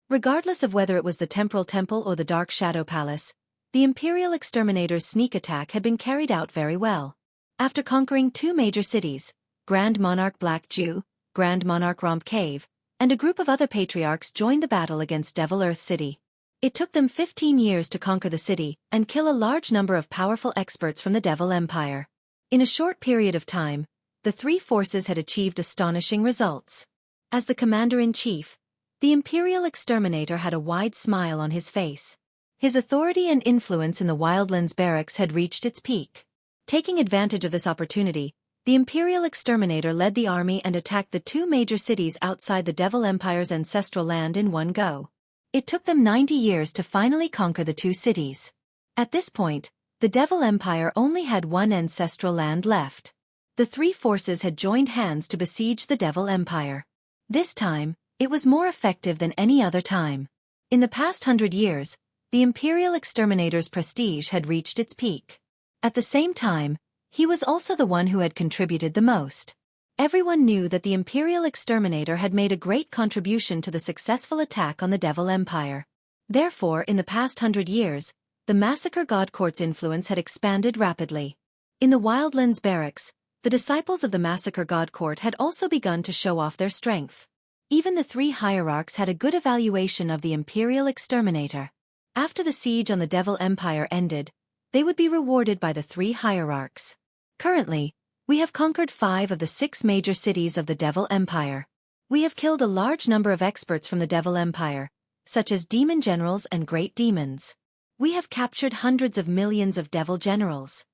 Regardless of whether it was the Temporal Temple or the Dark Shadow Palace, the Imperial Exterminator's sneak attack had been carried out very well. After conquering 2 major cities, Grand Monarch Black Jew, Grand Monarch Romp Cave, and a group of other patriarchs joined the battle against Devil Earth City. It took them 15 years to conquer the city and kill a large number of powerful experts from the Devil Empire. In a short period of time, the 3 forces had achieved astonishing results. As the commander-in-chief, the Imperial Exterminator had a wide smile on his face. His authority and influence in the Wildlands barracks had reached its peak. Taking advantage of this opportunity, the Imperial Exterminator led the army and attacked the 2 major cities outside the Devil Empire's ancestral land in one go. It took them 90 years to finally conquer the 2 cities. At this point, the Devil Empire only had 1 ancestral land left. The 3 forces had joined hands to besiege the Devil Empire. This time, it was more effective than any other time. In the past 100 years, the Imperial Exterminator's prestige had reached its peak. At the same time, he was also the one who had contributed the most. Everyone knew that the Imperial Exterminator had made a great contribution to the successful attack on the Devil Empire. Therefore, in the past 100 years, the Massacre God Court's influence had expanded rapidly. In the Wildlands barracks, the disciples of the Massacre God Court had also begun to show off their strength. Even the 3 hierarchs had a good evaluation of the Imperial Exterminator. After the siege on the Devil Empire ended, they would be rewarded by the 3 hierarchs. Currently, We have conquered 5 of the 6 major cities of the Devil Empire. We have killed a large number of experts from the Devil Empire, such as demon generals and great demons. We have captured hundreds of millions of devil generals.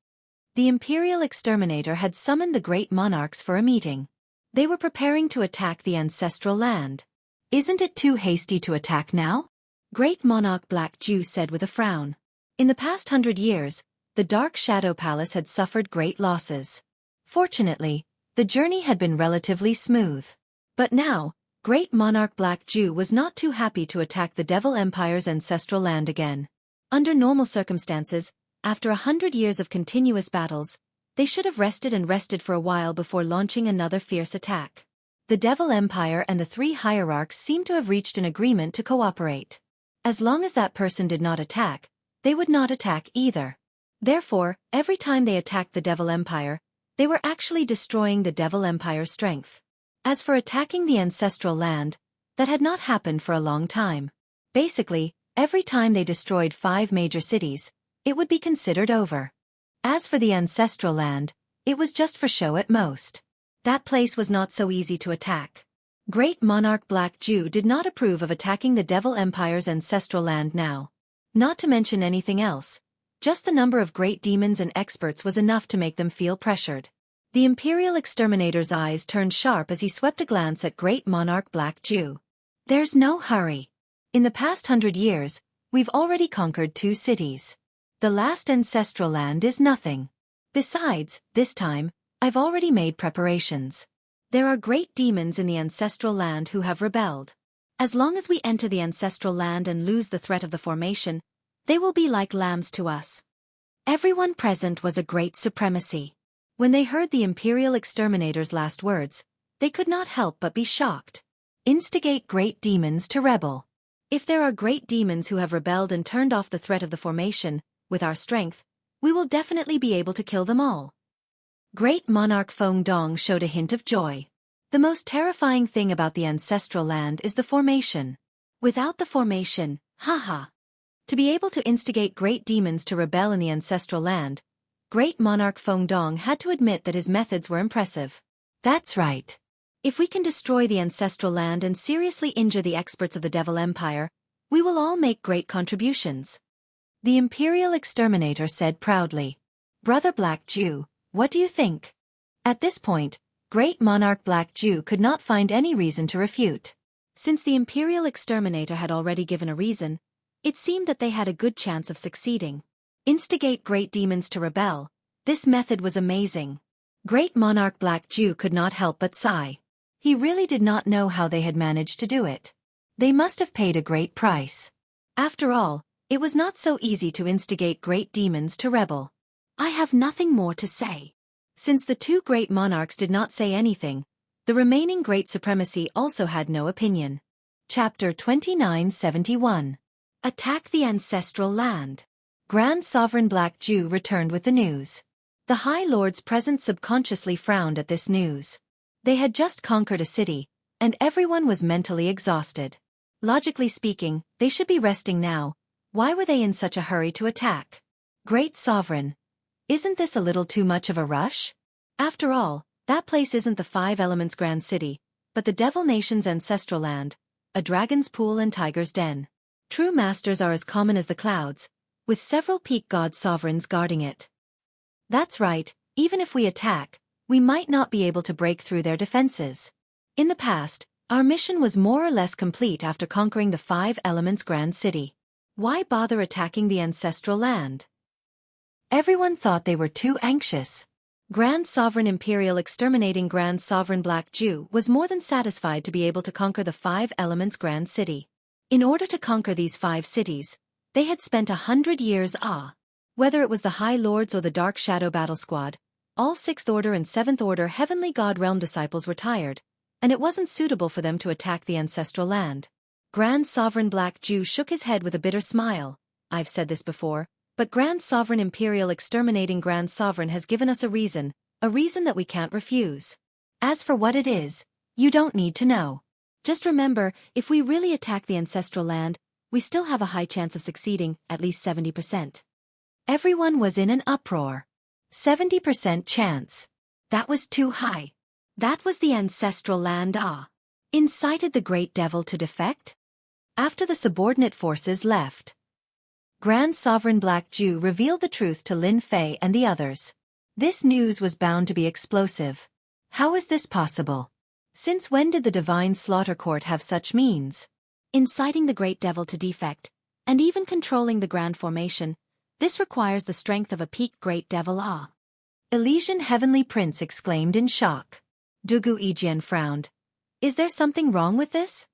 The Imperial Exterminator had summoned the great monarchs for a meeting. They were preparing to attack the ancestral land. Isn't it too hasty to attack now? Great Monarch Black Jew said with a frown. In the past 100 years, the Dark Shadow Palace had suffered great losses. Fortunately, the journey had been relatively smooth. But now, Great Monarch Black Jew was not too happy to attack the Devil Empire's ancestral land again. Under normal circumstances, after 100 years of continuous battles, they should have rested for a while before launching another fierce attack. The Devil Empire and the 3 hierarchs seemed to have reached an agreement to cooperate. As long as that person did not attack, they would not attack either. Therefore, every time they attacked the Devil Empire, they were actually destroying the Devil Empire's strength. As for attacking the ancestral land, that had not happened for a long time. Basically, every time they destroyed 5 major cities, it would be considered over. As for the ancestral land, it was just for show at most. That place was not so easy to attack. Great Monarch Black Jew did not approve of attacking the Devil Empire's ancestral land now. Not to mention anything else. Just the number of great demons and experts was enough to make them feel pressured. The Imperial Exterminator's eyes turned sharp as he swept a glance at Great Monarch Black Jew. There's no hurry. In the past 100 years, we've already conquered 2 cities. The last ancestral land is nothing. Besides, this time, I've already made preparations. There are great demons in the ancestral land who have rebelled. As long as we enter the ancestral land and lose the threat of the formation, they will be like lambs to us. Everyone present was a great supremacy. When they heard the Imperial Exterminator's last words, they could not help but be shocked. Instigate great demons to rebel. If there are great demons who have rebelled and turned off the threat of the formation, with our strength, we will definitely be able to kill them all. Great Monarch Feng Dong showed a hint of joy. The most terrifying thing about the ancestral land is the formation. Without the formation, haha. To be able to instigate great demons to rebel in the ancestral land, Great Monarch Feng Dong had to admit that his methods were impressive. That's right. If we can destroy the ancestral land and seriously injure the experts of the Devil Empire, we will all make great contributions. The Imperial Exterminator said proudly. Brother Black Jew, what do you think? At this point, Great Monarch Black Jew could not find any reason to refute. Since the Imperial Exterminator had already given a reason, it seemed that they had a good chance of succeeding. Instigate great demons to rebel. This method was amazing. Great Monarch Black Jew could not help but sigh. He really did not know how they had managed to do it. They must have paid a great price. After all, it was not so easy to instigate great demons to rebel. I have nothing more to say. Since the 2 great monarchs did not say anything, the remaining great supremacy also had no opinion. Chapter 2971. Attack the Ancestral Land. Grand Sovereign Black Jew returned with the news. The High Lords present subconsciously frowned at this news. They had just conquered a city, and everyone was mentally exhausted. Logically speaking, they should be resting now. Why were they in such a hurry to attack? Great Sovereign. Isn't this a little too much of a rush? After all, that place isn't the 5 Elements Grand City, but the Devil Nation's ancestral land, a dragon's pool and tiger's den. True masters are as common as the clouds, with several peak god sovereigns guarding it. That's right, even if we attack, we might not be able to break through their defenses. In the past, our mission was more or less complete after conquering the 5 Elements Grand City. Why bother attacking the ancestral land? Everyone thought they were too anxious. Grand Sovereign Imperial Exterminating Grand Sovereign Black Jew was more than satisfied to be able to conquer the 5 Elements Grand City. In order to conquer these 5 cities, they had spent 100 years. Whether it was the High Lords or the Dark Shadow Battle Squad, all 6th Order and 7th Order Heavenly God Realm disciples were tired, and it wasn't suitable for them to attack the ancestral land. Grand Sovereign Black Jew shook his head with a bitter smile. I've said this before, but Grand Sovereign Imperial Exterminating Grand Sovereign has given us a reason that we can't refuse. As for what it is, you don't need to know. Just remember, if we really attack the ancestral land, we still have a high chance of succeeding, at least 70%. Everyone was in an uproar. 70% chance. That was too high. That was the ancestral land. Incited the great devil to defect? After the subordinate forces left, Grand Sovereign Black Jew revealed the truth to Lin Fei and the others. This news was bound to be explosive. How is this possible? Since when did the Divine Slaughter Court have such means? Inciting the great devil to defect, and even controlling the Grand Formation, this requires the strength of a peak great devil. Elysian Heavenly Prince exclaimed in shock. Dugu Ijian frowned. Is there something wrong with this?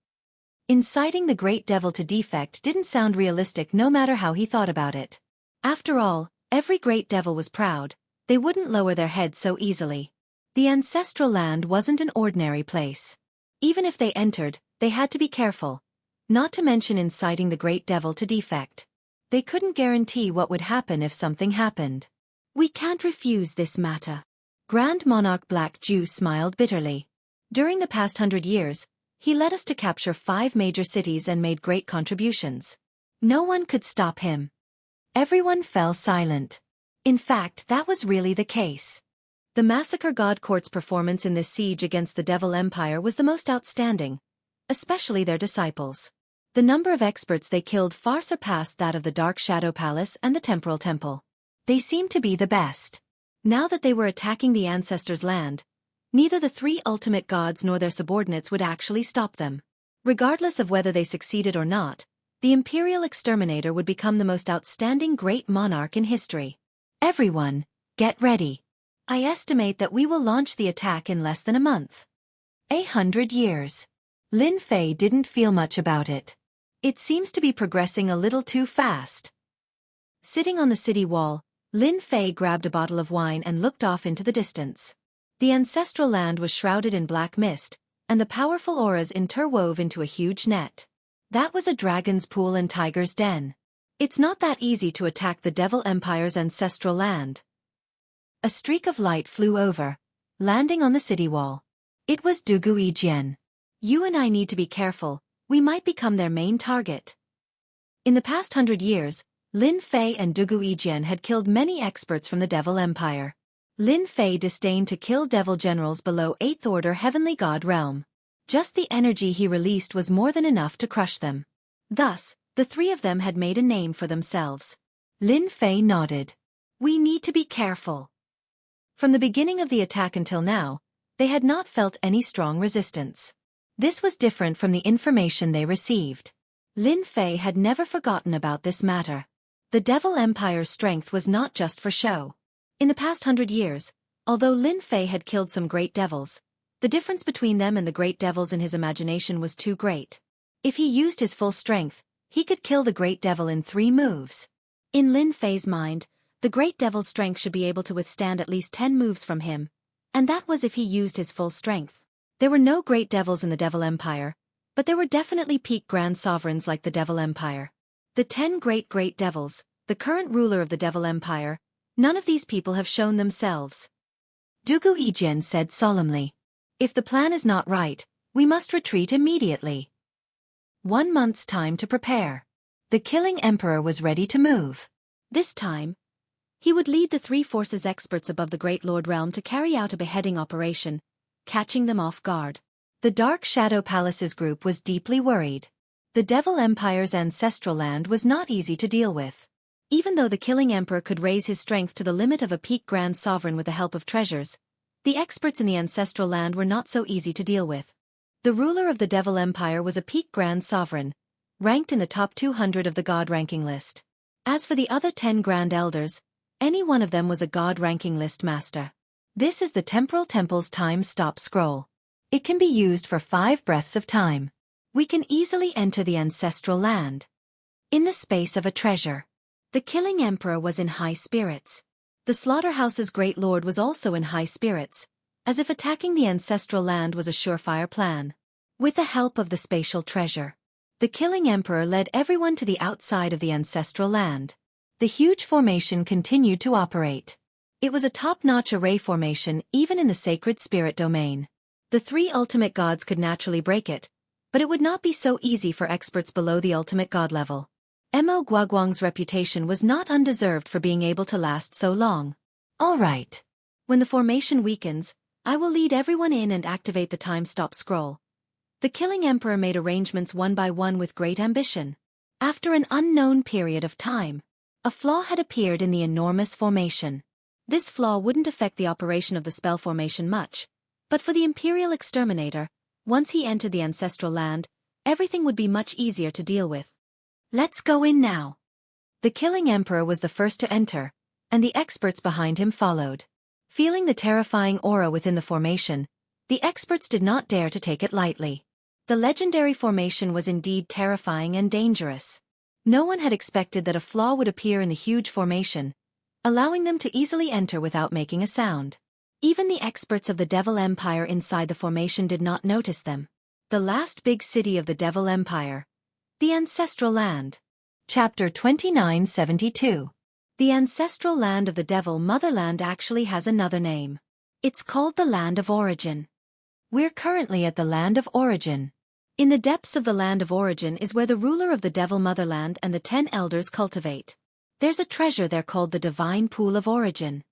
Inciting the great devil to defect didn't sound realistic no matter how he thought about it. After all, every great devil was proud. They wouldn't lower their heads so easily. The ancestral land wasn't an ordinary place. Even if they entered, they had to be careful. Not to mention inciting the great devil to defect. They couldn't guarantee what would happen if something happened. We can't refuse this matter. Grand Monarch Black Jew smiled bitterly. During the past 100 years, he led us to capture 5 major cities and made great contributions. No one could stop him. Everyone fell silent. In fact, that was really the case. The Massacre God Court's performance in this siege against the Devil Empire was the most outstanding, especially their disciples. The number of experts they killed far surpassed that of the Dark Shadow Palace and the Temporal Temple. They seemed to be the best. Now that they were attacking the ancestors' land, neither the 3 ultimate gods nor their subordinates would actually stop them. Regardless of whether they succeeded or not, the Imperial Exterminator would become the most outstanding great monarch in history. Everyone, get ready. I estimate that we will launch the attack in less than a month. 100 years. Lin Fei didn't feel much about it. It seems to be progressing a little too fast. Sitting on the city wall, Lin Fei grabbed a bottle of wine and looked off into the distance. The ancestral land was shrouded in black mist, and the powerful auras interwove into a huge net. That was a dragon's pool and tiger's den. It's not that easy to attack the Devil Empire's ancestral land. A streak of light flew over, landing on the city wall. It was Dugu Ijian. You and I need to be careful, we might become their main target. In the past 100 years, Lin Fei and Dugu Ijian had killed many experts from the Devil Empire. Lin Fei disdained to kill devil generals below 8th Order Heavenly God realm. Just the energy he released was more than enough to crush them. Thus, the 3 of them had made a name for themselves. Lin Fei nodded. We need to be careful. From the beginning of the attack until now, they had not felt any strong resistance. This was different from the information they received. Lin Fei had never forgotten about this matter. The Devil Empire's strength was not just for show. In the past 100 years, although Lin Fei had killed some great devils, the difference between them and the great devils in his imagination was too great. If he used his full strength, he could kill the great devil in 3 moves. In Lin Fei's mind, the great devil's strength should be able to withstand at least 10 moves from him, and that was if he used his full strength. There were no great devils in the Devil Empire, but there were definitely peak grand sovereigns like the Devil Empire. The 10 great devils, the current ruler of the Devil Empire, none of these people have shown themselves. Dugu Ijian said solemnly. If the plan is not right, we must retreat immediately. 1 month's time to prepare. The Killing Emperor was ready to move. This time, he would lead the 3 forces experts above the Great Lord Realm to carry out a beheading operation, catching them off guard. The Dark Shadow Palace's group was deeply worried. The Devil Empire's ancestral land was not easy to deal with. Even though the Killing Emperor could raise his strength to the limit of a peak grand sovereign with the help of treasures, the experts in the ancestral land were not so easy to deal with. The ruler of the Devil Empire was a peak grand sovereign, ranked in the top 200 of the god ranking list. As for the other 10 grand elders, any one of them was a god ranking list master. This is the Temporal Temple's time stop scroll. It can be used for 5 breaths of time. We can easily enter the ancestral land in the space of a treasure. The Killing Emperor was in high spirits. The Slaughterhouse's Great Lord was also in high spirits, as if attacking the ancestral land was a surefire plan. With the help of the spatial treasure, the Killing Emperor led everyone to the outside of the ancestral land. The huge formation continued to operate. It was a top-notch array formation even in the sacred spirit domain. The 3 ultimate gods could naturally break it, but it would not be so easy for experts below the ultimate god level. Mo Guaguang's reputation was not undeserved for being able to last so long. All right. When the formation weakens, I will lead everyone in and activate the time-stop scroll. The Killing Emperor made arrangements one by one with great ambition. After an unknown period of time, a flaw had appeared in the enormous formation. This flaw wouldn't affect the operation of the spell formation much, but for the Imperial Exterminator, once he entered the ancestral land, everything would be much easier to deal with. Let's go in now. The Killing Emperor was the first to enter, and the experts behind him followed. Feeling the terrifying aura within the formation, the experts did not dare to take it lightly. The legendary formation was indeed terrifying and dangerous. No one had expected that a flaw would appear in the huge formation, allowing them to easily enter without making a sound. Even the experts of the Devil Empire inside the formation did not notice them. The last big city of the Devil Empire. The Ancestral Land. Chapter 2972. The ancestral land of the Devil Motherland actually has another name. It's called the Land of Origin. We're currently at the Land of Origin. In the depths of the Land of Origin is where the ruler of the Devil Motherland and the 10 elders cultivate. There's a treasure there called the Divine Pool of Origin.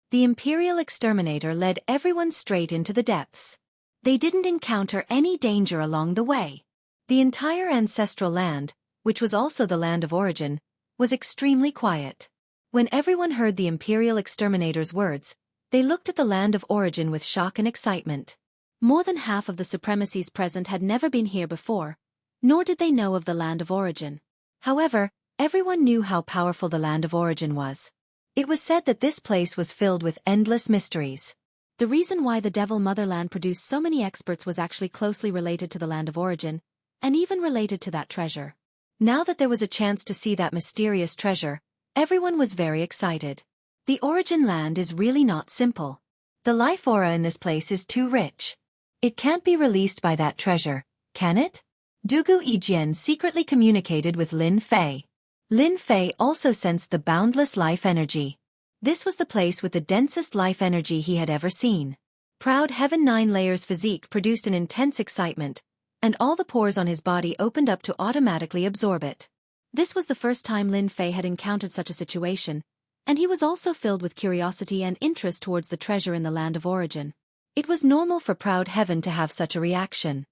The Imperial Exterminator led everyone straight into the depths. They didn't encounter any danger along the way. The entire ancestral land, which was also the Land of Origin, was extremely quiet. When everyone heard the Imperial Exterminator's words, they looked at the Land of Origin with shock and excitement. More than half of the supremacies present had never been here before, nor did they know of the Land of Origin. However, everyone knew how powerful the Land of Origin was. It was said that this place was filled with endless mysteries. The reason why the Devil Motherland produced so many experts was actually closely related to the Land of Origin, and even related to that treasure. Now that there was a chance to see that mysterious treasure, everyone was very excited. The Origin Land is really not simple. The life aura in this place is too rich. It can't be released by that treasure, can it? Dugu Yijian secretly communicated with Lin Fei. Lin Fei also sensed the boundless life energy. This was the place with the densest life energy he had ever seen. Proud Heaven 9 Layers physique produced an intense excitement, and all the pores on his body opened up to automatically absorb it. This was the first time Lin Fei had encountered such a situation, and he was also filled with curiosity and interest towards the treasure in the Land of Origin. It was normal for Proud Heaven to have such a reaction.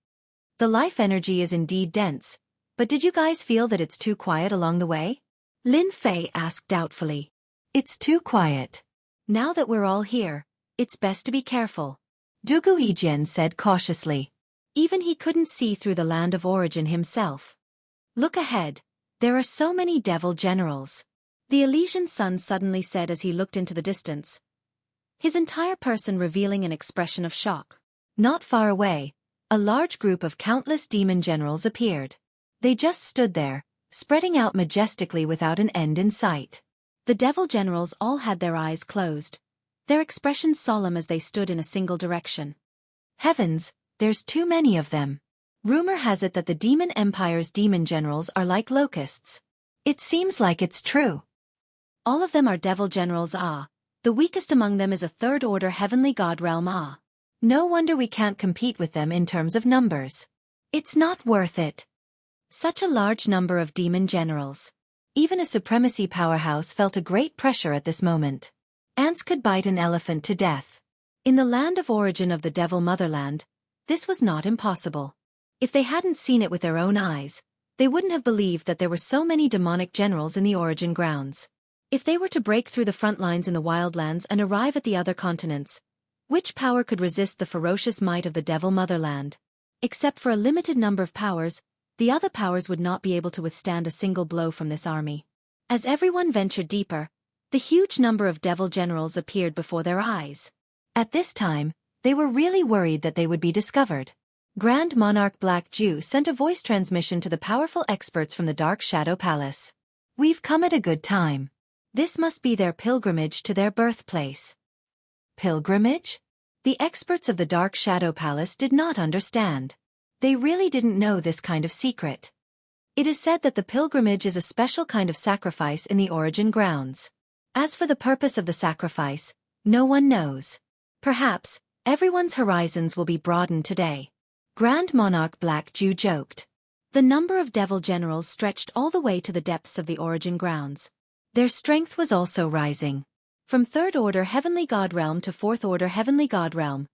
The life energy is indeed dense, but did you guys feel that it's too quiet along the way? Lin Fei asked doubtfully. It's too quiet. Now that we're all here, it's best to be careful, Dugu Yijian said cautiously. Even he couldn't see through the Land of Origin himself. Look ahead. There are so many devil generals. The Elysian Sun suddenly said as he looked into the distance, his entire person revealing an expression of shock. Not far away, a large group of countless demon generals appeared. They just stood there, spreading out majestically without an end in sight. The devil generals all had their eyes closed, their expressions solemn as they stood in a single direction. Heavens, there's too many of them. Rumor has it that the Demon Empire's demon generals are like locusts. It seems like it's true. All of them are devil generals. The weakest among them is a third-order heavenly god realm. No wonder we can't compete with them in terms of numbers. It's not worth it. Such a large number of demon generals. Even a supremacy powerhouse felt a great pressure at this moment. Ants could bite an elephant to death. In the Land of Origin of the Devil Motherland, this was not impossible. If they hadn't seen it with their own eyes, they wouldn't have believed that there were so many demonic generals in the Origin grounds. If they were to break through the front lines in the wildlands and arrive at the other continents, which power could resist the ferocious might of the Devil Motherland? Except for a limited number of powers, the other powers would not be able to withstand a single blow from this army. As everyone ventured deeper, the huge number of devil generals appeared before their eyes. At this time, they were really worried that they would be discovered. Grand Monarch Black Jew sent a voice transmission to the powerful experts from the Dark Shadow Palace. We've come at a good time. This must be their pilgrimage to their birthplace. Pilgrimage? The experts of the Dark Shadow Palace did not understand. They really didn't know this kind of secret. It is said that the pilgrimage is a special kind of sacrifice in the Origin grounds. As for the purpose of the sacrifice, no one knows. Perhaps, everyone's horizons will be broadened today. Grand Monarch Black Jew joked. The number of devil generals stretched all the way to the depths of the Origin grounds. Their strength was also rising. from 3rd Order Heavenly God Realm to 4th Order Heavenly God Realm,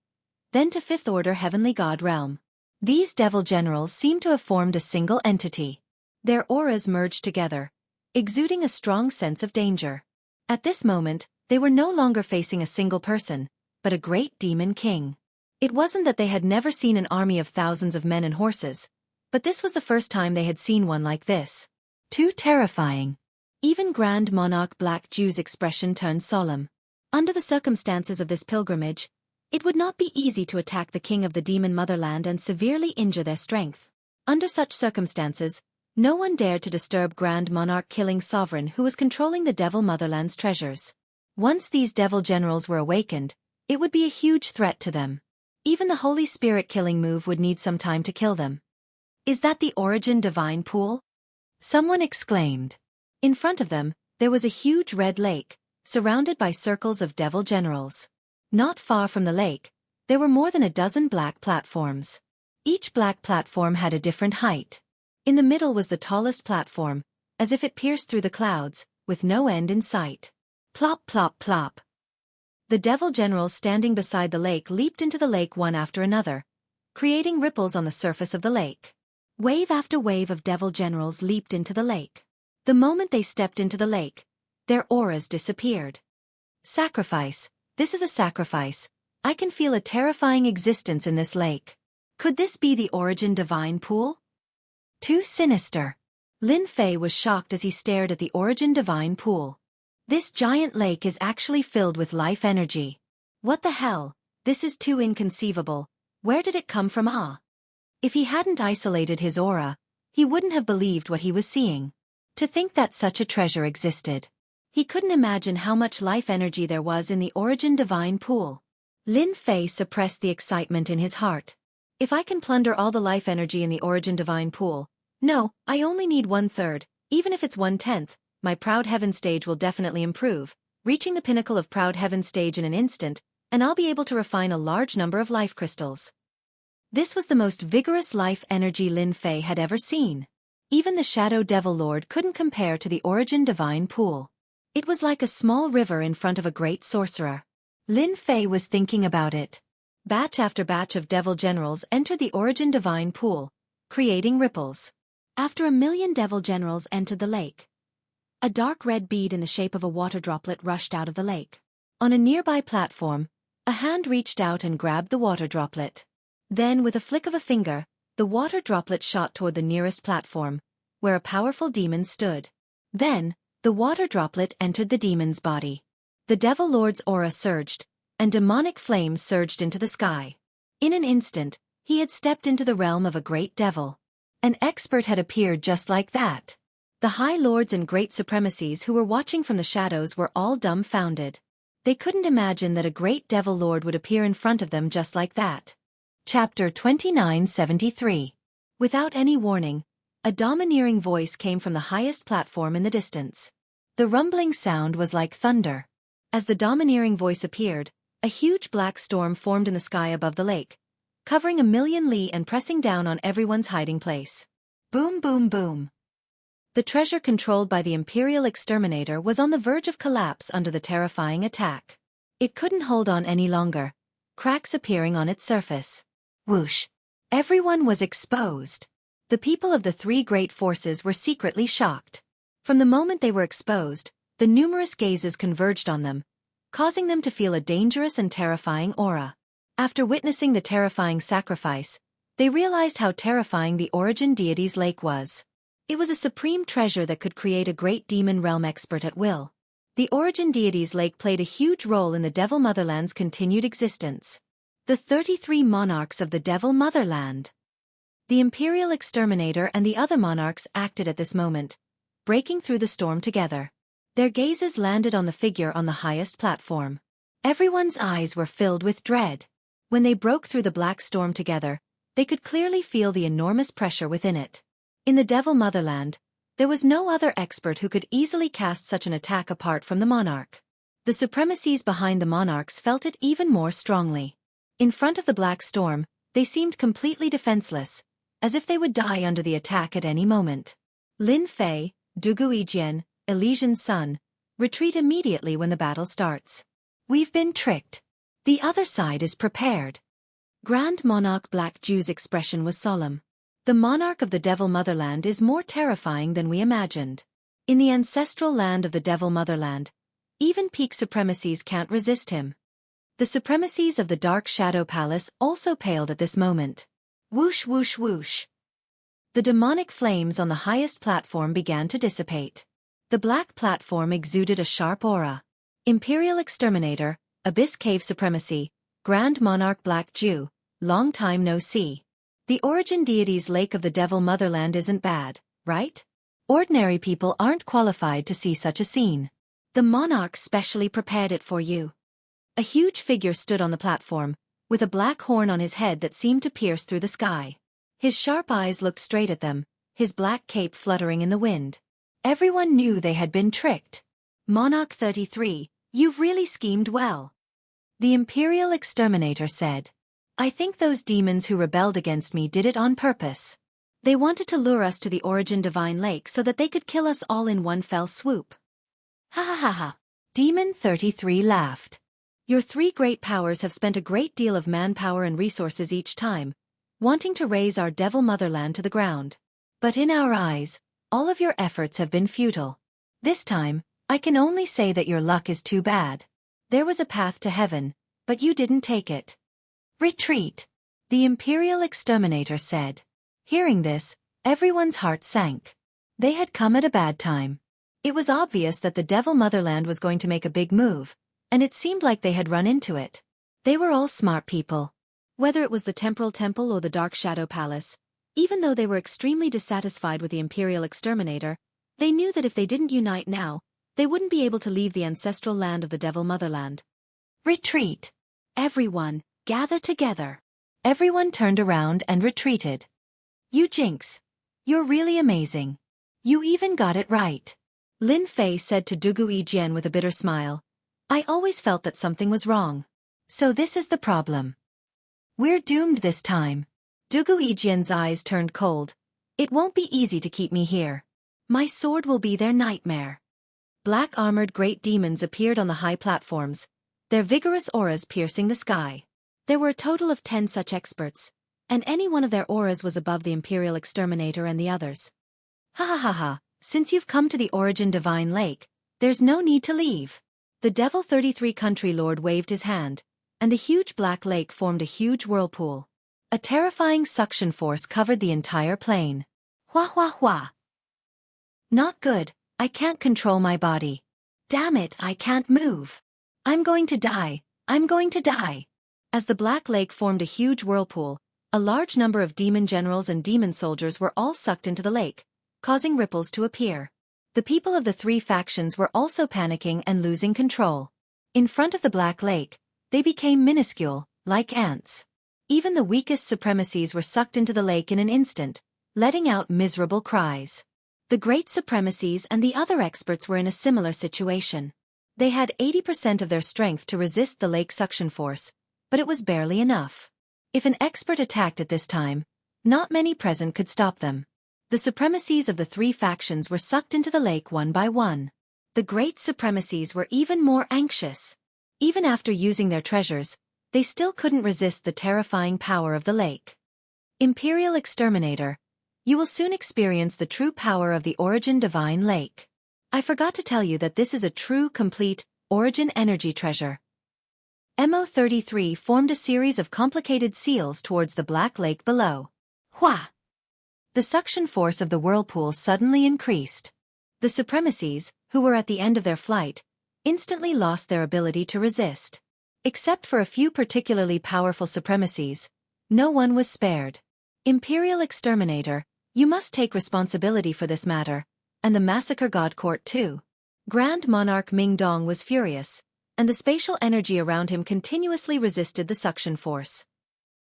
then to 5th Order Heavenly God Realm. These devil generals seemed to have formed a single entity. Their auras merged together, exuding a strong sense of danger. At this moment, they were no longer facing a single person, but a great demon king. It wasn't that they had never seen an army of thousands of men and horses, but this was the first time they had seen one like this. Too terrifying. Even Grand Monarch Black Jew's expression turned solemn. Under the circumstances of this pilgrimage, it would not be easy to attack the king of the demon motherland and severely injure their strength. Under such circumstances, no one dared to disturb Grand Monarch killing sovereign who was controlling the devil motherland's treasures. Once these devil generals were awakened, it would be a huge threat to them. Even the Holy Spirit killing move would need some time to kill them. Is that the Origin Divine Pool? Someone exclaimed. In front of them, there was a huge red lake, surrounded by circles of devil generals. Not far from the lake, there were more than a dozen black platforms. Each black platform had a different height. In the middle was the tallest platform, as if it pierced through the clouds, with no end in sight. Plop plop plop. The devil generals standing beside the lake leaped into the lake one after another, creating ripples on the surface of the lake. Wave after wave of devil generals leaped into the lake. The moment they stepped into the lake, their auras disappeared. Sacrifice, this is a sacrifice. I can feel a terrifying existence in this lake. Could this be the Origin Divine Pool? Too sinister. Lin Fei was shocked as he stared at the Origin Divine Pool. This giant lake is actually filled with life energy. What the hell? This is too inconceivable. Where did it come from? If he hadn't isolated his aura, he wouldn't have believed what he was seeing. To think that such a treasure existed. He couldn't imagine how much life energy there was in the Origin Divine Pool. Lin Fei suppressed the excitement in his heart. If I can plunder all the life energy in the Origin Divine Pool, no, I only need 1/3, even if it's 1/10, my Proud Heaven stage will definitely improve, reaching the pinnacle of Proud Heaven stage in an instant, and I'll be able to refine a large number of life crystals. This was the most vigorous life energy Lin Fei had ever seen. Even the Shadow Devil Lord couldn't compare to the Origin Divine Pool. It was like a small river in front of a great sorcerer. Lin Fei was thinking about it. Batch after batch of devil generals entered the Origin Divine Pool, creating ripples. After 1,000,000 devil generals entered the lake, a dark red bead in the shape of a water droplet rushed out of the lake. On a nearby platform, a hand reached out and grabbed the water droplet. Then, with a flick of a finger, the water droplet shot toward the nearest platform, where a powerful demon stood. Then, the water droplet entered the demon's body. The Devil Lord's aura surged, and demonic flames surged into the sky. In an instant, he had stepped into the realm of a great devil. An expert had appeared just like that. The High Lords and Great Supremacies who were watching from the shadows were all dumbfounded. They couldn't imagine that a great Devil Lord would appear in front of them just like that. Chapter 2973. Without any warning, a domineering voice came from the highest platform in the distance. The rumbling sound was like thunder. As the domineering voice appeared, a huge black storm formed in the sky above the lake, covering 1,000,000 li and pressing down on everyone's hiding place. Boom boom boom. The treasure controlled by the Imperial Exterminator was on the verge of collapse under the terrifying attack. It couldn't hold on any longer, cracks appearing on its surface. Whoosh! Everyone was exposed. The people of the three great forces were secretly shocked. From the moment they were exposed, the numerous gazes converged on them, causing them to feel a dangerous and terrifying aura. After witnessing the terrifying sacrifice, they realized how terrifying the Origin Deity's lake was. It was a supreme treasure that could create a great demon realm expert at will. The Origin Deity's lake played a huge role in the Devil Motherland's continued existence. The 33 monarchs of the Devil Motherland. The Imperial Exterminator and the other monarchs acted at this moment, breaking through the storm together. Their gazes landed on the figure on the highest platform. Everyone's eyes were filled with dread. When they broke through the black storm together, they could clearly feel the enormous pressure within it. In the Devil Motherland, there was no other expert who could easily cast such an attack apart from the monarch. The supremacies behind the monarchs felt it even more strongly. In front of the black storm, they seemed completely defenseless, as if they would die under the attack at any moment. Lin Fei, Dugu Yijian, Elysian's son, Retreat immediately when the battle starts. We've been tricked. The other side is prepared. Grand Monarch Black Jew's expression was solemn. The monarch of the Devil Motherland is more terrifying than we imagined. In the ancestral land of the Devil Motherland, even peak supremacies can't resist him. The supremacies of the Dark Shadow Palace also paled at this moment. Whoosh whoosh whoosh. The demonic flames on the highest platform began to dissipate. The black platform exuded a sharp aura. Imperial Exterminator, Abyss Cave Supremacy, Grand Monarch Black Jew, long time no see. The origin deity's Lake of the Devil Motherland isn't bad, right? Ordinary people aren't qualified to see such a scene. The monarch specially prepared it for you. A huge figure stood on the platform, with a black horn on his head that seemed to pierce through the sky. His sharp eyes looked straight at them, his black cape fluttering in the wind. Everyone knew they had been tricked. Monarch 33, you've really schemed well. The Imperial Exterminator said. I think those demons who rebelled against me did it on purpose. They wanted to lure us to the Origin Divine Lake so that they could kill us all in one fell swoop. Ha ha ha ha. Demon 33 laughed. Your three great powers have spent a great deal of manpower and resources each time, wanting to raise our Devil Motherland to the ground. But in our eyes, all of your efforts have been futile. This time, I can only say that your luck is too bad. There was a path to heaven, but you didn't take it. Retreat, the Imperial Exterminator said. Hearing this, everyone's heart sank. They had come at a bad time. It was obvious that the Devil Motherland was going to make a big move, and it seemed like they had run into it. They were all smart people. Whether it was the Temporal Temple or the Dark Shadow Palace, even though they were extremely dissatisfied with the Imperial Exterminator, they knew that if they didn't unite now, they wouldn't be able to leave the ancestral land of the Devil Motherland. Retreat! Everyone, gather together. Everyone turned around and retreated. You Jinx! You're really amazing. You even got it right. Lin Fei said to Dugu Yijian with a bitter smile. I always felt that something was wrong. So this is the problem. We're doomed this time. Dugu Yijian's eyes turned cold. It won't be easy to keep me here. My sword will be their nightmare. Black-armored great demons appeared on the high platforms, their vigorous auras piercing the sky. There were a total of 10 such experts, and any one of their auras was above the Imperial Exterminator and the others. Ha ha ha ha, since you've come to the Origin Divine Lake, there's no need to leave. The Devil 33 Country Lord waved his hand, and the huge black lake formed a huge whirlpool. A terrifying suction force covered the entire plain. Hua hua hua. Not good, I can't control my body. Damn it, I can't move. I'm going to die, I'm going to die. As the black lake formed a huge whirlpool, a large number of demon generals and demon soldiers were all sucked into the lake, causing ripples to appear. The people of the three factions were also panicking and losing control. In front of the black lake, they became minuscule, like ants. Even the weakest supremacies were sucked into the lake in an instant, letting out miserable cries. The great supremacies and the other experts were in a similar situation. They had 80% of their strength to resist the lake suction force, but it was barely enough. If an expert attacked at this time, not many present could stop them. The supremacies of the three factions were sucked into the lake one by one. The great supremacies were even more anxious. Even after using their treasures, they still couldn't resist the terrifying power of the lake. Imperial Exterminator, you will soon experience the true power of the Origin Divine Lake. I forgot to tell you that this is a true, complete, Origin energy treasure. MO33 formed a series of complicated seals towards the black lake below. Hua! The suction force of the whirlpool suddenly increased. The supremacies, who were at the end of their flight, instantly lost their ability to resist. Except for a few particularly powerful supremacies, no one was spared. Imperial Exterminator, you must take responsibility for this matter, and the Massacre God Court too. Grand Monarch Ming Dong was furious, and the spatial energy around him continuously resisted the suction force.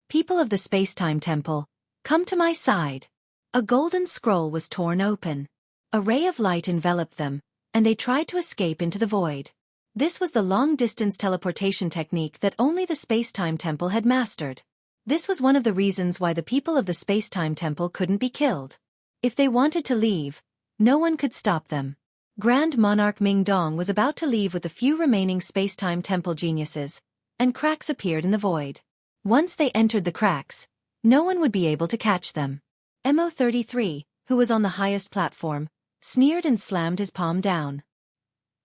People of the Space-Time Temple, come to my side. A golden scroll was torn open. A ray of light enveloped them, and they tried to escape into the void. This was the long-distance teleportation technique that only the Space-Time Temple had mastered. This was one of the reasons why the people of the Space-Time Temple couldn't be killed. If they wanted to leave, no one could stop them. Grand Monarch Ming-Dong was about to leave with the few remaining space-time temple geniuses, and cracks appeared in the void. Once they entered the cracks, no one would be able to catch them. Mo33, who was on the highest platform, sneered and slammed his palm down.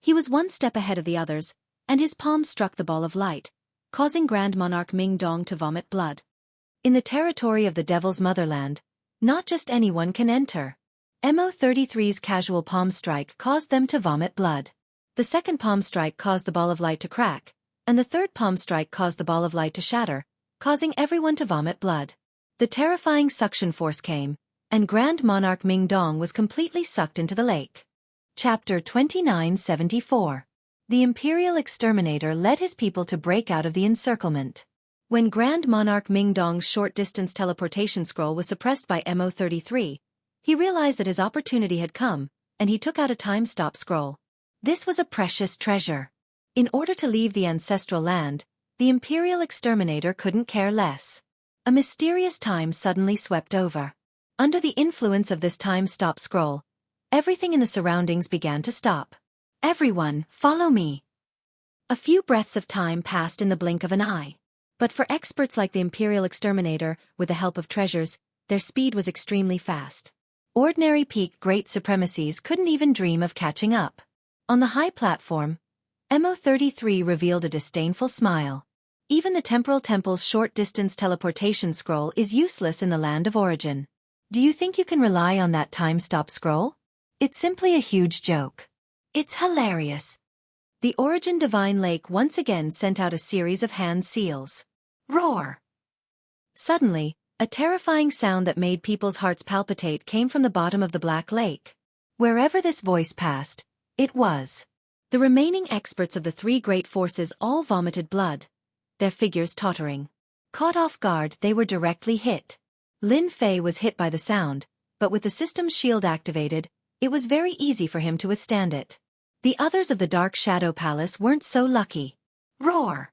He was one step ahead of the others, and his palm struck the ball of light, causing Grand Monarch Ming-Dong to vomit blood. In the territory of the Devil's Motherland, not just anyone can enter. Mo33's casual palm strike caused them to vomit blood. The second palm strike caused the ball of light to crack, and the third palm strike caused the ball of light to shatter, causing everyone to vomit blood. The terrifying suction force came, and Grand Monarch Ming-Dong was completely sucked into the lake. Chapter 2974. The Imperial Exterminator led his people to break out of the encirclement. When Grand Monarch Ming-Dong's short-distance teleportation scroll was suppressed by Mo33, he realized that his opportunity had come, and he took out a time-stop scroll. This was a precious treasure. In order to leave the ancestral land, the Imperial Exterminator couldn't care less. A mysterious time suddenly swept over. Under the influence of this time-stop scroll, everything in the surroundings began to stop. Everyone, follow me. A few breaths of time passed in the blink of an eye. But for experts like the Imperial Exterminator, with the help of treasures, their speed was extremely fast. Ordinary peak great supremacies couldn't even dream of catching up. On the high platform, Mo33 revealed a disdainful smile. Even the Temporal Temple's short-distance teleportation scroll is useless in the land of origin. Do you think you can rely on that time-stop scroll? It's simply a huge joke. It's hilarious. The Origin Divine Lake once again sent out a series of hand seals. Roar! Suddenly, a terrifying sound that made people's hearts palpitate came from the bottom of the Black Lake. Wherever this voice passed, it was. The remaining experts of the three great forces all vomited blood, their figures tottering. Caught off guard, they were directly hit. Lin Fei was hit by the sound, but with the system's shield activated, it was very easy for him to withstand it. The others of the Dark Shadow Palace weren't so lucky. Roar!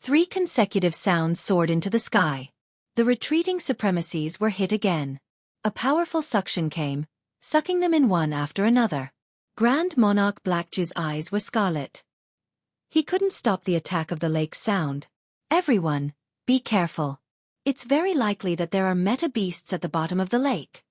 3 consecutive sounds soared into the sky. The retreating supremacies were hit again. A powerful suction came, sucking them in one after another. Grand Monarch Blackju's eyes were scarlet. He couldn't stop the attack of the lake's sound. Everyone, be careful. It's very likely that there are meta beasts at the bottom of the lake.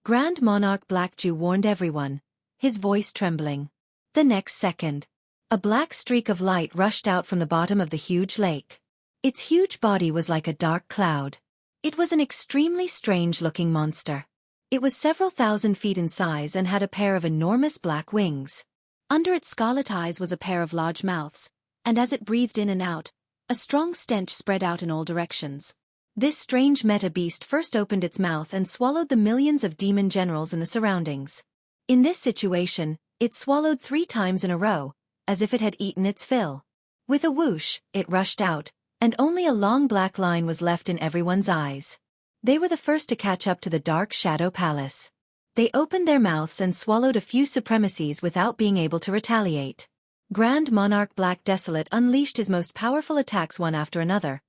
Grand Monarch Blackju warned everyone, his voice trembling. The next second, a black streak of light rushed out from the bottom of the huge lake. Its huge body was like a dark cloud. It was an extremely strange-looking monster. It was several thousand feet in size and had a pair of enormous black wings. Under its scarlet eyes was a pair of large mouths, and as it breathed in and out, a strong stench spread out in all directions. This strange meta-beast first opened its mouth and swallowed the millions of demon generals in the surroundings. In this situation, it swallowed 3 times in a row, as if it had eaten its fill. With a whoosh, it rushed out, and only a long black line was left in everyone's eyes. They were the first to catch up to the Dark Shadow Palace. They opened their mouths and swallowed a few supremacies without being able to retaliate. Grand Monarch Black Desolate unleashed his most powerful attacks one after another,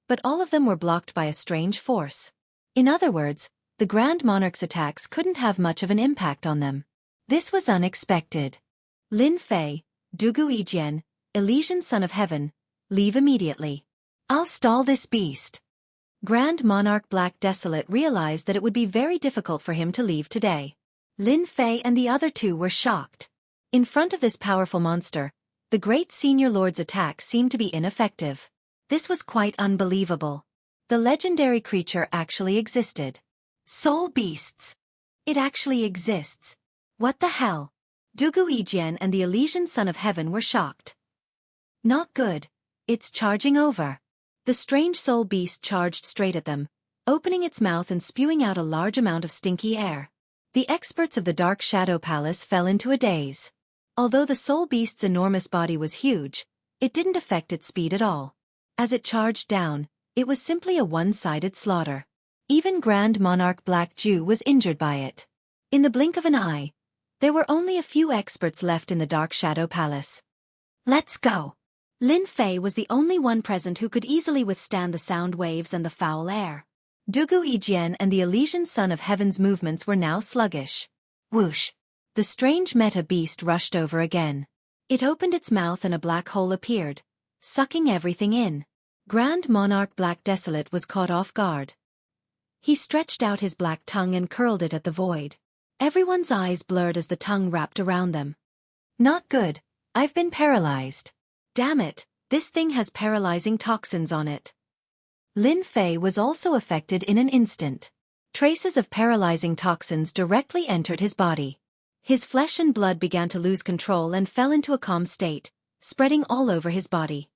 but all of them were blocked by a strange force. In other words, the Grand Monarch's attacks couldn't have much of an impact on them. This was unexpected. Lin Fei, Dugu Yijian, Elysian Son of Heaven, leave immediately. I'll stall this beast. Grand Monarch Black Desolate realized that it would be very difficult for him to leave today. Lin Fei and the other 2 were shocked. In front of this powerful monster, the great senior lord's attack seemed to be ineffective. This was quite unbelievable. The legendary creature actually existed. Soul beasts. It actually exists. What the hell? Dugu Yijian and the Elysian Son of Heaven were shocked. Not good. It's charging over. The strange soul beast charged straight at them, opening its mouth and spewing out a large amount of stinky air. The experts of the Dark Shadow Palace fell into a daze. Although the soul beast's enormous body was huge, it didn't affect its speed at all. As it charged down, it was simply a one-sided slaughter. Even Grand Monarch Black Ju was injured by it. In the blink of an eye, there were only a few experts left in the Dark Shadow Palace. Let's go. Lin Fei was the only one present who could easily withstand the sound waves and the foul air. Dugu Yijian and the Elysian Son of Heaven's movements were now sluggish. Whoosh! The strange meta beast rushed over again. It opened its mouth and a black hole appeared, sucking everything in. Grand Monarch Black Desolate was caught off guard. He stretched out his black tongue and curled it at the void. Everyone's eyes blurred as the tongue wrapped around them. Not good. I've been paralyzed. Damn it, this thing has paralyzing toxins on it. Lin Fei was also affected in an instant. Traces of paralyzing toxins directly entered his body. His flesh and blood began to lose control and fell into a calm state, spreading all over his body.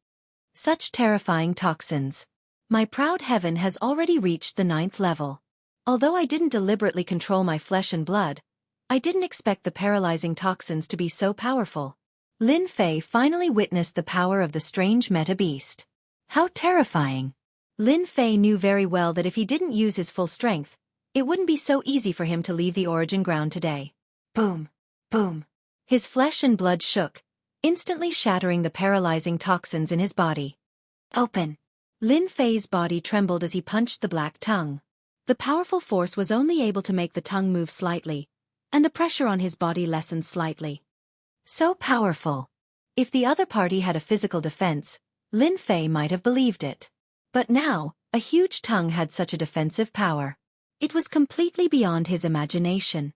Such terrifying toxins. My proud heaven has already reached the 9th level. Although I didn't deliberately control my flesh and blood, I didn't expect the paralyzing toxins to be so powerful. Lin Fei finally witnessed the power of the strange meta beast. How terrifying! Lin Fei knew very well that if he didn't use his full strength, it wouldn't be so easy for him to leave the origin ground today. Boom! Boom! His flesh and blood shook, instantly shattering the paralyzing toxins in his body. Open! Lin Fei's body trembled as he punched the black tongue. The powerful force was only able to make the tongue move slightly, and the pressure on his body lessened slightly. So powerful. If the other party had a physical defense, Lin Fei might have believed it. But now, a huge tongue had such a defensive power. It was completely beyond his imagination.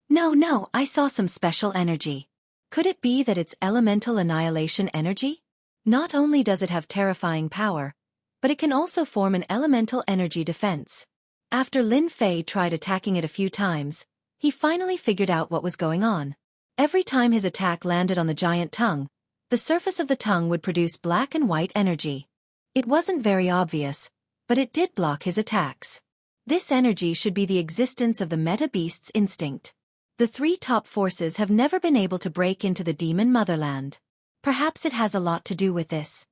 No, I saw some special energy. Could it be that it's elemental annihilation energy? Not only does it have terrifying power, but it can also form an elemental energy defense. After Lin Fei tried attacking it a few times, he finally figured out what was going on. Every time his attack landed on the giant tongue, the surface of the tongue would produce black and white energy. It wasn't very obvious, but it did block his attacks. This energy should be the existence of the meta beast's instinct. The 3 top forces have never been able to break into the demon motherland. Perhaps it has a lot to do with this.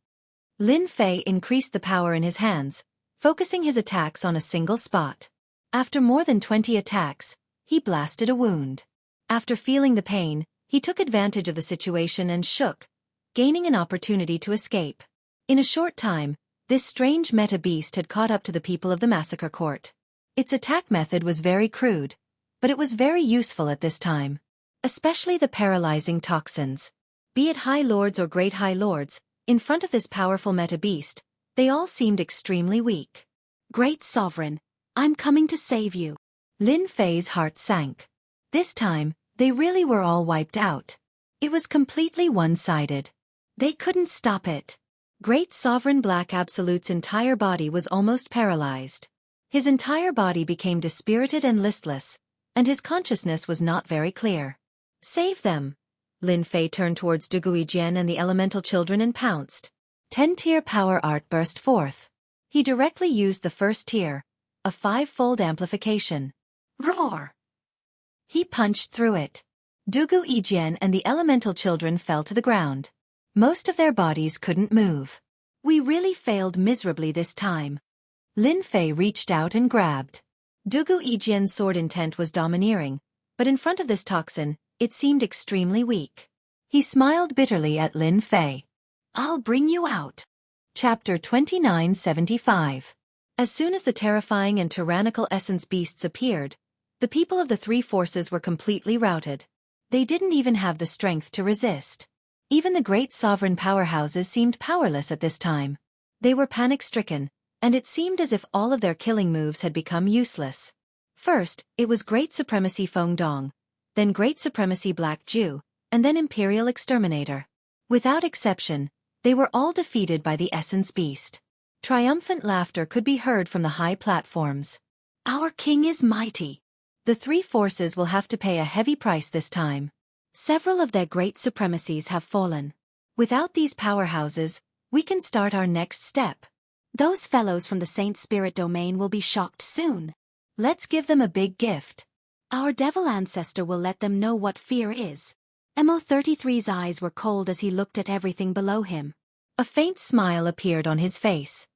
Lin Fei increased the power in his hands, focusing his attacks on a single spot. After more than 20 attacks, he blasted a wound. After feeling the pain, he took advantage of the situation and shook, gaining an opportunity to escape. In a short time, this strange meta beast had caught up to the people of the massacre court. Its attack method was very crude, but it was very useful at this time. Especially the paralyzing toxins. Be it High Lords or Great High Lords, in front of this powerful meta beast, they all seemed extremely weak. Great Sovereign, I'm coming to save you. Lin Fei's heart sank. This time, they really were all wiped out. It was completely one-sided. They couldn't stop it. Great Sovereign Black Absolute's entire body was almost paralyzed. His entire body became dispirited and listless, and his consciousness was not very clear. Save them! Lin Fei turned towards Dugui Jian and the elemental children and pounced. 10-tier power art burst forth. He directly used the first tier, a 5-fold amplification. Roar! He punched through it. Dugui Jian and the elemental children fell to the ground. Most of their bodies couldn't move. We really failed miserably this time. Lin Fei reached out and grabbed. Dugui Jian's sword intent was domineering, but in front of this toxin, it seemed extremely weak. He smiled bitterly at Lin Fei. I'll bring you out. Chapter 2975. As soon as the terrifying and tyrannical essence beasts appeared, the people of the 3 forces were completely routed. They didn't even have the strength to resist. Even the great sovereign powerhouses seemed powerless at this time. They were panic-stricken, and it seemed as if all of their killing moves had become useless. First, it was Great Supremacy Feng Dong, then Great Supremacy Black Jew, and then Imperial Exterminator. Without exception, they were all defeated by the Essence Beast. Triumphant laughter could be heard from the high platforms. Our king is mighty. The 3 forces will have to pay a heavy price this time. Several of their great supremacies have fallen. Without these powerhouses, we can start our next step. Those fellows from the Saint Spirit domain will be shocked soon. Let's give them a big gift. Our devil ancestor will let them know what fear is. Mo33's eyes were cold as he looked at everything below him. A faint smile appeared on his face.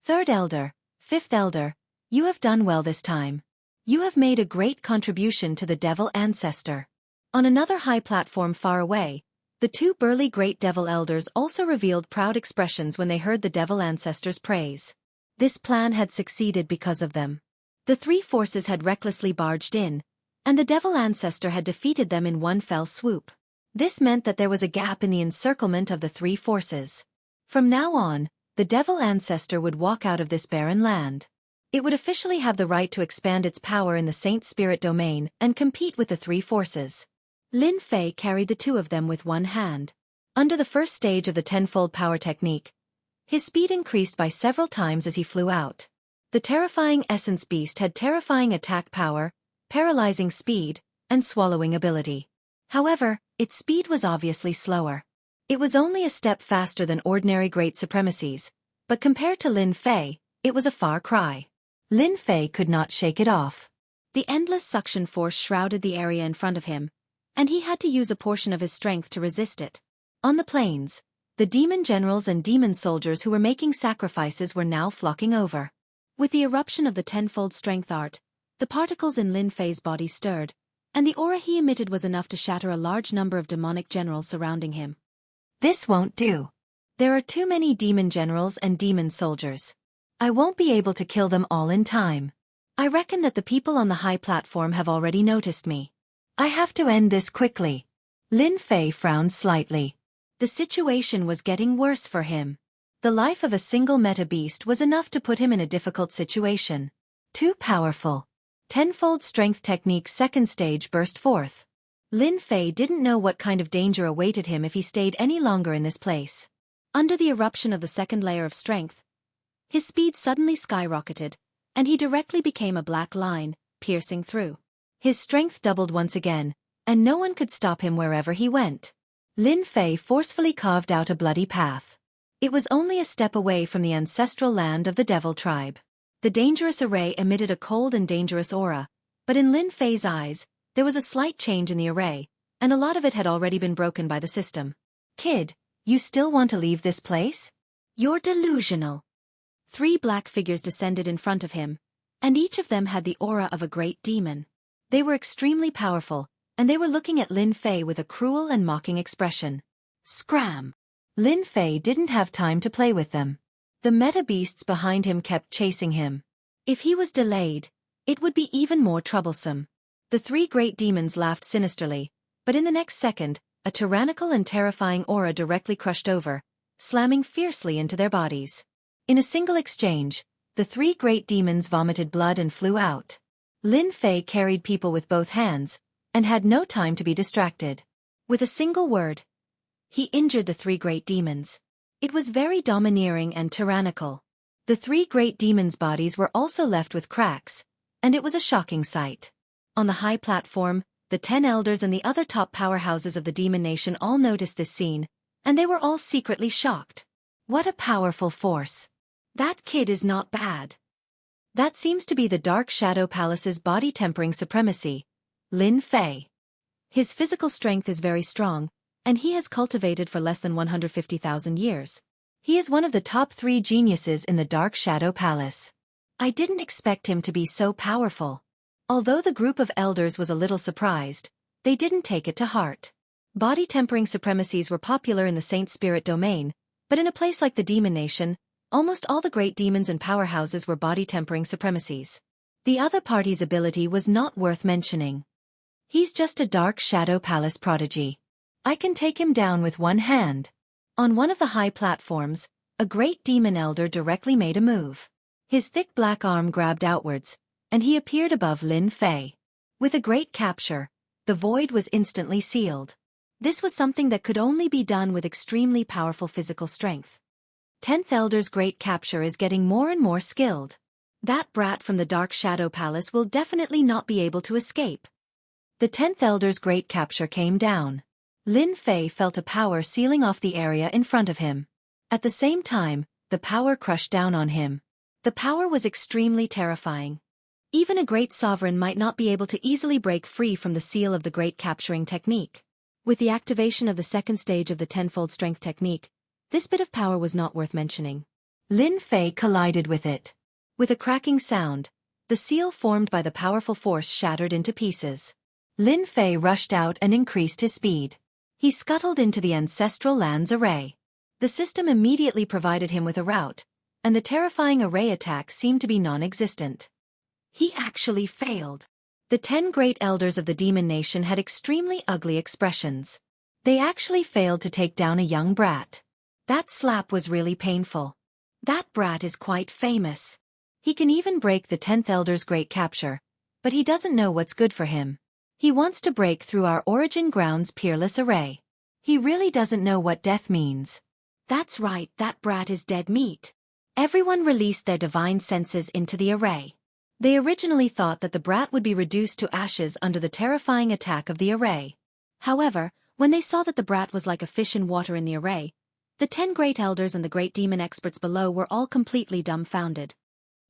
3rd Elder, 5th Elder, you have done well this time. You have made a great contribution to the devil ancestor. On another high platform far away, the 2 burly great devil elders also revealed proud expressions when they heard the devil ancestor's praise. This plan had succeeded because of them. The 3 forces had recklessly barged in, and the devil ancestor had defeated them in one fell swoop. This meant that there was a gap in the encirclement of the three forces. From now on, the devil ancestor would walk out of this barren land. It would officially have the right to expand its power in the Saint Spirit domain and compete with the three forces. Lin Fei carried the two of them with one hand. Under the first stage of the tenfold power technique, his speed increased by several times as he flew out. The terrifying essence beast had terrifying attack power, paralyzing speed, and swallowing ability. However, its speed was obviously slower. It was only a step faster than ordinary great supremacies, but compared to Lin Fei, it was a far cry. Lin Fei could not shake it off. The endless suction force shrouded the area in front of him, and he had to use a portion of his strength to resist it. On the plains, the demon generals and demon soldiers who were making sacrifices were now flocking over. With the eruption of the tenfold strength art, the particles in Lin Fei's body stirred, and the aura he emitted was enough to shatter a large number of demonic generals surrounding him. This won't do. There are too many demon generals and demon soldiers. I won't be able to kill them all in time. I reckon that the people on the high platform have already noticed me. I have to end this quickly. Lin Fei frowned slightly. The situation was getting worse for him. The life of a single meta beast was enough to put him in a difficult situation. Too powerful. Tenfold strength technique's second stage burst forth. Lin Fei didn't know what kind of danger awaited him if he stayed any longer in this place. Under the eruption of the second layer of strength, his speed suddenly skyrocketed, and he directly became a black line, piercing through. His strength doubled once again, and no one could stop him wherever he went. Lin Fei forcefully carved out a bloody path. It was only a step away from the ancestral land of the devil tribe. The dangerous array emitted a cold and dangerous aura, but in Lin Fei's eyes, there was a slight change in the array, and a lot of it had already been broken by the system. Kid, you still want to leave this place? You're delusional. 3 black figures descended in front of him, and each of them had the aura of a great demon. They were extremely powerful, and they were looking at Lin Fei with a cruel and mocking expression. Scram! Lin Fei didn't have time to play with them. The meta beasts behind him kept chasing him. If he was delayed, it would be even more troublesome. The 3 great demons laughed sinisterly, but in the next second, a tyrannical and terrifying aura directly crushed over, slamming fiercely into their bodies. In a single exchange, the 3 great demons vomited blood and flew out. Lin Fei carried people with both hands, and had no time to be distracted. With a single word, he injured the 3 great demons. It was very domineering and tyrannical. The 3 great demons' bodies were also left with cracks, and it was a shocking sight. On the high platform, the 10 elders and the other top powerhouses of the demon nation all noticed this scene, and they were all secretly shocked. What a powerful force. That kid is not bad. That seems to be the Dark Shadow Palace's body-tempering supremacy, Lin Fei. His physical strength is very strong, and he has cultivated for less than 150,000 years. He is one of the top 3 geniuses in the Dark Shadow Palace. I didn't expect him to be so powerful. Although the group of elders was a little surprised, they didn't take it to heart. Body-tempering supremacies were popular in the Saint Spirit domain, but in a place like the Demon Nation, almost all the great demons and powerhouses were body-tempering supremacies. The other party's ability was not worth mentioning. He's just a Dark Shadow Palace prodigy. I can take him down with one hand. On one of the high platforms, a great demon elder directly made a move. His thick black arm grabbed outwards, and he appeared above Lin Fei. With a great capture, the void was instantly sealed. This was something that could only be done with extremely powerful physical strength. 10th Elder's great capture is getting more and more skilled. That brat from the Dark Shadow Palace will definitely not be able to escape. The 10th Elder's great capture came down. Lin Fei felt a power sealing off the area in front of him. At the same time, the power crushed down on him. The power was extremely terrifying. Even a great sovereign might not be able to easily break free from the seal of the great capturing technique. With the activation of the second stage of the tenfold strength technique, this bit of power was not worth mentioning. Lin Fei collided with it. With a cracking sound, the seal formed by the powerful force shattered into pieces. Lin Fei rushed out and increased his speed. He scuttled into the ancestral land's array. The system immediately provided him with a route, and the terrifying array attack seemed to be non-existent. He actually failed. The 10 great elders of the demon nation had extremely ugly expressions. They actually failed to take down a young brat. That slap was really painful. That brat is quite famous. He can even break the 10th elder's great capture, but he doesn't know what's good for him. He wants to break through our origin ground's peerless array. He really doesn't know what death means. That's right, that brat is dead meat. Everyone released their divine senses into the array. They originally thought that the brat would be reduced to ashes under the terrifying attack of the array. However, when they saw that the brat was like a fish in water in the array, the 10 great elders and the great demon experts below were all completely dumbfounded.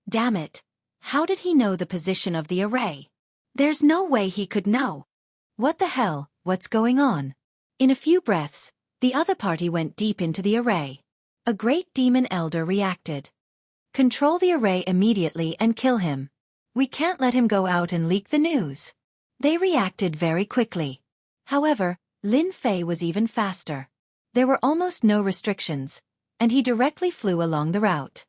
Damn it! How did he know the position of the array? There's no way he could know. What the hell, what's going on? In a few breaths, the other party went deep into the array. A great demon elder reacted. Control the array immediately and kill him. We can't let him go out and leak the news. They reacted very quickly. However, Lin Fei was even faster. There were almost no restrictions, and he directly flew along the route.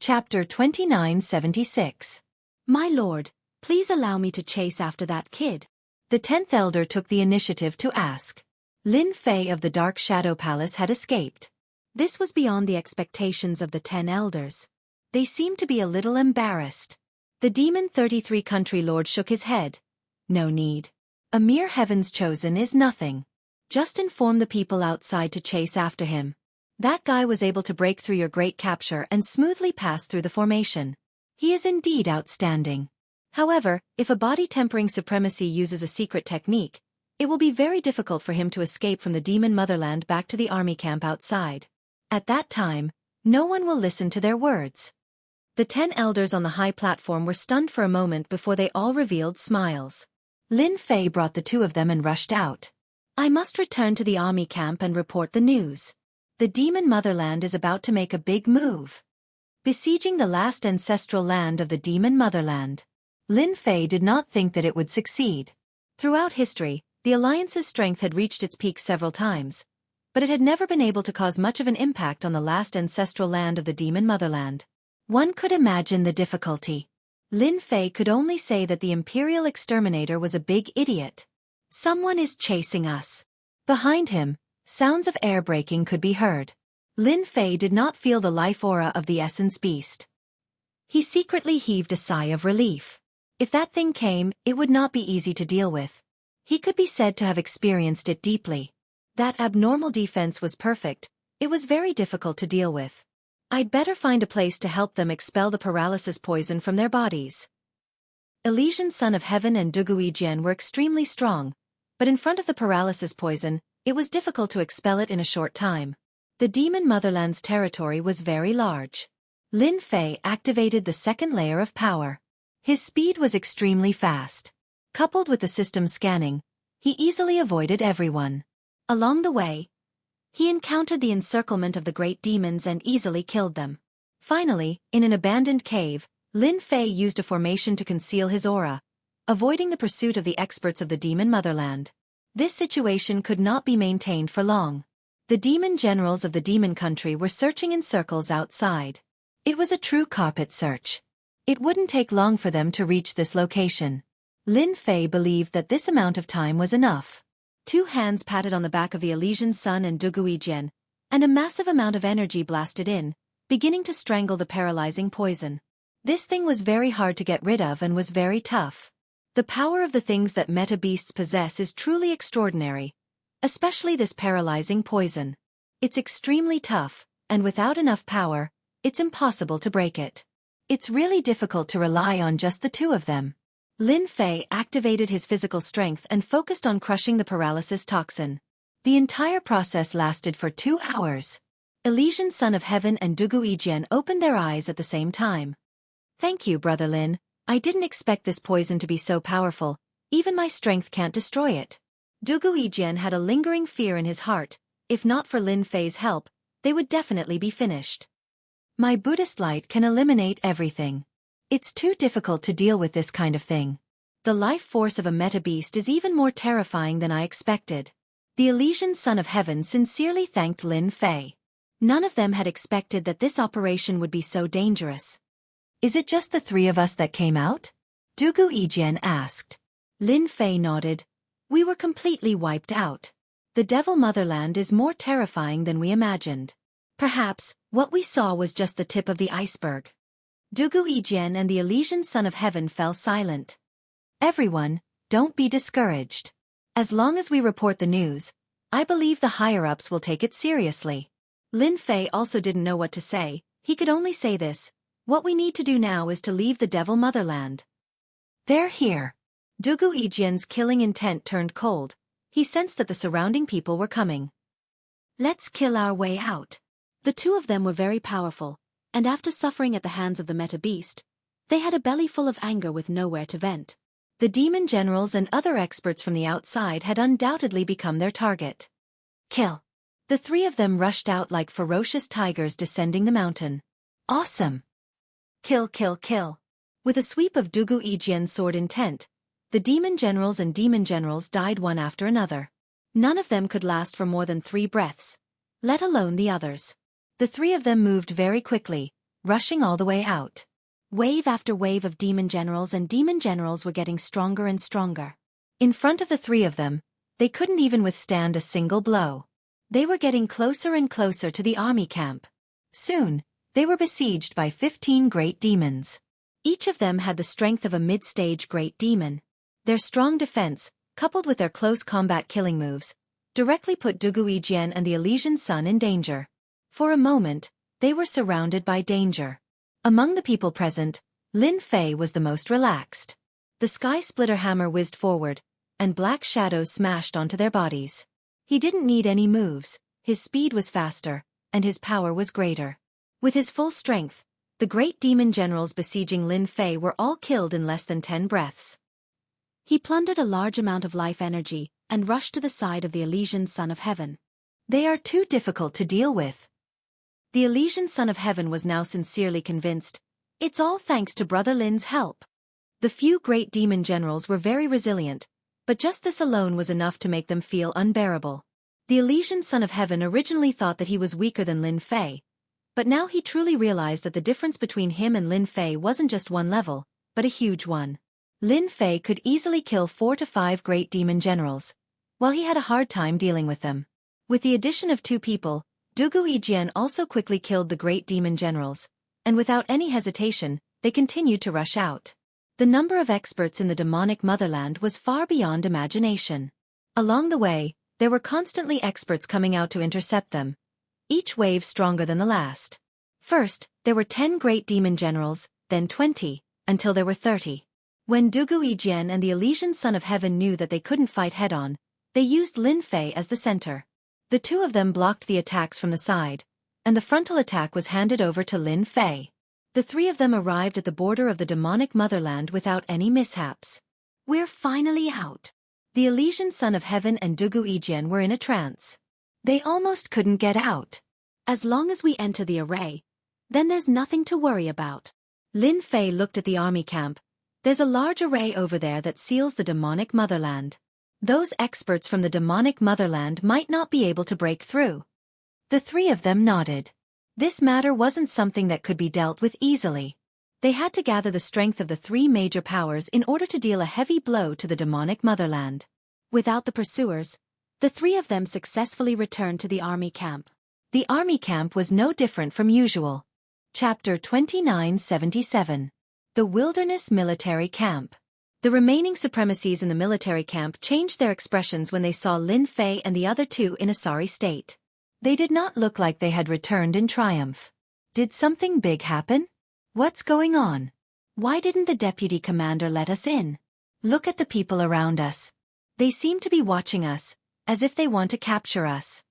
Chapter 2976. My lord, please allow me to chase after that kid. The 10th elder took the initiative to ask. Lin Fei of the Dark Shadow Palace had escaped. This was beyond the expectations of the 10 elders. They seemed to be a little embarrassed. The Demon 33 Country Lord shook his head. No need. A mere heaven's chosen is nothing. Just inform the people outside to chase after him. That guy was able to break through your great capture and smoothly pass through the formation. He is indeed outstanding. However, if a body tempering supremacy uses a secret technique, it will be very difficult for him to escape from the demon motherland back to the army camp outside. At that time, no one will listen to their words. The 10 elders on the high platform were stunned for a moment before they all revealed smiles. Lin Fei brought the two of them and rushed out. I must return to the army camp and report the news. The demon motherland is about to make a big move. Besieging the last ancestral land of the demon motherland. Lin Fei did not think that it would succeed. Throughout history, the alliance's strength had reached its peak several times, but it had never been able to cause much of an impact on the last ancestral land of the demon motherland. One could imagine the difficulty. Lin Fei could only say that the Imperial Exterminator was a big idiot. Someone is chasing us. Behind him, sounds of air braking could be heard. Lin Fei did not feel the life aura of the essence beast. He secretly heaved a sigh of relief. If that thing came, it would not be easy to deal with. He could be said to have experienced it deeply. That abnormal defense was perfect. It was very difficult to deal with. I'd better find a place to help them expel the paralysis poison from their bodies. Elysian Son of Heaven and Duguijian were extremely strong, but in front of the paralysis poison, it was difficult to expel it in a short time. The demon motherland's territory was very large. Lin Fei activated the second layer of power. His speed was extremely fast. Coupled with the system scanning, he easily avoided everyone. Along the way, he encountered the encirclement of the great demons and easily killed them. Finally, in an abandoned cave, Lin Fei used a formation to conceal his aura, avoiding the pursuit of the experts of the demon motherland. This situation could not be maintained for long. The demon generals of the demon country were searching in circles outside. It was a true carpet search. It wouldn't take long for them to reach this location. Lin Fei believed that this amount of time was enough. 2 hands patted on the back of the Elysian Sun and Duguijian, and a massive amount of energy blasted in, beginning to strangle the paralyzing poison. This thing was very hard to get rid of and was very tough. The power of the things that meta beasts possess is truly extraordinary, especially this paralyzing poison. It's extremely tough, and without enough power, it's impossible to break it. It's really difficult to rely on just the 2 of them. Lin Fei activated his physical strength and focused on crushing the paralysis toxin. The entire process lasted for 2 hours. Elysian Son of Heaven and Duguijian opened their eyes at the same time. Thank you, Brother Lin. I didn't expect this poison to be so powerful. Even my strength can't destroy it. Duguijian had a lingering fear in his heart. If not for Lin Fei's help, they would definitely be finished. My Buddhist light can eliminate everything. It's too difficult to deal with this kind of thing. The life force of a meta-beast is even more terrifying than I expected. The Elysian Son of Heaven sincerely thanked Lin Fei. None of them had expected that this operation would be so dangerous. Is it just the 3 of us that came out? Duguijian asked. Lin Fei nodded. We were completely wiped out. The Devil Motherland is more terrifying than we imagined. Perhaps, what we saw was just the tip of the iceberg. Dugu Yijian and the Elysian Son of Heaven fell silent. Everyone, don't be discouraged. As long as we report the news, I believe the higher-ups will take it seriously. Lin Fei also didn't know what to say. He could only say this. What we need to do now is to leave the Devil Motherland. They're here. Dugu Yijian's killing intent turned cold. He sensed that the surrounding people were coming. Let's kill our way out. The two of them were very powerful, and after suffering at the hands of the Meta Beast, they had a belly full of anger with nowhere to vent. The demon generals and other experts from the outside had undoubtedly become their target. Kill. The three of them rushed out like ferocious tigers descending the mountain. Awesome. Kill, kill, kill. With a sweep of Dugu Yijian's sword intent, the demon generals died one after another. None of them could last for more than 3 breaths, let alone the others. The three of them moved very quickly, rushing all the way out. Wave after wave of demon generals were getting stronger and stronger. In front of the three of them, they couldn't even withstand a single blow. They were getting closer and closer to the army camp. Soon, they were besieged by 15 great demons. Each of them had the strength of a mid-stage great demon. Their strong defense, coupled with their close combat killing moves, directly put Dugu Yijian and the Elysian Sun in danger. For a moment, they were surrounded by danger. Among the people present, Lin Fei was the most relaxed. The Sky Splitter hammer whizzed forward, and black shadows smashed onto their bodies. He didn't need any moves, his speed was faster, and his power was greater. With his full strength, the great demon generals besieging Lin Fei were all killed in less than 10 breaths. He plundered a large amount of life energy and rushed to the side of the Elysian Son of Heaven. They are too difficult to deal with. The Elysian Son of Heaven was now sincerely convinced. It's all thanks to Brother Lin's help. The few great demon generals were very resilient, but just this alone was enough to make them feel unbearable. The Elysian Son of Heaven originally thought that he was weaker than Lin Fei, but now he truly realized that the difference between him and Lin Fei wasn't just one level, but a huge one. Lin Fei could easily kill 4 to 5 great demon generals, while he had a hard time dealing with them. With the addition of 2 people, Dugu Yijian also quickly killed the great demon generals, and without any hesitation, they continued to rush out. The number of experts in the demonic motherland was far beyond imagination. Along the way, there were constantly experts coming out to intercept them, each wave stronger than the last. First, there were 10 great demon generals, then 20, until there were 30. When Dugu Yijian and the Elysian Son of Heaven knew that they couldn't fight head-on, they used Lin Fei as the center. The two of them blocked the attacks from the side, and the frontal attack was handed over to Lin Fei. The 3 of them arrived at the border of the demonic motherland without any mishaps. We're finally out. The Elysian Son of Heaven and Dugu Yijian were in a trance. They almost couldn't get out. As long as we enter the array, then there's nothing to worry about. Lin Fei looked at the army camp. There's a large array over there that seals the demonic motherland. Those experts from the demonic motherland might not be able to break through. The 3 of them nodded. This matter wasn't something that could be dealt with easily. They had to gather the strength of the 3 major powers in order to deal a heavy blow to the demonic motherland. Without the pursuers, the 3 of them successfully returned to the army camp. The army camp was no different from usual. Chapter 2977. The Wilderness Military Camp. The remaining supremacies in the military camp changed their expressions when they saw Lin Fei and the other 2 in a sorry state. They did not look like they had returned in triumph. Did something big happen? What's going on? Why didn't the deputy commander let us in? Look at the people around us. They seem to be watching us, as if they want to capture us.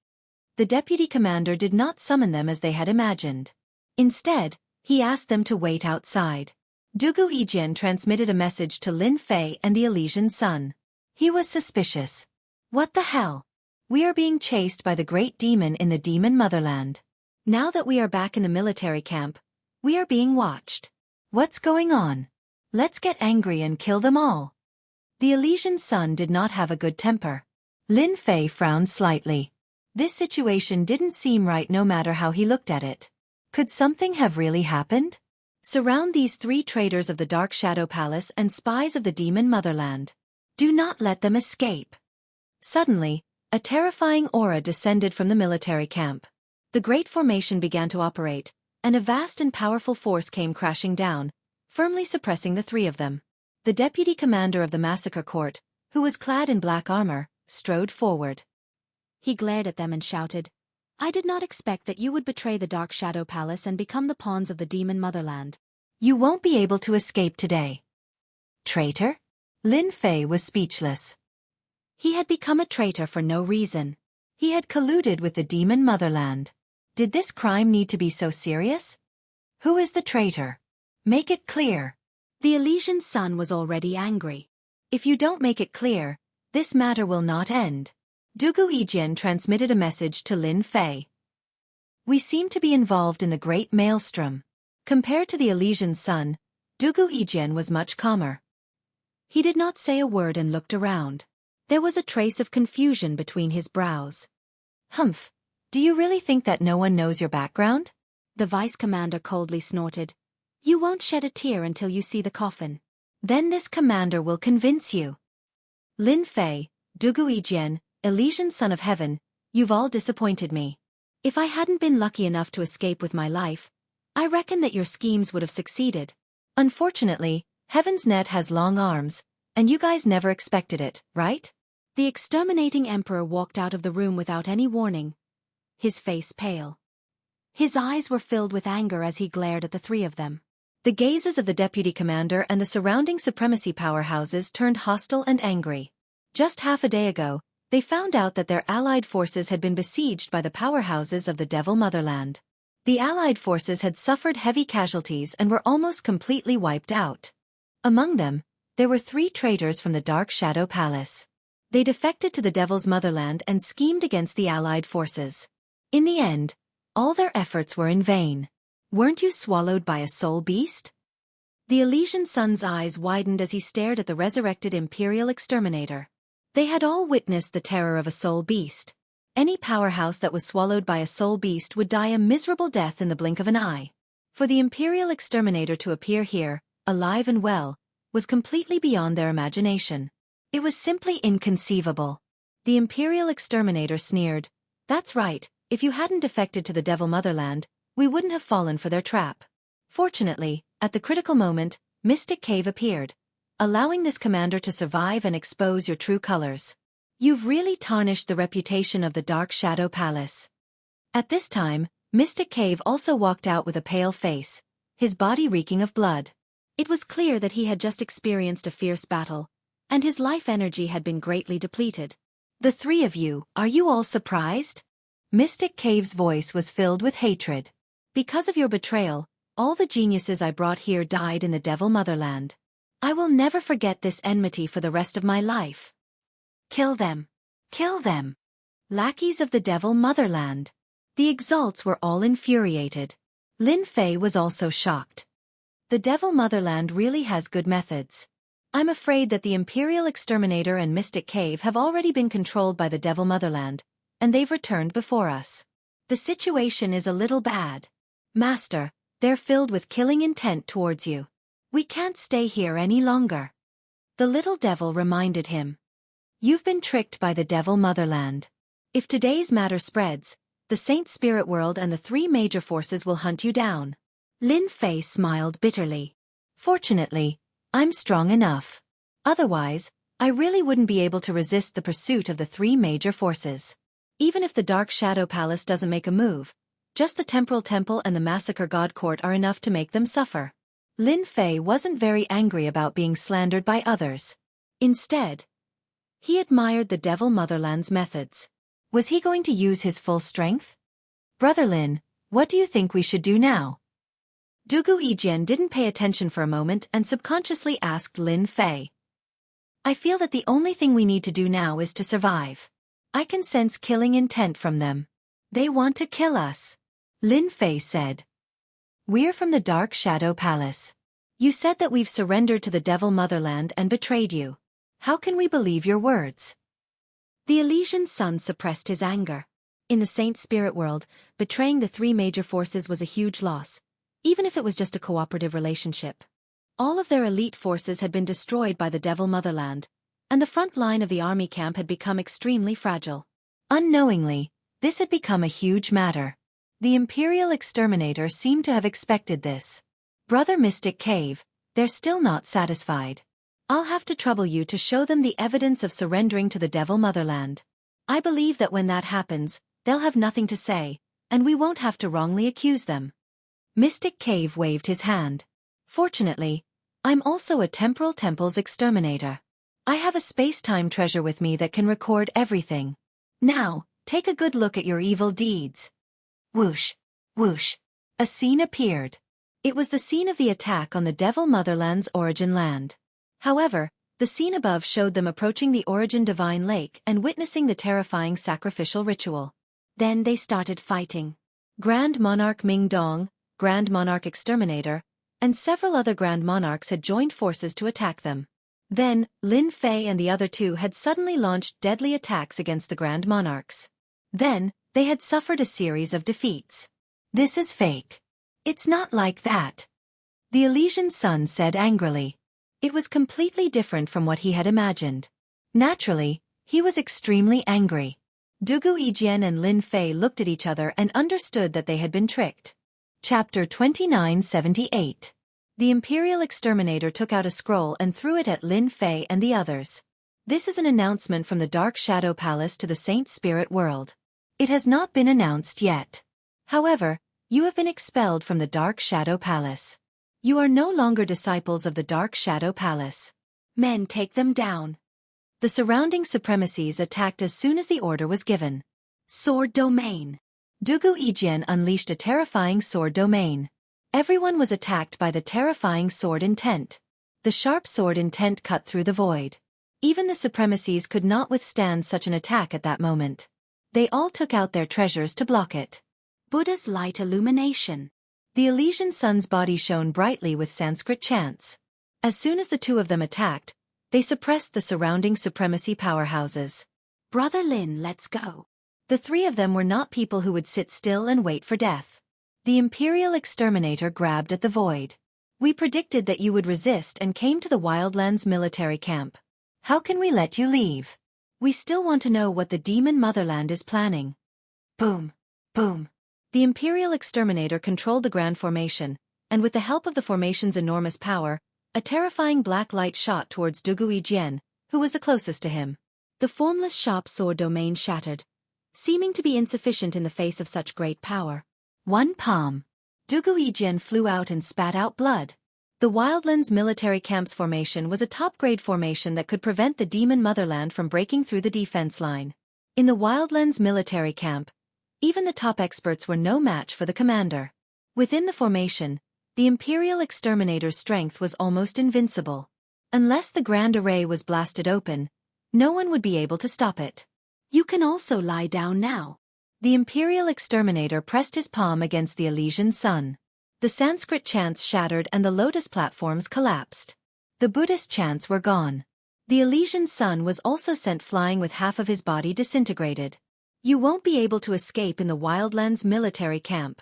The deputy commander did not summon them as they had imagined. Instead, he asked them to wait outside. Dugu Yijian transmitted a message to Lin Fei and the Elysian Sun. He was suspicious. What the hell? We are being chased by the great demon in the demon motherland. Now that we are back in the military camp, we are being watched. What's going on? Let's get angry and kill them all. The Elysian Sun did not have a good temper. Lin Fei frowned slightly. This situation didn't seem right no matter how he looked at it. Could something have really happened? Surround these 3 traitors of the Dark Shadow Palace and spies of the demon motherland. Do not let them escape. Suddenly, a terrifying aura descended from the military camp. The Great Formation began to operate, and a vast and powerful force came crashing down, firmly suppressing the three of them. The deputy commander of the massacre court, who was clad in black armor, strode forward. He glared at them and shouted, "I did not expect that you would betray the Dark Shadow Palace and become the pawns of the demon motherland. You won't be able to escape today." Traitor? Lin Fei was speechless. He had become a traitor for no reason. He had colluded with the demon motherland. Did this crime need to be so serious? Who is the traitor? Make it clear. The Elysian sun was already angry. If you don't make it clear, this matter will not end. Dugu Yijian transmitted a message to Lin Fei. We seem to be involved in the great maelstrom. Compared to the Elysian sun, Dugu Yijian was much calmer. He did not say a word and looked around. There was a trace of confusion between his brows. Humph, do you really think that no one knows your background? The vice commander coldly snorted. You won't shed a tear until you see the coffin. Then this commander will convince you. Lin Fei, Dugu Yijian, Elysian son of heaven, you've all disappointed me. If I hadn't been lucky enough to escape with my life, I reckon that your schemes would have succeeded. Unfortunately, Heaven's Net has long arms, and you guys never expected it, right? The exterminating emperor walked out of the room without any warning, his face pale. His eyes were filled with anger as he glared at the three of them. The gazes of the deputy commander and the surrounding supremacy powerhouses turned hostile and angry. Just half a day ago, they found out that their allied forces had been besieged by the powerhouses of the Devil Motherland. The allied forces had suffered heavy casualties and were almost completely wiped out. Among them, there were 3 traitors from the Dark Shadow Palace. They defected to the Devil's Motherland and schemed against the allied forces. In the end, all their efforts were in vain. Weren't you swallowed by a soul beast? The Elysian sun's eyes widened as he stared at the resurrected Imperial Exterminator. They had all witnessed the terror of a soul beast. Any powerhouse that was swallowed by a soul beast would die a miserable death in the blink of an eye. For the Imperial Exterminator to appear here, alive and well, was completely beyond their imagination. It was simply inconceivable. The Imperial Exterminator sneered, "That's right, if you hadn't defected to the Devil Motherland, we wouldn't have fallen for their trap." Fortunately, at the critical moment, Mystic Cave appeared, allowing this commander to survive and expose your true colors. You've really tarnished the reputation of the Dark Shadow Palace. At this time, Mystic Cave also walked out with a pale face, his body reeking of blood. It was clear that he had just experienced a fierce battle, and his life energy had been greatly depleted. "The 3 of you, are you all surprised?" Mystic Cave's voice was filled with hatred. "Because of your betrayal, all the geniuses I brought here died in the Devil Motherland. I will never forget this enmity for the rest of my life. Kill them! Kill them! Lackeys of the Devil Motherland!" The exalts were all infuriated. Lin Fei was also shocked. The Devil Motherland really has good methods. I'm afraid that the Imperial Exterminator and Mystic Cave have already been controlled by the Devil Motherland, and they've returned before us. The situation is a little bad. Master, they're filled with killing intent towards you. We can't stay here any longer. The little devil reminded him. You've been tricked by the Devil Motherland. If today's matter spreads, the Saint Spirit World and the 3 major forces will hunt you down. Lin Fei smiled bitterly. Fortunately, I'm strong enough. Otherwise, I really wouldn't be able to resist the pursuit of the 3 major forces. Even if the Dark Shadow Palace doesn't make a move, just the Temporal Temple and the Massacre God Court are enough to make them suffer. Lin Fei wasn't very angry about being slandered by others. Instead, he admired the Devil Motherland's methods. Was he going to use his full strength? "Brother Lin, what do you think we should do now?" Dugu Yijian didn't pay attention for a moment and subconsciously asked Lin Fei. "I feel that the only thing we need to do now is to survive. I can sense killing intent from them. They want to kill us," Lin Fei said. "We're from the Dark Shadow Palace. You said that we've surrendered to the Devil Motherland and betrayed you. How can we believe your words?" The Elysian sun suppressed his anger. In the Saint Spirit World, betraying the 3 major forces was a huge loss, even if it was just a cooperative relationship. All of their elite forces had been destroyed by the Devil Motherland, and the front line of the army camp had become extremely fragile. Unknowingly, this had become a huge matter. The Imperial Exterminator seemed to have expected this. Brother Mystic Cave, they're still not satisfied. I'll have to trouble you to show them the evidence of surrendering to the Devil Motherland. I believe that when that happens, they'll have nothing to say, and we won't have to wrongly accuse them. Mystic Cave waved his hand. Fortunately, I'm also a Temporal Temple's exterminator. I have a space-time treasure with me that can record everything. Now, take a good look at your evil deeds. Whoosh, whoosh. A scene appeared. It was the scene of the attack on the Devil Motherland's origin land. However, the scene above showed them approaching the Origin Divine Lake and witnessing the terrifying sacrificial ritual. Then they started fighting. Grand Monarch Ming Dong, Grand Monarch Exterminator, and several other Grand Monarchs had joined forces to attack them. Then, Lin Fei and the other two had suddenly launched deadly attacks against the Grand Monarchs. Then, they had suffered a series of defeats. This is fake. It's not like that. The Elysian Sun said angrily. It was completely different from what he had imagined. Naturally, he was extremely angry. Dugu Yijian and Lin Fei looked at each other and understood that they had been tricked. Chapter 2978. The Imperial Exterminator took out a scroll and threw it at Lin Fei and the others. This is an announcement from the Dark Shadow Palace to the Saint Spirit World. It has not been announced yet. However, you have been expelled from the Dark Shadow Palace. You are no longer disciples of the Dark Shadow Palace. Men, take them down. The surrounding supremacies attacked as soon as the order was given. Sword Domain. Dugu Yijian unleashed a terrifying sword domain. Everyone was attacked by the terrifying sword intent. The sharp sword intent cut through the void. Even the supremacies could not withstand such an attack at that moment. They all took out their treasures to block it. Buddha's light illumination. The Elysian Sun's body shone brightly with Sanskrit chants. As soon as the two of them attacked, they suppressed the surrounding supremacy powerhouses. Brother Lin, let's go. The three of them were not people who would sit still and wait for death. The Imperial Exterminator grabbed at the void. We predicted that you would resist and came to the Wildlands military camp. How can we let you leave? We still want to know what the Demon Motherland is planning. Boom. Boom. The Imperial Exterminator controlled the Grand Formation, and with the help of the formation's enormous power, a terrifying black light shot towards Dugu Yijian, who was the closest to him. The formless sharp sword domain shattered, seeming to be insufficient in the face of such great power. One palm. Dugu Yijian flew out and spat out blood. The Wildlands military camp's formation was a top-grade formation that could prevent the Demon Motherland from breaking through the defense line. In the Wildlands military camp, even the top experts were no match for the commander. Within the formation, the Imperial Exterminator's strength was almost invincible. Unless the Grand Array was blasted open, no one would be able to stop it. You can also lie down now. The Imperial Exterminator pressed his palm against the Elysian Sun. The Sanskrit chants shattered and the lotus platforms collapsed. The Buddhist chants were gone. The Elysian Sun was also sent flying with half of his body disintegrated. You won't be able to escape in the Wildlands military camp.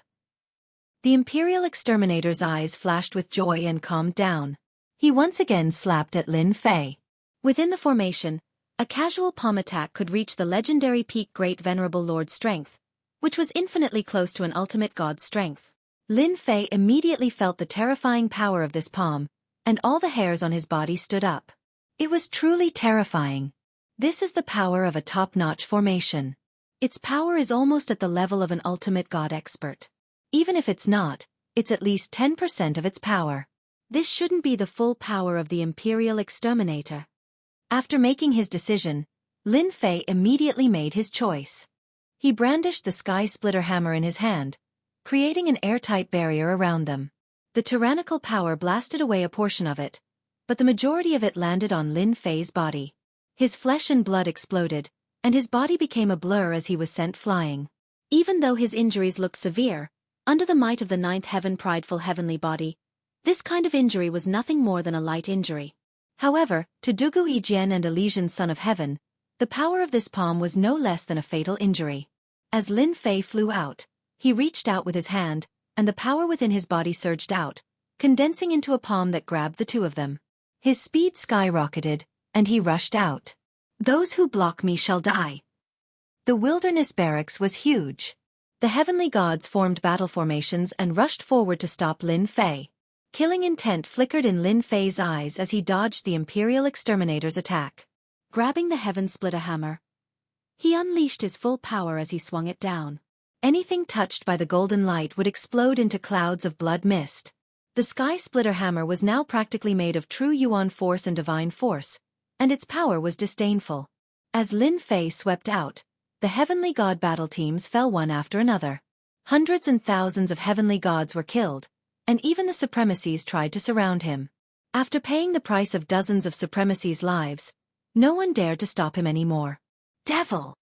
The Imperial Exterminator's eyes flashed with joy and calmed down. He once again slapped at Lin Fei. Within the formation, a casual palm attack could reach the legendary peak Great Venerable Lord's strength, which was infinitely close to an ultimate god's strength. Lin Fei immediately felt the terrifying power of this palm, and all the hairs on his body stood up. It was truly terrifying. This is the power of a top-notch formation. Its power is almost at the level of an ultimate god expert. Even if it's not, it's at least 10% of its power. This shouldn't be the full power of the Imperial Exterminator. After making his decision, Lin Fei immediately made his choice. He brandished the Sky Splitter hammer in his hand, creating an airtight barrier around them. The tyrannical power blasted away a portion of it, but the majority of it landed on Lin Fei's body. His flesh and blood exploded, and his body became a blur as he was sent flying. Even though his injuries looked severe, under the might of the ninth heaven prideful heavenly body, this kind of injury was nothing more than a light injury. However, to Dugu Yijian and Elysian Son of Heaven, the power of this palm was no less than a fatal injury. As Lin Fei flew out, he reached out with his hand, and the power within his body surged out, condensing into a palm that grabbed the two of them. His speed skyrocketed, and he rushed out. Those who block me shall die. The wilderness barracks was huge. The heavenly gods formed battle formations and rushed forward to stop Lin Fei. Killing intent flickered in Lin Fei's eyes as he dodged the Imperial Exterminator's attack. Grabbing the Heaven Splitter hammer, he unleashed his full power as he swung it down. Anything touched by the golden light would explode into clouds of blood mist. The Sky Splitter hammer was now practically made of true Yuan force and divine force, and its power was disdainful. As Lin Fei swept out, the heavenly god battle teams fell one after another. Hundreds and thousands of heavenly gods were killed, and even the Supremacies tried to surround him. After paying the price of dozens of Supremacies' lives, no one dared to stop him anymore. Devil!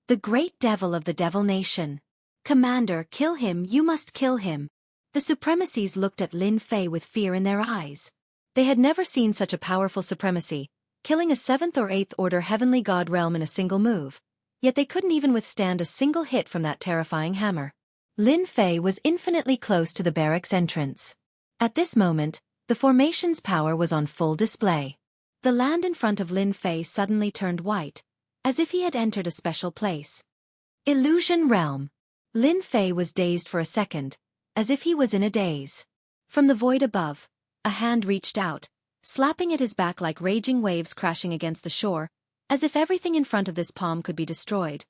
The great devil of the Devil Nation. Commander, kill him, you must kill him. The Supremacies looked at Lin Fei with fear in their eyes. They had never seen such a powerful supremacy, killing a 7th or 8th order heavenly god realm in a single move, yet they couldn't even withstand a single hit from that terrifying hammer. Lin Fei was infinitely close to the barracks entrance. At this moment, the formation's power was on full display. The land in front of Lin Fei suddenly turned white, as if he had entered a special place. Illusion Realm. Lin Fei was dazed for a second, as if he was in a daze. From the void above, a hand reached out, slapping at his back like raging waves crashing against the shore, as if everything in front of this palm could be destroyed.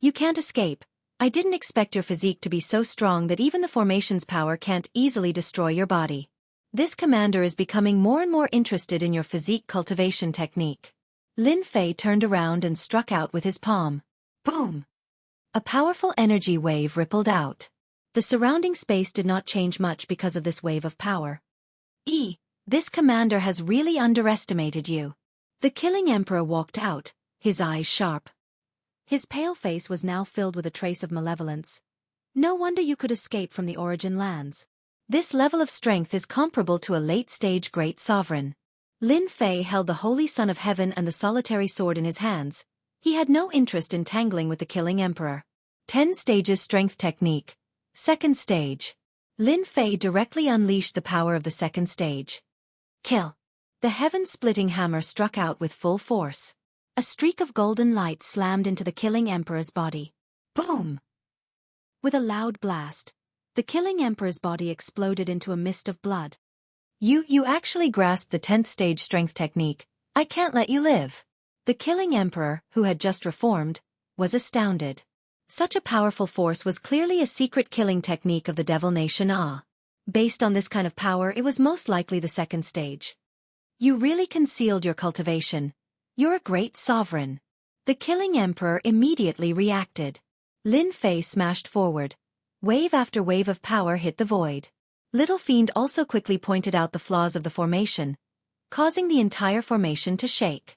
You can't escape. I didn't expect your physique to be so strong that even the formation's power can't easily destroy your body. This commander is becoming more and more interested in your physique cultivation technique. Lin Fei turned around and struck out with his palm. Boom! A powerful energy wave rippled out. The surrounding space did not change much because of this wave of power. This commander has really underestimated you. The Killing Emperor walked out, his eyes sharp. His pale face was now filled with a trace of malevolence. No wonder you could escape from the Origin Lands. This level of strength is comparable to a late-stage great sovereign. Lin Fei held the Holy Son of Heaven and the solitary sword in his hands. He had no interest in tangling with the Killing Emperor. 10 stages strength technique. Second stage. Lin Fei directly unleashed the power of the second stage. Kill. The heaven-splitting hammer struck out with full force. A streak of golden light slammed into the Killing Emperor's body. Boom! With a loud blast, the Killing Emperor's body exploded into a mist of blood. You actually grasped the 10th stage strength technique. I can't let you live. The Killing Emperor, who had just reformed, was astounded. Such a powerful force was clearly a secret killing technique of the Devil Nation. Based on this kind of power, it was most likely the second stage. You really concealed your cultivation. You're a great sovereign. The Killing Emperor immediately reacted. Lin Fei smashed forward. Wave after wave of power hit the void. Little Fiend also quickly pointed out the flaws of the formation, causing the entire formation to shake.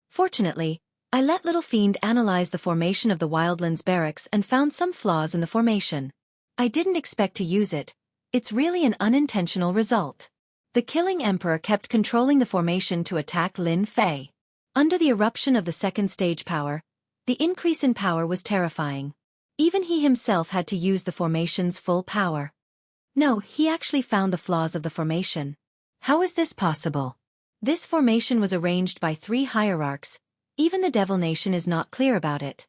Fortunately, I let Little Fiend analyze the formation of the Wildlands barracks and found some flaws in the formation. I didn't expect to use it. It's really an unintentional result. The Killing Emperor kept controlling the formation to attack Lin Fei. Under the eruption of the second stage power, the increase in power was terrifying. Even he himself had to use the formation's full power. No, he actually found the flaws of the formation. How is this possible? This formation was arranged by 3 hierarchs. Even the Devil Nation is not clear about it.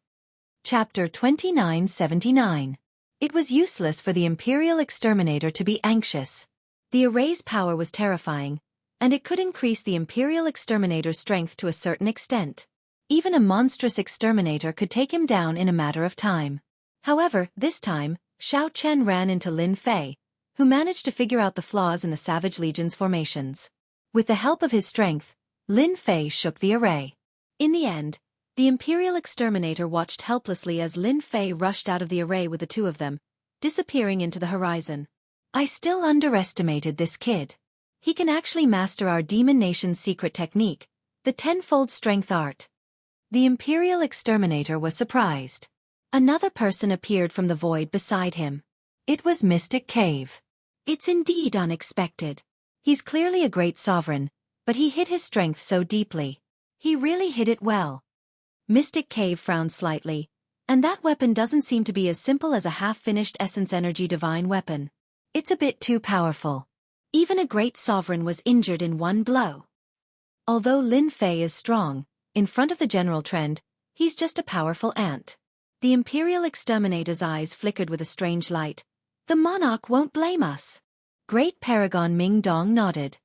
Chapter 2979. It was useless for the Imperial Exterminator to be anxious. The array's power was terrifying, and it could increase the Imperial Exterminator's strength to a certain extent. Even a monstrous exterminator could take him down in a matter of time. However, this time, Xiao Chen ran into Lin Fei, who managed to figure out the flaws in the Savage Legion's formations. With the help of his strength, Lin Fei shook the array. In the end, the Imperial Exterminator watched helplessly as Lin Fei rushed out of the array with the 2 of them, disappearing into the horizon. I still underestimated this kid. He can actually master our Demon Nation's secret technique, the 10-fold strength art. The Imperial Exterminator was surprised. Another person appeared from the void beside him. It was Mystic Cave. It's indeed unexpected. He's clearly a great sovereign, but he hid his strength so deeply. He really hid it well. Mystic Cave frowned slightly, and that weapon doesn't seem to be as simple as a half-finished Essence Energy Divine weapon. It's a bit too powerful. Even a great sovereign was injured in one blow. Although Lin Fei is strong, in front of the general trend, he's just a powerful ant. The Imperial Exterminator's eyes flickered with a strange light. The monarch won't blame us. Great Paragon Ming Dong nodded.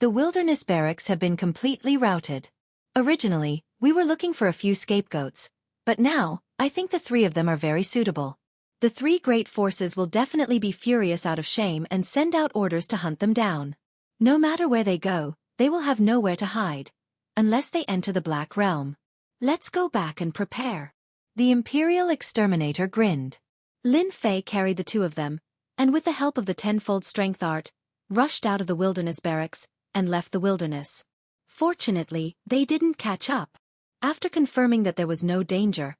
The wilderness barracks have been completely routed. Originally, we were looking for a few scapegoats, but now, I think the three of them are very suitable. The three great forces will definitely be furious out of shame and send out orders to hunt them down. No matter where they go, they will have nowhere to hide, unless they enter the Black Realm. Let's go back and prepare. The Imperial Exterminator grinned. Lin Fei carried the two of them, and with the help of the tenfold strength art, rushed out of the wilderness barracks, and left the wilderness. Fortunately, they didn't catch up. After confirming that there was no danger,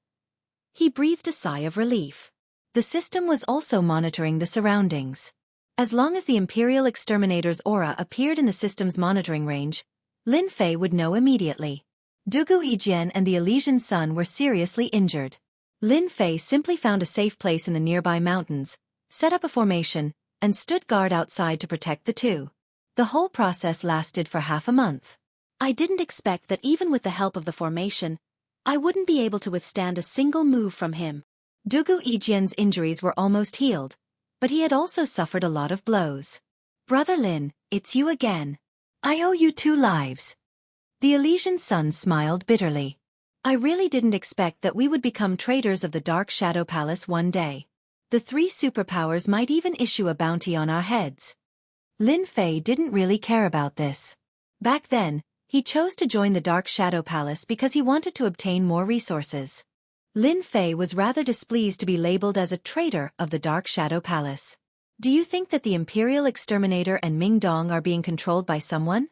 he breathed a sigh of relief. The system was also monitoring the surroundings. As long as the Imperial Exterminator's aura appeared in the system's monitoring range, Lin Fei would know immediately. Dugu Yijian and the Elysian Sun were seriously injured. Lin Fei simply found a safe place in the nearby mountains, set up a formation, and stood guard outside to protect the two. The whole process lasted for half a month. I didn't expect that even with the help of the formation, I wouldn't be able to withstand a single move from him. Dugu Yijian's injuries were almost healed, but he had also suffered a lot of blows. Brother Lin, it's you again. I owe you 2 lives. The Elysian Sun smiled bitterly. I really didn't expect that we would become traitors of the Dark Shadow Palace one day. The 3 superpowers might even issue a bounty on our heads. Lin Fei didn't really care about this. Back then, he chose to join the Dark Shadow Palace because he wanted to obtain more resources. Lin Fei was rather displeased to be labeled as a traitor of the Dark Shadow Palace. Do you think that the Imperial Exterminator and Ming Dong are being controlled by someone?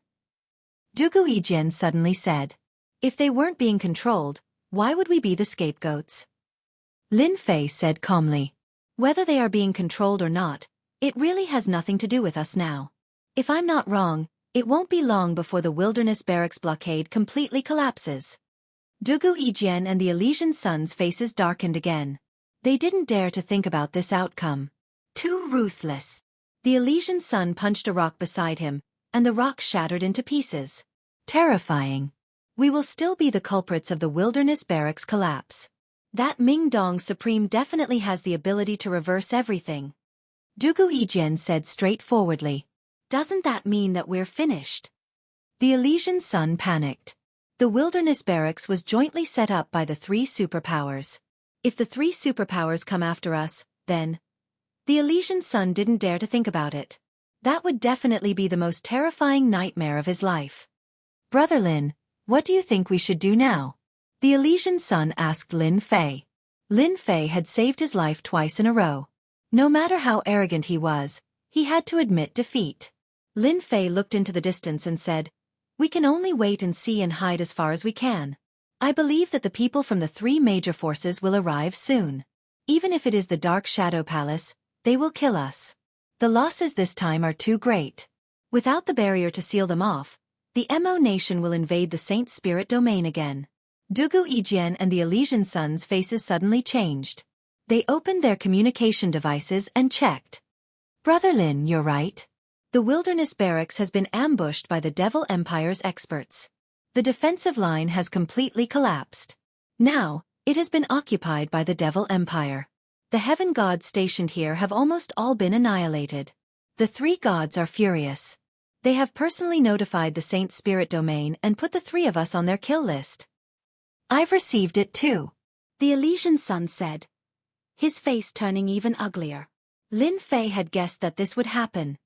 Dugu Yijian suddenly said. If they weren't being controlled, why would we be the scapegoats? Lin Fei said calmly. Whether they are being controlled or not, it really has nothing to do with us now. If I'm not wrong, it won't be long before the Wilderness Barracks blockade completely collapses. Dugu Yijian and the Elysian Sun's faces darkened again. They didn't dare to think about this outcome. Too ruthless. The Elysian Sun punched a rock beside him, and the rock shattered into pieces. Terrifying. We will still be the culprits of the Wilderness Barracks collapse. That Ming Dong Supreme definitely has the ability to reverse everything. Dugu Yijian said straightforwardly. Doesn't that mean that we're finished? The Elysian Sun panicked. The Wilderness Barracks was jointly set up by the 3 superpowers. If the 3 superpowers come after us, then... The Elysian Sun didn't dare to think about it. That would definitely be the most terrifying nightmare of his life. Brother Lin, what do you think we should do now? The Elysian Sun asked Lin Fei. Lin Fei had saved his life twice in a row. No matter how arrogant he was, he had to admit defeat. Lin Fei looked into the distance and said, we can only wait and see and hide as far as we can. I believe that the people from the 3 major forces will arrive soon. Even if it is the Dark Shadow Palace, they will kill us. The losses this time are too great. Without the barrier to seal them off, the Mo nation will invade the Saint Spirit domain again. Dugu Yijian and the Elysian Sun's faces suddenly changed. They opened their communication devices and checked. Brother Lin, you're right. The Wilderness Barracks has been ambushed by the Devil Empire's experts. The defensive line has completely collapsed. Now, it has been occupied by the Devil Empire. The heaven gods stationed here have almost all been annihilated. The 3 gods are furious. They have personally notified the Saint Spirit domain and put the 3 of us on their kill list. I've received it too. The Elysian Sun said, his face turning even uglier. Lin Fei had guessed that this would happen.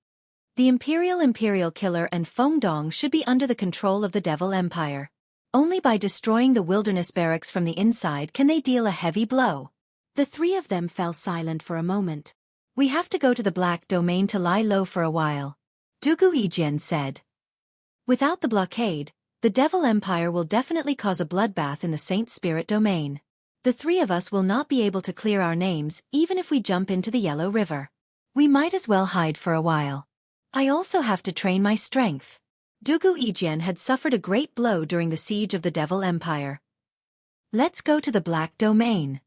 The Imperial Killer and Feng Dong should be under the control of the Devil Empire. Only by destroying the Wilderness Barracks from the inside can they deal a heavy blow. The 3 of them fell silent for a moment. We have to go to the Black Domain to lie low for a while. Dugu Yijian said. Without the blockade, the Devil Empire will definitely cause a bloodbath in the Saint Spirit domain. The 3 of us will not be able to clear our names even if we jump into the Yellow River. We might as well hide for a while. I also have to train my strength. Dugu Yijian had suffered a great blow during the siege of the Devil Empire. Let's go to the Black Domain.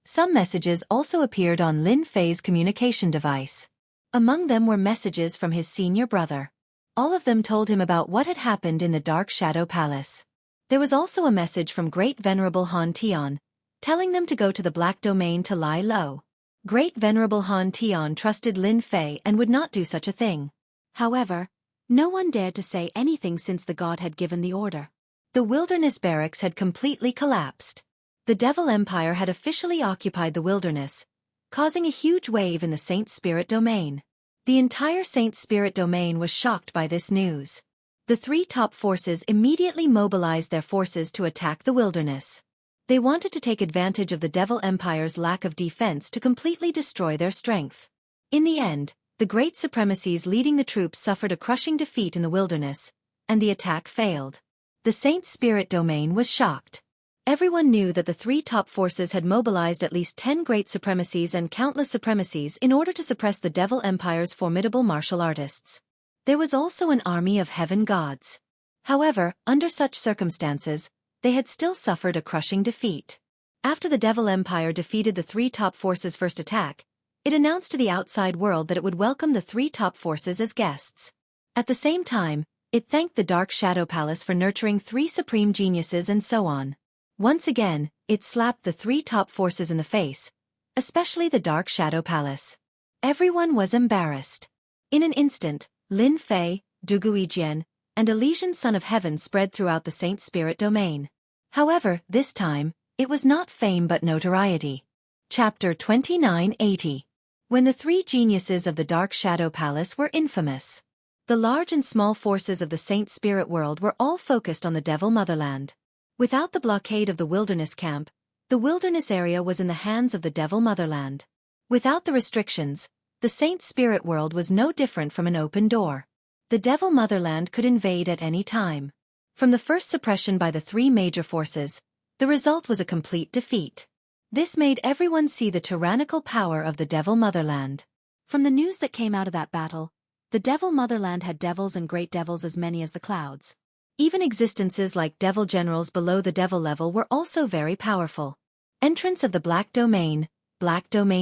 Some messages also appeared on Lin Fei's communication device. Among them were messages from his senior brother. All of them told him about what had happened in the Dark Shadow Palace. There was also a message from Great Venerable Han Tian, telling them to go to the Black Domain to lie low. Great Venerable Han Tian trusted Lin Fei and would not do such a thing. However, no one dared to say anything since the god had given the order. The wilderness barracks had completely collapsed. The Devil Empire had officially occupied the wilderness, causing a huge wave in the Saint Spirit domain. The entire Saint Spirit domain was shocked by this news. The three top forces immediately mobilized their forces to attack the wilderness. They wanted to take advantage of the Devil Empire's lack of defense to completely destroy their strength. In the end, the great supremacies leading the troops suffered a crushing defeat in the wilderness, and the attack failed. The Saint Spirit domain was shocked. Everyone knew that the three top forces had mobilized at least 10 great supremacies and countless supremacies in order to suppress the Devil Empire's formidable martial artists. There was also an army of heaven gods. However, under such circumstances, they had still suffered a crushing defeat. After the Devil Empire defeated the three top forces' first attack, it announced to the outside world that it would welcome the three top forces as guests. At the same time, it thanked the Dark Shadow Palace for nurturing three supreme geniuses and so on. Once again, it slapped the three top forces in the face, especially the Dark Shadow Palace. Everyone was embarrassed. In an instant, Lin Fei, Duguijian, and Elysian Son of Heaven spread throughout the Saint Spirit domain. However, this time, it was not fame but notoriety. Chapter 2980. When the three geniuses of the Dark Shadow Palace were infamous. The large and small forces of the Saint Spirit world were all focused on the Devil Motherland. Without the blockade of the wilderness camp, the wilderness area was in the hands of the Devil Motherland. Without the restrictions, the Saint Spirit world was no different from an open door. The Devil Motherland could invade at any time. From the first suppression by the three major forces, the result was a complete defeat. This made everyone see the tyrannical power of the Devil Motherland. From the news that came out of that battle, the Devil Motherland had devils and great devils as many as the clouds. Even existences like devil generals below the devil level were also very powerful. Entrance of the Black Domain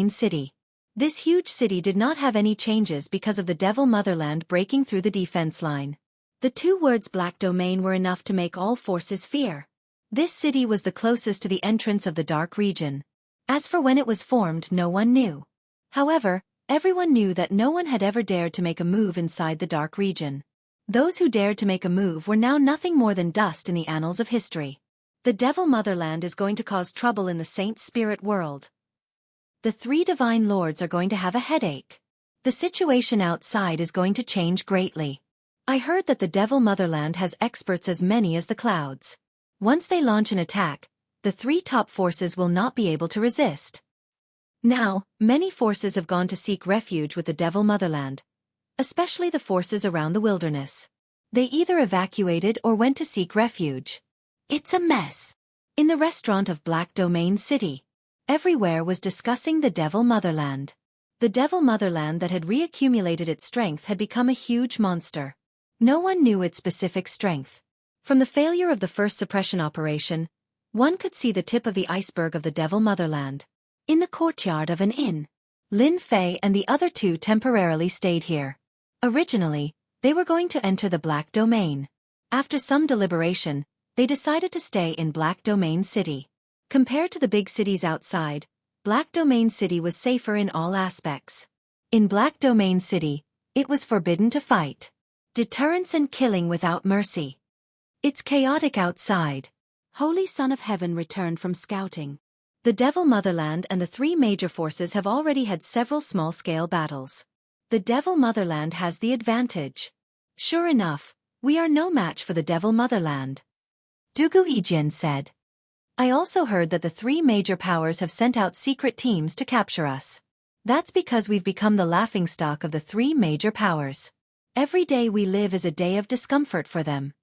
City. This huge city did not have any changes because of the Devil Motherland breaking through the defense line. The two words Black Domain were enough to make all forces fear. This city was the closest to the entrance of the Dark Region. As for when it was formed, no one knew. However, everyone knew that no one had ever dared to make a move inside the Dark Region. Those who dared to make a move were now nothing more than dust in the annals of history. The Devil Motherland is going to cause trouble in the Saint Spirit world. The three divine lords are going to have a headache. The situation outside is going to change greatly. I heard that the Devil Motherland has experts as many as the clouds. Once they launch an attack, the three top forces will not be able to resist. Now, many forces have gone to seek refuge with the Devil Motherland, especially the forces around the wilderness. They either evacuated or went to seek refuge. It's a mess. In the restaurant of Black Domain City, everywhere was discussing the Devil Motherland. The Devil Motherland that had reaccumulated its strength had become a huge monster. No one knew its specific strength. From the failure of the first suppression operation, one could see the tip of the iceberg of the Devil Motherland. In the courtyard of an inn, Lin Fei and the other two temporarily stayed here. Originally, they were going to enter the Black Domain. After some deliberation, they decided to stay in Black Domain City. Compared to the big cities outside, Black Domain City was safer in all aspects. In Black Domain City, it was forbidden to fight. Deterrence and killing without mercy. It's chaotic outside. Holy Son of Heaven returned from scouting. The Devil Motherland and the three major forces have already had several small-scale battles. The Devil Motherland has the advantage. Sure enough, we are no match for the Devil Motherland. Dugu Ijian said. I also heard that the three major powers have sent out secret teams to capture us. That's because we've become the laughingstock of the three major powers. Every day we live is a day of discomfort for them.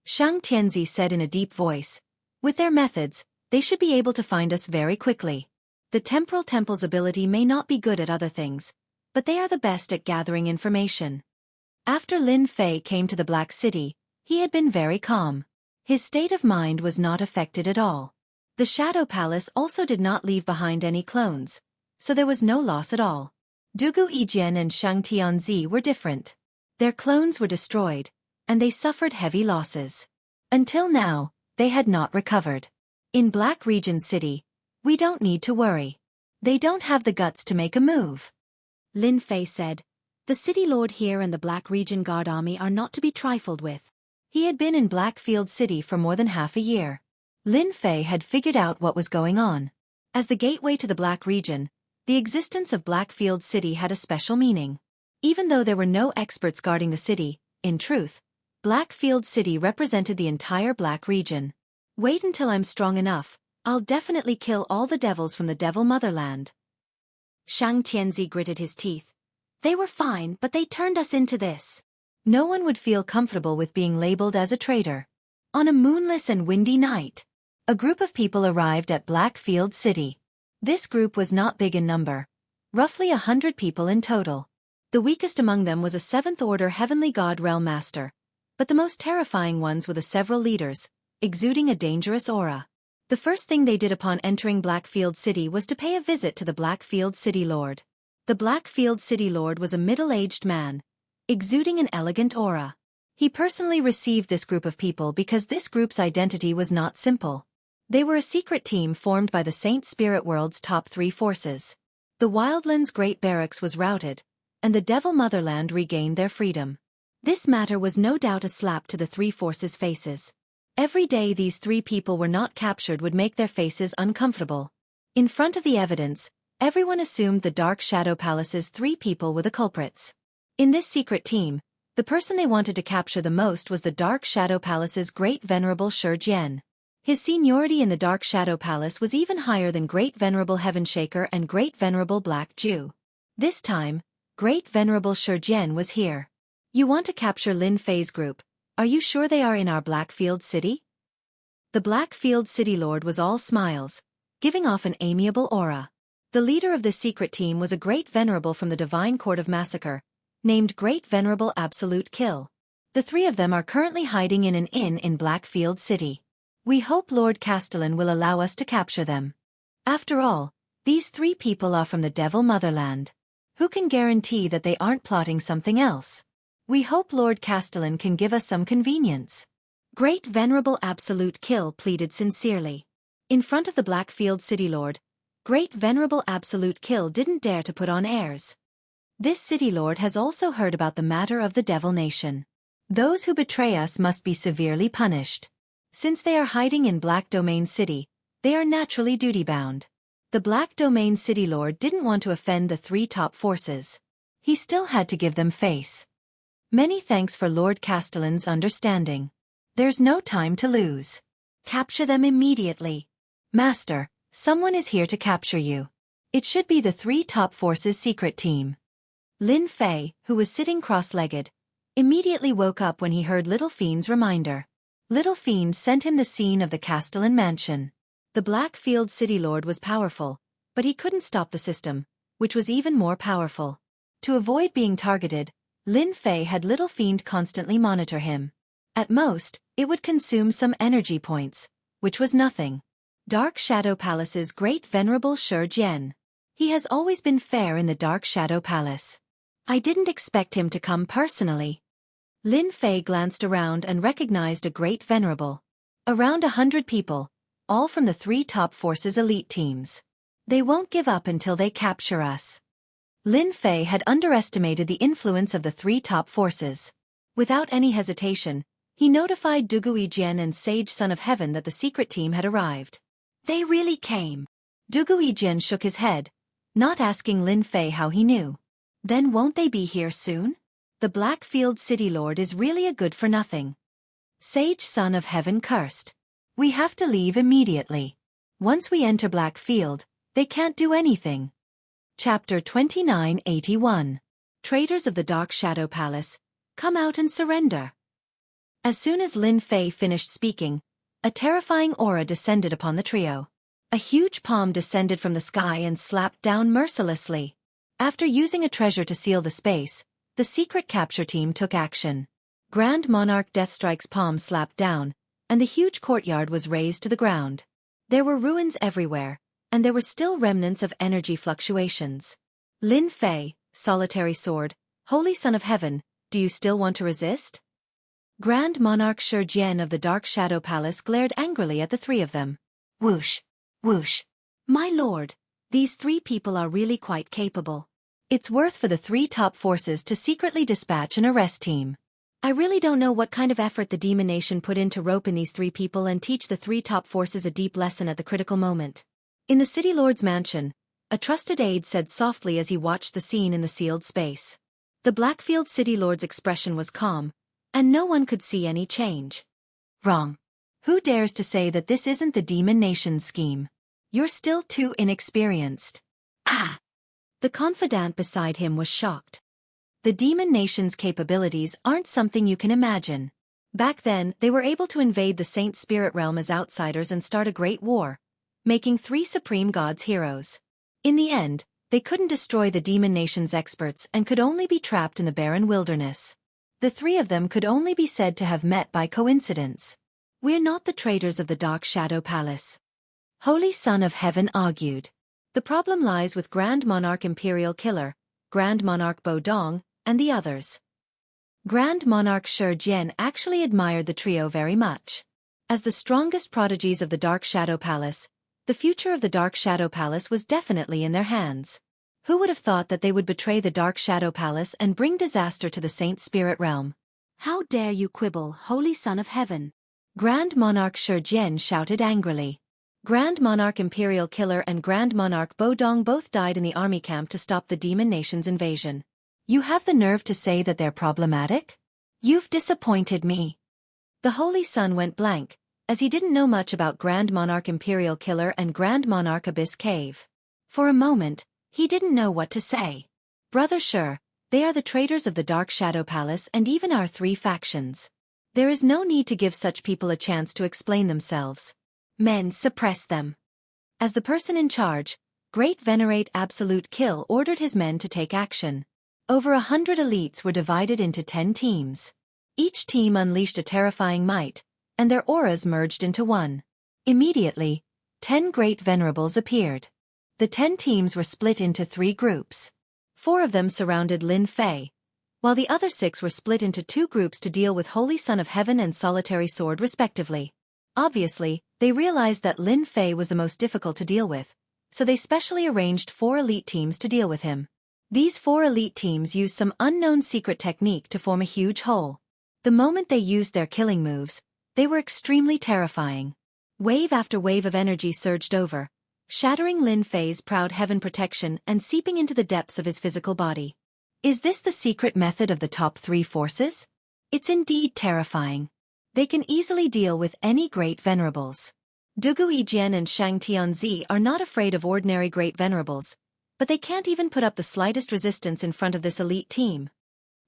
Shang Tianzi said in a deep voice. With their methods, they should be able to find us very quickly. The Temporal Temple's ability may not be good at other things, but they are the best at gathering information. After Lin Fei came to the Black City, he had been very calm. His state of mind was not affected at all. The Shadow Palace also did not leave behind any clones, so there was no loss at all. Dugu Ijian and Shang Tianzi were different. Their clones were destroyed, and they suffered heavy losses. Until now, they had not recovered. In Black Region City, we don't need to worry. They don't have the guts to make a move. Lin Fei said, the City Lord here and the Black Region Guard Army are not to be trifled with. He had been in Blackfield City for more than half a year. Lin Fei had figured out what was going on. As the gateway to the Black Region, the existence of Blackfield City had a special meaning. Even though there were no experts guarding the city, in truth, Blackfield City represented the entire Black Region. Wait until I'm strong enough, I'll definitely kill all the devils from the Devil Motherland. Shang Tianzi gritted his teeth. They were fine, but they turned us into this. No one would feel comfortable with being labeled as a traitor. On a moonless and windy night, a group of people arrived at Blackfield City. This group was not big in number, roughly 100 people in total. The weakest among them was a 7th Order Heavenly God Realm Master, but the most terrifying ones were the several leaders, exuding a dangerous aura. The first thing they did upon entering Blackfield City was to pay a visit to the Blackfield City Lord. The Blackfield City Lord was a middle-aged man, exuding an elegant aura. He personally received this group of people because this group's identity was not simple. They were a secret team formed by the Saint Spirit World's top 3 forces. The Wildlands Great Barracks was routed, and the Devil Motherland regained their freedom. This matter was no doubt a slap to the 3 forces' faces. Every day these 3 people were not captured would make their faces uncomfortable. In front of the evidence, everyone assumed the Dark Shadow Palace's 3 people were the culprits. In this secret team, the person they wanted to capture the most was the Dark Shadow Palace's Great Venerable Shi Jian. His seniority in the Dark Shadow Palace was even higher than Great Venerable Heavenshaker and Great Venerable Black Jew. This time, Great Venerable Shi Jian was here. You want to capture Lin Fei's group? Are you sure they are in our Blackfield City? The Blackfield City Lord was all smiles, giving off an amiable aura. The leader of this secret team was a Great Venerable from the Divine Court of Massacre, named Great Venerable Absolute Kill. The 3 of them are currently hiding in an inn in Blackfield City. We hope Lord Castellan will allow us to capture them. After all, these 3 people are from the Devil Motherland. Who can guarantee that they aren't plotting something else? We hope Lord Castellan can give us some convenience. Great Venerable Absolute Kill pleaded sincerely. In front of the Blackfield City Lord, Great Venerable Absolute Kill didn't dare to put on airs. This City Lord has also heard about the matter of the Devil Nation. Those who betray us must be severely punished. Since they are hiding in Black Domain City, they are naturally duty-bound. The Black Domain City Lord didn't want to offend the 3 top forces. He still had to give them face. Many thanks for Lord Castellan's understanding. There's no time to lose. Capture them immediately. Master, someone is here to capture you. It should be the 3 top forces' secret team. Lin Fei, who was sitting cross-legged, immediately woke up when he heard Little Fiend's reminder. Little Fiend sent him the scene of the Castellan mansion. The Blackfield City Lord was powerful, but he couldn't stop the system, which was even more powerful. To avoid being targeted, Lin Fei had Little Fiend constantly monitor him. At most, it would consume some energy points, which was nothing. Dark Shadow Palace's Great Venerable Shi Jian. He has always been fair in the Dark Shadow Palace. I didn't expect him to come personally. Lin Fei glanced around and recognized a Great Venerable. Around 100 people, all from the 3 top forces' elite teams. They won't give up until they capture us. Lin Fei had underestimated the influence of the 3 top forces. Without any hesitation, he notified Dugui Jian and Sage Son of Heaven that the secret team had arrived. They really came. Dugui Jian shook his head, not asking Lin Fei how he knew. Then won't they be here soon? The Blackfield City Lord is really a good-for-nothing. Sage Son of Heaven cursed. We have to leave immediately. Once we enter Blackfield, they can't do anything. Chapter 2981. Traitors of the Dark Shadow Palace, come out and surrender. As soon as Lin Fei finished speaking, a terrifying aura descended upon the trio. A huge palm descended from the sky and slapped down mercilessly. After using a treasure to seal the space, the secret capture team took action. Grand Monarch Deathstrike's palm slapped down, and the huge courtyard was razed to the ground. There were ruins everywhere, and there were still remnants of energy fluctuations. Lin Fei, Solitary Sword, Holy Son of Heaven, Do you still want to resist? Grand Monarch Shi Jian of the Dark Shadow Palace glared angrily at the three of them. Whoosh! Whoosh! My lord, these three people are really quite capable. It's worth for the three top forces to secretly dispatch an arrest team. I really don't know what kind of effort the Demon Nation put in to rope in these three people and teach the three top forces a deep lesson at the critical moment. In the City Lord's mansion, a trusted aide said softly as he watched the scene in the sealed space. The Blackfield City Lord's expression was calm, and no one could see any change. Wrong. Who dares to say that this isn't the Demon Nation's scheme? You're still too inexperienced. Ah! The confidant beside him was shocked. The Demon Nation's capabilities aren't something you can imagine. Back then, they were able to invade the Saint Spirit realm as outsiders and start a great war, making three supreme gods heroes. In the end, they couldn't destroy the Demon Nation's experts and could only be trapped in the barren wilderness. The three of them could only be said to have met by coincidence. We're not the traitors of the Dark Shadow Palace. Holy Son of Heaven argued. The problem lies with Grand Monarch Imperial Killer, Grand Monarch Bo Dong, and the others. Grand Monarch Shi Jian actually admired the trio very much. As the strongest prodigies of the Dark Shadow Palace, the future of the Dark Shadow Palace was definitely in their hands. Who would have thought that they would betray the Dark Shadow Palace and bring disaster to the Saint Spirit realm? How dare you quibble, Holy Son of Heaven? Grand Monarch Shi Jian shouted angrily. Grand Monarch Imperial Killer and Grand Monarch Bo Dong both died in the army camp to stop the Demon Nation's invasion. You have the nerve to say that they're problematic? You've disappointed me. The Holy Son went blank, as he didn't know much about Grand Monarch Imperial Killer and Grand Monarch Abyss Cave. For a moment, he didn't know what to say. Brother Shi, they are the traitors of the Dark Shadow Palace and even our three factions. There is no need to give such people a chance to explain themselves. Men, suppress them. As the person in charge, Great Venerate Absolute Kill ordered his men to take action. Over 100 elites were divided into 10 teams. Each team unleashed a terrifying might, and their auras merged into one. Immediately, 10 Great Venerables appeared. The 10 teams were split into 3 groups. 4 of them surrounded Lin Fei, while the other 6 were split into 2 groups to deal with Holy Son of Heaven and Solitary Sword respectively. Obviously, they realized that Lin Fei was the most difficult to deal with, so they specially arranged 4 elite teams to deal with him. These 4 elite teams used some unknown secret technique to form a huge hole. The moment they used their killing moves, they were extremely terrifying. Wave after wave of energy surged over, shattering Lin Fei's proud heaven protection and seeping into the depths of his physical body. Is this the secret method of the top 3 forces? It's indeed terrifying. They can easily deal with any Great Venerables. Dugu Yijian and Shang Tianzi are not afraid of ordinary Great Venerables, but they can't even put up the slightest resistance in front of this elite team.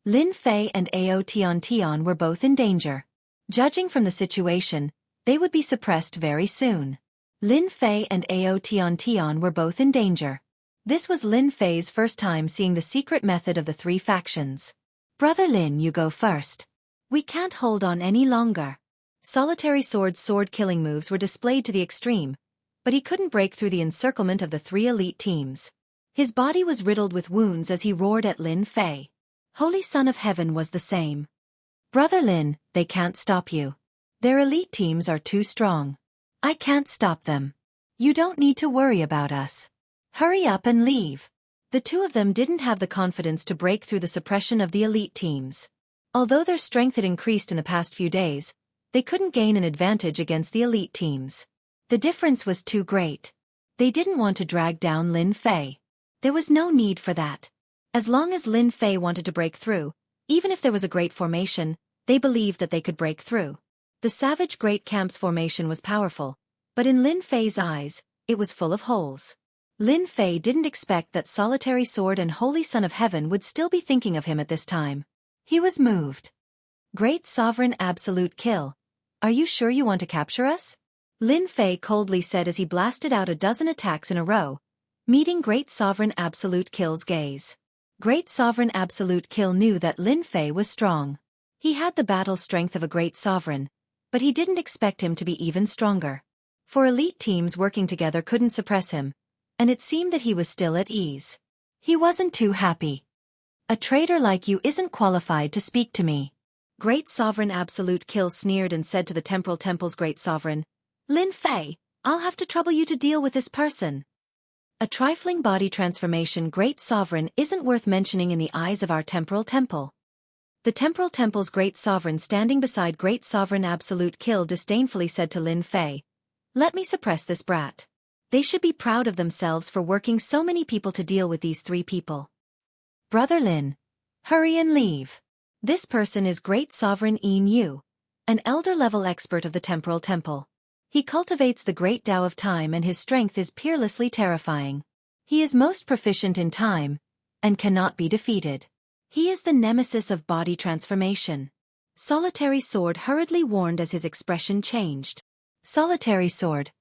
Lin Fei and Ao Tian were both in danger. Judging from the situation, they would be suppressed very soon. Lin Fei and Ao Tian were both in danger. This was Lin Fei's first time seeing the secret method of the 3 factions. Brother Lin, you go first. We can't hold on any longer. Solitary Sword's sword-killing moves were displayed to the extreme, but he couldn't break through the encirclement of the 3 elite teams. His body was riddled with wounds as he roared at Lin Fei. Holy Son of Heaven was the same. Brother Lin, they can't stop you. Their elite teams are too strong. I can't stop them. You don't need to worry about us. Hurry up and leave. The 2 of them didn't have the confidence to break through the suppression of the elite teams. Although their strength had increased in the past few days, they couldn't gain an advantage against the elite teams. The difference was too great. They didn't want to drag down Lin Fei. There was no need for that. As long as Lin Fei wanted to break through, even if there was a great formation, they believed that they could break through. The Savage Great Camp's formation was powerful, but in Lin Fei's eyes, it was full of holes. Lin Fei didn't expect that Solitary Sword and Holy Son of Heaven would still be thinking of him at this time. He was moved. Great Sovereign Absolute Kill. Are you sure you want to capture us? Lin Fei coldly said as he blasted out a dozen attacks in a row, meeting Great Sovereign Absolute Kill's gaze. Great Sovereign Absolute Kill knew that Lin Fei was strong. He had the battle strength of a great sovereign, but he didn't expect him to be even stronger. 4 elite teams working together couldn't suppress him, and it seemed that he was still at ease. He wasn't too happy. A traitor like you isn't qualified to speak to me. Great Sovereign Absolute Kill sneered and said to the Temporal Temple's Great Sovereign, Lin Fei, I'll have to trouble you to deal with this person. A trifling body transformation Great Sovereign isn't worth mentioning in the eyes of our Temporal Temple. The Temporal Temple's Great Sovereign standing beside Great Sovereign Absolute Kill disdainfully said to Lin Fei, Let me suppress this brat. They should be proud of themselves for working so many people to deal with these 3 people. Brother Lin, hurry and leave. This person is Great Sovereign Yin Yu, an elder-level expert of the Temporal Temple. He cultivates the great Tao of time and his strength is peerlessly terrifying. He is most proficient in time, and cannot be defeated. He is the nemesis of body transformation. Solitary Sword hurriedly warned as his expression changed. Solitary Sword,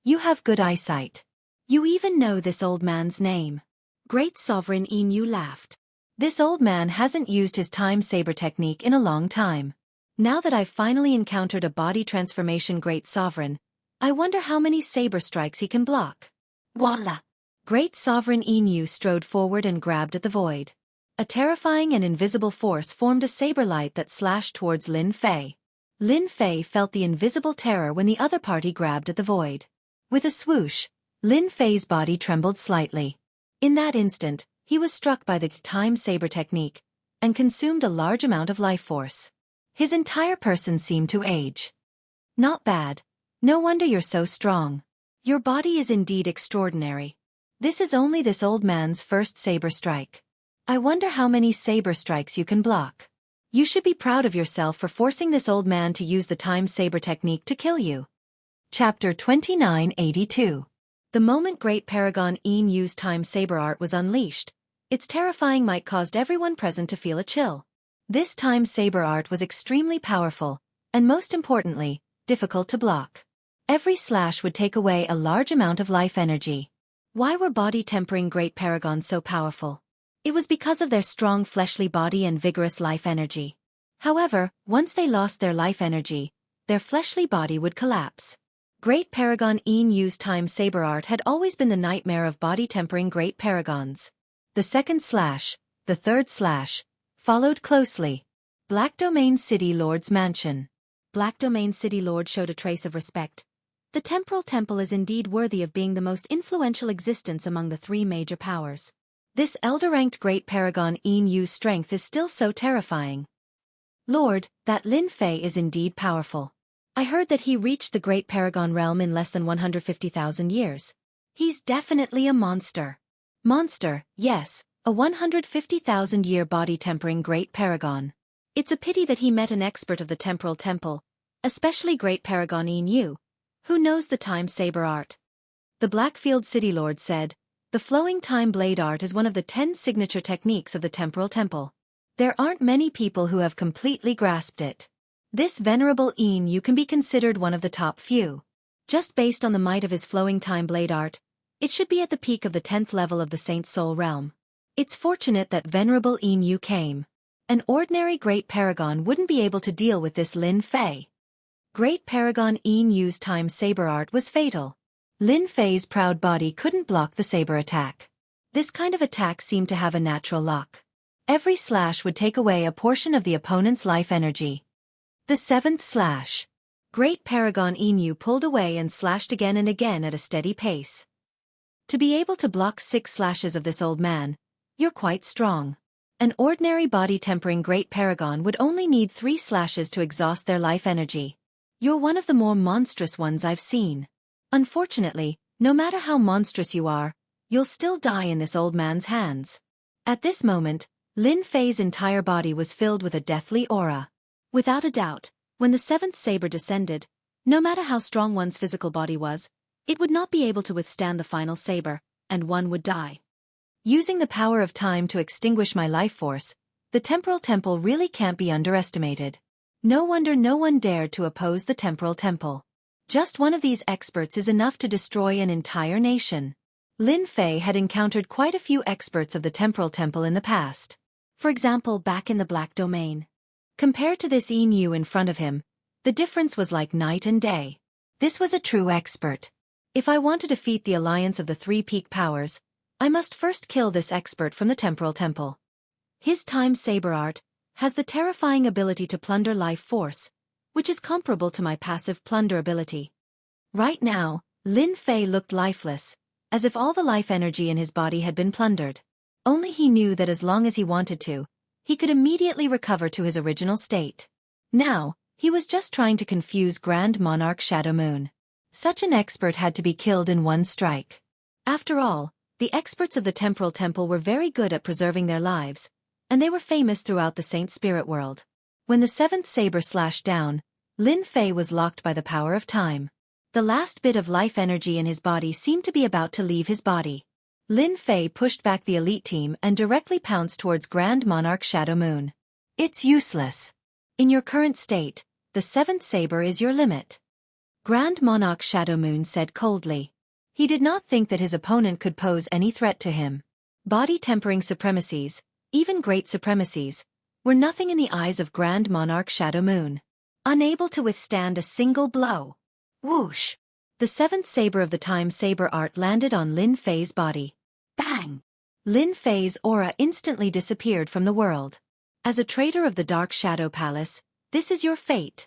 you have good eyesight. You even know this old man's name. Great Sovereign Yin Yu laughed. This old man hasn't used his time saber technique in a long time. Now that I've finally encountered a body transformation Great Sovereign, I wonder how many saber strikes he can block. Voila! Great Sovereign Yin Yu strode forward and grabbed at the void. A terrifying and invisible force formed a saber light that slashed towards Lin Fei. Lin Fei felt the invisible terror when the other party grabbed at the void. With a swoosh, Lin Fei's body trembled slightly. In that instant, he was struck by the time saber technique, and consumed a large amount of life force. His entire person seemed to age. Not bad. No wonder you're so strong. Your body is indeed extraordinary. This is only this old man's first saber strike. I wonder how many saber strikes you can block. You should be proud of yourself for forcing this old man to use the time saber technique to kill you. Chapter 2982. The moment Great Paragon Yin Yu's time saber art was unleashed, its terrifying might caused everyone present to feel a chill. This time saber art was extremely powerful, and most importantly, difficult to block. Every slash would take away a large amount of life energy. Why were body tempering Great Paragons so powerful? It was because of their strong fleshly body and vigorous life energy. However, once they lost their life energy, their fleshly body would collapse. Great Paragon Yin Yu's time saber art had always been the nightmare of body tempering Great Paragons. The second slash, the third slash, followed closely. Black Domain City Lord's Mansion. Black Domain City Lord showed a trace of respect. The Temporal Temple is indeed worthy of being the most influential existence among the 3 major powers. This elder-ranked Great Paragon Yin Yu's strength is still so terrifying. Lord, that Lin Fei is indeed powerful. I heard that he reached the Great Paragon realm in less than 150,000 years. He's definitely a monster. Monster, yes, a 150,000-year body-tempering Great Paragon. It's a pity that he met an expert of the Temporal Temple, especially Great Paragon Yin Yu, who knows the time saber art. The Blackfield City Lord said, the flowing time blade art is one of the 10 signature techniques of the Temporal Temple. There aren't many people who have completely grasped it. This venerable Yin Yu can be considered one of the top few. Just based on the might of his flowing time blade art, it should be at the peak of the 10th level of the Saint Soul realm. It's fortunate that venerable Yin Yu came. An ordinary Great Paragon wouldn't be able to deal with this Lin Fei. Great Paragon Yin Yu's time saber art was fatal. Lin Fei's proud body couldn't block the saber attack. This kind of attack seemed to have a natural lock. Every slash would take away a portion of the opponent's life energy. The 7th slash. Great Paragon Yin Yu pulled away and slashed again and again at a steady pace. To be able to block 6 slashes of this old man, you're quite strong. An ordinary body-tempering Great Paragon would only need 3 slashes to exhaust their life energy. You're one of the more monstrous ones I've seen. Unfortunately, no matter how monstrous you are, you'll still die in this old man's hands. At this moment, Lin Fei's entire body was filled with a deathly aura. Without a doubt, when the 7th saber descended, no matter how strong one's physical body was, it would not be able to withstand the final saber, and one would die. Using the power of time to extinguish my life force, the Temporal Temple really can't be underestimated. No wonder no one dared to oppose the Temporal Temple. Just one of these experts is enough to destroy an entire nation. Lin Fei had encountered quite a few experts of the Temporal Temple in the past. For example, back in the Black Domain. Compared to this Yin Yu in front of him, the difference was like night and day. This was a true expert. If I want to defeat the alliance of the 3 peak powers, I must first kill this expert from the Temporal Temple. His time saber art has the terrifying ability to plunder life force, which is comparable to my passive plunder ability. Right now, Lin Fei looked lifeless, as if all the life energy in his body had been plundered. Only he knew that as long as he wanted to, he could immediately recover to his original state. Now, he was just trying to confuse Grand Monarch Shadow Moon. Such an expert had to be killed in one strike. After all, the experts of the Temporal Temple were very good at preserving their lives, and they were famous throughout the Saint Spirit world. When the seventh saber slashed down, Lin Fei was locked by the power of time. The last bit of life energy in his body seemed to be about to leave his body. Lin Fei pushed back the elite team and directly pounced towards Grand Monarch Shadow Moon. It's useless. In your current state, the seventh saber is your limit. Grand Monarch Shadow Moon said coldly. He did not think that his opponent could pose any threat to him. Body-tempering supremacies, even great supremacies, were nothing in the eyes of Grand Monarch Shadow Moon. Unable to withstand a single blow. Whoosh! The seventh saber of the time saber art landed on Lin Fei's body. Bang! Lin Fei's aura instantly disappeared from the world. As a traitor of the Dark Shadow Palace, this is your fate.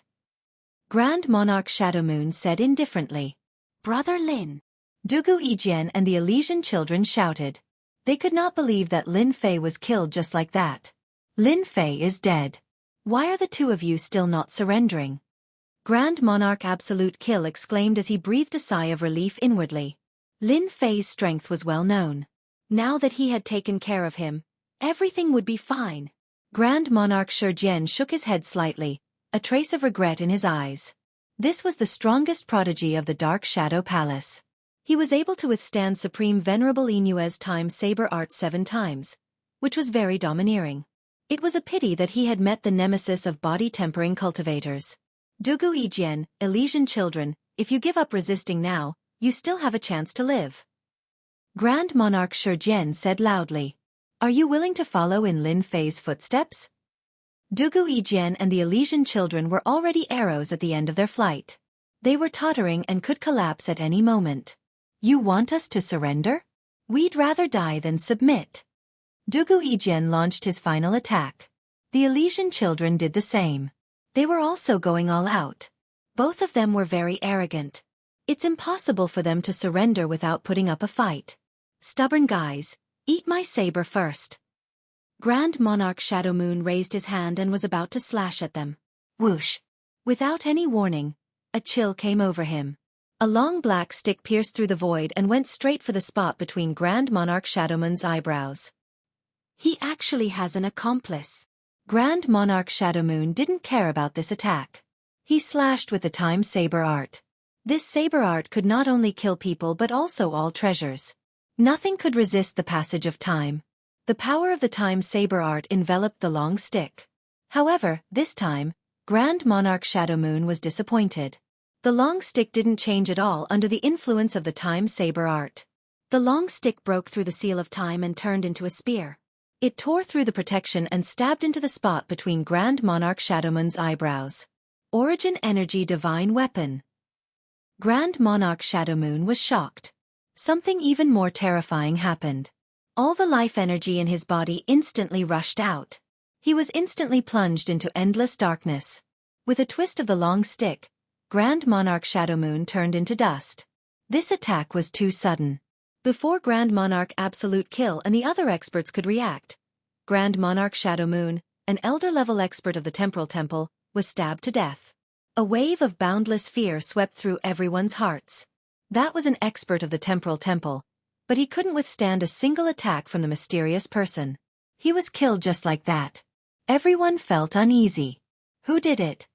Grand Monarch Shadow Moon said indifferently. Brother Lin. Dugu Yijian and the Elysian children shouted. They could not believe that Lin Fei was killed just like that. Lin Fei is dead. Why are the two of you still not surrendering? Grand Monarch Absolute Kill exclaimed as he breathed a sigh of relief inwardly. Lin Fei's strength was well known. Now that he had taken care of him, everything would be fine. Grand Monarch Shijian shook his head slightly, a trace of regret in his eyes. This was the strongest prodigy of the Dark Shadow Palace. He was able to withstand Supreme Venerable Inue's time saber art 7 times, which was very domineering. It was a pity that he had met the nemesis of body-tempering cultivators. Dugu Yijian, Elysian children, if you give up resisting now, you still have a chance to live. Grand Monarch Shijian said loudly. Are you willing to follow in Lin Fei's footsteps? Dugu Yijian and the Elysian children were already arrows at the end of their flight. They were tottering and could collapse at any moment. You want us to surrender? We'd rather die than submit. Dugu Yijian launched his final attack. The Elysian children did the same. They were also going all out. Both of them were very arrogant. It's impossible for them to surrender without putting up a fight. Stubborn guys, eat my saber first. Grand Monarch Shadow Moon raised his hand and was about to slash at them. Whoosh! Without any warning, a chill came over him. A long black stick pierced through the void and went straight for the spot between Grand Monarch Shadow Moon's eyebrows. He actually has an accomplice. Grand Monarch Shadow Moon didn't care about this attack. He slashed with the time saber art. This saber art could not only kill people but also all treasures. Nothing could resist the passage of time. The power of the time saber art enveloped the long stick. However, this time, Grand Monarch Shadow Moon was disappointed. The long stick didn't change at all under the influence of the time saber art. The long stick broke through the seal of time and turned into a spear. It tore through the protection and stabbed into the spot between Grand Monarch Shadow Moon's eyebrows. Origin Energy Divine Weapon. Grand Monarch Shadow Moon was shocked. Something even more terrifying happened. All the life energy in his body instantly rushed out. He was instantly plunged into endless darkness. With a twist of the long stick, Grand Monarch Shadow Moon turned into dust. This attack was too sudden. Before Grand Monarch Absolute Kill and the other experts could react, Grand Monarch Shadow Moon, an elder-level expert of the Temporal Temple, was stabbed to death. A wave of boundless fear swept through everyone's hearts. That was an expert of the Temporal Temple, but he couldn't withstand a single attack from the mysterious person. He was killed just like that. Everyone felt uneasy. Who did it?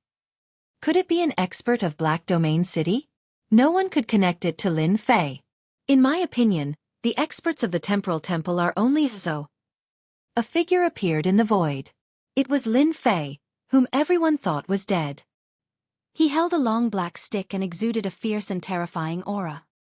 Could it be an expert of Black Domain City? No one could connect it to Lin Fei. In my opinion, the experts of the Temporal Temple are only so. A figure appeared in the void. It was Lin Fei, whom everyone thought was dead. He held a long black stick and exuded a fierce and terrifying aura.